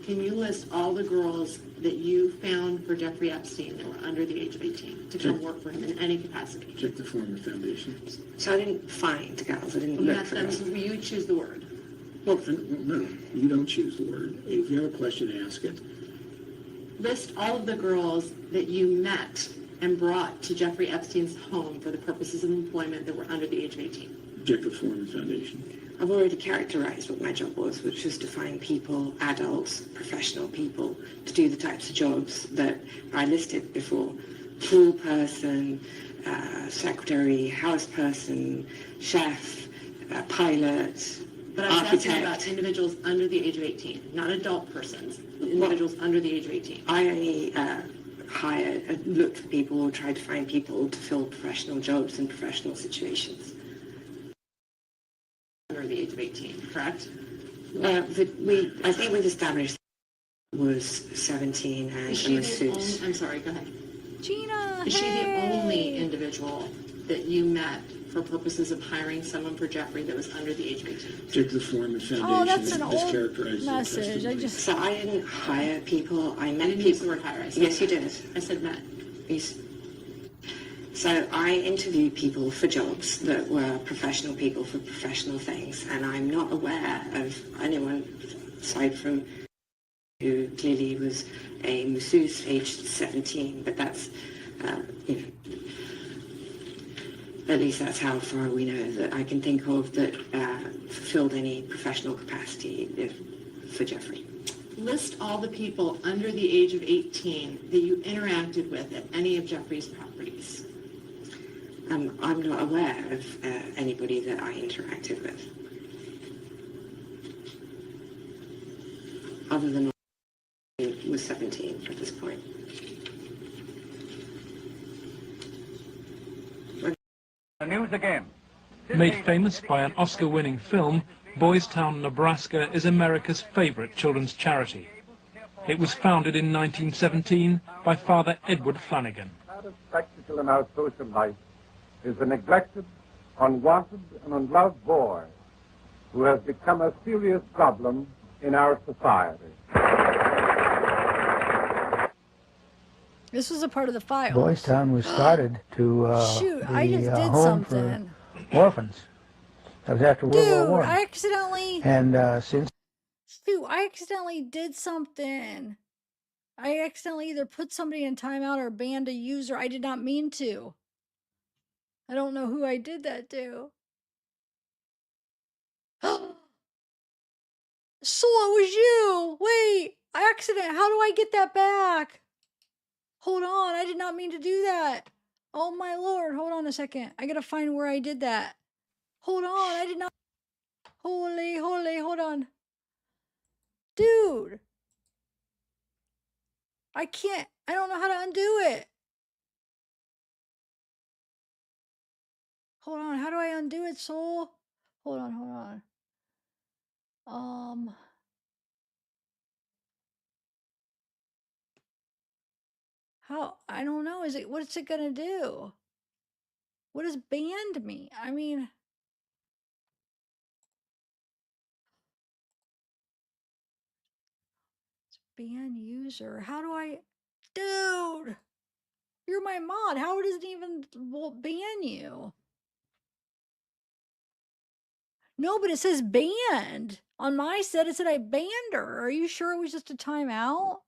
Can you list all the girls that you found for Jeffrey Epstein that were under the age of 18 to come work for him in any capacity? Check the Foreman Foundation. So I didn't find the girls. I didn't You look have for them, them. you choose the word. Well, no, you don't choose the word. If you have a question, ask it. List all of the girls that you met and brought to Jeffrey Epstein's home for the purposes of employment that were under the age of 18. Check the Foreman Foundation. I've already characterized what my job was, which was to find people, adults, professional people, to do the types of jobs that I listed before. Pool person, secretary, house person, chef, pilot, But I was asking architect. about individuals under the age of 18, not adult persons, individuals under the age of 18. I only hired, looked for people, or tried to find people to fill professional jobs in professional situations. Under the age of 18, correct? I think we've established was 17 and Is she a the masseuse. only, I'm sorry, go ahead. Gina, Is she the only hey! individual that you met for purposes of hiring someone for Jeffrey that was under the age of 18? Check the Foreman Foundation. Oh, that's an It old mischaracterizes the message. I testimony. just So I didn't hire people. I I met didn't use the people. word hire, I said Yes, you met. did. I said met. Yes. So I interviewed people for jobs that were professional people for professional things, and I'm not aware of anyone aside from who clearly was a masseuse aged 17, but that's, at least that's how far we know that I can think of that fulfilled any professional capacity for Jeffrey. List all the people under the age of 18 that you interacted with at any of Jeffrey's properties. I'm not aware of anybody that I interacted with. Other than I was 17 at this point. The news again. Made famous by an Oscar-winning film, Boys Town, Nebraska is America's favorite children's charity. It was founded in 1917 by Father Edward Flanagan. The spectacle in our social life is a neglected, unwanted, and unloved boy who has become a serious problem in our society. this was a part of the file. Boys Town was started to Shoot, be I just a did home something. for orphans. That was after World Dude, War One. I accidentally. And since Dude, I accidentally did something. I accidentally either put somebody in timeout or banned a user. I did not mean to. I don't know who I did that to. So it was you. Wait, accident. How do I get that back? Hold on, I did not mean to do that. Oh my lord, hold on a second. I gotta find where I did that. Hold on, I did not. Holy, hold on. Dude. I can't, I don't know how to undo it. Hold on, how do I undo it, soul? Hold on. How, I don't know, what's it gonna do? What does banned mean? I mean, ban user, how do I, dude, You're my mod. How does it even ban you? No, but it says banned. On my set, it said I banned her. Are you sure it was just a timeout?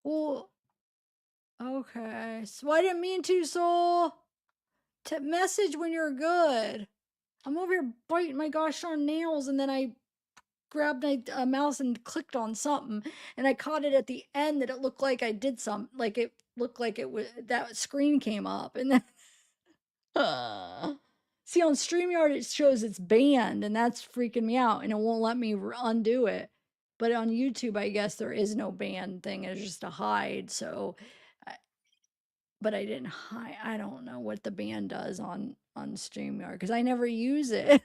Well, okay. So I didn't mean to, Soul. Message when you're good. I'm over here biting my gosh darn nails, and then I grabbed my mouse and clicked on something, and I caught it at the end that it looked like I did something. Like it looked like it was that screen came up, and then see on StreamYard it shows it's banned, and that's freaking me out, and it won't let me undo it. But on YouTube, I guess there is no ban thing; it's just a hide. So, but I didn't hide. I don't know what the ban does on StreamYard because I never use it.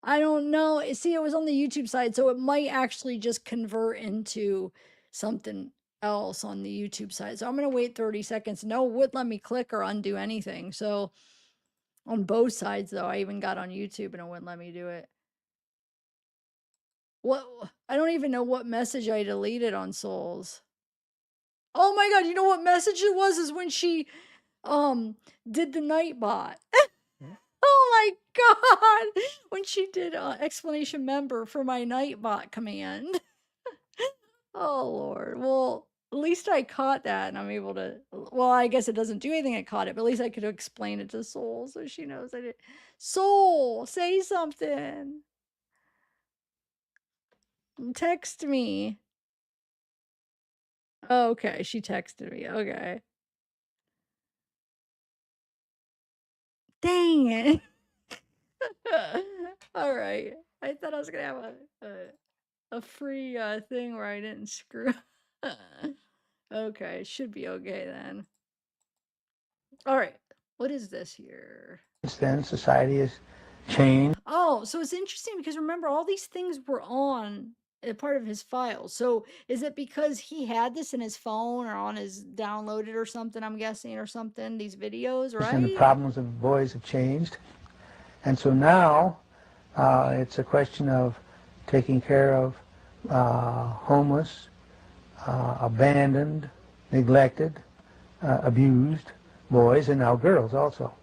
I don't know. See, it was on the YouTube side, so it might actually just convert into something else on the YouTube side. So I'm gonna wait 30 seconds. No, it wouldn't let me click or undo anything. So on both sides, though, I even got on YouTube and it wouldn't let me do it. What? I don't even know what message I deleted on Souls. Oh my god! You know what message it was? Is when she did the Nightbot. Oh my god! When she did explanation member for my Nightbot command. Oh lord. Well, at least I caught that and I'm able to. Well, I guess it doesn't do anything. I caught it, but at least I could explain it to Soul so she knows I did. Soul, say something. Text me. Oh, okay, she texted me. Okay. Dang it. All right. I thought I was gonna have a free thing where I didn't screw. Okay, should be okay then. All right. What is this here? Since then, society has changed. Oh, so it's interesting because remember all these things were on a part of his files. So is it because he had this in his phone or on his downloaded or something, I'm guessing, or something, these videos, And the right? problems of boys have changed. And so now it's a question of taking care of homeless, abandoned, neglected, abused boys, and now girls also.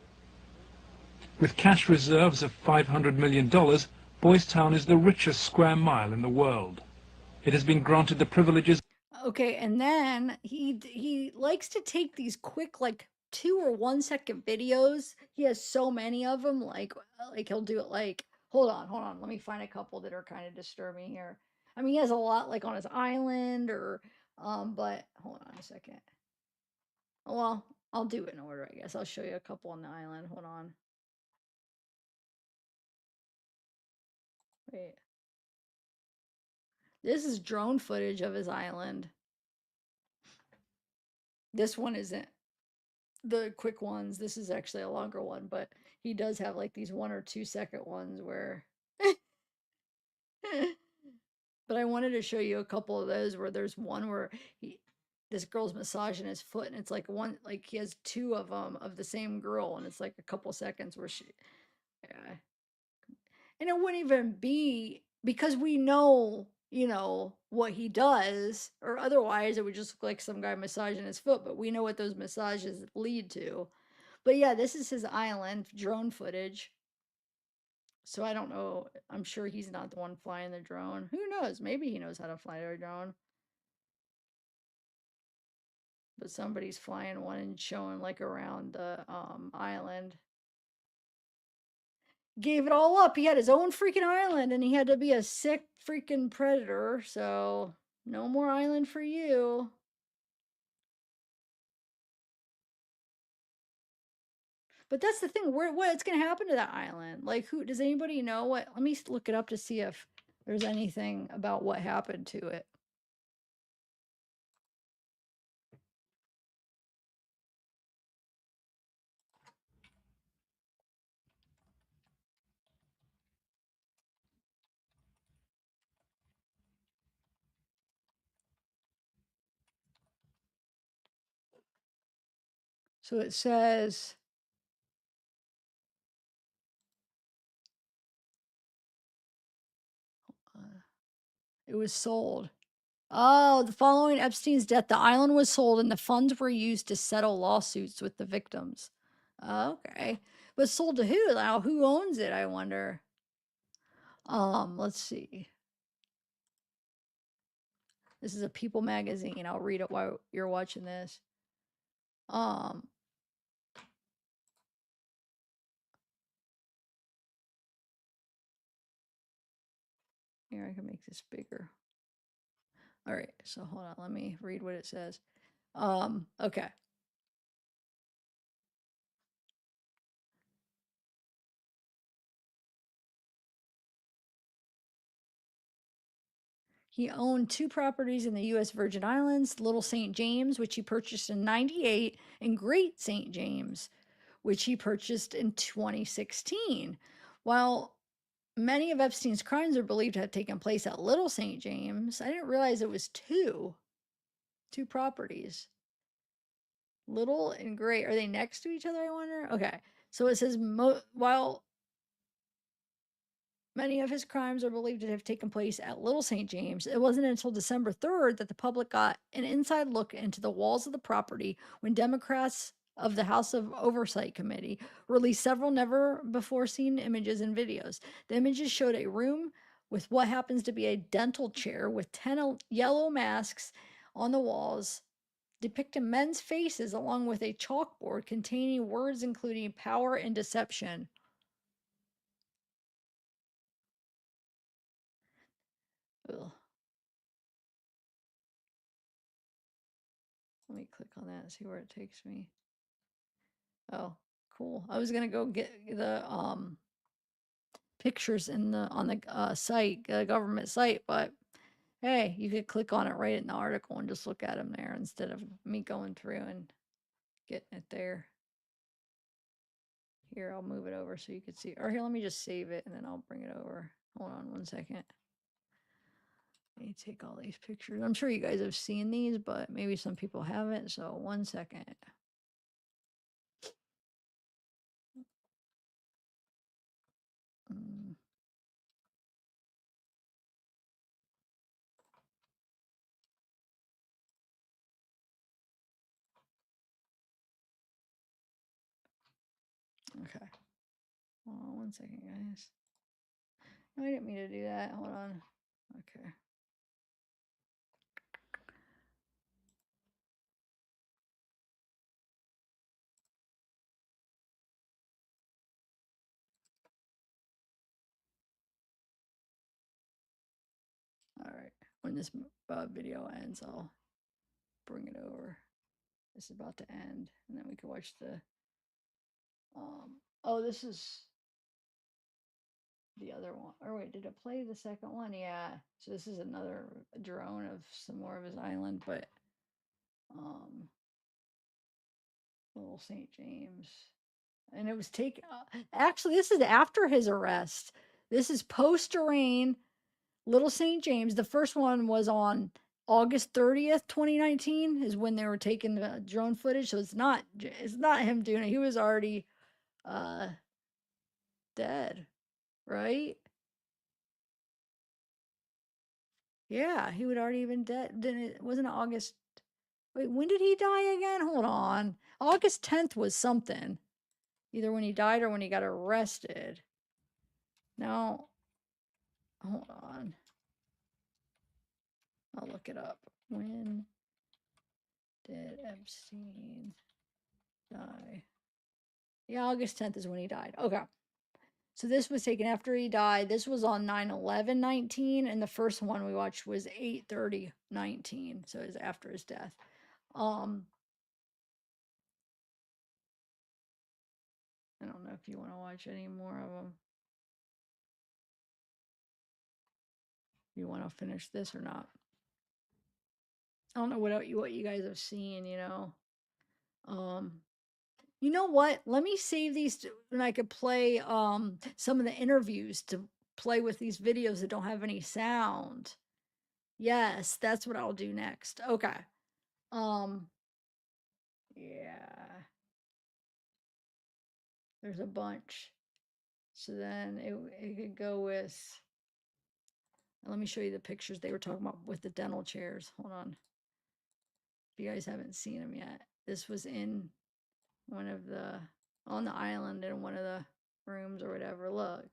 With cash reserves of $500 million, Boys Town is the richest square mile in the world. It has been granted the privileges. Okay, and then he likes to take these quick like 2 or 1 second videos. He has so many of them like he'll do it like hold on. Let me find a couple that are kind of disturbing here. I mean, he has a lot like on his island or but hold on a second. Well, I'll do it in order, I guess. I'll show you a couple on the island. Hold on. Wait. This is drone footage of his island. This one isn't the quick ones. This is actually a longer one, but he does have like these 1 or 2 second ones where but I wanted to show you a couple of those where there's one where this girl's massaging his foot and it's like one like he has 2 of them of the same girl and it's like a couple seconds where she yeah. And it wouldn't even be because we know, you know, what he does, or otherwise it would just look like some guy massaging his foot, but we know what those massages lead to. But yeah, this is his island drone footage. So I don't know. I'm sure he's not the one flying the drone. Who knows? Maybe he knows how to fly a drone. But somebody's flying one and showing like around the island. Gave it all up. He had his own freaking island and he had to be a sick freaking predator. So no more island for you. But that's the thing. What's going to happen to that island? Like, who does anybody know what? Let me look it up to see if there's anything about what happened to it. So it says it was sold. Oh, the following Epstein's death, the island was sold and the funds were used to settle lawsuits with the victims. Okay. But sold to who now? Who owns it, I wonder? Let's see. This is a People magazine. I'll read it while you're watching this. Here, I can make this bigger. All right, so hold on, let me read what it says. Okay. He owned 2 properties in the U.S. Virgin Islands, Little St. James, which he purchased in 98, and Great St. James, which he purchased in 2016. While many of Epstein's crimes are believed to have taken place at Little St. James, I didn't realize it was two properties. Little and Great, are they next to each other, I wonder? Okay, so it says, while many of his crimes are believed to have taken place at Little St. James, it wasn't until December 3rd that the public got an inside look into the walls of the property when Democrats of the House of Oversight Committee released several never before seen images and videos. The images showed a room with what happens to be a dental chair with 10 yellow masks on the walls depicting men's faces along with a chalkboard containing words including power and deception. Ugh. Let me click on that and see where it takes me. Oh, cool. I was gonna go get the pictures in the on the site, government site, but hey, you could click on it right in the article and just look at them there instead of me going through and getting it there. Here, I'll move it over so you can see. Or here, let me just save it and then I'll bring it over. Hold on one second. Let me take all these pictures. I'm sure you guys have seen these, but maybe some people haven't. So 1 second. Mm. Okay. Hold on 1 second, guys. No, I didn't mean to do that. Hold on. Okay. All right. When this video ends, I'll bring it over. This is about to end, and then we can watch the. Oh, this is the other one. Or wait, did it play the second one? Yeah. So this is another drone of some more of his island, but Little St. James, and it was taken. Actually, this is after his arrest. This is post arraign. Little St. James. The first one was on August 30th, 2019 is when they were taking the drone footage. So it's not him doing it. He was already dead, right? Yeah, he would already been dead. Then it wasn't August. Wait, when did he die again? Hold on. August 10th was something. Either when he died or when he got arrested. Now, hold on. I'll look it up. When did Epstein die? Yeah, August 10th is when he died. Okay. So this was taken after he died. This was on 9/11/19, and the first one we watched was 8/30/19. So it was after his death. I don't know if you want to watch any more of them. You want to finish this or not? I don't know what you guys have seen, you know. You know what? Let me save these and I could play some of the interviews to play with these videos that don't have any sound. Yes, that's what I'll do next. Okay. Yeah. There's a bunch. So then it could go with, let me show you the pictures they were talking about with the dental chairs. Hold on. If you guys haven't seen them yet. This was in one of the, on the island in one of the rooms or whatever. Look.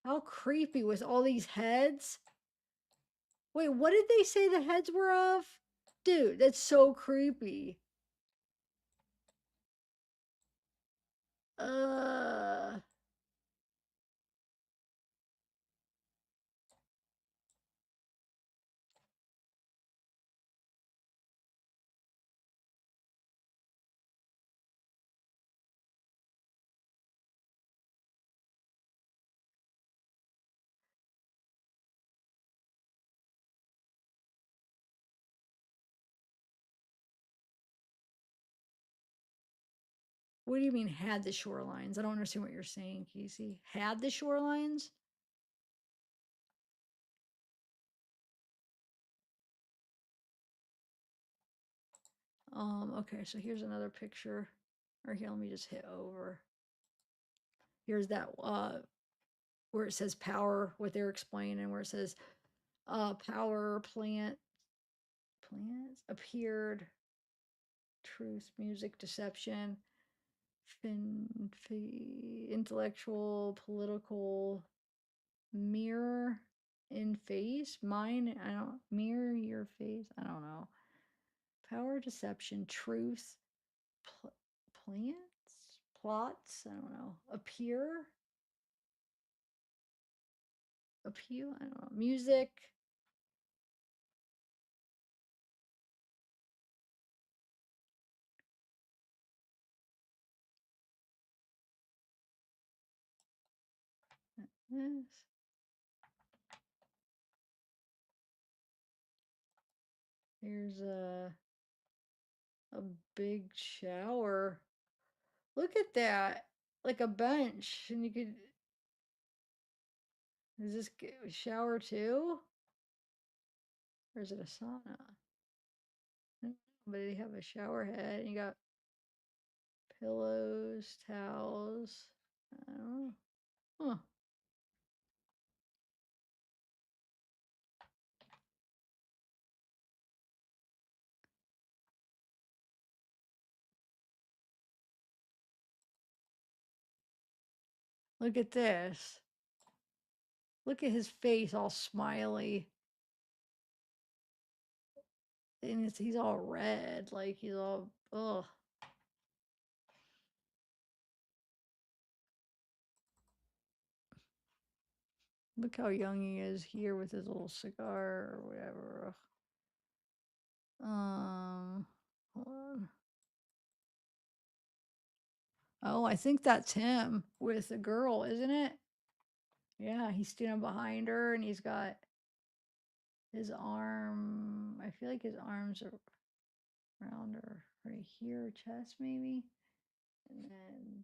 How creepy with all these heads. Wait, what did they say the heads were of? Dude, that's so creepy. Uh, what do you mean had the shorelines? I don't understand what you're saying, Casey. Had the shorelines? Okay, so here's another picture. Or here, let me just hit over. Here's that where it says power, what they're explaining, where it says power plants appeared, truth, music, deception, intellectual, political, mirror in face, mine, I don't, mirror your face, I don't know. Power, deception, truth, plots, I don't know. Appeal, I don't know. Music. Yes. Here's a big shower. Look at that. Like a bench. And you could, is this shower too? Or is it a sauna? I don't know, but they have a shower head and you got pillows, towels. I don't know. Huh. Look at this. Look at his face all smiley. And he's all red. Like he's all, ugh. Look how young he is here with his little cigar or whatever. Hold on. Oh, I think that's him with a girl, isn't it? Yeah, he's standing behind her and he's got his arm. I feel like his arms are around her right here, chest maybe. And then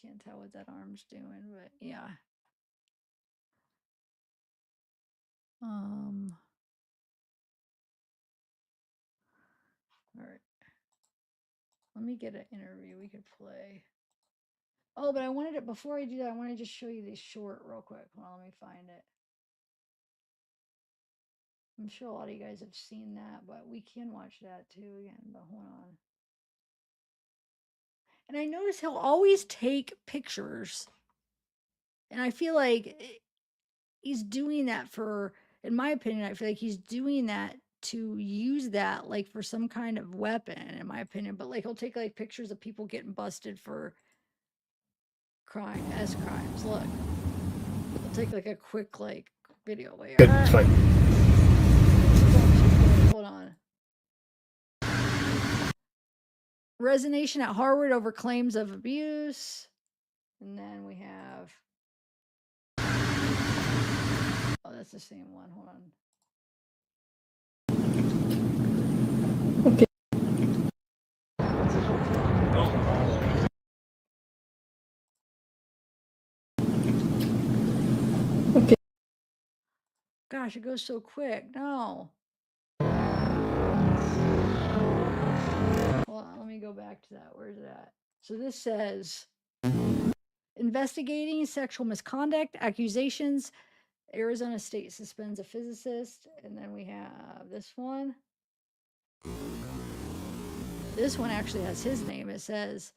can't tell what that arm's doing, but yeah. All right. Let me get an interview we could play. Oh, but I wanted it before I do that. I want to just show you this short real quick. Hold on, let me find it. I'm sure a lot of you guys have seen that, but we can watch that too again. But hold on. And I notice he'll always take pictures. And I feel like he's doing that for, in my opinion, I feel like he's doing that to use that like for some kind of weapon, in my opinion. But like he'll take like pictures of people getting busted for crimes. Look. I'll take like a quick like video. Wait, Good, it's fine. Hold on. Resignation at Harvard over claims of abuse. And then we have, oh, that's the same one. Hold on. Okay. Okay. Gosh, it goes so quick. No. Hold on, let me go back to that. Where's it at? So this says investigating sexual misconduct accusations. Arizona State suspends a physicist. And then we have this one. This one actually has his name. It says,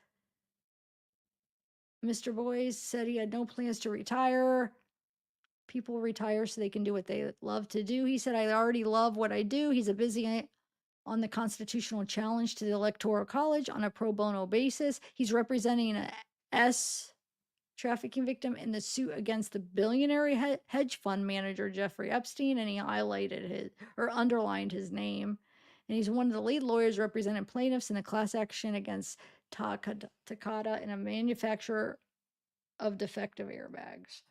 Mr. Boyce said he had no plans to retire. People retire so they can do what they love to do. He said, I already love what I do. He's a busy on the constitutional challenge to the Electoral College on a pro bono basis. He's representing an S trafficking victim in the suit against the billionaire hedge fund manager Jeffrey Epstein, and he highlighted his or underlined his name. And he's one of the lead lawyers representing plaintiffs in a class action against Takata and a manufacturer of defective airbags.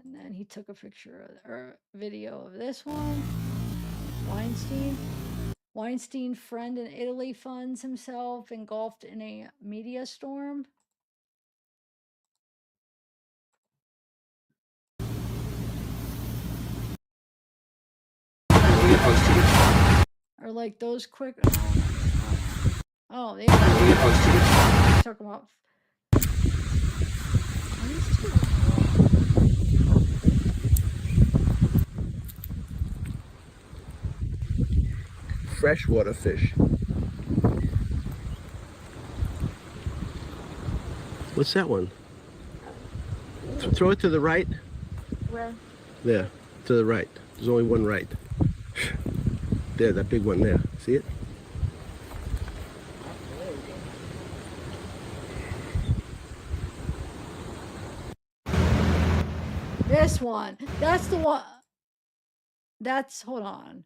And then he took a picture of, or video of this one. Weinstein, friend in Italy, funds himself engulfed in a media storm. Or like those quick. Oh, they talk about. Freshwater fish. What's that one? Throw it to the right. Where? There, to the right. There's only one right. There, that big one there. See it? This one. That's the one. That's, hold on.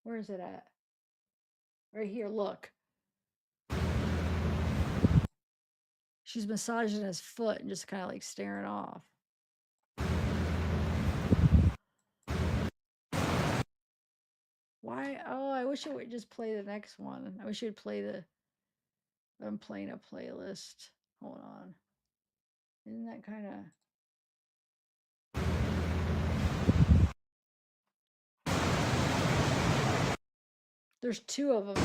Where is it at? Right here, look. She's massaging his foot and just kind of like staring off. Why? Oh, I wish it would just play the next one. I wish it would play the. I'm playing a playlist. Hold on. Isn't that kind of. There's two of them.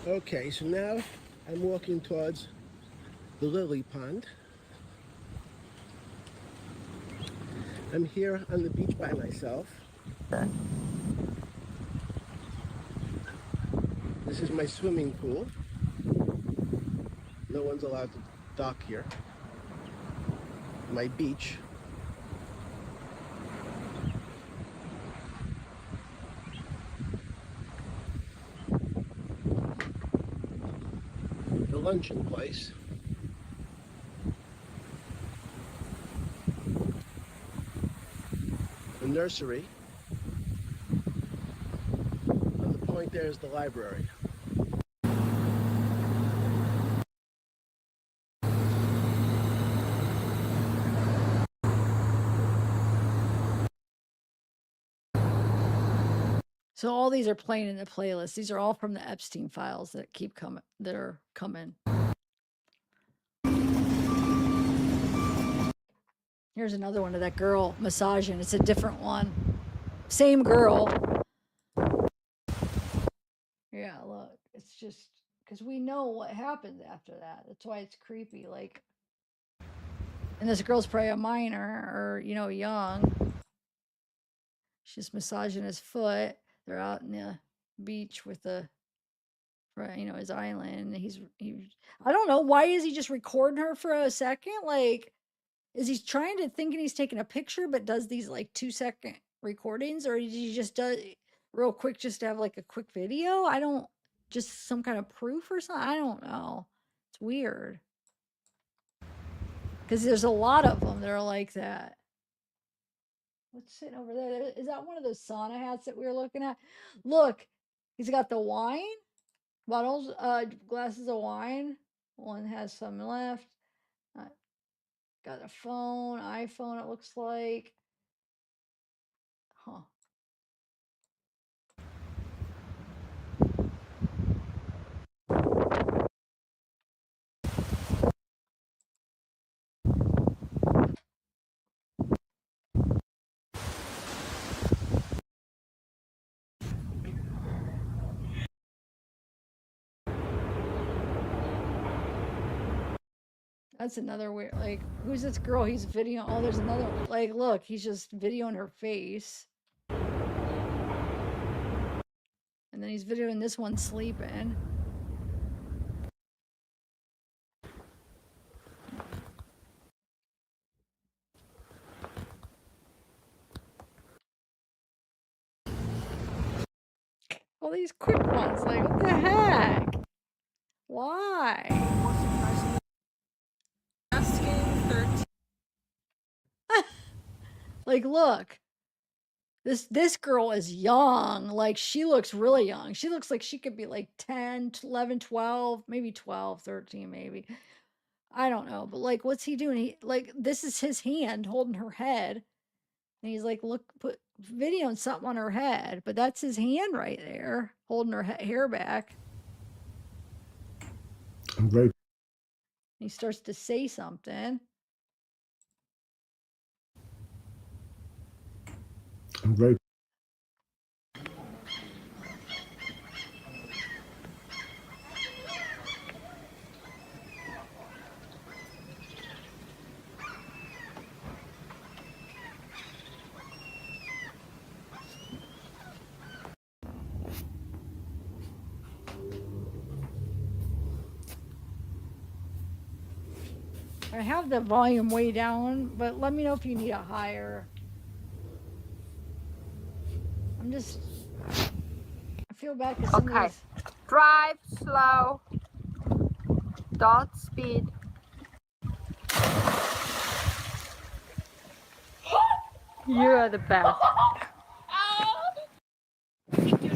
Okay, so now I'm walking towards the lily pond. I'm here on the beach by myself. This is my swimming pool. No one's allowed to dock here. My beach. The luncheon place. The nursery. On the point there is the library. So all these are playing in the playlist. These are all from the Epstein files that keep coming. That are coming. Here's another one of that girl massaging. It's a different one. Same girl. Yeah, look. It's just because we know what happens after that. That's why it's creepy. Like, and this girl's probably a minor or, you know, young. She's massaging his foot. They're out in the beach with the, you know, his island. I don't know. Why is he just recording her for a second? Like, is he trying to thinking he's taking a picture, but does these like 2-second recordings, or did he just do real quick just to have like a quick video? I don't, just some kind of proof or something. I don't know. It's weird because there's a lot of them that are like that. What's sitting over there? Is that one of those sauna hats that we were looking at? Look, he's got the wine bottles, glasses of wine. One has some left. Got a phone, iPhone, it looks like. Huh. That's another weird, like, who's this girl he's videoing? Oh, there's another, like, look, he's just videoing her face. And then he's videoing this one sleeping. All these quick ones, like, what the heck? Why? Asking 13. Like, look. This girl is young. Like, she looks really young. She looks like she could be like 10, 11, 12, maybe 12, 13, maybe. I don't know. But like, what's he doing? He, like, this is his hand holding her head. And he's like, look, put videoing something on her head. But that's his hand right there, holding her hair back. I'm very. He starts to say something. I'm very. I have the volume way down, but let me know if you need a higher. I feel bad because some of Okay. these. Drive slow. Dot speed. You are the best.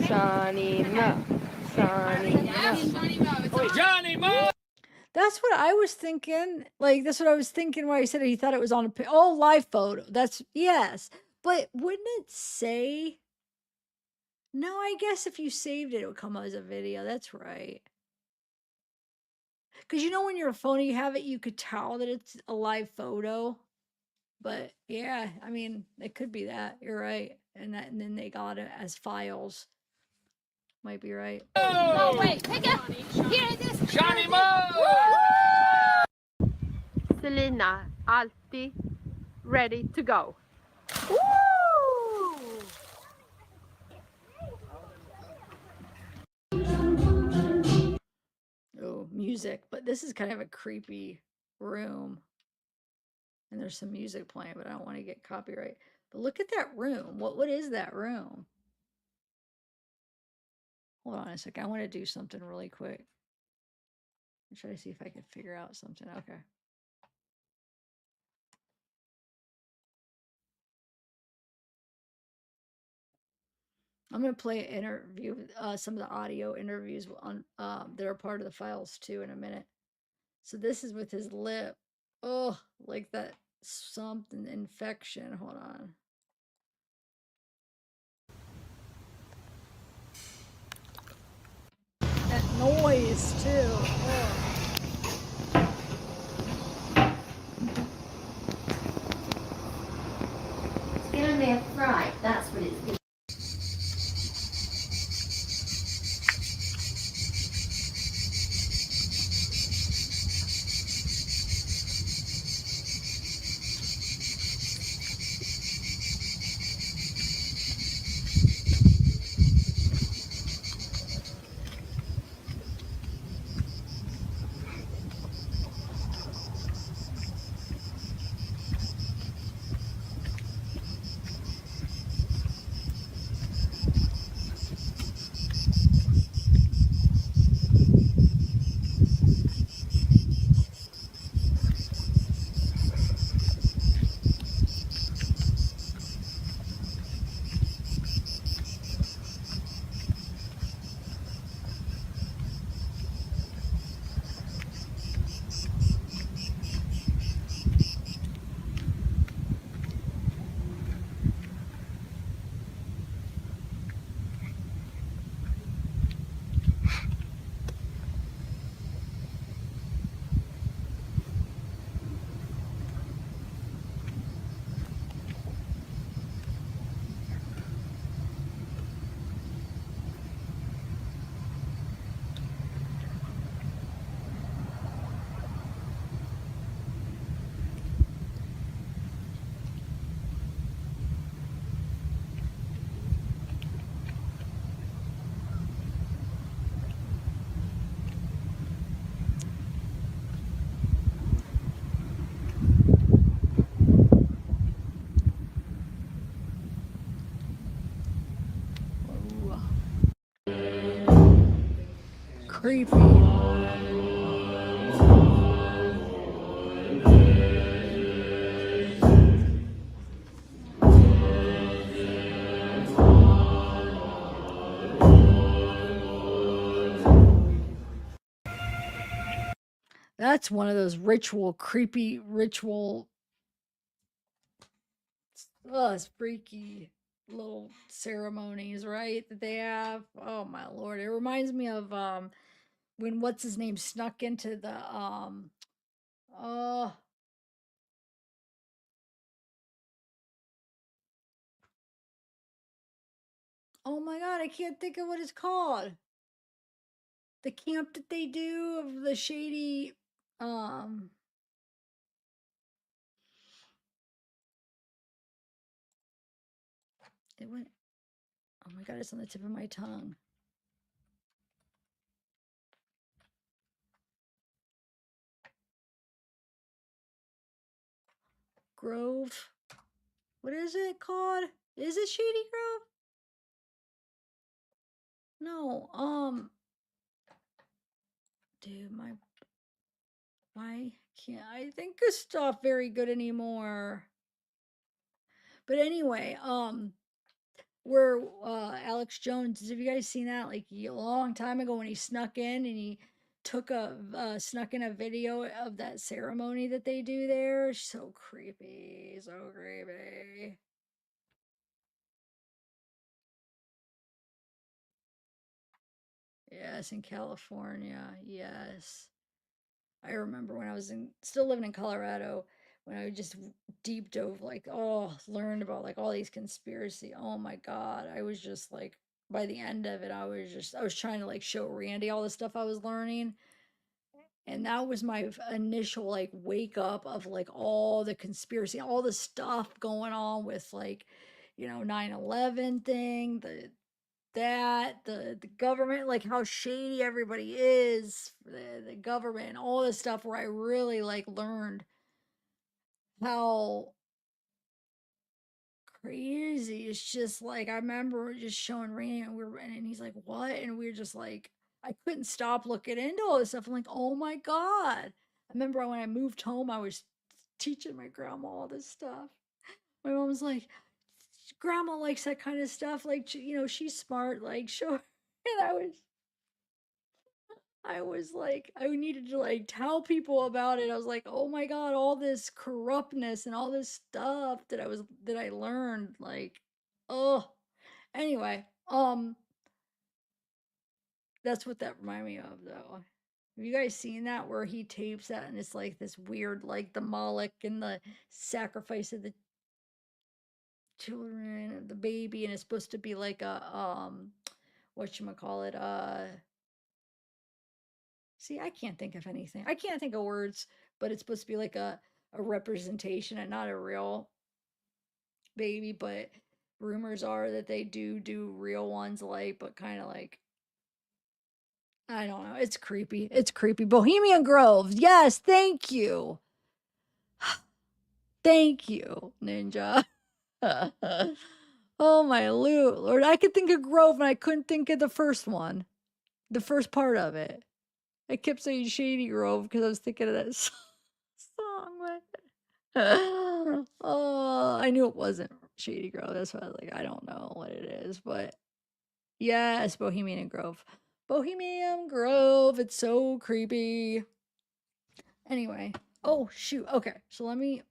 Sonny Mo. Sonny Mo. Johnny Mo! That's what I was thinking. Like, that's what I was thinking when I said he thought it was on a live photo. That's, yes. But wouldn't it say? No, I guess if you saved it, it would come as a video. That's right. Because you know when your phone, you have it, you could tell that it's a live photo. But yeah, I mean, it could be that. You're right. And then they got it as files. Might be right. Oh, wait, pick it. Here it is. Johnny Mo! Selena, alltid ready to go. Woo! Oh, music. But this is kind of a creepy room. And there's some music playing, but I don't want to get copyright. But look at that room. What is that room? Hold on a second. I want to do something really quick. I'm trying to see if I can figure out something. Okay. I'm going to play an interview, some of the audio interviews on that are part of the files too in a minute. So this is with his lip. Oh, like that something infection. Hold on. That noise too. Oh. It's gonna be a fright, that's what it's gonna. creepy. That's one of those creepy ritual, freaky little ceremonies, right? That they have. Oh my lord! It reminds me of when what's his name snuck into the oh oh my god! I can't think of what it's called. The camp that they do of the shady um it went, oh my god, it's on the tip of my tongue. Grove. What is it called? Is it Shady Grove? No, dude, my can't I think of stuff very good anymore. But anyway, where Alex Jones, have you guys seen that like a long time ago when he snuck in and he snuck in a video of that ceremony that they do there? So creepy, so creepy. Yes, in California. Yes. I remember when I was still living in Colorado, when I just deep dove, like, learned about like all these conspiracy. Oh my God. I was just like, by the end of it, I was trying to like show Randy all the stuff I was learning. And that was my initial like wake up of like all the conspiracy, all the stuff going on with like, 9/11 thing, the government, like how shady everybody is, the government and all this stuff, where I really like learned how crazy it's just like. I remember just showing Randy and he's like, what? And we were just like, I couldn't stop looking into all this stuff. I'm like, oh my God. I remember when I moved home, I was teaching my grandma all this stuff. My mom was like, grandma likes that kind of stuff, like, she's smart, like, sure. And I was like, I needed to like tell people about it. I was like, oh my God, all this corruptness and all this stuff that I learned, like, oh. Anyway, that's what that reminded me of though. Have you guys seen that where he tapes that and it's like this weird, like the Moloch and the sacrifice of the children, of the baby, and it's supposed to be like a whatchamacallit, see, I can't think of anything. I can't think of words, but it's supposed to be like a representation and not a real baby. But rumors are that they do real ones, like, but kind of like, I don't know. It's creepy. It's creepy. Bohemian Grove. Yes, thank you. Thank you, Ninja. Oh my Lord. I could think of Grove and I couldn't think of the first one. The first part of it. I kept saying Shady Grove because I was thinking of that song. Oh, I knew it wasn't Shady Grove. That's why I was like, I don't know what it is, but yes, Bohemian Grove. Bohemian Grove. It's so creepy. Anyway, oh shoot. Okay, so let me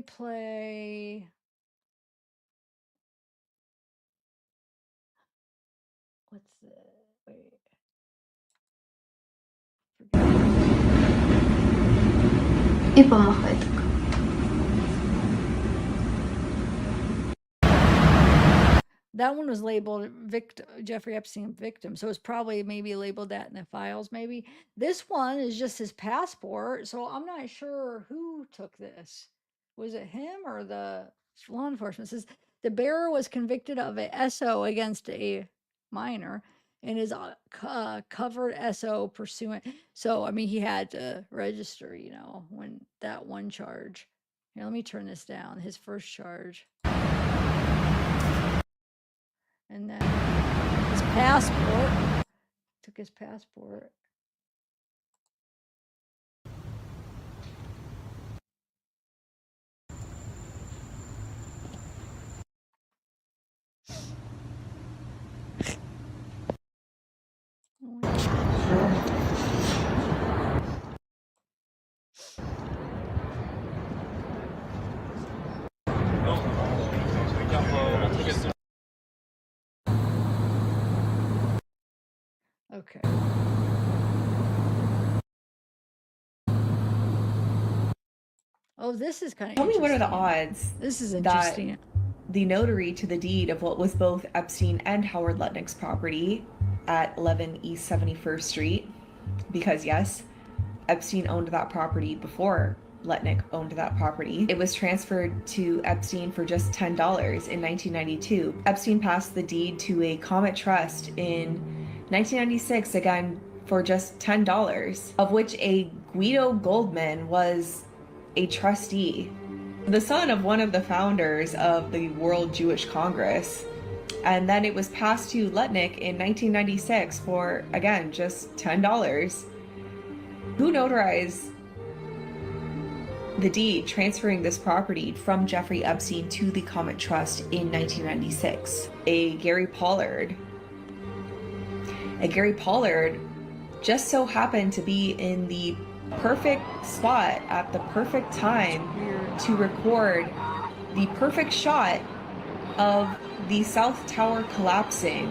play. What's the wait? И помахай так. That one was labeled Jeffrey Epstein victim, so it's probably maybe labeled that in the files. Maybe this one is just his passport, so I'm not sure who took this. Was it him or the law enforcement? It says the bearer was convicted of a SO against a minor and is covered SO pursuant. So I mean, he had to register, when that one charge. Here, let me turn this down. His first charge. And then his passport. Took his passport. Okay. Oh, this is kind of Tell me, what are the interesting. odds This is that interesting. the notary to the deed of what was both Epstein and Howard Lutnick's property at 11 East 71st Street, because yes, Epstein owned that property before Lutnick owned that property. It was transferred to Epstein for just $10 in 1992. Epstein passed the deed to a Comet Trust in 1996, again for just $10, of which a Guido Goldman was a trustee, the son of one of the founders of the World Jewish Congress. And then it was passed to Lutnick in 1996 for, again, just $10. Who notarized the deed transferring this property from Jeffrey Epstein to the Comet Trust in 1996? A Gary Pollard. A Gary Pollard just so happened to be in the perfect spot at the perfect time to record the perfect shot of the South Tower collapsing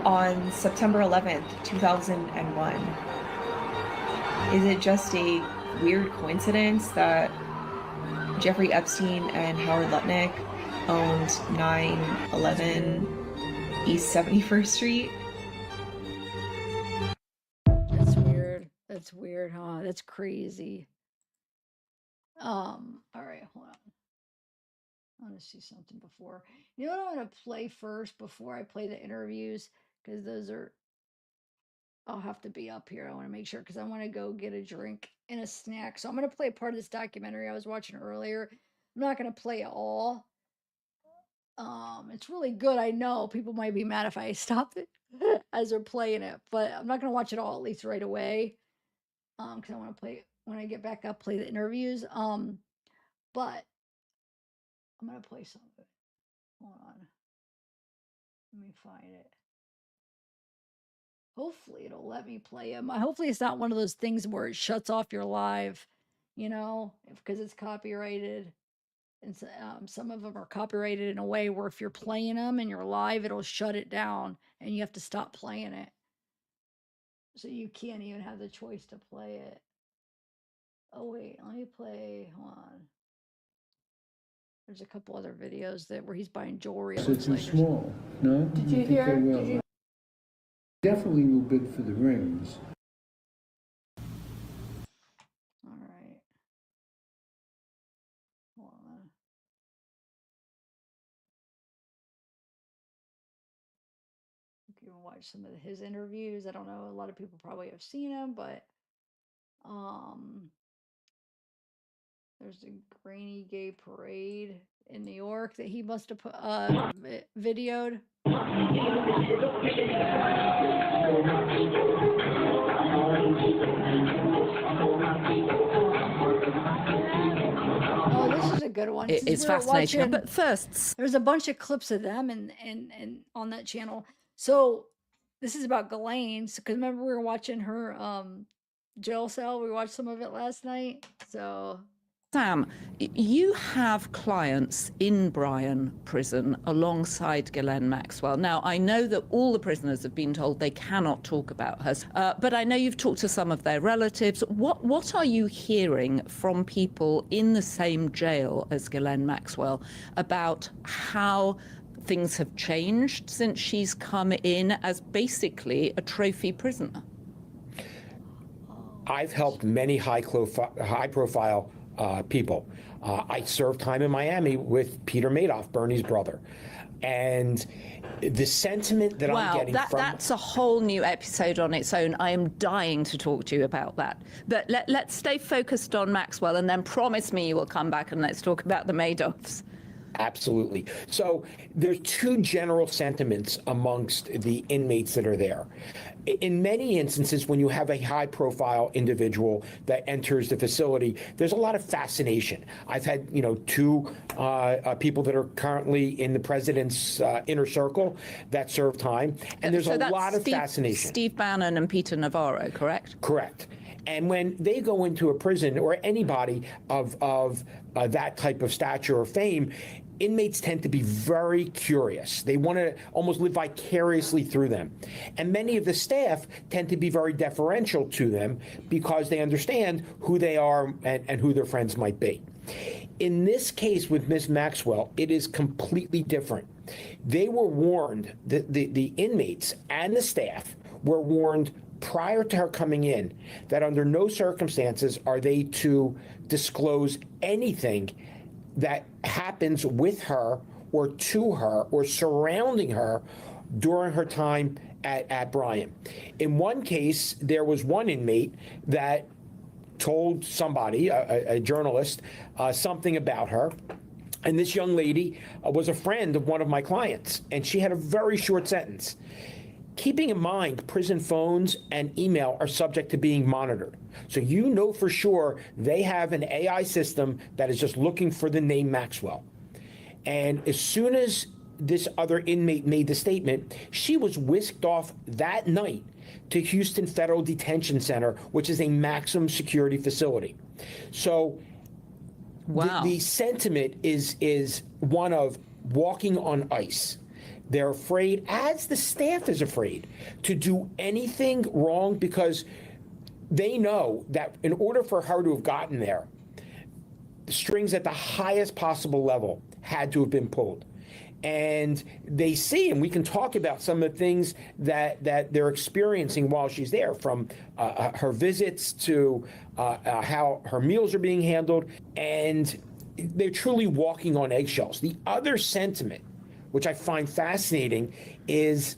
on September 11th, 2001. Is it just a weird coincidence that Jeffrey Epstein and Howard Lutnick owned 911 East 71st Street? That's weird. That's weird, huh? That's crazy. All right, hold on. I want to see something before. You know what I'm going to play first before I play the interviews? Because those are, I'll have to be up here. I want to make sure because I want to go get a drink and a snack. So I'm going to play part of this documentary I was watching earlier. I'm not going to play it all. It's really good. I know people might be mad if I stop it as they're playing it, but I'm not going to watch it all at least right away. Because I want to play when I get back up, play the interviews. But I'm gonna play some of it. Hold on. Let me find it. Hopefully it'll let me play them. Hopefully it's not one of those things where it shuts off your live, you know, because it's copyrighted. And so, some of them are copyrighted in a way where if you're playing them and you're live, it'll shut it down and you have to stop playing it. So you can't even have the choice to play it. Oh wait, let me play. Hold on. There's a couple other videos that where he's buying jewelry. So too small, no? Did you hear? Did you... Definitely will bid for the rings. All right. Hold on. You can watch some of his interviews. I don't know. A lot of people probably have seen him, but there's a grainy gay parade in New York that he must have put videoed. Oh, this is a good one. It's fascinating. Watching, but first, there's a bunch of clips of them and on that channel. So this is about Ghislaine. Because remember we were watching her jail cell. We watched some of it last night. So Sam, you have clients in Bryan prison alongside Ghislaine Maxwell. Now, I know that all the prisoners have been told they cannot talk about her, but I know you've talked to some of their relatives. What are you hearing from people in the same jail as Ghislaine Maxwell about how things have changed since she's come in as basically a trophy prisoner? I've helped many high-profile people. I served time in Miami with Peter Madoff, Bernie's brother. And the sentiment that I'm getting from... that's a whole new episode on its own. I am dying to talk to you about that. But let's stay focused on Maxwell and then promise me you will come back and let's talk about the Madoffs. Absolutely. So there's two general sentiments amongst the inmates that are there. In many instances, when you have a high-profile individual that enters the facility, there's a lot of fascination. I've had, two people that are currently in the president's inner circle that serve time, and there's a lot of fascination. Steve Bannon and Peter Navarro, correct? Correct. And when they go into a prison, or anybody of that type of stature or fame, inmates tend to be very curious. They want to almost live vicariously through them. And many of the staff tend to be very deferential to them because they understand who they are and who their friends might be. In this case with Ms. Maxwell, it is completely different. They were warned, the inmates and the staff were warned prior to her coming in that under no circumstances are they to disclose anything that happens with her or to her or surrounding her during her time at Bryan. In one case, there was one inmate that told somebody, a journalist, something about her. And this young lady was a friend of one of my clients, and she had a very short sentence. Keeping in mind, prison phones and email are subject to being monitored. So you know for sure they have an AI system that is just looking for the name Maxwell. And as soon as this other inmate made the statement, she was whisked off that night to Houston Federal Detention Center, which is a maximum security facility. So wow. The sentiment is one of walking on ice. They're afraid, as the staff is afraid, to do anything wrong because they know that in order for her to have gotten there, the strings at the highest possible level had to have been pulled. And they see, and we can talk about some of the things that they're experiencing while she's there, from her visits to how her meals are being handled, and they're truly walking on eggshells. The other sentiment, which I find fascinating, is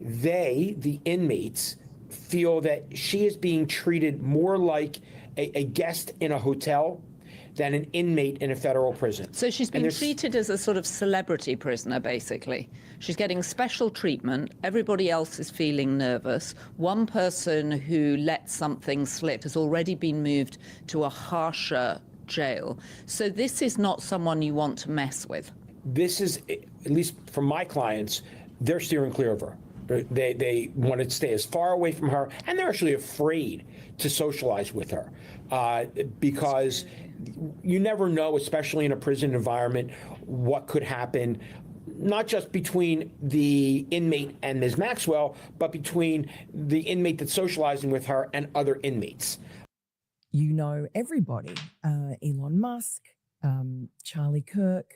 the inmates, feel that she is being treated more like a guest in a hotel than an inmate in a federal prison. So she's been treated as a sort of celebrity prisoner, basically. She's getting special treatment. Everybody else is feeling nervous. One person who let something slip has already been moved to a harsher jail. So this is not someone you want to mess with. This is, at least from my clients, they're steering clear of her. They want to stay as far away from her, and they're actually afraid to socialize with her because you never know, especially in a prison environment, what could happen, not just between the inmate and Ms. Maxwell, but between the inmate that's socializing with her and other inmates. You know everybody, Elon Musk, Charlie Kirk,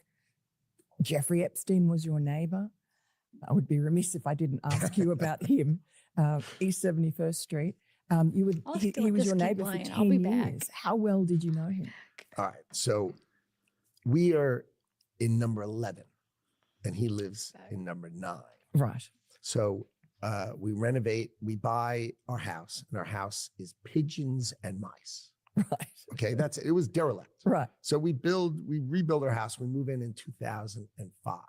Jeffrey Epstein was your neighbor. I would be remiss if I didn't ask you about him. East 71st Street. He was your neighbor for 10 years. How well did you know him? All right. So we are in number 11 and he lives in number 9. Right. So we renovate, we buy our house, and our house is pigeons and mice. Right. Okay. That's it. It was derelict. Right. So we rebuild our house. We move in 2005.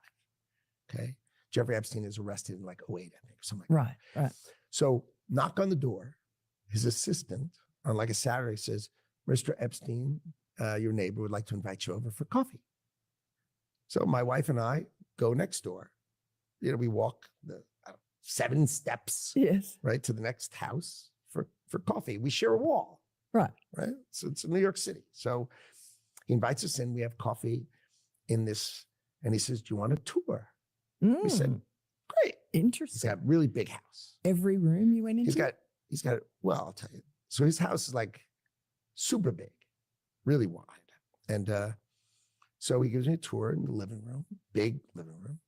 Okay. Jeffrey Epstein is arrested in like 08, I think, or something like that. Right. So knock on the door. His assistant on like a Saturday says, Mr. Epstein, your neighbor would like to invite you over for coffee. So my wife and I go next door. We walk the 7 steps, yes, right, to the next house for coffee. We share a wall. Right. Right. So it's in New York City. So he invites us in. We have coffee in this, and he says, do you want a tour? We said, great. Interesting. He's got a really big house. Every room you went into? He's got, well, I'll tell you. So his house is like super big, really wide. And so he gives me a tour in the living room, big living room.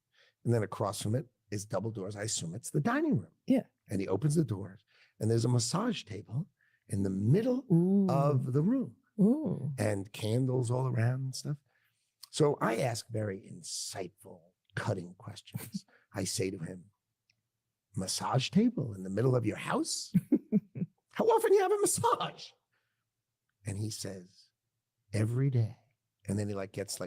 And then across from it is double doors. I assume it's the dining room. Yeah. And he opens the doors and there's a massage table in the middle of the room. Ooh. And candles all around and stuff. So I ask very insightful, cutting questions. I say to him, massage table in the middle of your house? How often do you have a massage? And he says, every day. And then he gets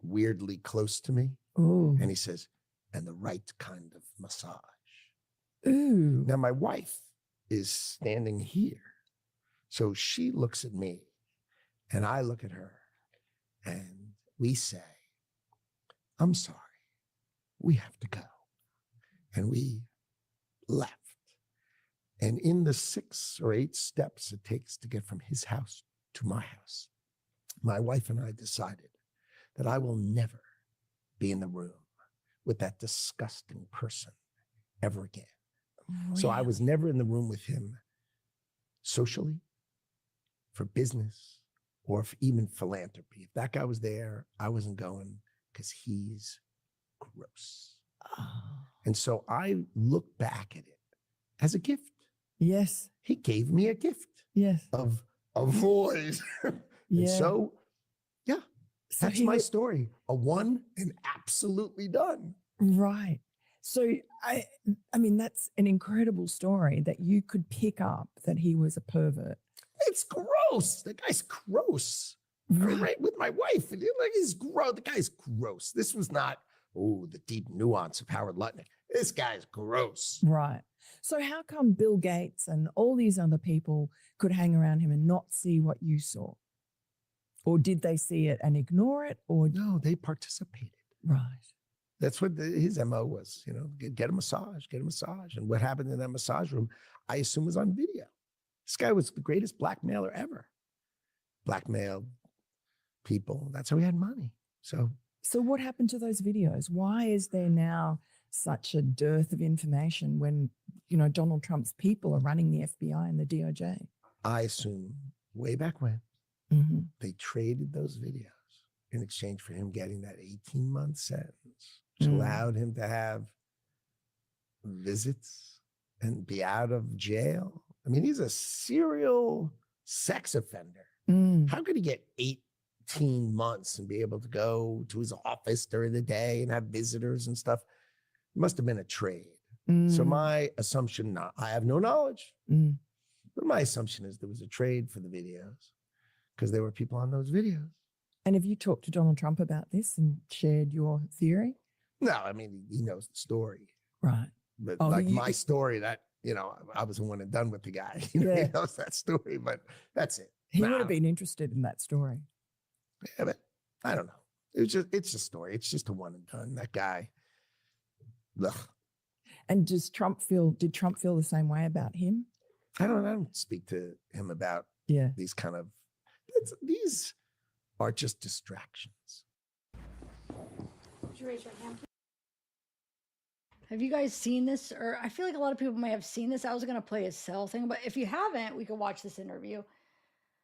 weirdly close to me. Ooh. And he says, and the right kind of massage. Ooh. Now, my wife is standing here. So she looks at me and I look at her and we say, I'm sorry, we have to go. And we left. And in the 6 or 8 steps it takes to get from his house to my house, my wife and I decided that I will never be in the room with that disgusting person ever again. Really? So I was never in the room with him socially, for business, or for even philanthropy. If that guy was there, I wasn't going because he's gross. Oh. And so I look back at it as a gift. Yes. He gave me a gift. Yes. Of avoid. Yeah. And so, yeah, So that's my story. A one and absolutely done. Right. So I mean, that's an incredible story that you could pick up that he was a pervert. It's gross. The guy's gross. Right with my wife. And he's gross. The guy's gross. This was not, the deep nuance of Howard Lutnick. This guy's gross. Right. So how come Bill Gates and all these other people could hang around him and not see what you saw? Or did they see it and ignore it? Or no, they participated. Right. That's what his MO was, get a massage, get a massage. And what happened in that massage room, I assume was on video. This guy was the greatest blackmailer ever. Blackmailed people. That's how he had money. So what happened to those videos? Why is there now such a dearth of information when, Donald Trump's people are running the FBI and the DOJ? I assume way back when they traded those videos in exchange for him getting that 18-month sentence, which allowed him to have visits and be out of jail. I mean, he's a serial sex offender. How could he get 18 months and be able to go to his office during the day and have visitors and stuff? It must have been a trade. So my assumption, I have no knowledge, but my assumption is there was a trade for the videos because there were people on those videos. And have you talked to Donald Trump about this and shared your theory? No, I mean, he knows the story. Right. But my story, that, I was one and done with the guy. He knows that story, but that's it. He would have been interested in that story. Yeah, but I don't know. It's a story. It's just a one and done. That guy. Ugh. And did Trump feel the same way about him? I don't speak to him about these kind of, these are just distractions. Would you raise your hand? Have you guys seen this? Or I feel like a lot of people may have seen this. I was going to play a cell thing, but if you haven't, we could watch this interview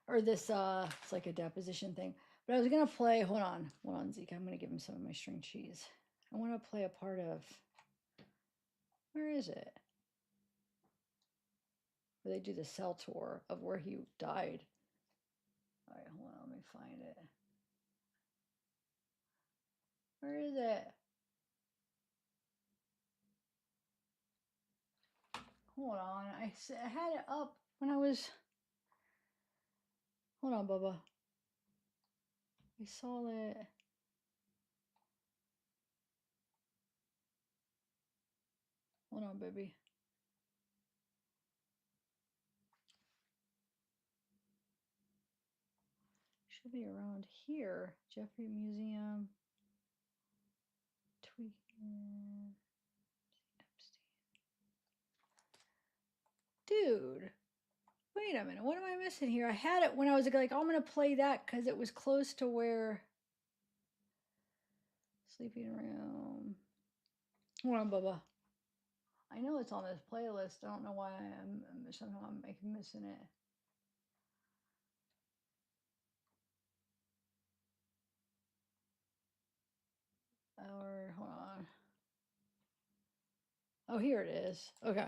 or this, it's like a deposition thing. But I was going to play, hold on, Zeke. I'm going to give him some of my string cheese. I want to play a part of, where is it? Where they do the cell tour of where he died. All right, hold on, let me find it. Where is it? Hold on, I had it up when I was, hold on, Bubba. I saw it. Hold on, baby. Should be around here. Jeffrey Museum. Tweaking. Epstein. Dude. Wait a minute. What am I missing here? I had it when I was like, oh, I'm going to play that because it was close to where. Sleeping room. Hold on, Bubba. I know it's on this playlist. I don't know why somehow I'm missing it. Or hold on. Oh, here it is. Okay.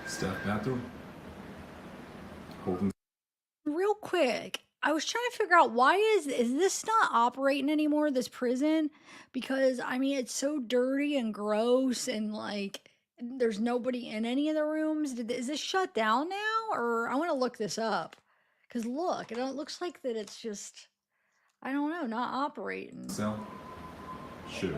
Staff bathroom? holding. Real quick, I was trying to figure out why is this not operating anymore, this prison? Because I mean, it's so dirty and gross, and like there's nobody in any of the rooms. Is this shut down now, or I want to look this up? Because look, it looks like that it's just, I don't know, not operating. Cell. Shoot.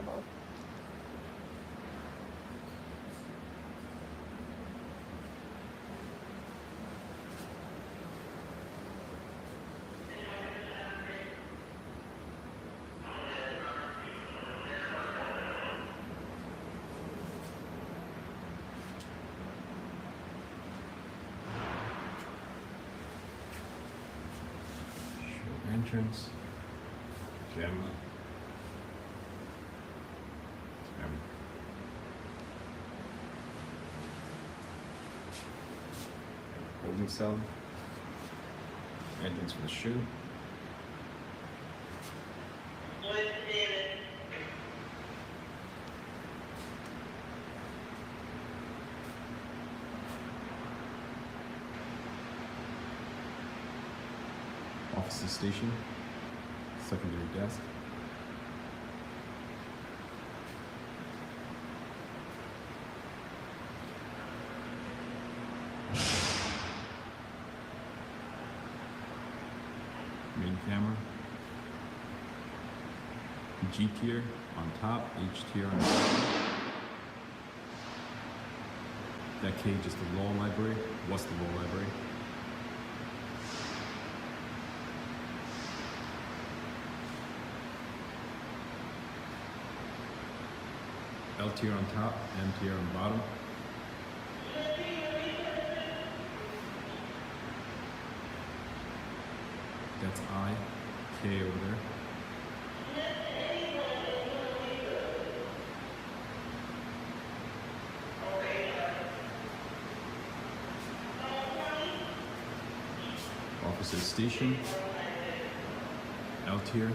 Entrance. Camera. Camera. Holding cell. Entrance for the shoe. Officer station. Secondary desk. Main camera. G tier on top, H tier on the bottom. That cage is the law library. What's the law library? L tier on top, M tier on bottom. That's I, K over there. Officer station, L tier.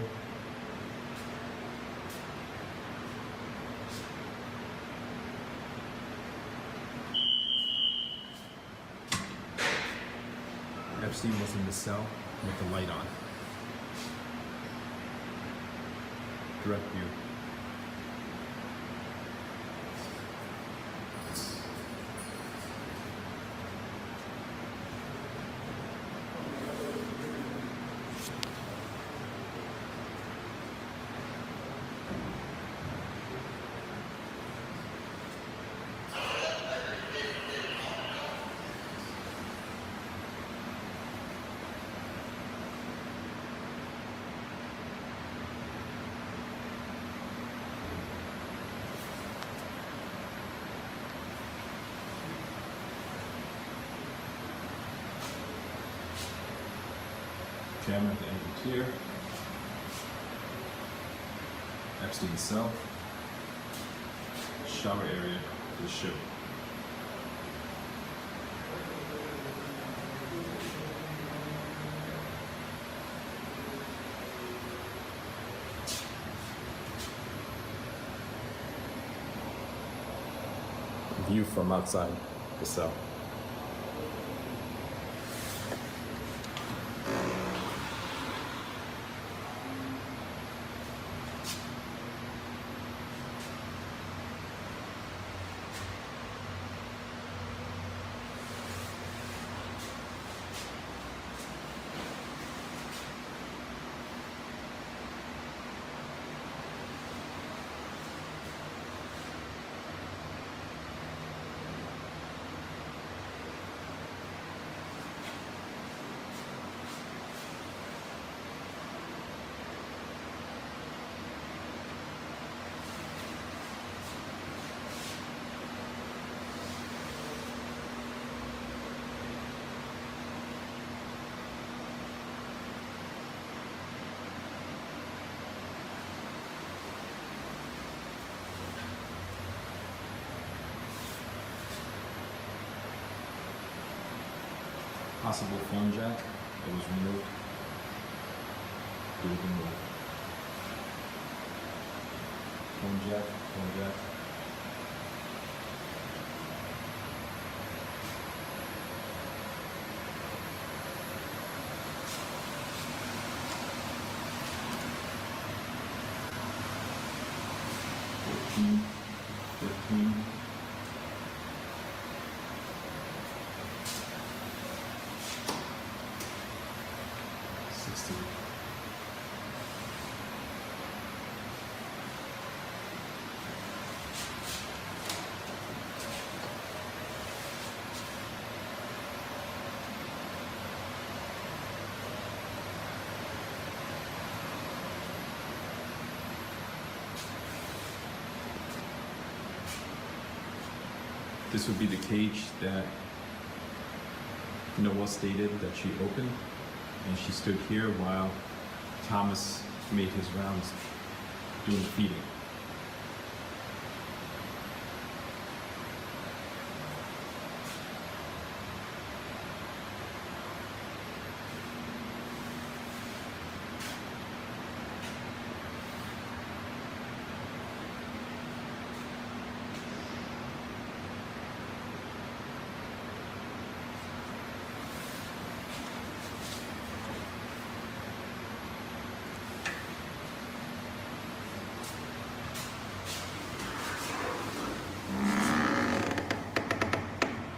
Epstein was in the cell with the light on. Direct view. Camera at the end of the tier. Epstein's cell. Shower area for the show. View from outside the cell. Possible phone jack that was removed. Phone jack, phone jack. 14, 15, 16. This would be the cage that Noah stated that she opened, and she stood here while Thomas made his rounds doing the feeding.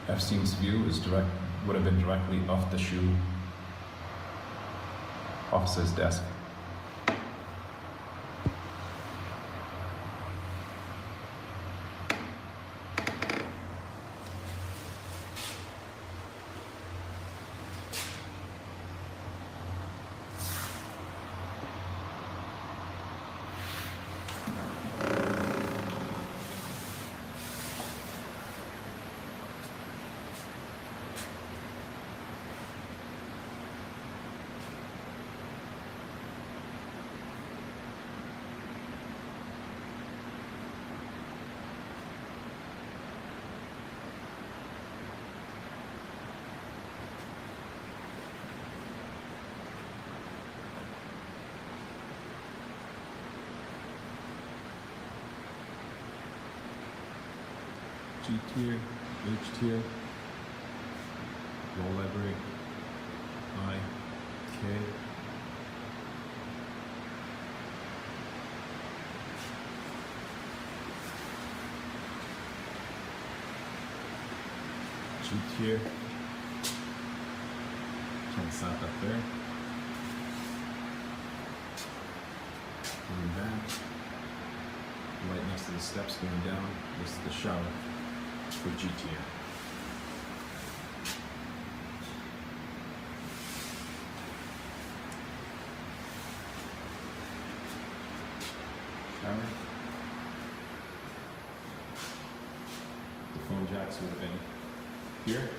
Epstein's view would have been directly off the shoe officer's desk. G tier, H tier, law library, I, K. G tier, turn south up there. Going back, right next to the steps going down, this is the shower for G tier. Shower. The phone jacks would have been here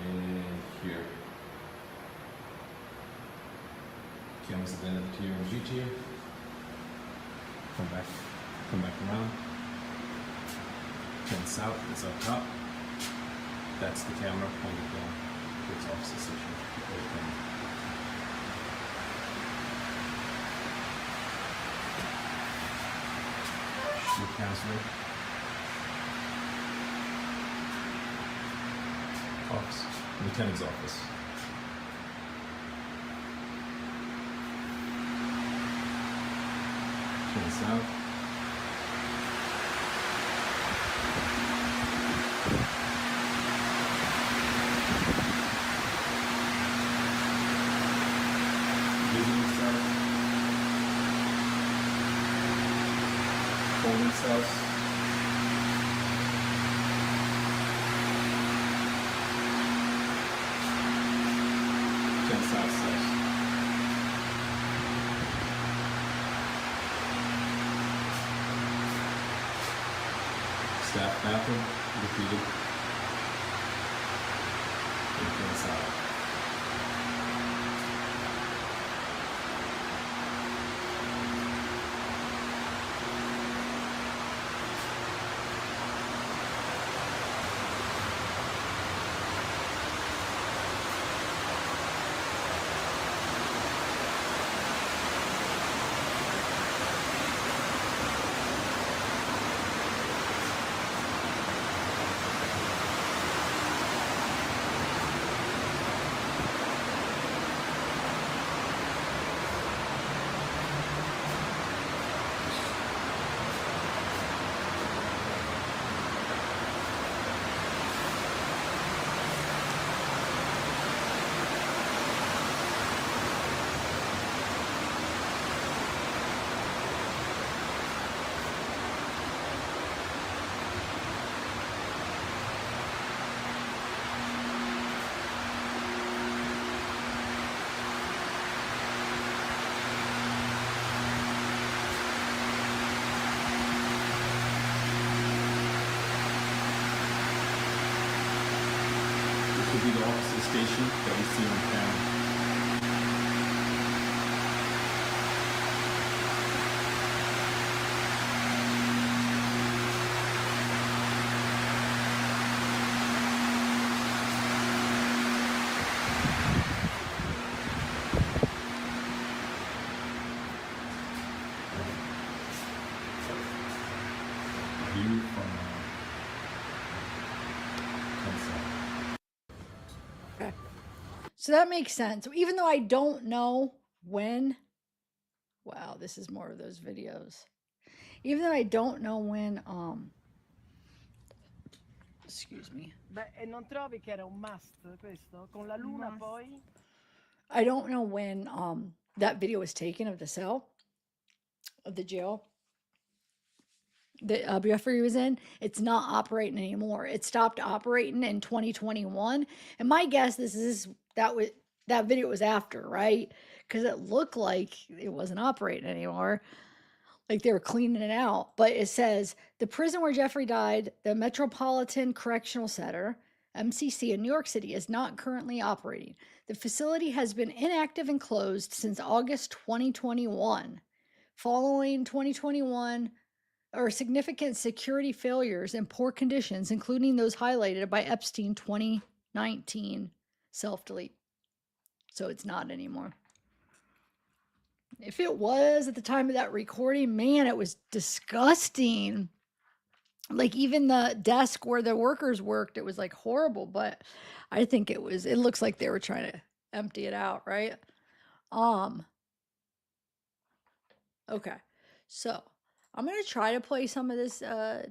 and here. Cameras at the end of the tier and G tier. Come back around. Turn south, it's up top. That's the camera pointed down to its opposite station. Shoot counselor. Office. Lieutenant's office. Turn south. Holding cells. Turn south cells. Staff bathroom, repeated. And turn south. station that we see on camera. View from sunset. So that makes sense. Even though I don't know when, wow, this is more of those videos. Even though I don't know when, excuse me. Beh, e non trovi che era un must questo? Con la luna poi? I don't know when that video was taken of the cell, of the jail that Jeffrey was in. It's not operating anymore. It stopped operating in 2021. And my guess that video was after, right? Because it looked like it wasn't operating anymore. Like they were cleaning it out. But it says the prison where Jeffrey died, the Metropolitan Correctional Center, MCC in New York City, is not currently operating. The facility has been inactive and closed since August 2021. Following 2021 or significant security failures and poor conditions, including those highlighted by Epstein 2019 self-delete. So it's not anymore. If it was at the time of that recording, man, it was disgusting. Like even the desk where the workers worked, it was like horrible, but I think it looks like they were trying to empty it out, right? Okay. So I'm going to try to play some of this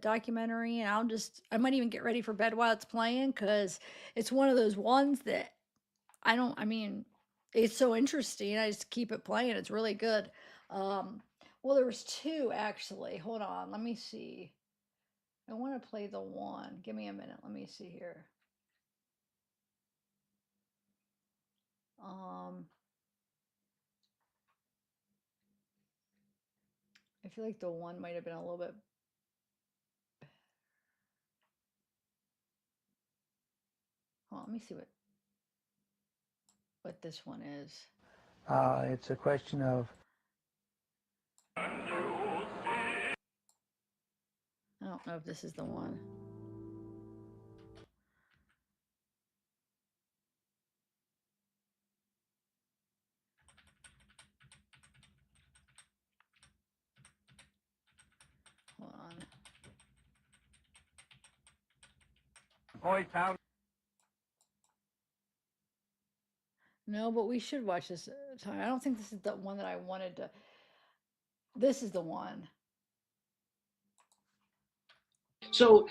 documentary, and I might even get ready for bed while it's playing, because it's one of those ones that it's so interesting. I just keep it playing. It's really good. Well, there was two actually. Hold on. Let me see. I want to play the one. Give me a minute. Let me see here. I feel like the one might have been a little bit. Hold on, let me see what this one is. It's a question of I don't know if this is the one. Hold on. Boys Town. No, but we should watch this time. I don't think this is the one that I wanted to. This is the one. So,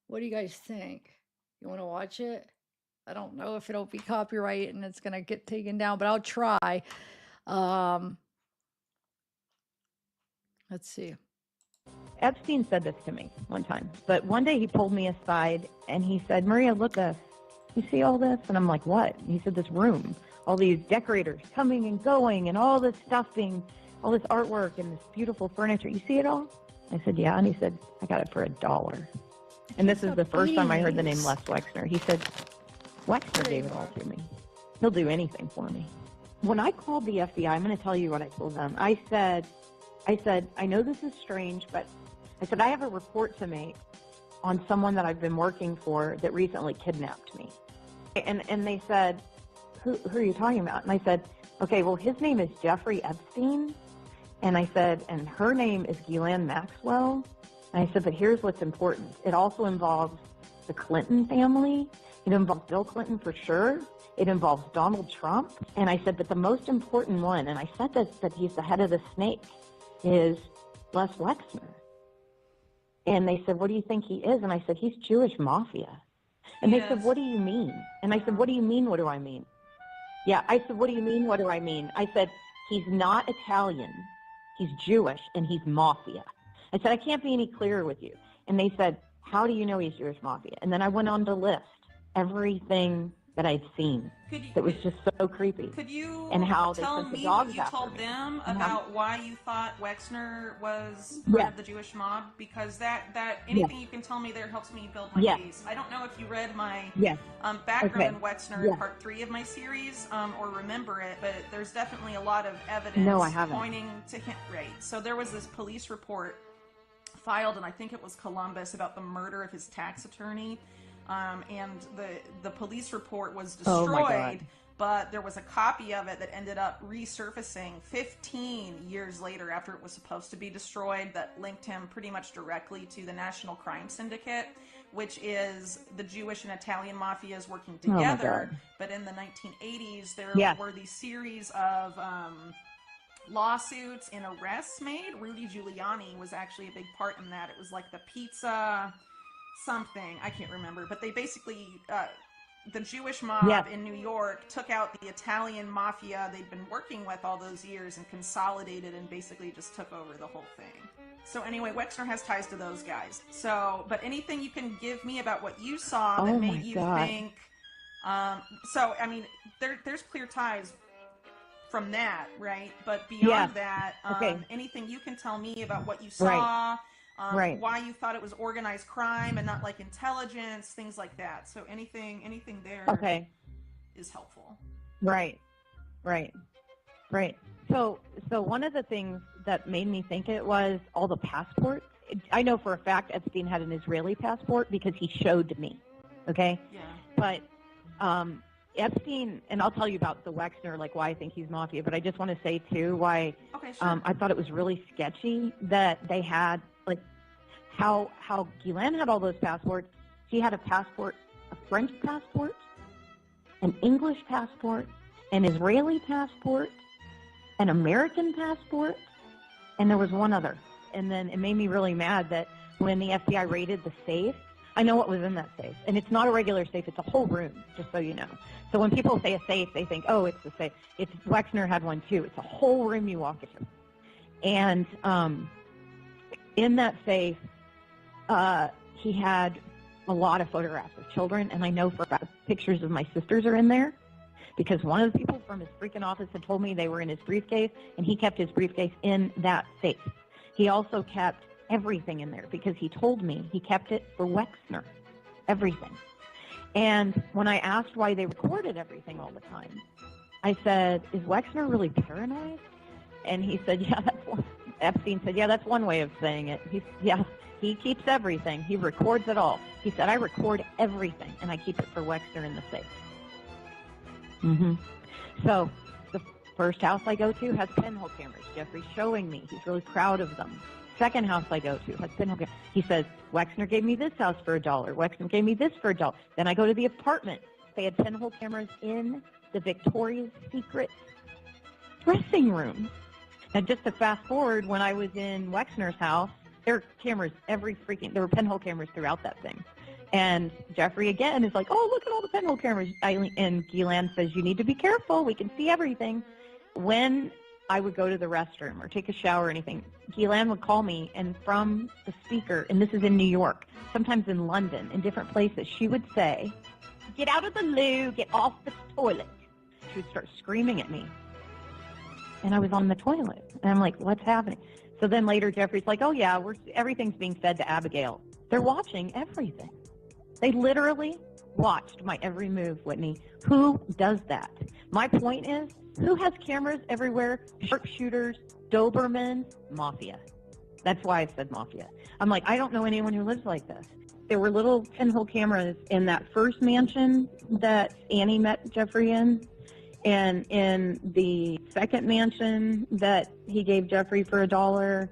what do you guys think? You want to watch it? I don't know if it'll be copyright and it's gonna get taken down, but I'll try. Let's see. Epstein said this to me one time, but one day he pulled me aside and he said, Maria, look at this. You see all this? And I'm like, what? And he said, this room, all these decorators coming and going and all this stuff all this artwork and this beautiful furniture. You see it all? I said, yeah. And he said, I got it for $1. And this is the first time I heard the name Les Wexner. He said, Wexner gave it all to me. He'll do anything for me. When I called the FBI, I'm going to tell you what I told them. I said, I know this is strange, but I said, I have a report to make on someone that I've been working for that recently kidnapped me. And they said, who are you talking about? And I said, okay, well, his name is Jeffrey Epstein. And I said, and her name is Ghislaine Maxwell. And I said, but here's what's important. It also involves the Clinton family. It involves Bill Clinton for sure. It involves Donald Trump. And I said, but the most important one, and I said this, that he's the head of the snake, is Les Wexner. And they said, what do you think he is? And I said, he's Jewish mafia. And they said, what do you mean? And I said, what do you mean, what do I mean? Yeah, I said, what do you mean, what do I mean? I said, he's not Italian, he's Jewish, and he's mafia. I said, I can't be any clearer with you. And they said, how do you know he's Jewish mafia? And then I went on to list everything that I'd seen. That was just so creepy. Could you and how they tell sent the me dogs what you after told me. them And how- about why you thought Wexner was part Yes. of the Jewish mob? Because that Yes. anything you can tell me there helps me build my Yes. case. I don't know if you read my Yes. background Okay. in Wexner Yes. in part 3 of my series, or remember it, but there's definitely a lot of evidence No, I haven't. pointing to him. Right. So there was this police report filed, and I think it was Columbus, about the murder of his tax attorney. And the police report was Oh, my God. destroyed, but there was a copy of it that ended up resurfacing 15 years later after it was supposed to be destroyed, that linked him pretty much directly to the National Crime Syndicate, which is the Jewish and Italian mafias working Oh, my together. God. But in the 1980s, there Yes. were these series of lawsuits and arrests made. Rudy Giuliani was actually a big part in that. It was like the pizza something, I can't remember, but they basically the Jewish mob Yes. in New York took out the Italian mafia they'd been working with all those years and consolidated and basically just took over the whole thing. So anyway, Wexner has ties to those guys. So, but anything you can give me about what you saw that Oh, made my you God. think, so I mean, there's clear ties from that, right? But beyond Yeah. that, Okay. anything you can tell me about what you saw, Right. Right. why you thought it was organized crime and not like intelligence, things like that. So anything there Okay. is helpful. Right. So one of the things that made me think it was all the passports. I know for a fact Epstein had an Israeli passport because he showed me. Okay. Yeah. But Epstein, and I'll tell you about the Wexner, like why I think he's mafia. But I just want to say too why Okay, sure. I thought it was really sketchy that they had like how Ghislaine had all those passports. She had a passport, a French passport, an English passport, an Israeli passport, an American passport, and there was one other. And then it made me really mad that when the FBI raided the safe, I know what was in that safe. And it's not a regular safe, it's a whole room, just so you know. So when people say a safe, they think, oh, it's the safe. It's Wexner had one too. It's a whole room you walk into. And in that safe, he had a lot of photographs of children, and I know for a fact pictures of my sisters are in there because one of the people from his freaking office had told me they were in his briefcase, and he kept his briefcase in that safe. He also kept everything in there because he told me he kept it for Wexner, everything. And when I asked why they recorded everything all the time, I said, is Wexner really paranoid? And he said, yeah, that's one. Epstein said, yeah, that's one way of saying it. He keeps everything. He records it all. He said, I record everything, and I keep it for Wexner in the safe. So the first house I go to has pinhole cameras. Jeffrey's showing me. He's really proud of them. Second house I go to has pinhole cameras. He says, Wexner gave me this house for $1. Wexner gave me this for $1. Then I go to the apartment. They had pinhole cameras in the Victoria's Secret dressing room. And just to fast forward, when I was in Wexner's house, there were cameras there were pinhole cameras throughout that thing. And Jeffrey again is like, oh, look at all the pinhole cameras. And Ghislaine says, you need to be careful. We can see everything. When I would go to the restroom or take a shower or anything, Ghislaine would call me, and from the speaker, and this is in New York, sometimes in London, in different places, she would say, get out of the loo, get off the toilet. She would start screaming at me. And I was on the toilet. And I'm like, what's happening? So then later Jeffrey's like, oh yeah, everything's being fed to Abigail. They're watching everything. They literally watched my every move, Whitney. Who does that? My point is, who has cameras everywhere? Sharpshooters, Doberman, mafia. That's why I said mafia. I'm like, I don't know anyone who lives like this. There were little pinhole cameras in that first mansion that Annie met Jeffrey in, and in the second mansion that he gave Jeffrey for $1.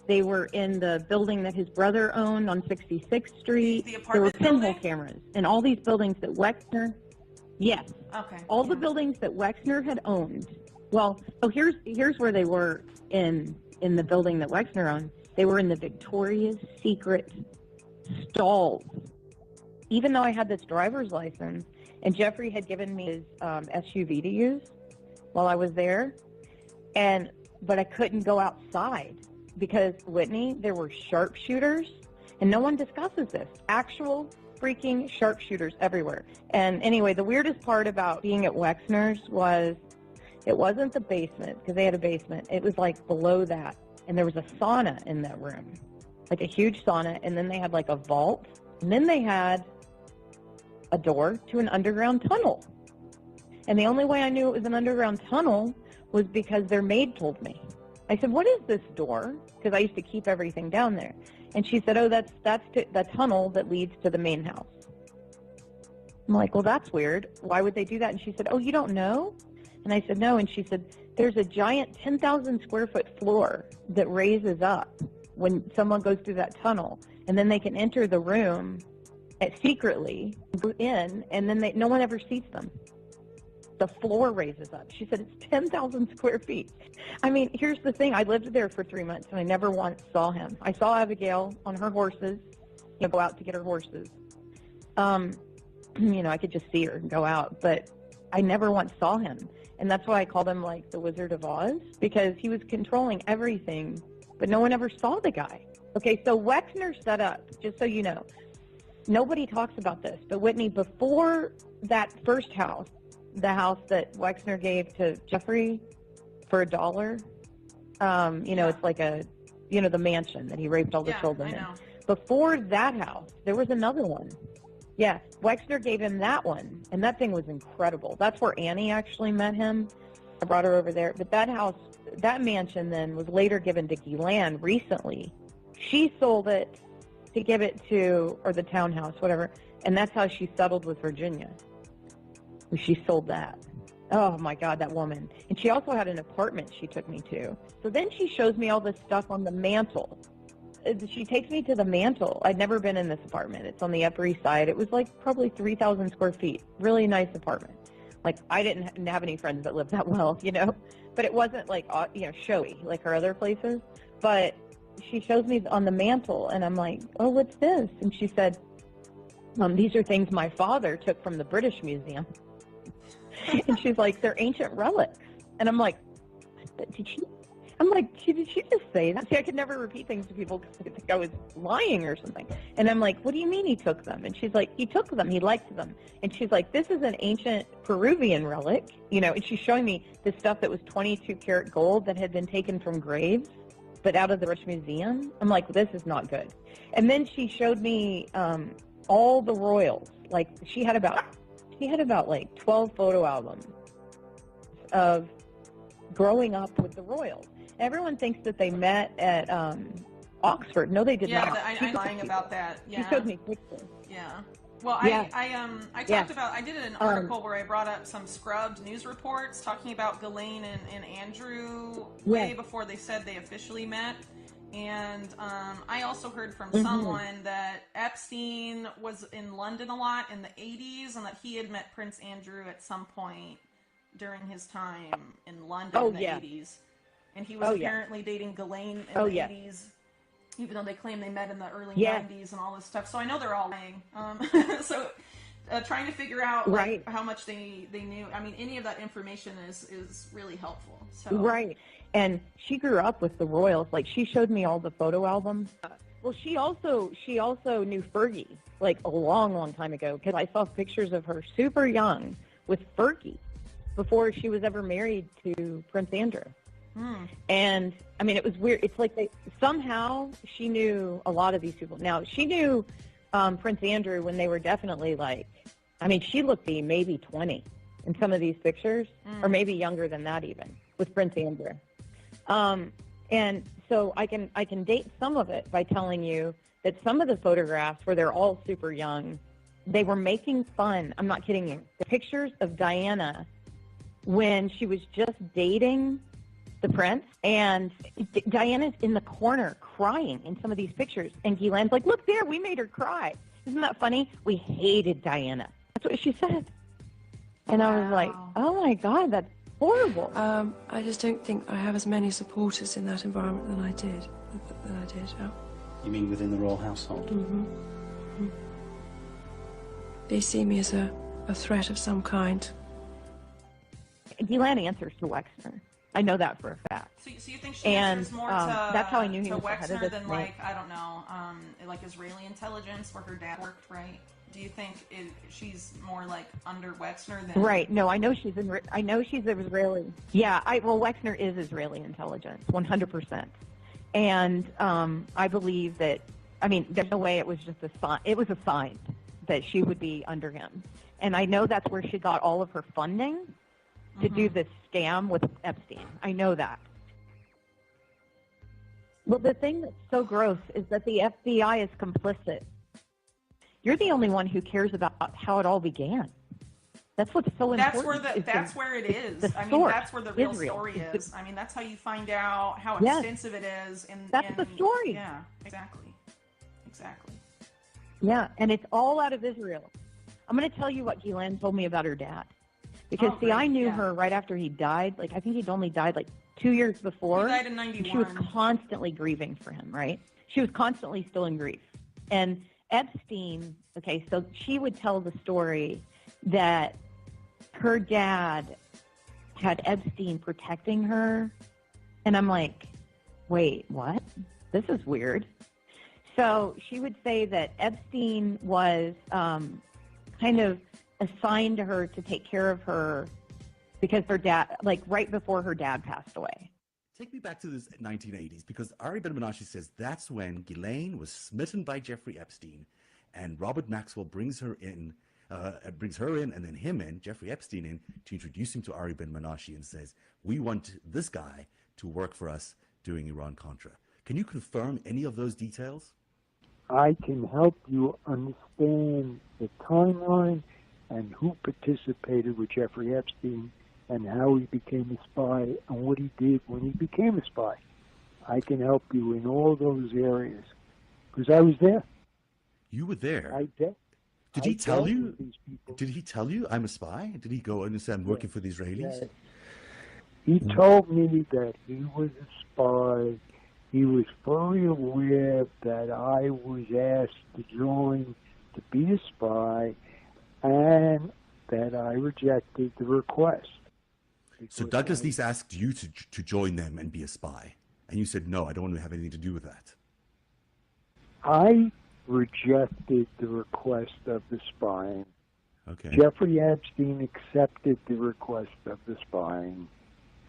They were in the building that his brother owned on 66th Street. There were pinhole cameras in all these buildings that Wexner, yes, Okay. all the buildings that Wexner had owned. Well, here's where they were in the building that Wexner owned. They were in the Victoria's Secret stalls. Even though I had this driver's license, and Jeffrey had given me his SUV to use while I was there, but I couldn't go outside because, Whitney, there were sharpshooters, and no one discusses this. Actual freaking sharpshooters everywhere. And anyway, the weirdest part about being at Wexner's was it wasn't the basement, because they had a basement. It was like below that, and there was a sauna in that room, like a huge sauna, and then they had like a vault, and then they had a door to an underground tunnel. And the only way I knew it was an underground tunnel was because their maid told me. I said, "What is this door?" Because I used to keep everything down there. And she said, "Oh, that's the tunnel that leads to the main house." I'm like, "Well, that's weird. Why would they do that?" And she said, "Oh, you don't know?" And I said, "No." And she said, "There's a giant 10,000 square foot floor that raises up when someone goes through that tunnel, and then they can enter the room secretly, go in, and then no one ever sees them. The floor raises up." She said it's 10,000 square feet. I mean, here's the thing. I lived there for 3 months, and I never once saw him. I saw Abigail on her horses, go out to get her horses. I could just see her and go out, but I never once saw him. And that's why I called him like the Wizard of Oz, because he was controlling everything, but no one ever saw the guy. Okay, so Wexner set up, just so you know, nobody talks about this, but Whitney, before that first house, the house that Wexner gave to Jeffrey for $1, it's like the mansion that he raped all the children in. Before that house, there was another one. Yeah, Wexner gave him that one, and that thing was incredible. That's where Annie actually met him. I brought her over there. But that house, that mansion then was later given to Ghislaine recently. She sold it to give it to, or the townhouse, whatever, and that's how she settled with Virginia. She sold that. Oh my God, that woman. And she also had an apartment she took me to. So then she shows me all this stuff on the mantle. She takes me to the mantle. I'd never been in this apartment. It's on the Upper East Side. It was like probably 3,000 square feet. Really nice apartment. Like, I didn't have any friends that lived that well, but it wasn't like, showy like her other places. But she shows me on the mantle, and I'm like, "Oh, what's this?" And she said, "These are things my father took from the British Museum." And she's like, "They're ancient relics." And I'm like, did she just say that? See, I could never repeat things to people because I think I was lying or something. And I'm like, "What do you mean he took them?" And she's like, "He took them. He liked them." And she's like, "This is an ancient Peruvian relic," and she's showing me this stuff that was 22 karat gold that had been taken from graves, but out of the British Museum. I'm like, "This is not good." And then she showed me all the royals. Like, she had about like 12 photo albums of growing up with the royals. Everyone thinks that they met at Oxford. No, they did not. Yeah, I'm lying about that. Yeah. She showed me pictures. Yeah. Well, Yeah. I talked about, I did an article where I brought up some scrubbed news reports talking about Ghislaine and Andrew way before they said they officially met. And I also heard from someone that Epstein was in London a lot in the 80s, and that he had met Prince Andrew at some point during his time in London in the 80s. And he was apparently dating Ghislaine in the 80s, even though they claim they met in the early 90s and all this stuff. So I know they're all lying. So trying to figure out how much they knew. I mean, any of that information is really helpful. So. Right. And she grew up with the royals. Like, she showed me all the photo albums. Well, she also knew Fergie, like, a long, long time ago, because I saw pictures of her super young with Fergie before she was ever married to Prince Andrew. And I mean, it was weird. It's like somehow she knew a lot of these people. Now, she knew Prince Andrew when they were definitely she looked maybe 20 in some of these pictures, or maybe younger than that even, with Prince Andrew. And so I can date some of it by telling you that some of the photographs where they're all super young, they were making fun. I'm not kidding you. The pictures of Diana when she was just dating the prince, and Diana's in the corner crying in some of these pictures, and Ghislaine's like, "Look there, we made her cry." Isn't that funny? We hated Diana. That's what she said. And I was like, "Oh my God, that's horrible." I just don't think I have as many supporters in that environment than I did. Yeah. You mean within the royal household? Mm-hmm. They see me as a threat of some kind. Ghislaine answers to Wexner. I know that for a fact. So you think she answers more to that's how I knew he was Wexner the head of than this like Israeli intelligence, where her dad worked, right? Do you think she's more like under Wexner than? Right. No, I know she's Israeli. Yeah. Well, Wexner is Israeli intelligence, 100%. And I believe that. I mean, there's no way it was just a sign. It was a sign that she would be under him. And I know that's where she got all of her funding to do this scam with Epstein. I know that. Well, the thing that's so gross is that the FBI is complicit. You're the only one who cares about how it all began. That's what's so important. That's where it is. I mean, source, that's where the real Israel, story is. I mean, that's how you find out how extensive it is. That's the story. Yeah, exactly. Exactly. Yeah, and it's all out of Israel. I'm going to tell you what Ghislaine told me about her dad. Because, I knew her right after he died. Like, I think he'd only died, 2 years before. He died in 91. She was constantly grieving for him, right? She was constantly still in grief. And Epstein, so she would tell the story that her dad had Epstein protecting her. And I'm like, wait, what? This is weird. So she would say that Epstein was kind of assigned to her to take care of her because her dad, right before her dad passed away. Take me back to the 1980s, because Ari Ben-Menashe says that's when Ghislaine was smitten by Jeffrey Epstein, and Robert Maxwell brings her in, and then him in, Jeffrey Epstein in, to introduce him to Ari Ben-Menashe and says, we want this guy to work for us doing Iran-Contra. Can you confirm any of those details? I can help you understand the timeline and who participated with Jeffrey Epstein and how he became a spy and what he did when he became a spy. I can help you in all those areas because I was there. You were there? Did he tell you? Did he tell you I'm a spy? Did he go and say I'm working for the Israelis? Yes. He told me that he was a spy. He was fully aware that I was asked to join to be a spy and that I rejected the request. So Douglas Leese asked you to join them and be a spy, and you said, no, I don't want to have anything to do with that. I rejected the request of the spying. Okay. Jeffrey Epstein accepted the request of the spying,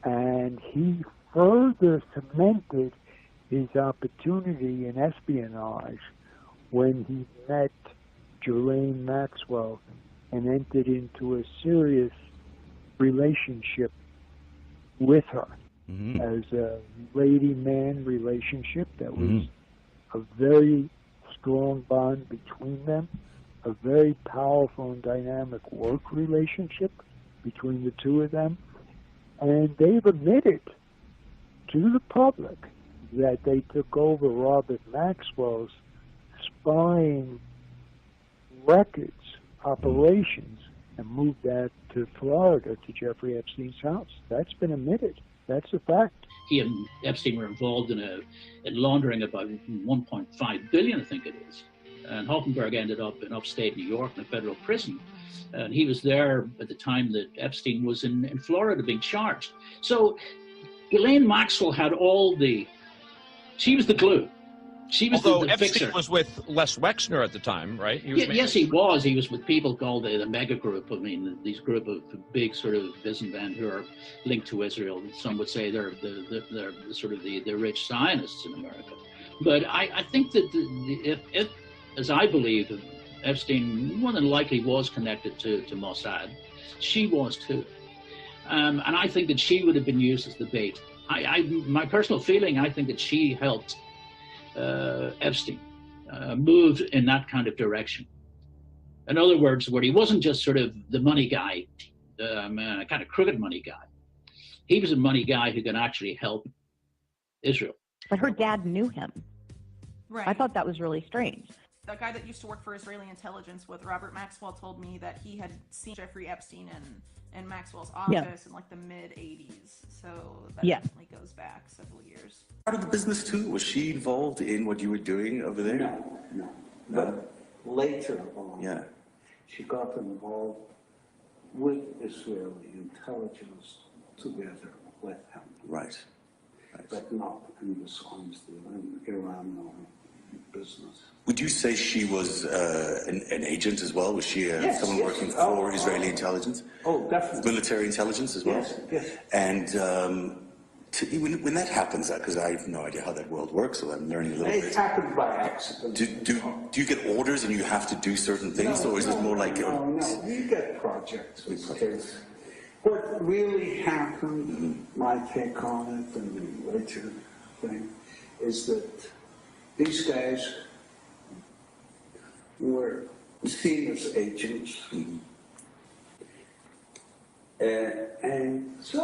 and he further cemented his opportunity in espionage when he met Ghislaine Maxwell and entered into a serious relationship with her as a lady-man relationship that was a very strong bond between them, a very powerful and dynamic work relationship between the two of them, and they've admitted to the public that they took over Robert Maxwell's spying records, operations, and moved that to Florida to Jeffrey Epstein's house. That's been admitted. That's a fact. He and Epstein were involved in laundering about 1.5 billion, I think it is. And Hoffenberg ended up in upstate New York in a federal prison. And he was there at the time that Epstein was in Florida being charged. So Ghislaine Maxwell had she was the glue. She was Although the Epstein fixer. was with Les Wexner at the time, right? Yes, he was. He was with people called the mega group. I mean, these group of big sort of businessmen who are linked to Israel. Some would say they're sort of the rich Zionists in America. But I think that if as I believe, Epstein more than likely was connected to Mossad. She was too. And I think that she would have been used as the bait. My personal feeling, I think that she helped Epstein moved in that kind of direction. In other words, where he wasn't just sort of the money guy, a kind of crooked money guy. He was a money guy who can actually help Israel. But her dad knew him. Right. I thought that was really strange. The guy that used to work for Israeli intelligence with Robert Maxwell told me that he had seen Jeffrey Epstein in Maxwell's office in like the mid-'80s. So that definitely goes back several years. Part of the business too? Was she involved in what you were doing over there? No. But later on, she got involved with Israeli intelligence together with him. Right. But not in this honesty in Iran, no. business. Would you say she was an agent as well? Was she Yes, someone yes. working for Israeli intelligence? Oh, definitely. Military intelligence as well? Yes, yes. And when that happens, because I have no idea how that world works, so I'm learning a little bit. It happened by accident. Do you get orders and you have to do certain things, or is it more like... No, you get projects. What really happened, my take on it, and the later thing, is that these guys were seen as agents. And so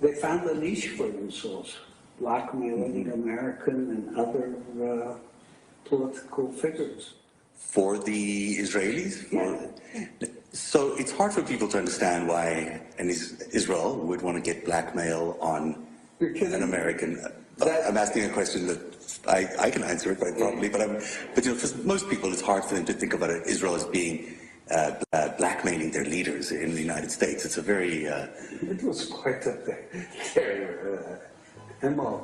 they found a niche for themselves, blackmailing American and other political figures. For the Israelis? Yeah. So it's hard for people to understand why Israel would want to get blackmail on an American. I'm asking a question that I can answer it quite probably, but for most people it's hard for them to think about Israel as being blackmailing their leaders in the United States. It's a very... It was quite their MO.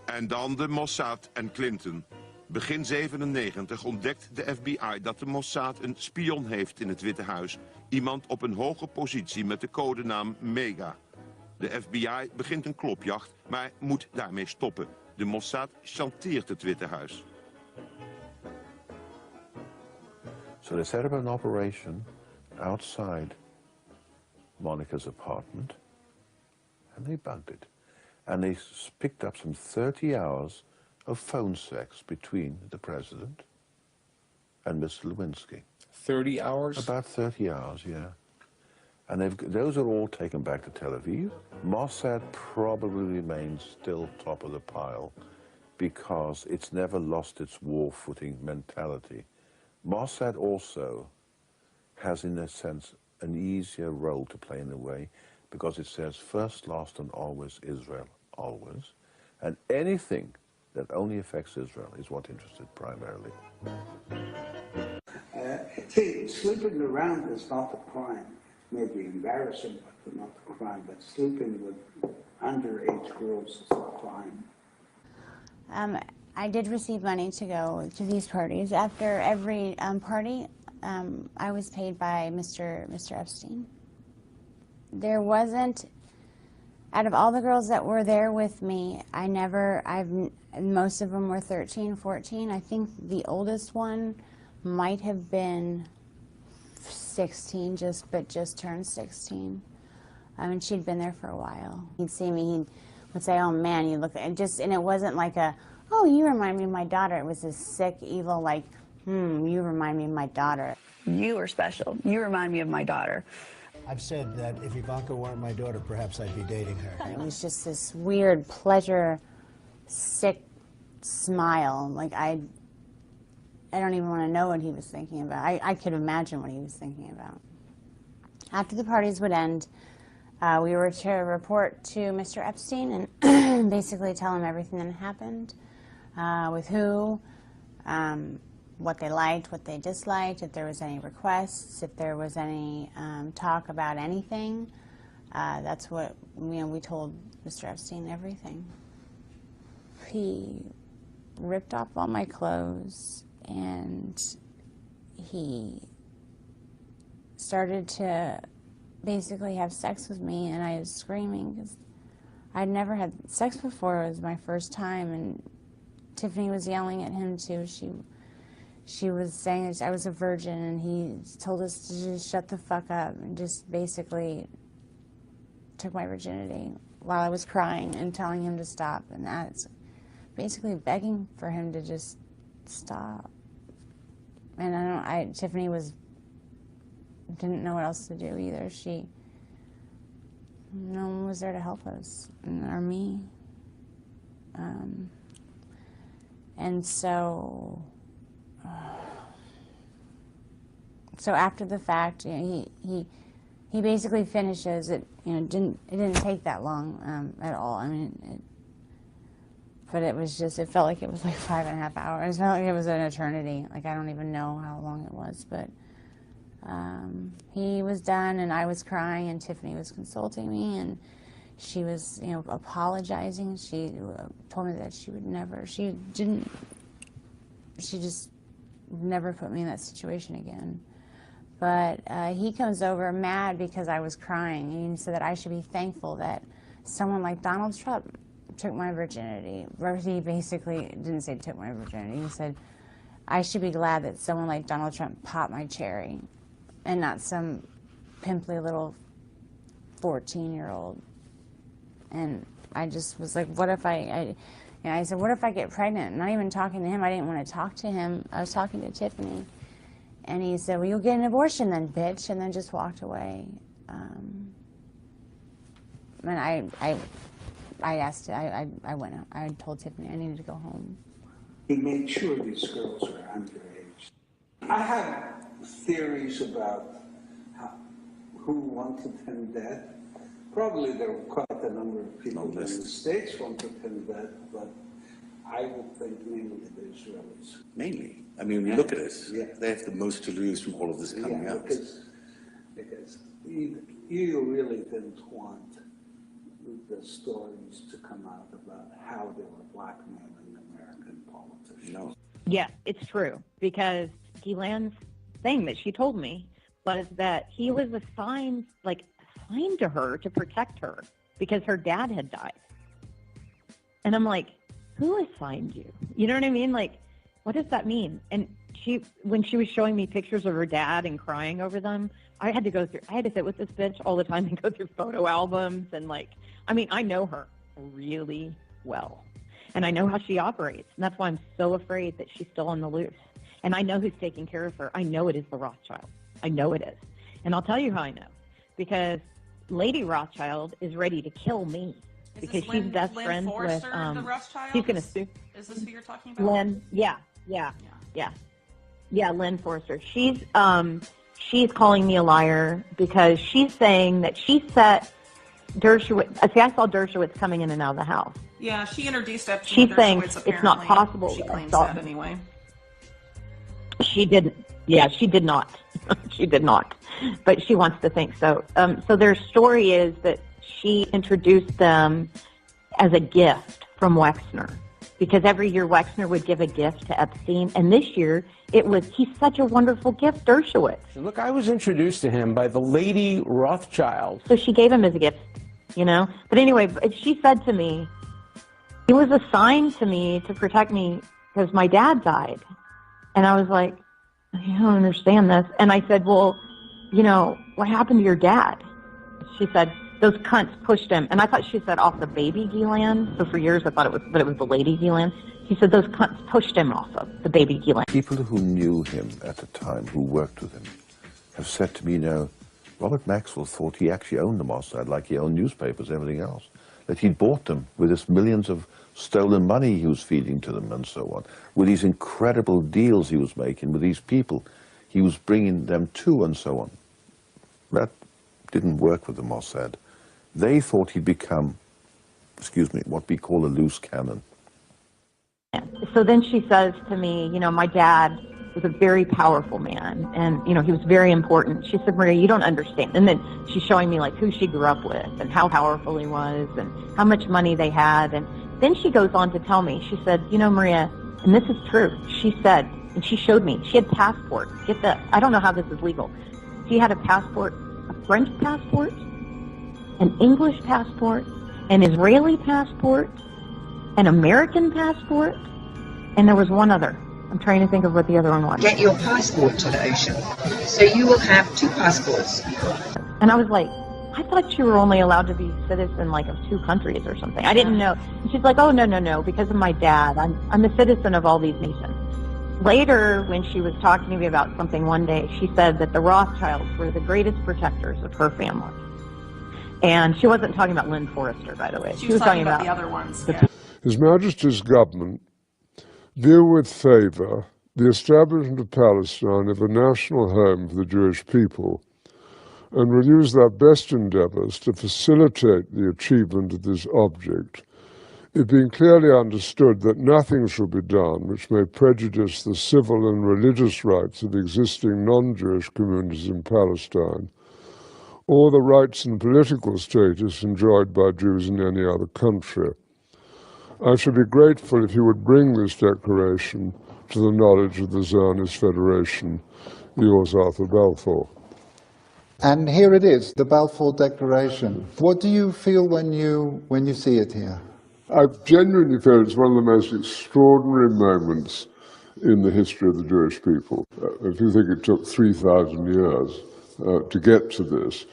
En dan de Mossad en Clinton. Begin 97 ontdekt de FBI dat de Mossad een spion heeft in het Witte Huis. Iemand op een hoge positie met de codenaam Mega. De FBI begint een klopjacht, maar moet daarmee stoppen. De Mossad chanteert het Witte Huis. So they set up an operation outside Monica's apartment, and they bugged it. And they picked up some 30 hours of phone sex between the president and Mr. Lewinsky. 30 hours? About 30 hours, yeah. And those are all taken back to Tel Aviv. Mossad probably remains still top of the pile because it's never lost its war footing mentality. Mossad also has, in a sense, an easier role to play in a way because it says first, last, and always Israel, always. And anything that only affects Israel is what interested primarily. See, sleeping around is not a crime. Maybe embarrassing, but not a crime. But sleeping with underage girls is a crime. I did receive money to go to these parties. After every party, I was paid by Mr. Epstein. There wasn't, out of all the girls that were there with me, most of them were 13, 14. I think the oldest one might have been 16, just turned 16. I mean, she'd been there for a while. He'd see me, he would say, "Oh man, you look," and it wasn't like a, "Oh, you remind me of my daughter." It was this sick, evil, like, you remind me of my daughter. You are special. You remind me of my daughter. I've said that if Ivanka weren't my daughter, perhaps I'd be dating her. It was just this weird pleasure, sick smile. Like I don't even want to know what he was thinking about. I could imagine what he was thinking about. After the parties would end, we were to report to Mr. Epstein and basically tell him everything that happened, with who, what they liked, what they disliked, if there was any requests, if there was any talk about anything. That's what, we told Mr. Epstein everything. He ripped off all my clothes and he started to basically have sex with me, and I was screaming because I'd never had sex before. It was my first time, and Tiffany was yelling at him too. She was saying I was a virgin, and he told us to just shut the fuck up and just basically took my virginity while I was crying and telling him to stop, and that's basically begging for him to just stop. And Tiffany didn't know what else to do either. No one was there to help us, or me. And so after the fact, he basically finishes it. It didn't take that long at all. I mean, but it was just, it felt like it was like 5.5 hours. It felt like it was an eternity. Like I don't even know how long it was, but he was done, and I was crying, and Tiffany was consulting me, and She was, you know, apologizing. She told me that she would never, she just never put me in that situation again. But he comes over mad because I was crying. And he said that I should be thankful that someone like Donald Trump took my virginity. He basically didn't say took my virginity. He said, I should be glad that someone like Donald Trump popped my cherry and not some pimply little 14-year-old. And I just was like, what if I said, what if I get pregnant? Not even talking to him. I didn't want to talk to him. I was talking to Tiffany. And he said, well, you'll get an abortion then, bitch, and then just walked away. And I asked, I went out. I told Tiffany I needed to go home. He made sure these girls were underage. I have theories about who wanted him dead. Probably there were quite a number of people in the States wanted him dead, but I would think mainly the Israelis. Mainly. I mean, when you look at it, they have the most to lose from all of this coming out. Because you really didn't want the stories to come out about how they were blackmailing American politicians. No. Yeah, it's true, because Ghislaine's thing that she told me was that he was assigned to her to protect her because her dad had died. And I'm like, who assigned you? You know what I mean? Like, what does that mean? And when she was showing me pictures of her dad and crying over them, I had to sit with this bitch all the time and go through photo albums and I know her really well. And I know how she operates. And that's why I'm so afraid that she's still on the loose. And I know who's taking care of her. I know it is the Rothschild. I know it is. And I'll tell you how I know. Because Lady Rothschild is ready to kill me. Because she's best friends with the Rothschild? She's gonna sue. Is this who you're talking about? Lynn, yeah, Lynn Forrester. She's calling me a liar because she's saying that she set Dershowitz. See, I saw Dershowitz coming in and out of the house. Yeah, she introduced Epstein. She's to saying Dershowitz, it's not possible. She claims that anyway. She didn't. Yeah, she did not. She did not. But she wants to think so. So their story is that she introduced them as a gift from Wexner, because every year Wexner would give a gift to Epstein, and this year he's such a wonderful gift, Dershowitz. Look, I was introduced to him by the Lady Rothschild. So she gave him as a gift, you know. But anyway, she said to me, he was assigned to me to protect me because my dad died. And I was like, I don't understand this. And I said, well, you know, what happened to your dad? She said, those cunts pushed him. And I thought she said off the baby Ghislaine. So for years I thought it was the lady Ghislaine. She said those cunts pushed him off of the baby Ghislaine. People who knew him at the time, who worked with him, have said to me, you know, Robert Maxwell thought he actually owned the Mossad, like he owned newspapers and everything else. That he'd bought them with his millions of stolen money he was feeding to them and so on. With these incredible deals he was making with these people, he was bringing them to and so on. That didn't work with the Mossad. They thought he'd become, what we call a loose cannon. So then she says to me, you know, my dad was a very powerful man, and, you know, he was very important. She said, Maria, you don't understand. And then she's showing me, like, who she grew up with and how powerful he was and how much money they had. And then she goes on to tell me, she said, you know, Maria, and this is true, she said, and she showed me, she had passports. Get this, I don't know how this is legal. She had a passport, a French passport, an English passport, an Israeli passport, an American passport, and there was one other. I'm trying to think of what the other one was. Get your passport to the ocean. So you will have 2 passports. And I was like, I thought you were only allowed to be citizen like of 2 countries or something. I didn't know. And she's like, oh, no, because of my dad. I'm a citizen of all these nations. Later, when she was talking to me about something one day, she said that the Rothschilds were the greatest protectors of her family. And she wasn't talking about Lynn Forrester, by the way. She was talking about the other ones. Yeah. His Majesty's government view with favour the establishment of Palestine as a national home for the Jewish people, and will use their best endeavours to facilitate the achievement of this object, it being clearly understood that nothing shall be done which may prejudice the civil and religious rights of existing non-Jewish communities in Palestine, or the rights and political status enjoyed by Jews in any other country. I should be grateful if you would bring this declaration to the knowledge of the Zionist Federation. Yours, Arthur Balfour. And here it is, the Balfour Declaration. What do you feel when you see it here? I genuinely feel it's one of the most extraordinary moments in the history of the Jewish people. If you think it took 3,000 years to get to this,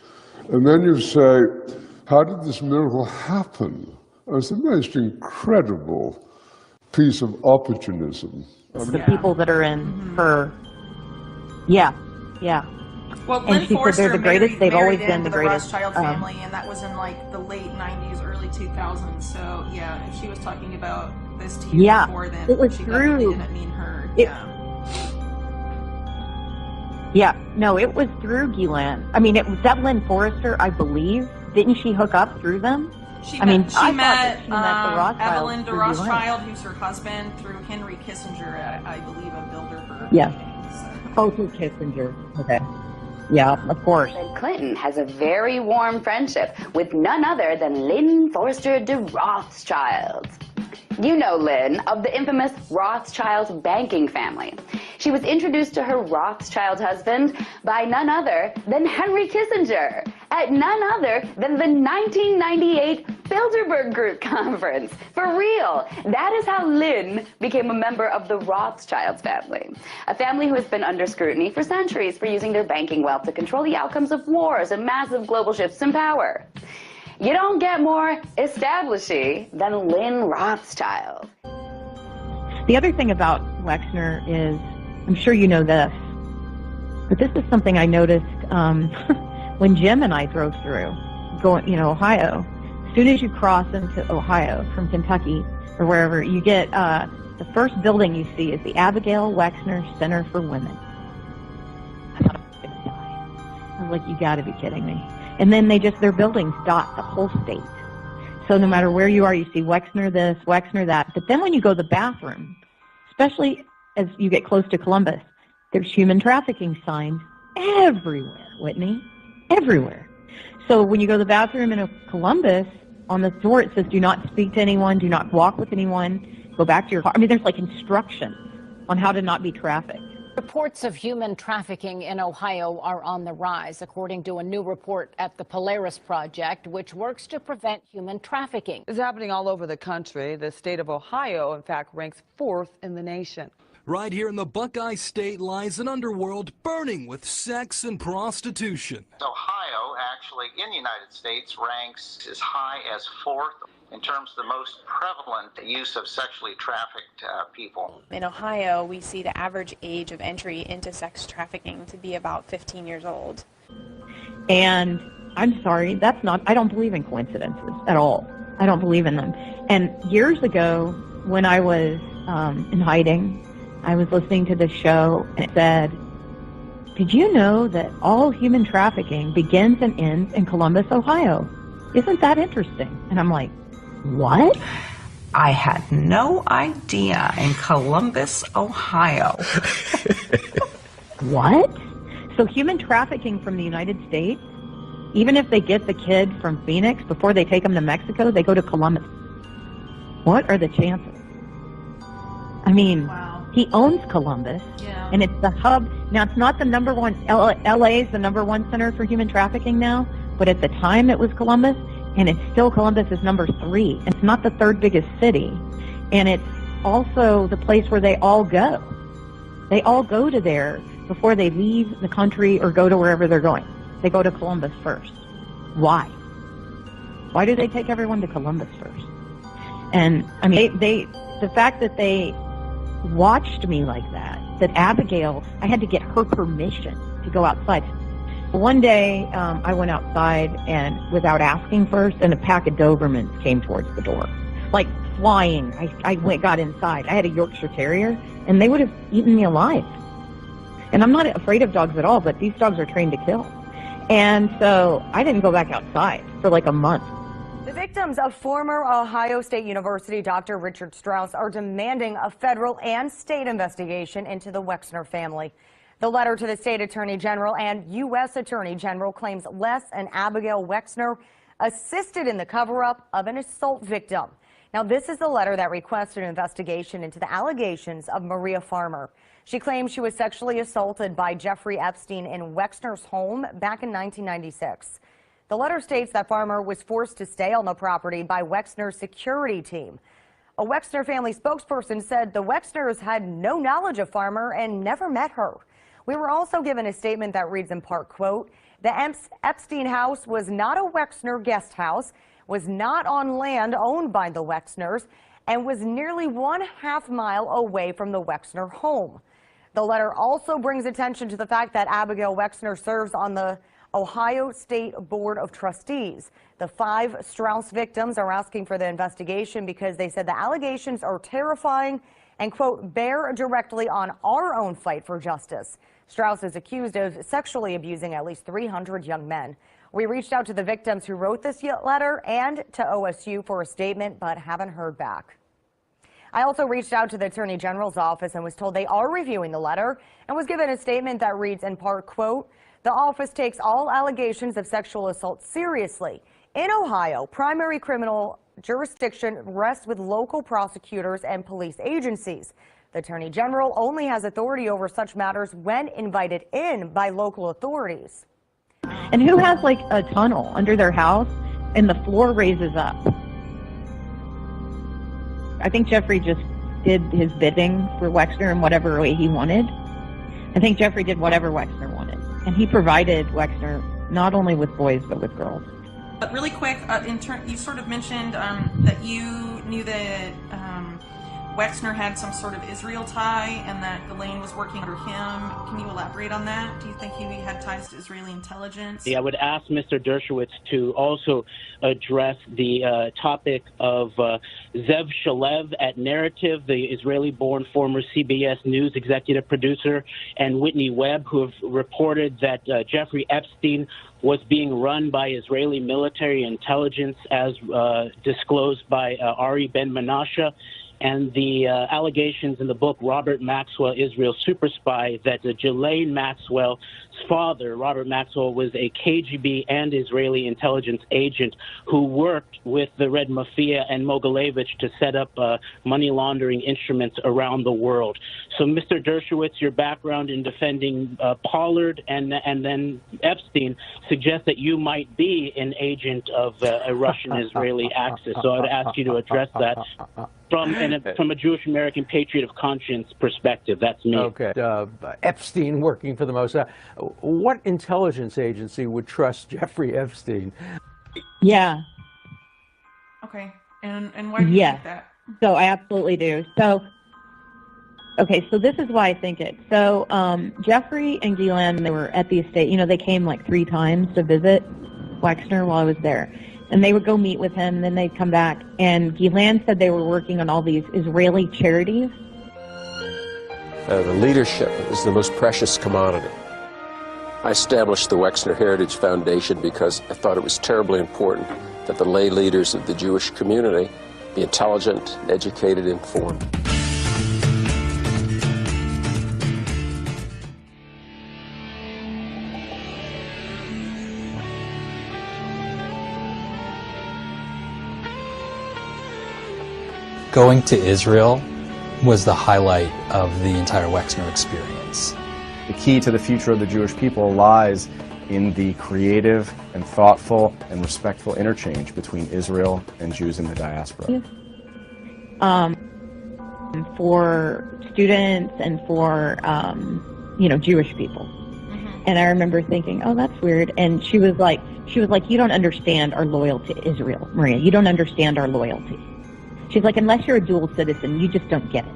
and then you say, how did this miracle happen? It's the most incredible piece of opportunism. It's the people that are in her. Yeah. Well, And Lynn she said they're the greatest. They've always been the greatest. Rothschild family, and that was in like the late 90s, early 2000s. So yeah, if she was talking about this to you before then, it was she through. definitely didn't mean her. No, it was through Ghislaine. I mean, it was that Lynn Forrester, I believe. Didn't she hook up through them? She I met the Rothschilds Evelyn de through Rothschild, who's her husband, through Henry Kissinger, I believe, a Bilderberg. Yeah. Oh, through Kissinger. Okay. Yeah, of course. Clinton has a very warm friendship with none other than Lynn Forrester de Rothschild. You know Lynn of the infamous Rothschild banking family. She was introduced to her Rothschild husband by none other than Henry Kissinger at none other than the 1998 Bilderberg Group conference. For real, that is how Lynn became a member of the Rothschild family, a family who has been under scrutiny for centuries for using their banking wealth to control the outcomes of wars and massive global shifts in power. You don't get more establishy than Lynn Rothschild. The other thing about Wexner is, I'm sure you know this, but this is something I noticed when Jim and I drove through, Ohio. As soon as you cross into Ohio from Kentucky or wherever, you get the first building you see is the Abigail Wexner Center for Women. I thought I was going to die. I was like, you got to be kidding me. And then their buildings dot the whole state. So no matter where you are, you see Wexner this, Wexner that. But then when you go to the bathroom, especially as you get close to Columbus, there's human trafficking signs everywhere, Whitney, everywhere. So when you go to the bathroom in Columbus, on the door it says, do not speak to anyone, do not walk with anyone, go back to your car. I mean, there's like instructions on how to not be trafficked. Reports of human trafficking in Ohio are on the rise, according to a new report at the Polaris Project, which works to prevent human trafficking. It's happening all over the country. The state of Ohio, in fact, ranks 4th in the nation. Right here in the Buckeye State lies an underworld burning with sex and prostitution. Ohio, actually, in the United States, ranks as high as 4th in terms of the most prevalent use of sexually trafficked people. In Ohio, we see the average age of entry into sex trafficking to be about 15 years old. And I'm sorry, I don't believe in coincidences at all. I don't believe in them. And years ago, when I was in hiding, I was listening to this show, and it said, did you know that all human trafficking begins and ends in Columbus, Ohio? Isn't that interesting? And I'm like, what? I had no idea. In Columbus, Ohio. What? So human trafficking from the United States, even if they get the kid from Phoenix, before they take him to Mexico, they go to Columbus. What are the chances? I mean, he owns Columbus, and it's the hub. Now, it's not the number one, LA is the number one center for human trafficking now, but at the time it was Columbus, and it's still Columbus is number 3. It's not the 3rd biggest city, and it's also the place where they all go. They all go to there before they leave the country or go to wherever they're going. They go to Columbus first. Why? Why do they take everyone to Columbus first? And, I mean, the fact that they watched me like that Abigail, I had to get her permission to go outside. One day, I went outside and without asking first, and a pack of Dobermans came towards the door, like flying. I got inside. I had a Yorkshire Terrier, and they would have eaten me alive. And I'm not afraid of dogs at all, but these dogs are trained to kill. And so I didn't go back outside for like a month. The victims of former Ohio State University Dr. Richard Strauss are demanding a federal and state investigation into the Wexner family. The letter to the state attorney general and U.S. attorney general claims Les and Abigail Wexner assisted in the cover-up of an assault victim. Now, this is the letter that requested an investigation into the allegations of Maria Farmer. She claims she was sexually assaulted by Jeffrey Epstein in Wexner's home back in 1996. The letter states that Farmer was forced to stay on the property by Wexner's security team. A Wexner family spokesperson said the Wexners had no knowledge of Farmer and never met her. We were also given a statement that reads in part, quote, the Epstein house was not a Wexner guest house, was not on land owned by the Wexners, and was nearly 1/2 mile away from the Wexner home. The letter also brings attention to the fact that Abigail Wexner serves on the Ohio State Board of Trustees. The 5 Strauss victims are asking for the investigation because they said the allegations are terrifying and, quote, bear directly on our own fight for justice. Strauss is accused of sexually abusing at least 300 young men. We reached out to the victims who wrote this letter and to OSU for a statement, but haven't heard back. I also reached out to the Attorney General's office and was told they are reviewing the letter and was given a statement that reads in part, quote, the office takes all allegations of sexual assault seriously. In Ohio, primary criminal jurisdiction rests with local prosecutors and police agencies. The Attorney General only has authority over such matters when invited in by local authorities. And who has like a tunnel under their house and the floor raises up? I think Jeffrey just did his bidding for Wexner in whatever way he wanted. I think Jeffrey did whatever Wexner wanted. And he provided Wexner not only with boys but with girls. But really quick, you sort of mentioned that you knew that Wexner had some sort of Israel tie and that Ghislaine was working under him. Can you elaborate on that? Do you think he had ties to Israeli intelligence? I would ask Mr. Dershowitz to also address the topic of Zev Shalev at Narrative, the Israeli-born former CBS News executive producer, and Whitney Webb, who have reported that Jeffrey Epstein was being run by Israeli military intelligence as disclosed by Ari Ben-Menashe. And the allegations in the book, Robert Maxwell, Israel Super Spy, that Ghislaine Maxwell's father, Robert Maxwell, was a KGB and Israeli intelligence agent who worked with the Red Mafia and Mogilevich to set up money laundering instruments around the world. So, Mr. Dershowitz, your background in defending Pollard and then Epstein suggests that you might be an agent of a Russian-Israeli axis. So I'd ask you to address that from a Jewish American patriot of conscience perspective. That's me. Okay. Epstein working for the Mossad. What intelligence agency would trust Jeffrey Epstein? Yeah. Okay. And why do you think that? So I absolutely do. So, okay, so this is why I think it. So Jeffrey and Ghislaine, they were at the estate. You know, they came like 3 times to visit Wexner while I was there. And they would go meet with him, and then they'd come back. And Ghislaine said they were working on all these Israeli charities. The leadership is the most precious commodity. I established the Wexner Heritage Foundation because I thought it was terribly important that the lay leaders of the Jewish community be intelligent, educated, informed. Going to Israel was the highlight of the entire Wexner experience. The key to the future of the Jewish people lies in the creative and thoughtful and respectful interchange between Israel and Jews in the diaspora. For students and for, Jewish people. And I remember thinking, oh, that's weird. And she was like, you don't understand our loyalty to Israel, Maria. You don't understand our loyalty. She's like, unless you're a dual citizen, you just don't get it.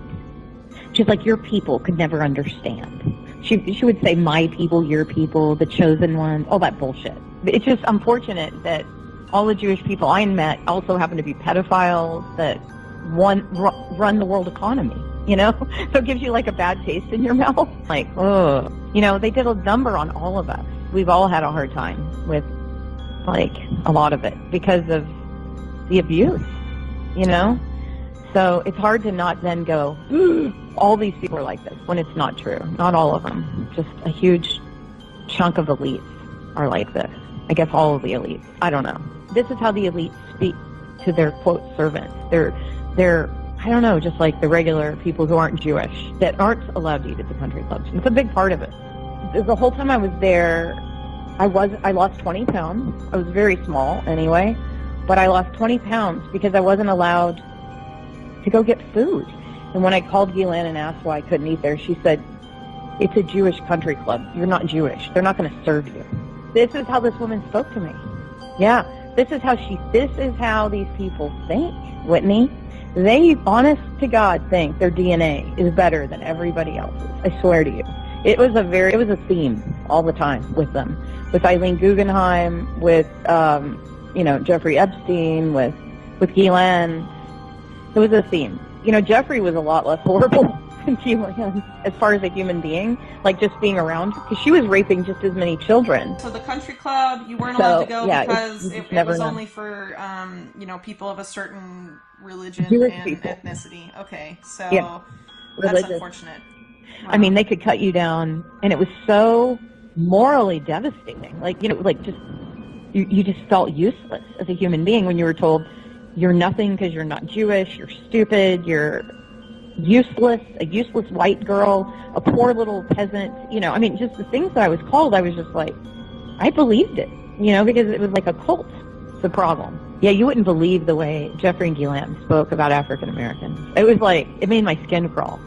She's like, your people could never understand. She would say, my people, your people, the chosen ones, all that bullshit. It's just unfortunate that all the Jewish people I met also happen to be pedophiles that run the world economy, So it gives you like a bad taste in your mouth. Like, oh, they did a number on all of us. We've all had a hard time with, like, a lot of it because of the abuse. So it's hard to not then go, all these people are like this, when it's not true. Not all of them. Just a huge chunk of elites are like this. I guess all of the elites. I don't know. This is how the elites speak to their, quote, servants. They're I don't know, just like the regular people who aren't Jewish, that aren't allowed to eat at the country clubs. It's a big part of it. The whole time I was there, I lost 20 pounds. I was very small anyway, but I lost 20 pounds because I wasn't allowed to go get food. And when I called Ghislaine and asked why I couldn't eat there, she said, it's a Jewish country club. You're not Jewish. They're not going to serve you. This is how this woman spoke to me. Yeah, this is how these people think, Whitney. They, honest to God, think their DNA is better than everybody else's. I swear to you. It was a theme all the time with them. With Eileen Guggenheim, with, Jeffrey Epstein, with Ghislaine. It was a theme. Jeffrey was a lot less horrible than Ghislaine as far as a human being, like just being around, because she was raping just as many children. So the country club, you weren't allowed to go because it was only for, people of a certain religion Jewish and people. Ethnicity. Okay, so Religious. that's unfortunate. Wow. I mean, they could cut you down, and it was so morally devastating. You just felt useless as a human being when you were told you're nothing because you're not Jewish, you're stupid, you're useless, a useless white girl, a poor little peasant. Just the things that I was called, I was just like, I believed it, because it was like a cult. The problem. Yeah, you wouldn't believe the way Jeffrey and Ghislaine spoke about African Americans. It was like, it made my skin crawl.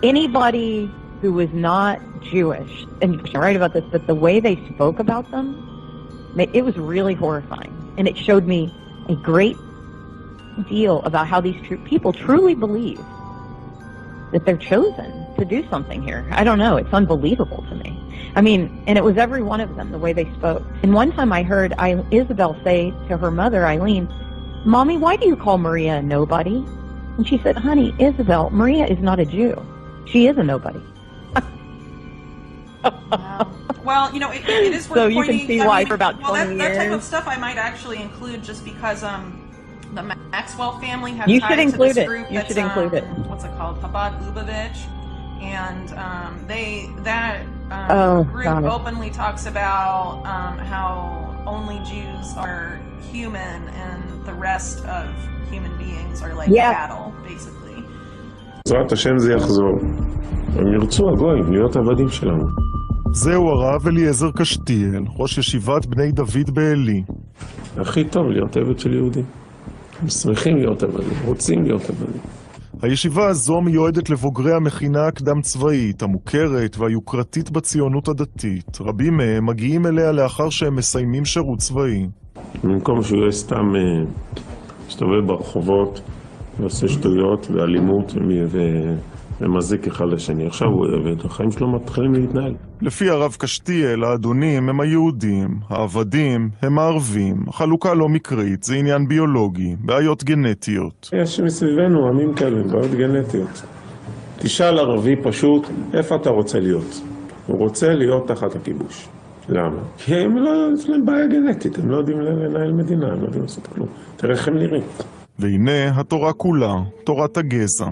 Anybody who was not Jewish, and you're right about this, but the way they spoke about them, it was really horrifying. And it showed me a great deal about how these people truly believe that they're chosen to do something here. I don't know. It's unbelievable to me. And it was every one of them, the way they spoke. And one time I heard Isabel say to her mother, Eileen, Mommy, why do you call Maria a nobody? And she said, honey, Isabel, Maria is not a Jew. She is a nobody. Wow. Well, it is worth So you pointing, can see why for about 20 that type years. of stuff I might actually include just because the Maxwell family has You ties should to include this it. group You that's, should include it. What's it called? Chabad Lubavitch. And group God. openly talks about how only Jews are human and the rest of human beings are like cattle, basically. בעזרת השם זה יחזור. הם ירצו הגויים להיות עבדים שלנו. זהו הרב אליעזר קשתיאל, ראש ישיבת בני דוד בעלי. הכי טוב להיות עבד של יהודים. הם שמחים להיות עבדים, רוצים להיות עבדים. הישיבה הזו מיועדת לבוגרי המכינה הקדם צבאית, המוכרת והיוקרתית בציונות הדתית. רבים מהם מגיעים אליה לאחר שהם מסיימים שירות צבאי. במקום שהוא יהיה סתם מסתובב ברחובות ועושה שטויות ואלימות ומזיק אחד לשני. עכשיו הוא עבד, החיים שלו מתחילים להתנהל. לפי הרב קשתיאל, האדונים הם היהודים, העבדים הם הערבים. החלוקה לא מקרית, זה עניין ביולוגי, בעיות גנטיות. יש מסביבנו עמים כאלה, בעיות גנטיות. תשאל ערבי פשוט, איפה אתה רוצה להיות? הוא רוצה להיות תחת הכיבוש. למה? כי הם לא, יש להם בעיה גנטית, הם לא יודעים לנהל מדינה, הם לא יודעים לעשות כלום. תראה איך הם נראים. והנה התורה כולה, תורת הגזע.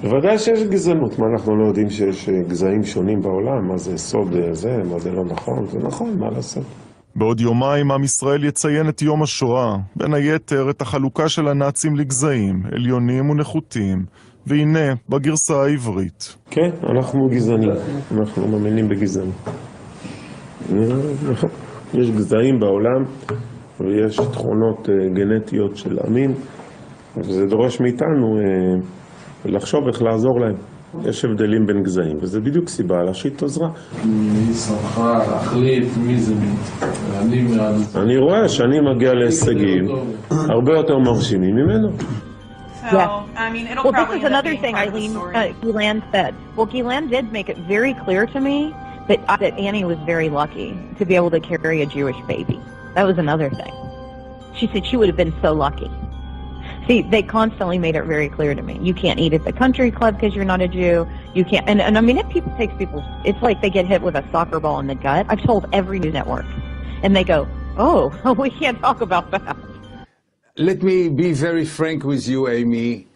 בוודאי שיש גזענות, מה אנחנו לא יודעים שיש גזעים שונים בעולם, מה זה סוד זה, מה זה לא נכון, זה נכון, מה לעשות. בעוד יומיים עם ישראל יציין את יום השואה, בין היתר את החלוקה של הנאצים לגזעים, עליונים ונחותים, והנה בגרסה העברית. כן, אנחנו גזענים, אנחנו מאמינים בגזענות. יש גזעים בעולם ויש תכונות גנטיות של עמים, וזה דורש מאיתנו לחשוב איך לעזור להם. יש הבדלים בין גזעים, וזה בדיוק סיבה להשית עזרה. מי שמחה להחליט מי זה מי? אני רואה שאני מגיע להישגים הרבה יותר מרשימים ממנו. Well, this is another thing Ghislaine said. Well, Ghislaine did make it very clear to me that Annie was very lucky to be able to carry a Jewish baby. That was another thing. She said she would have been so lucky. See, they constantly made it very clear to me. You can't eat at the country club because you're not a Jew. You can't, and I mean, it takes people, it's like they get hit with a soccer ball in the gut. I've told every news network, and they go, oh, we can't talk about that. Let me be very frank with you, Amy.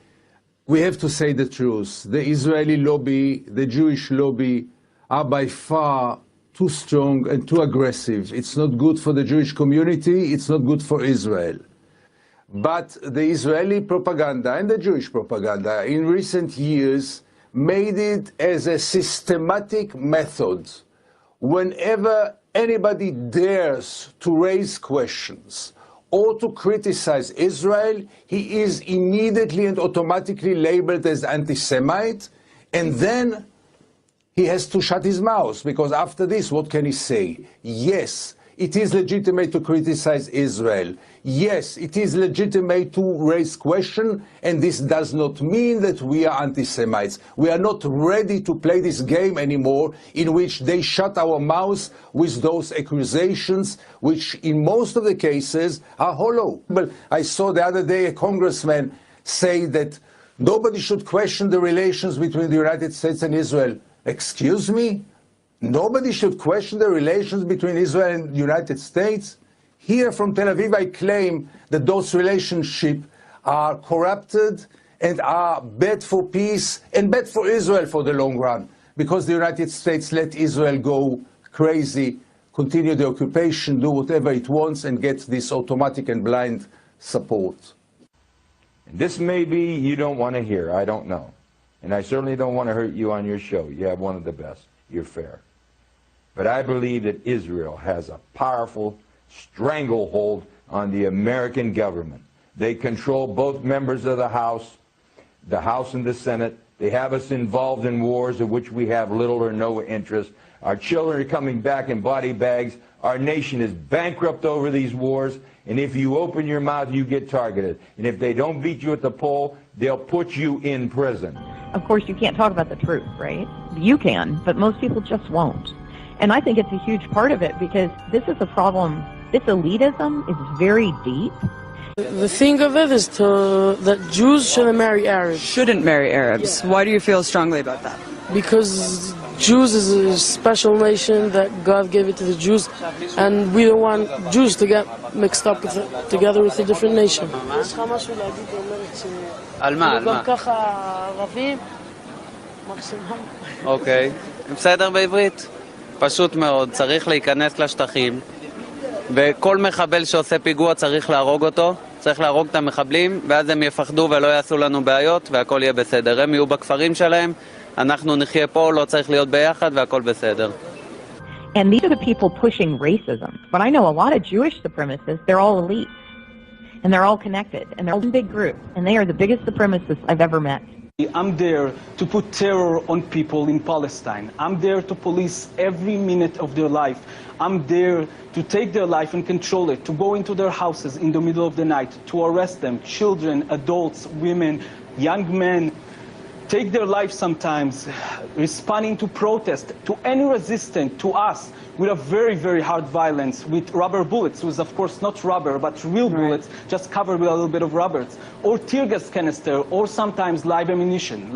We have to say the truth. The Israeli lobby, the Jewish lobby are by far too strong and too aggressive. It's not good for the Jewish community, it's not good for Israel. But the Israeli propaganda and the Jewish propaganda in recent years made it as a systematic method. Whenever anybody dares to raise questions or to criticize Israel, he is immediately and automatically labeled as anti-Semite, and then he has to shut his mouth, because after this, what can he say? Yes, it is legitimate to criticize Israel. Yes, it is legitimate to raise questions, and this does not mean that we are anti-Semites. We are not ready to play this game anymore, in which they shut our mouths with those accusations, which in most of the cases are hollow. But I saw the other day a congressman say that nobody should question the relations between the United States and Israel. Excuse me? Nobody should question the relations between Israel and the United States? Here from Tel Aviv, I claim that those relationships are corrupted and are bad for peace and bad for Israel for the long run, because the United States let Israel go crazy, continue the occupation, do whatever it wants, and get this automatic and blind support. This maybe you don't want to hear, I don't know. And I certainly don't want to hurt you on your show. You have one of the best. You're fair. But I believe that Israel has a powerful stranglehold on the American government. They control both members of the House and the Senate. They have us involved in wars of which we have little or no interest. Our children are coming back in body bags. Our nation is bankrupt over these wars. And if you open your mouth, you get targeted. And if they don't beat you at the poll, they'll put you in prison. Of course, you can't talk about the truth, right? You can, but most people just won't. And I think it's a huge part of it, because this is a problem. This elitism is very deep. The thing of it is that Jews shouldn't marry Arabs. Shouldn't marry Arabs. Yeah. Why do you feel strongly about that? Because Jews is a special nation that God gave it to the Jews, and we don't want Jews to get mixed up together with a different nation. אוקיי, בסדר בעברית? פשוט מאוד, צריך להיכנס לשטחים, וכל מחבל שעושה פיגוע צריך להרוג אותו, צריך להרוג את המחבלים, ואז הם יפחדו ולא יעשו לנו בעיות, והכל יהיה בסדר. הם יהיו בכפרים שלהם, אנחנו נחיה פה, לא צריך להיות ביחד, והכל בסדר. And these are the people pushing racism. But I know a lot of Jewish supremacists, they're all elite. And they're all connected. And they're all in big groups. And they are the biggest supremacists I've ever met. I'm there to put terror on people in Palestine. I'm there to police every minute of their life. I'm there to take their life and control it, to go into their houses in the middle of the night, to arrest them, children, adults, women, young men, take their life sometimes, responding to protest, to any resistance, to us, with a very, very hard violence, with rubber bullets, with of course not rubber, but real bullets, just covered with a little bit of rubbers, or tear gas canister, or sometimes live ammunition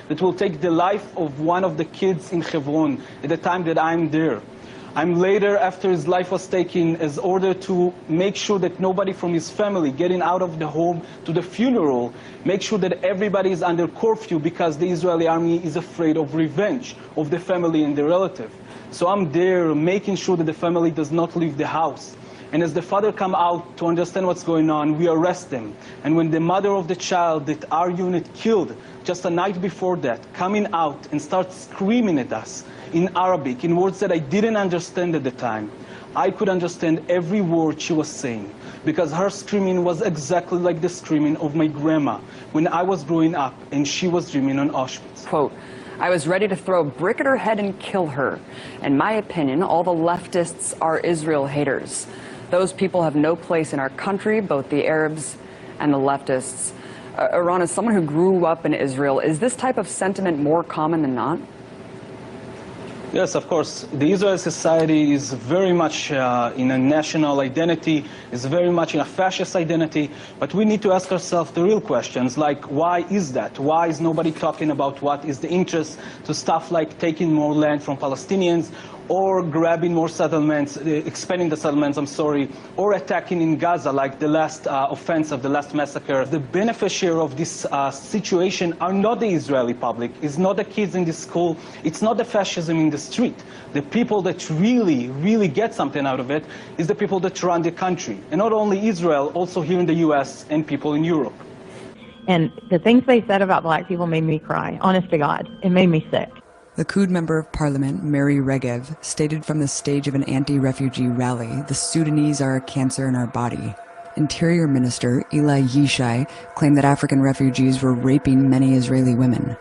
that will take the life of one of the kids in Hebron at the time that I'm there. I'm later, after his life was taken, as order to make sure that nobody from his family getting out of the home to the funeral, make sure that everybody is under curfew, because the Israeli army is afraid of revenge of the family and the relative. So I'm there making sure that the family does not leave the house. And as the father come out to understand what's going on, we arrest them. And when the mother of the child that our unit killed just a night before that, coming out and start screaming at us in Arabic, in words that I didn't understand at the time, I could understand every word she was saying, because her screaming was exactly like the screaming of my grandma when I was growing up and she was dreaming on Auschwitz. Quote, I was ready to throw a brick at her head and kill her. In my opinion, all the leftists are Israel haters. Those people have no place in our country, both the Arabs and the leftists. Iran, as someone who grew up in Israel, is this type of sentiment more common than not? Yes, of course. The Israeli society is very much in a national identity, is very much in a fascist identity, but we need to ask ourselves the real questions, like why is that? Why is nobody talking about what is the interest to stuff like taking more land from Palestinians, or grabbing more settlements, expanding the settlements, or attacking in Gaza like the last offensive, the last massacre. The beneficiary of this situation are not the Israeli public, it's not the kids in the school, it's not the fascism in the street. The people that really, really get something out of it is the people that run the country. And not only Israel, also here in the US and people in Europe. And the things they said about black people made me cry. Honest to God, it made me sick. The Kud member of parliament, Mary Regev, stated from the stage of an anti-refugee rally, the Sudanese are a cancer in our body. Interior Minister Eli Yishai claimed that African refugees were raping many Israeli women,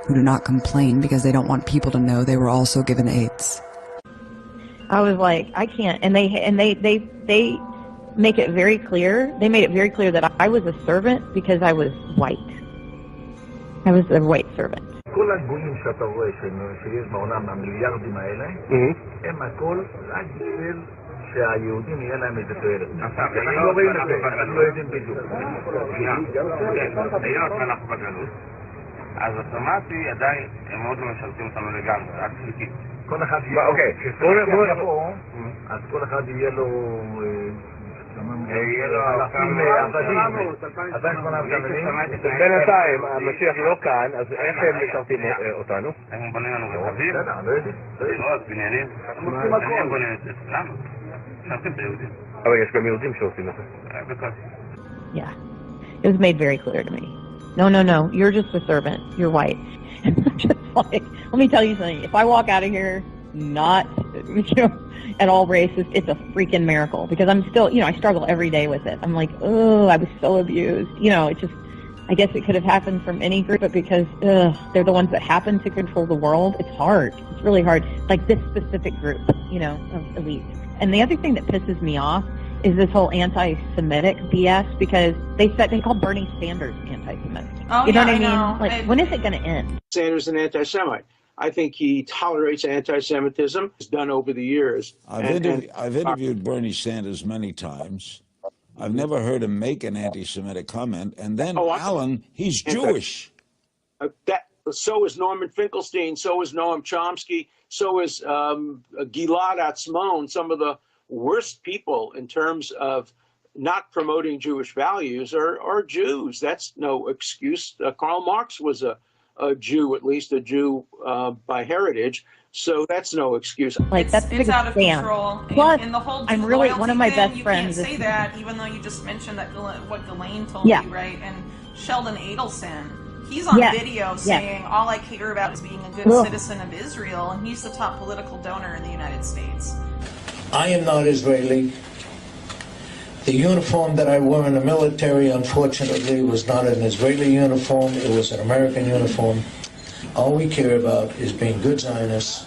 who do not complain because they don't want people to know they were also given AIDS. I was like, I can't. And they make it very clear. They made it very clear that I was a servant because I was white. I was a white servant. כל הגויים שאתה רואה שיש בעולם, המיליארדים האלה, הם הכל רק בשביל שהיהודים יהיה להם איזה תועלת. אנחנו לא רואים את זה, אנחנו לא יודעים בדיוק. היות ואנחנו בגלות, אז אוטומטי עדיין הם מאוד לא משרתים אותנו לגמרי, רק חלקית. כל אחד יהיה לו, כשבוא יבוא, אז כל אחד יהיה לו בינתיים המשיח לא כאן, אז איך הם משרתים אותנו? הם בונים לנו רכבים, דירות, בניינים, הם בונים את זה, למה? משרתים את היהודים. אבל יש גם יהודים שעושים את זה. Yeah, it was made very clear to me. No, you're just a servant. You're white. And I'm just like, let me tell you something. If I walk out of here not, at all racist, it's a freaking miracle, because I'm still, I struggle every day with it. I'm like, oh, I was so abused. It just, I guess it could have happened from any group, but because they're the ones that happen to control the world, it's hard. It's really hard. Like this specific group, of elites. And the other thing that pisses me off is this whole anti-Semitic BS, because they call Bernie Sanders anti-Semitic. Oh, you know yeah, what I mean? I know. Like, when is it going to end? Sanders is an anti-Semite. I think he tolerates anti-Semitism. It's done over the years. I've interviewed Bernie Sanders many times. I've never heard him make an anti-Semitic comment. And then Alan, he's Jewish. So is Norman Finkelstein. So is Noam Chomsky. So is Gilad Atzmon. Some of the worst people in terms of not promoting Jewish values are Jews. That's no excuse. Karl Marx was a Jew, at least a Jew by heritage. So that's no excuse. Like, that's it's out of control. Plus, and the whole I'm really one of my best you friends. You can't say that, even though you just mentioned that what Ghislaine told you, right? And Sheldon Adelson, he's on video saying all I care about is being a good citizen of Israel, and he's the top political donor in the United States. I am not Israeli. The uniform that I wore in the military, unfortunately, was not an Israeli uniform. It was an American uniform. All we care about is being good Zionists,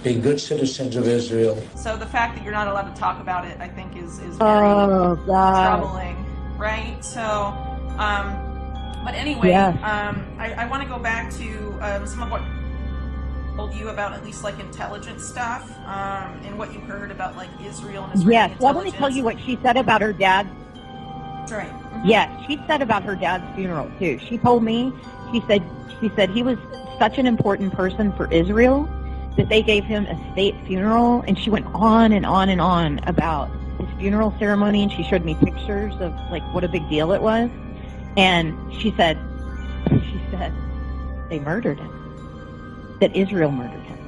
being good citizens of Israel. So the fact that you're not allowed to talk about it, I think, is very troubling, right? So, but anyway, I want to go back to some of what told you about, at least like intelligence stuff, and what you heard about like Israel and Israeli intelligence. Well, let me tell you what she said about her dad. That's right. Yes, she said about her dad's funeral too. She told me, she said he was such an important person for Israel that they gave him a state funeral, and she went on and on and on about his funeral ceremony, and she showed me pictures of like what a big deal it was. And she said they murdered him. That Israel murdered him.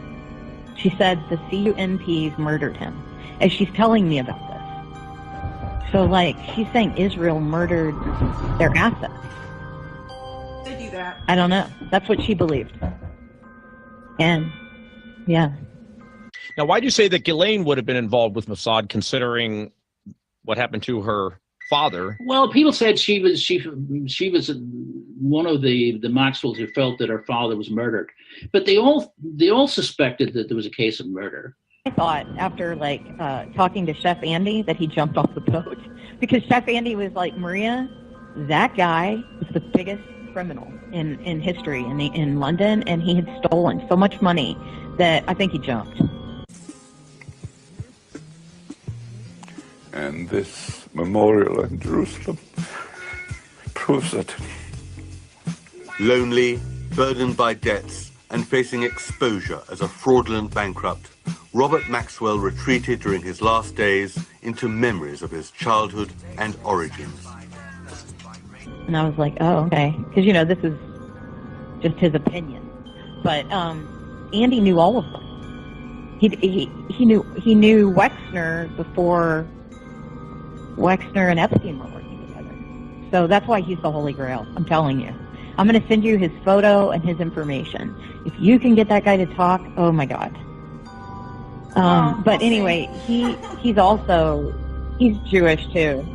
She said the CUNPs murdered him, as she's telling me about this. So, like, she's saying Israel murdered their assets. They do that. I don't know. That's what she believed. And, yeah. Now, why do you say that Ghislaine would have been involved with Mossad, considering what happened to her father? Well, people said she was one of the Maxwells who felt that her father was murdered, but they all suspected that there was a case of murder. I thought after talking to Chef Andy that he jumped off the boat, because Chef Andy was like, Maria, that guy was the biggest criminal in history in London, and he had stolen so much money that I think he jumped. And this memorial in Jerusalem proves it. Lonely, burdened by debts, and facing exposure as a fraudulent bankrupt, Robert Maxwell retreated during his last days into memories of his childhood and origins. And I was like, oh, okay. Because, you know, this is just his opinion. But Andy knew all of them. He knew Wexner before Wexner and Epstein were working together. So that's why he's the Holy Grail, I'm telling you. I'm going to send you his photo and his information. If you can get that guy to talk, oh my God. But anyway, he's Jewish too.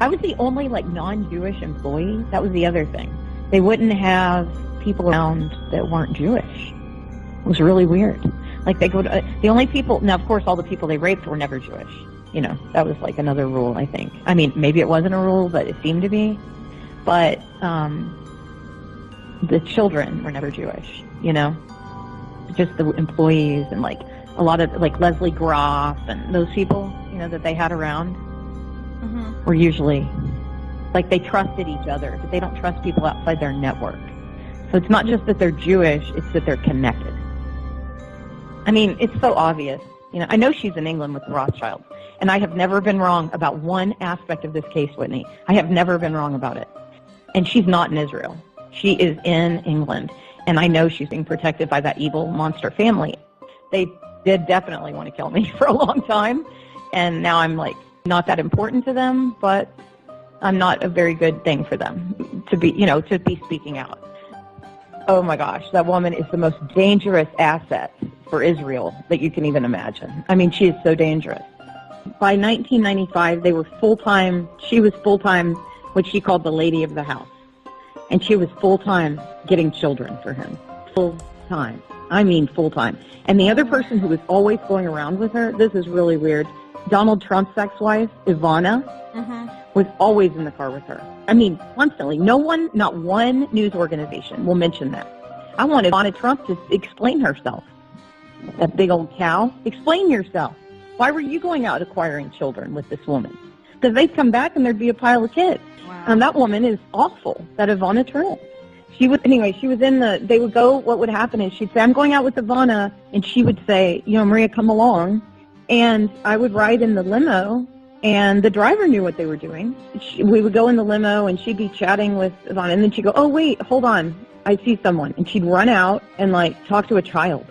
I was the only non-Jewish employee. That was the other thing. They wouldn't have people around that weren't Jewish. It was really weird. They go to the only people. Now, of course, all the people they raped were never Jewish. You know, that was another rule, I think. I mean, maybe it wasn't a rule, but it seemed to be. But the children were never Jewish. You know, just the employees and a lot of Leslie Groff and those people, you know, that they had around were usually they trusted each other, but they don't trust people outside their network. So it's not just that they're Jewish, it's that they're connected. I mean, it's so obvious. You know, I know she's in England with the Rothschilds, and I have never been wrong about one aspect of this case, Whitney. I have never been wrong about it. And she's not in Israel. She is in England, and I know she's being protected by that evil monster family. They did definitely want to kill me for a long time, and now I'm not that important to them, but I'm not a very good thing for them to be speaking out. Oh my gosh, that woman is the most dangerous asset for Israel that you can even imagine. I mean, she is so dangerous. By 1995, they were full-time. She was full-time, what she called the lady of the house. And she was full-time getting children for him. Full-time. I mean full-time. And the other person who was always going around with her, this is really weird, Donald Trump's ex-wife, Ivana, was always in the car with her. I mean, constantly. Not one news organization will mention that. I want Ivana Trump to explain herself. That big old cow. Explain yourself. Why were you going out acquiring children with this woman? Because they'd come back and there'd be a pile of kids. Wow. And that woman is awful, that Ivana Trump. She was they would go, what would happen is she'd say, I'm going out with Ivana, and she would say, you know, Maria, come along. And I would ride in the limo, and the driver knew what they were doing. We would go in the limo, and she'd be chatting with Ivana, and then she'd go, oh, wait, hold on, I see someone. And she'd run out and, talk to a child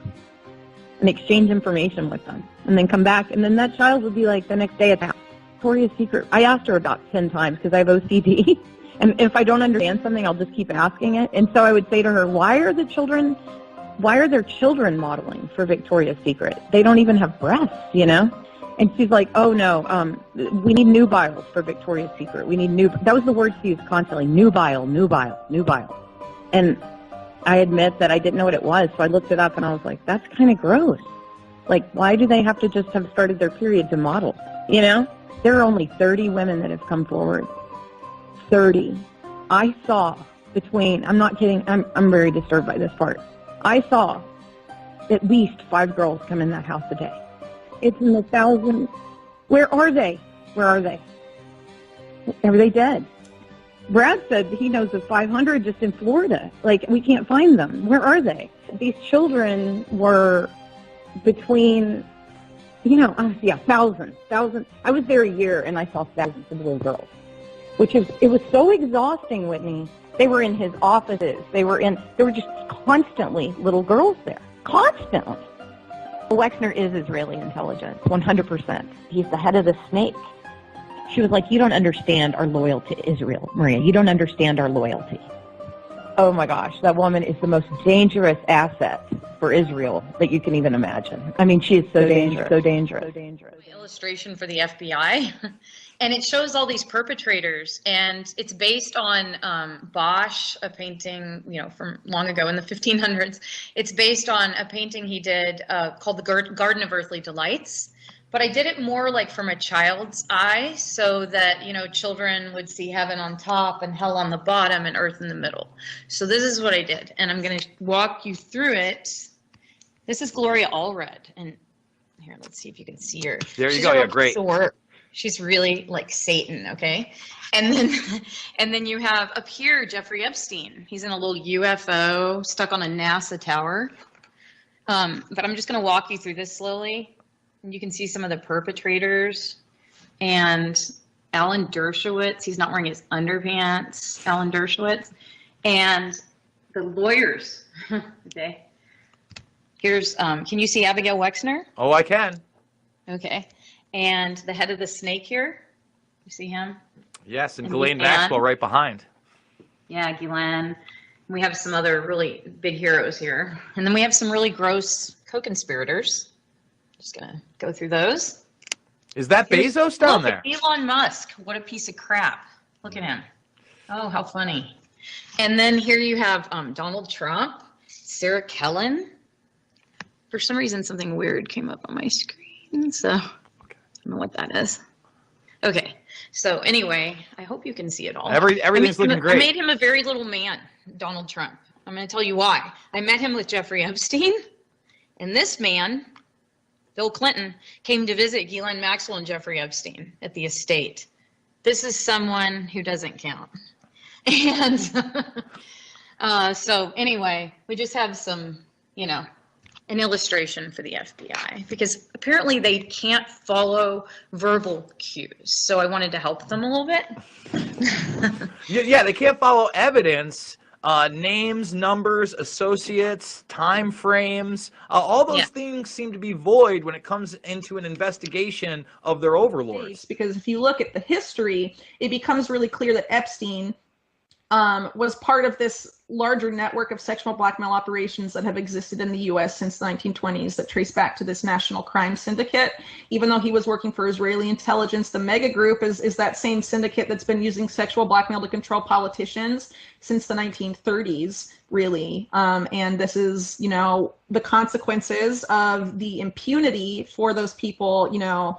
and exchange information with them, and then come back, and then that child would be, the next day at the house. Victoria's Secret. I asked her about 10 times because I have OCD, and if I don't understand something, I'll just keep asking it. And so I would say to her, why are their children modeling for Victoria's Secret? They don't even have breasts, you know? And she's like, oh no, we need nubiles for Victoria's Secret. We need that was the word she used constantly, nubile. And I admit that I didn't know what it was, so I looked it up and I was like, that's kind of gross. Why do they have to just have started their period to model? You know? There are only 30 women that have come forward. 30. I saw I'm not kidding, I'm very disturbed by this part. I saw at least 5 girls come in that house a day. It's in the thousands. Where are they? Are they dead? Brad said he knows of 500 just in Florida. We can't find them. Where are they? These children were between, thousands. I was there a year and I saw thousands of little girls, it was so exhausting, Whitney. They were in his offices. There were just constantly little girls there. Constantly. Wexner is Israeli intelligence, 100%. He's the head of the snake. She was like, you don't understand our loyalty to Israel, Maria. You don't understand our loyalty. Oh my gosh, that woman is the most dangerous asset for Israel that you can even imagine. I mean, she is so dangerous. Illustration for the FBI, and it shows all these perpetrators, and it's based on Bosch, a painting, from long ago in the 1500s. It's based on a painting he did called the Garden of Earthly Delights. But I did it more from a child's eye, so that, children would see heaven on top and hell on the bottom and earth in the middle. So this is what I did, and I'm going to walk you through it. This is Gloria Allred, and here, let's see if you can see her. There you go. Yeah, great. She's really like Satan, okay? And then you have up here Jeffrey Epstein. He's in a little UFO stuck on a NASA tower. But I'm just going to walk you through this slowly. And you can see some of the perpetrators. And Alan Dershowitz, he's not wearing his underpants, Alan Dershowitz. And the lawyers, okay. Here's, can you see Abigail Wexner? Oh, I can. Okay. And the head of the snake here, you see him? Yes, and And Ghislaine Ghislaine. Maxwell right behind. Yeah, Ghislaine. We have some other really big heroes here. And then we have some really gross co-conspirators. Just gonna go through those. Is that Bezos down Look there? at Elon Musk. What a piece of crap. Look at him. Oh, how funny. And then here you have Donald Trump, Sarah Kellen. For some reason, something weird came up on my screen. So I don't know what that is. Okay. So anyway, I hope you can see it all. Everything's looking great. I made him a very little man, Donald Trump. I'm going to tell you why. I met him with Jeffrey Epstein. And this man, Bill Clinton, came to visit Ghislaine Maxwell and Jeffrey Epstein at the estate. This is someone who doesn't count. And so anyway, we just have some, you know, an illustration for the FBI, because apparently they can't follow verbal cues. So I wanted to help them a little bit. Yeah, they can't follow evidence, names, numbers, associates, time frames. All those things seem to be void when it comes into an investigation of their overlords. Because if you look at the history, it becomes really clear that Epstein was part of this larger network of sexual blackmail operations that have existed in the U.S. since the 1920s that trace back to this national crime syndicate. Even though he was working for Israeli intelligence, the mega group is that same syndicate that's been using sexual blackmail to control politicians since the 1930s, really. And this is, you know, the consequences of the impunity for those people, you know.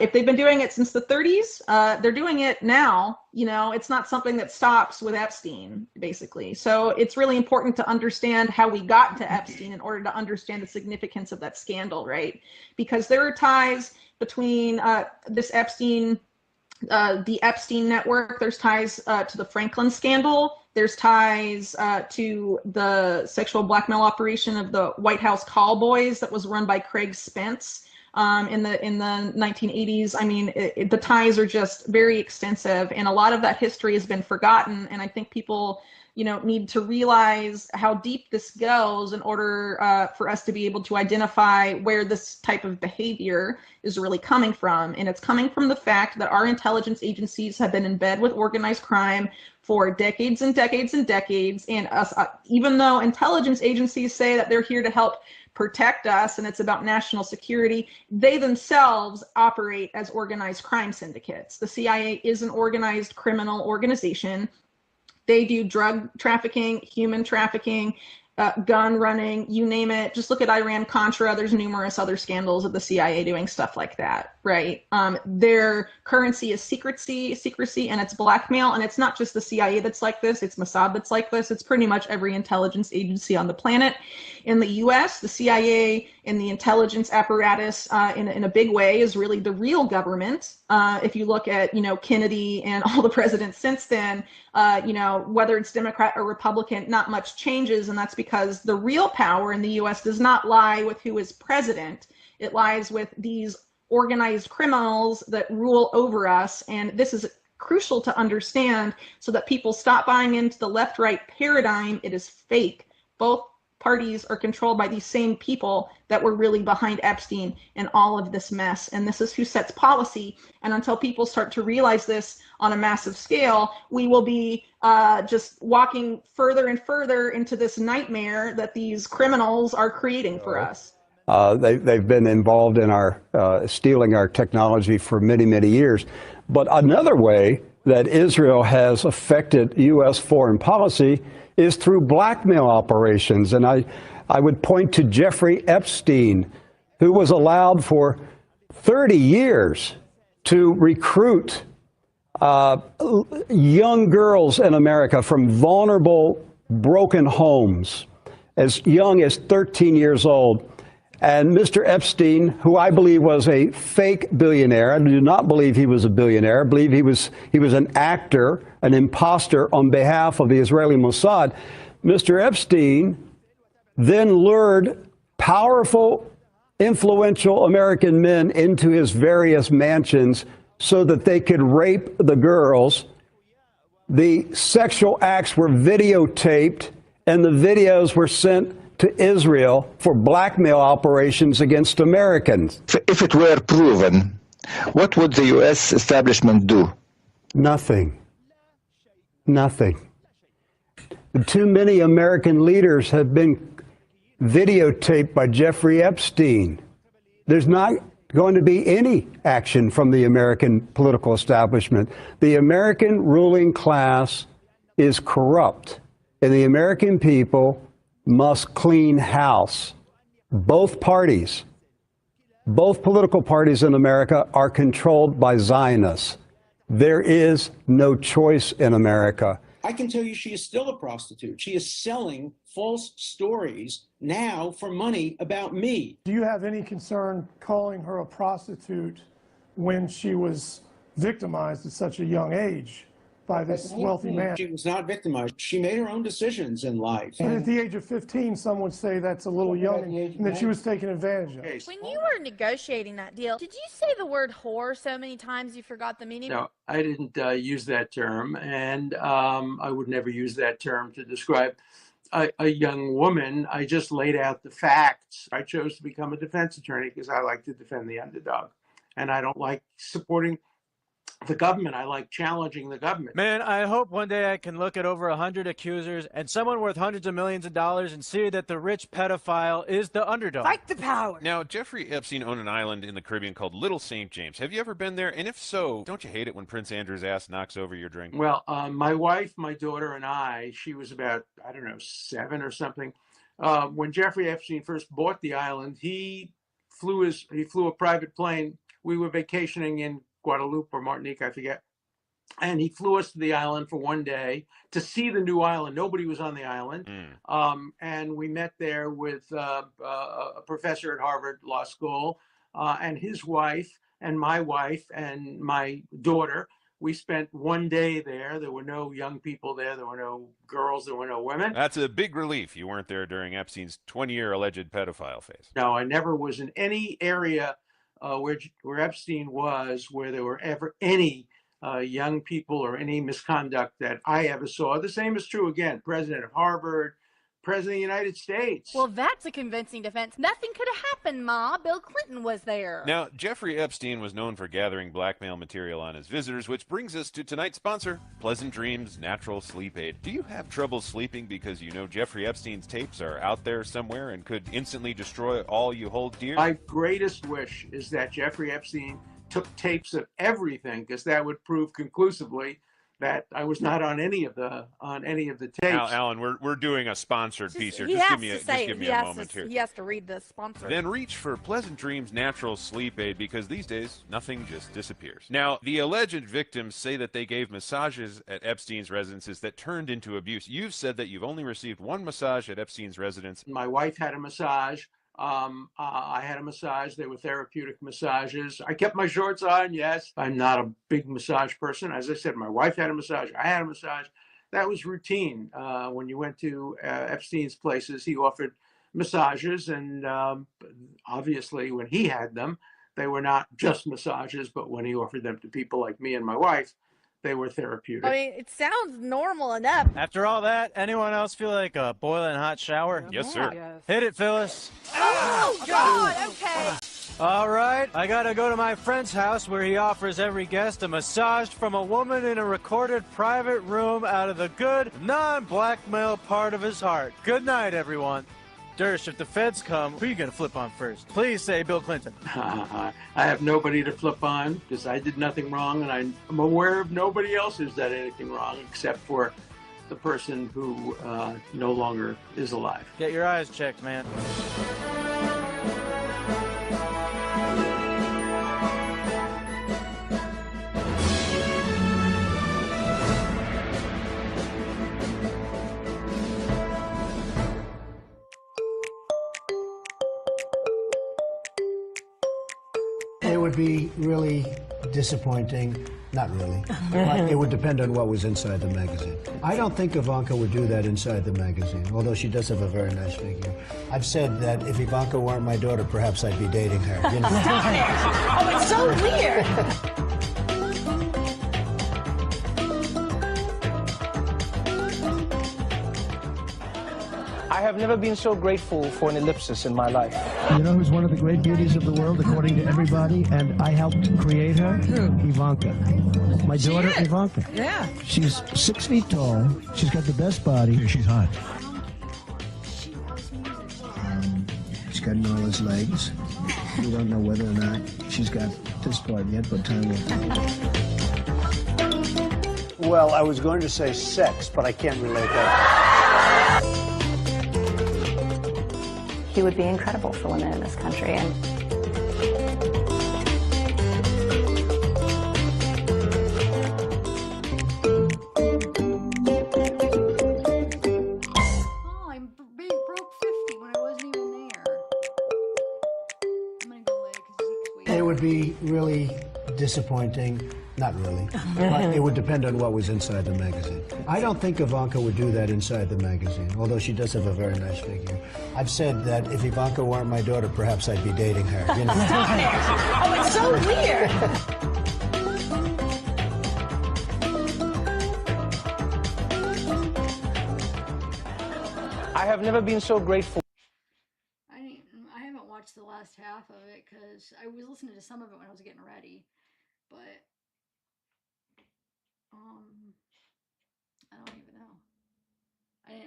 If they've been doing it since the 30s, they're doing it now. You know, it's not something that stops with Epstein, basically. So it's really important to understand how we got to Epstein in order to understand the significance of that scandal, right? Because there are ties between this Epstein, the Epstein network. There's ties to the Franklin scandal. There's ties to the sexual blackmail operation of the White House call boys that was run by Craig Spence. In the 1980s. I mean, the ties are just very extensive, and a lot of that history has been forgotten. And I think people, you know, need to realize how deep this goes in order for us to be able to identify where this type of behavior is really coming from. And it's coming from the fact that our intelligence agencies have been in bed with organized crime for decades and decades and decades. And us, even though intelligence agencies say that they're here to help protect us and it's about national security, they themselves operate as organized crime syndicates. The CIA is an organized criminal organization. They do drug trafficking, human trafficking, gun running, you name it. Just look at Iran-Contra. There's numerous other scandals of the CIA doing stuff like that, right? Their currency is secrecy, and it's blackmail. And it's not just the CIA that's like this. It's Mossad that's like this. It's pretty much every intelligence agency on the planet. In the US, the CIA and the intelligence apparatus in a big way is really the real government. If you look at, you know, Kennedy and all the presidents since then, you know, whether it's Democrat or Republican, not much changes. And that's because the real power in the US does not lie with who is president. It lies with these organized criminals that rule over us. And this is crucial to understand so that people stop buying into the left-right paradigm. It is fake. Both parties are controlled by these same people that were really behind Epstein and all of this mess. And this is who sets policy. And until people start to realize this on a massive scale, we will be just walking further and further into this nightmare that these criminals are creating for us. They've been involved in our stealing our technology for many, many years. But another way that Israel has affected U.S. foreign policy is through blackmail operations. And I would point to Jeffrey Epstein, who was allowed for 30 years to recruit young girls in America from vulnerable, broken homes, as young as 13 years old. And Mr. Epstein, who I believe was a fake billionaire, I do not believe he was a billionaire. I believe he was an actor, an imposter on behalf of the Israeli Mossad. Mr. Epstein then lured powerful influential American men into his various mansions so that they could rape the girls. The sexual acts were videotaped, and the videos were sent to Israel for blackmail operations against Americans. If it were proven, what would the U.S. establishment do? Nothing. Nothing. Too many American leaders have been videotaped by Jeffrey Epstein. There's not going to be any action from the American political establishment. The American ruling class is corrupt, and the American people must clean house. Both parties, both political parties in America are controlled by Zionists. There is no choice in America. I can tell you she is still a prostitute. She is selling false stories now for money about me. Do you have any concern calling her a prostitute when she was victimized at such a young age by this wealthy man? She was not victimized. She made her own decisions in life. And at the age of 15, some would say that's a little young and that she was taken advantage of. When you were negotiating that deal, did you say the word whore so many times you forgot the meaning? No, I didn't use that term, and I would never use that term to describe a young woman. I just laid out the facts. I chose to become a defense attorney because I like to defend the underdog, and I don't like supporting the government. I like challenging the government. Man, I hope one day I can look at over 100 accusers and someone worth hundreds of millions of dollars and see that the rich pedophile is the underdog. Fight the power. Now, Jeffrey Epstein owned an island in the Caribbean called Little St. James. Have you ever been there? And if so, don't you hate it when Prince Andrew's ass knocks over your drink? Well, my wife, my daughter, and I, she was about, I don't know, 7 or something. When Jeffrey Epstein first bought the island, he flew a private plane. We were vacationing in Guadeloupe or Martinique, I forget. And he flew us to the island for one day to see the new island. Nobody was on the island. And we met there with a professor at Harvard Law School and his wife and my daughter. We spent one day there. There were no young people there. There were no girls. There were no women. That's a big relief you weren't there during Epstein's 20-year alleged pedophile phase. No, I never was in any area where Epstein was, where there were ever any young people or any misconduct that I ever saw. The same is true, again, president of Harvard, president of the United States. Well, that's a convincing defense. Nothing could have happened, Ma. Bill Clinton was there. Now, Jeffrey Epstein was known for gathering blackmail material on his visitors, which brings us to tonight's sponsor, Pleasant Dreams Natural Sleep Aid. Do you have trouble sleeping because you know Jeffrey Epstein's tapes are out there somewhere and could instantly destroy all you hold dear? My greatest wish is that Jeffrey Epstein took tapes of everything, because that would prove conclusively that I was not on any of the tapes. Alan, we're doing a sponsored piece here. He Just has give me to say a it. moment here. He has to read the sponsor. Then reach for Pleasant Dreams Natural Sleep Aid, because these days nothing just disappears. Now, the alleged victims say that they gave massages at Epstein's residences that turned into abuse. You've said that you've only received one massage at Epstein's residence. My wife had a massage. I had a massage. They were therapeutic massages. I kept my shorts on. Yes, I'm not a big massage person. As I said, my wife had a massage. I had a massage. That was routine. When you went to Epstein's places, he offered massages. And obviously, when he had them, they were not just massages, but when he offered them to people like me and my wife, they were therapeutic. I mean, it sounds normal enough. After all that, anyone else feel like a boiling hot shower? Yes, sir. Yes. Hit it, Phyllis. Oh, God, okay. All right, I gotta go to my friend's house where he offers every guest a massage from a woman in a recorded private room out of the good, non-blackmail part of his heart. Good night, everyone. Dersh, if the feds come, who are you gonna flip on first? Please say Bill Clinton. I have nobody to flip on because I did nothing wrong, and I'm aware of nobody else who's done anything wrong except for the person who no longer is alive. Get your eyes checked, man. It would be really disappointing Not really. It would depend on what was inside the magazine. I don't think Ivanka would do that inside the magazine, although she does have a very nice figure. I've said that if Ivanka weren't my daughter, perhaps I'd be dating her. You know? Oh, it's so weird. I have never been so grateful for an ellipsis in my life. You know who's one of the great beauties of the world, according to everybody, and I helped create her? Ivanka. My daughter, Ivanka. Yeah. She's 6 feet tall. She's got the best body. Yeah, she's hot. She's got enormous legs. We don't know whether or not she's got this part yet, but time will tell. Well, I was going to say sex, but I can't relate that. He would be incredible for women in this country. And Oh, I broke 50 when I wasn't even there. I'm gonna go lay because Zeke's waiting. It would be really disappointing. Not really. But it would depend on what was inside the magazine. I don't think Ivanka would do that inside the magazine, although she does have a very nice figure. I've said that if Ivanka weren't my daughter, perhaps I'd be dating her. You know? Oh, it's so weird. I have never been so grateful. I haven't watched the last half of it because I was listening to some of it when I was getting ready, but I don't even know.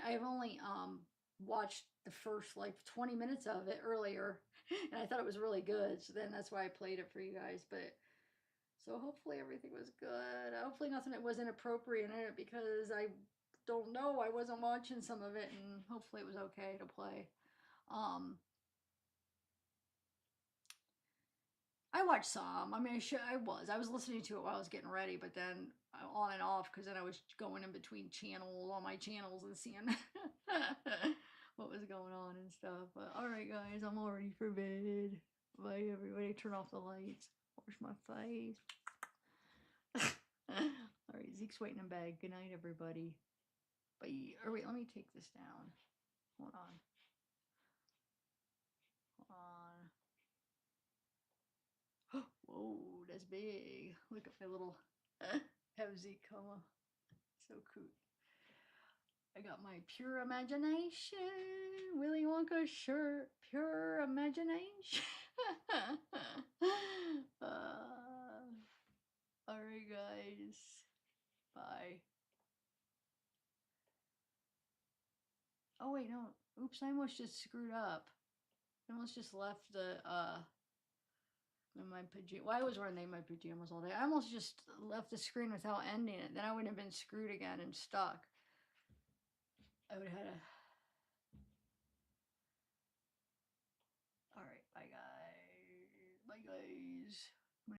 I've only watched the first like 20 minutes of it earlier, and I thought it was really good. So then that's why I played it for you guys. But so hopefully everything was good. Hopefully nothing that was inappropriate in it because I don't know. I wasn't watching some of it, and hopefully it was okay to play. I watched some. I mean, I was listening to it while I was getting ready, but then on and off because then I was going in between channels, all my channels, and seeing what was going on and stuff. But all right, guys, I'm all ready for bed. Bye, everybody. Turn off the lights. Wash my face. All right, Zeke's waiting in bed. Good night, everybody. Bye. Or wait, let me take this down. Hold on. Hold on. Whoa, that's big. Look at my little have Zeke come. So cute. I got my pure imagination. Willy Wonka shirt. Pure imagination. Alright, guys. Bye. Oh, wait, no. Oops, I almost just screwed up. I almost just left the, in my pajamas. Well, I was wearing my pajamas all day. I almost just left the screen without ending it. Then I would have been screwed again and stuck. I would have had a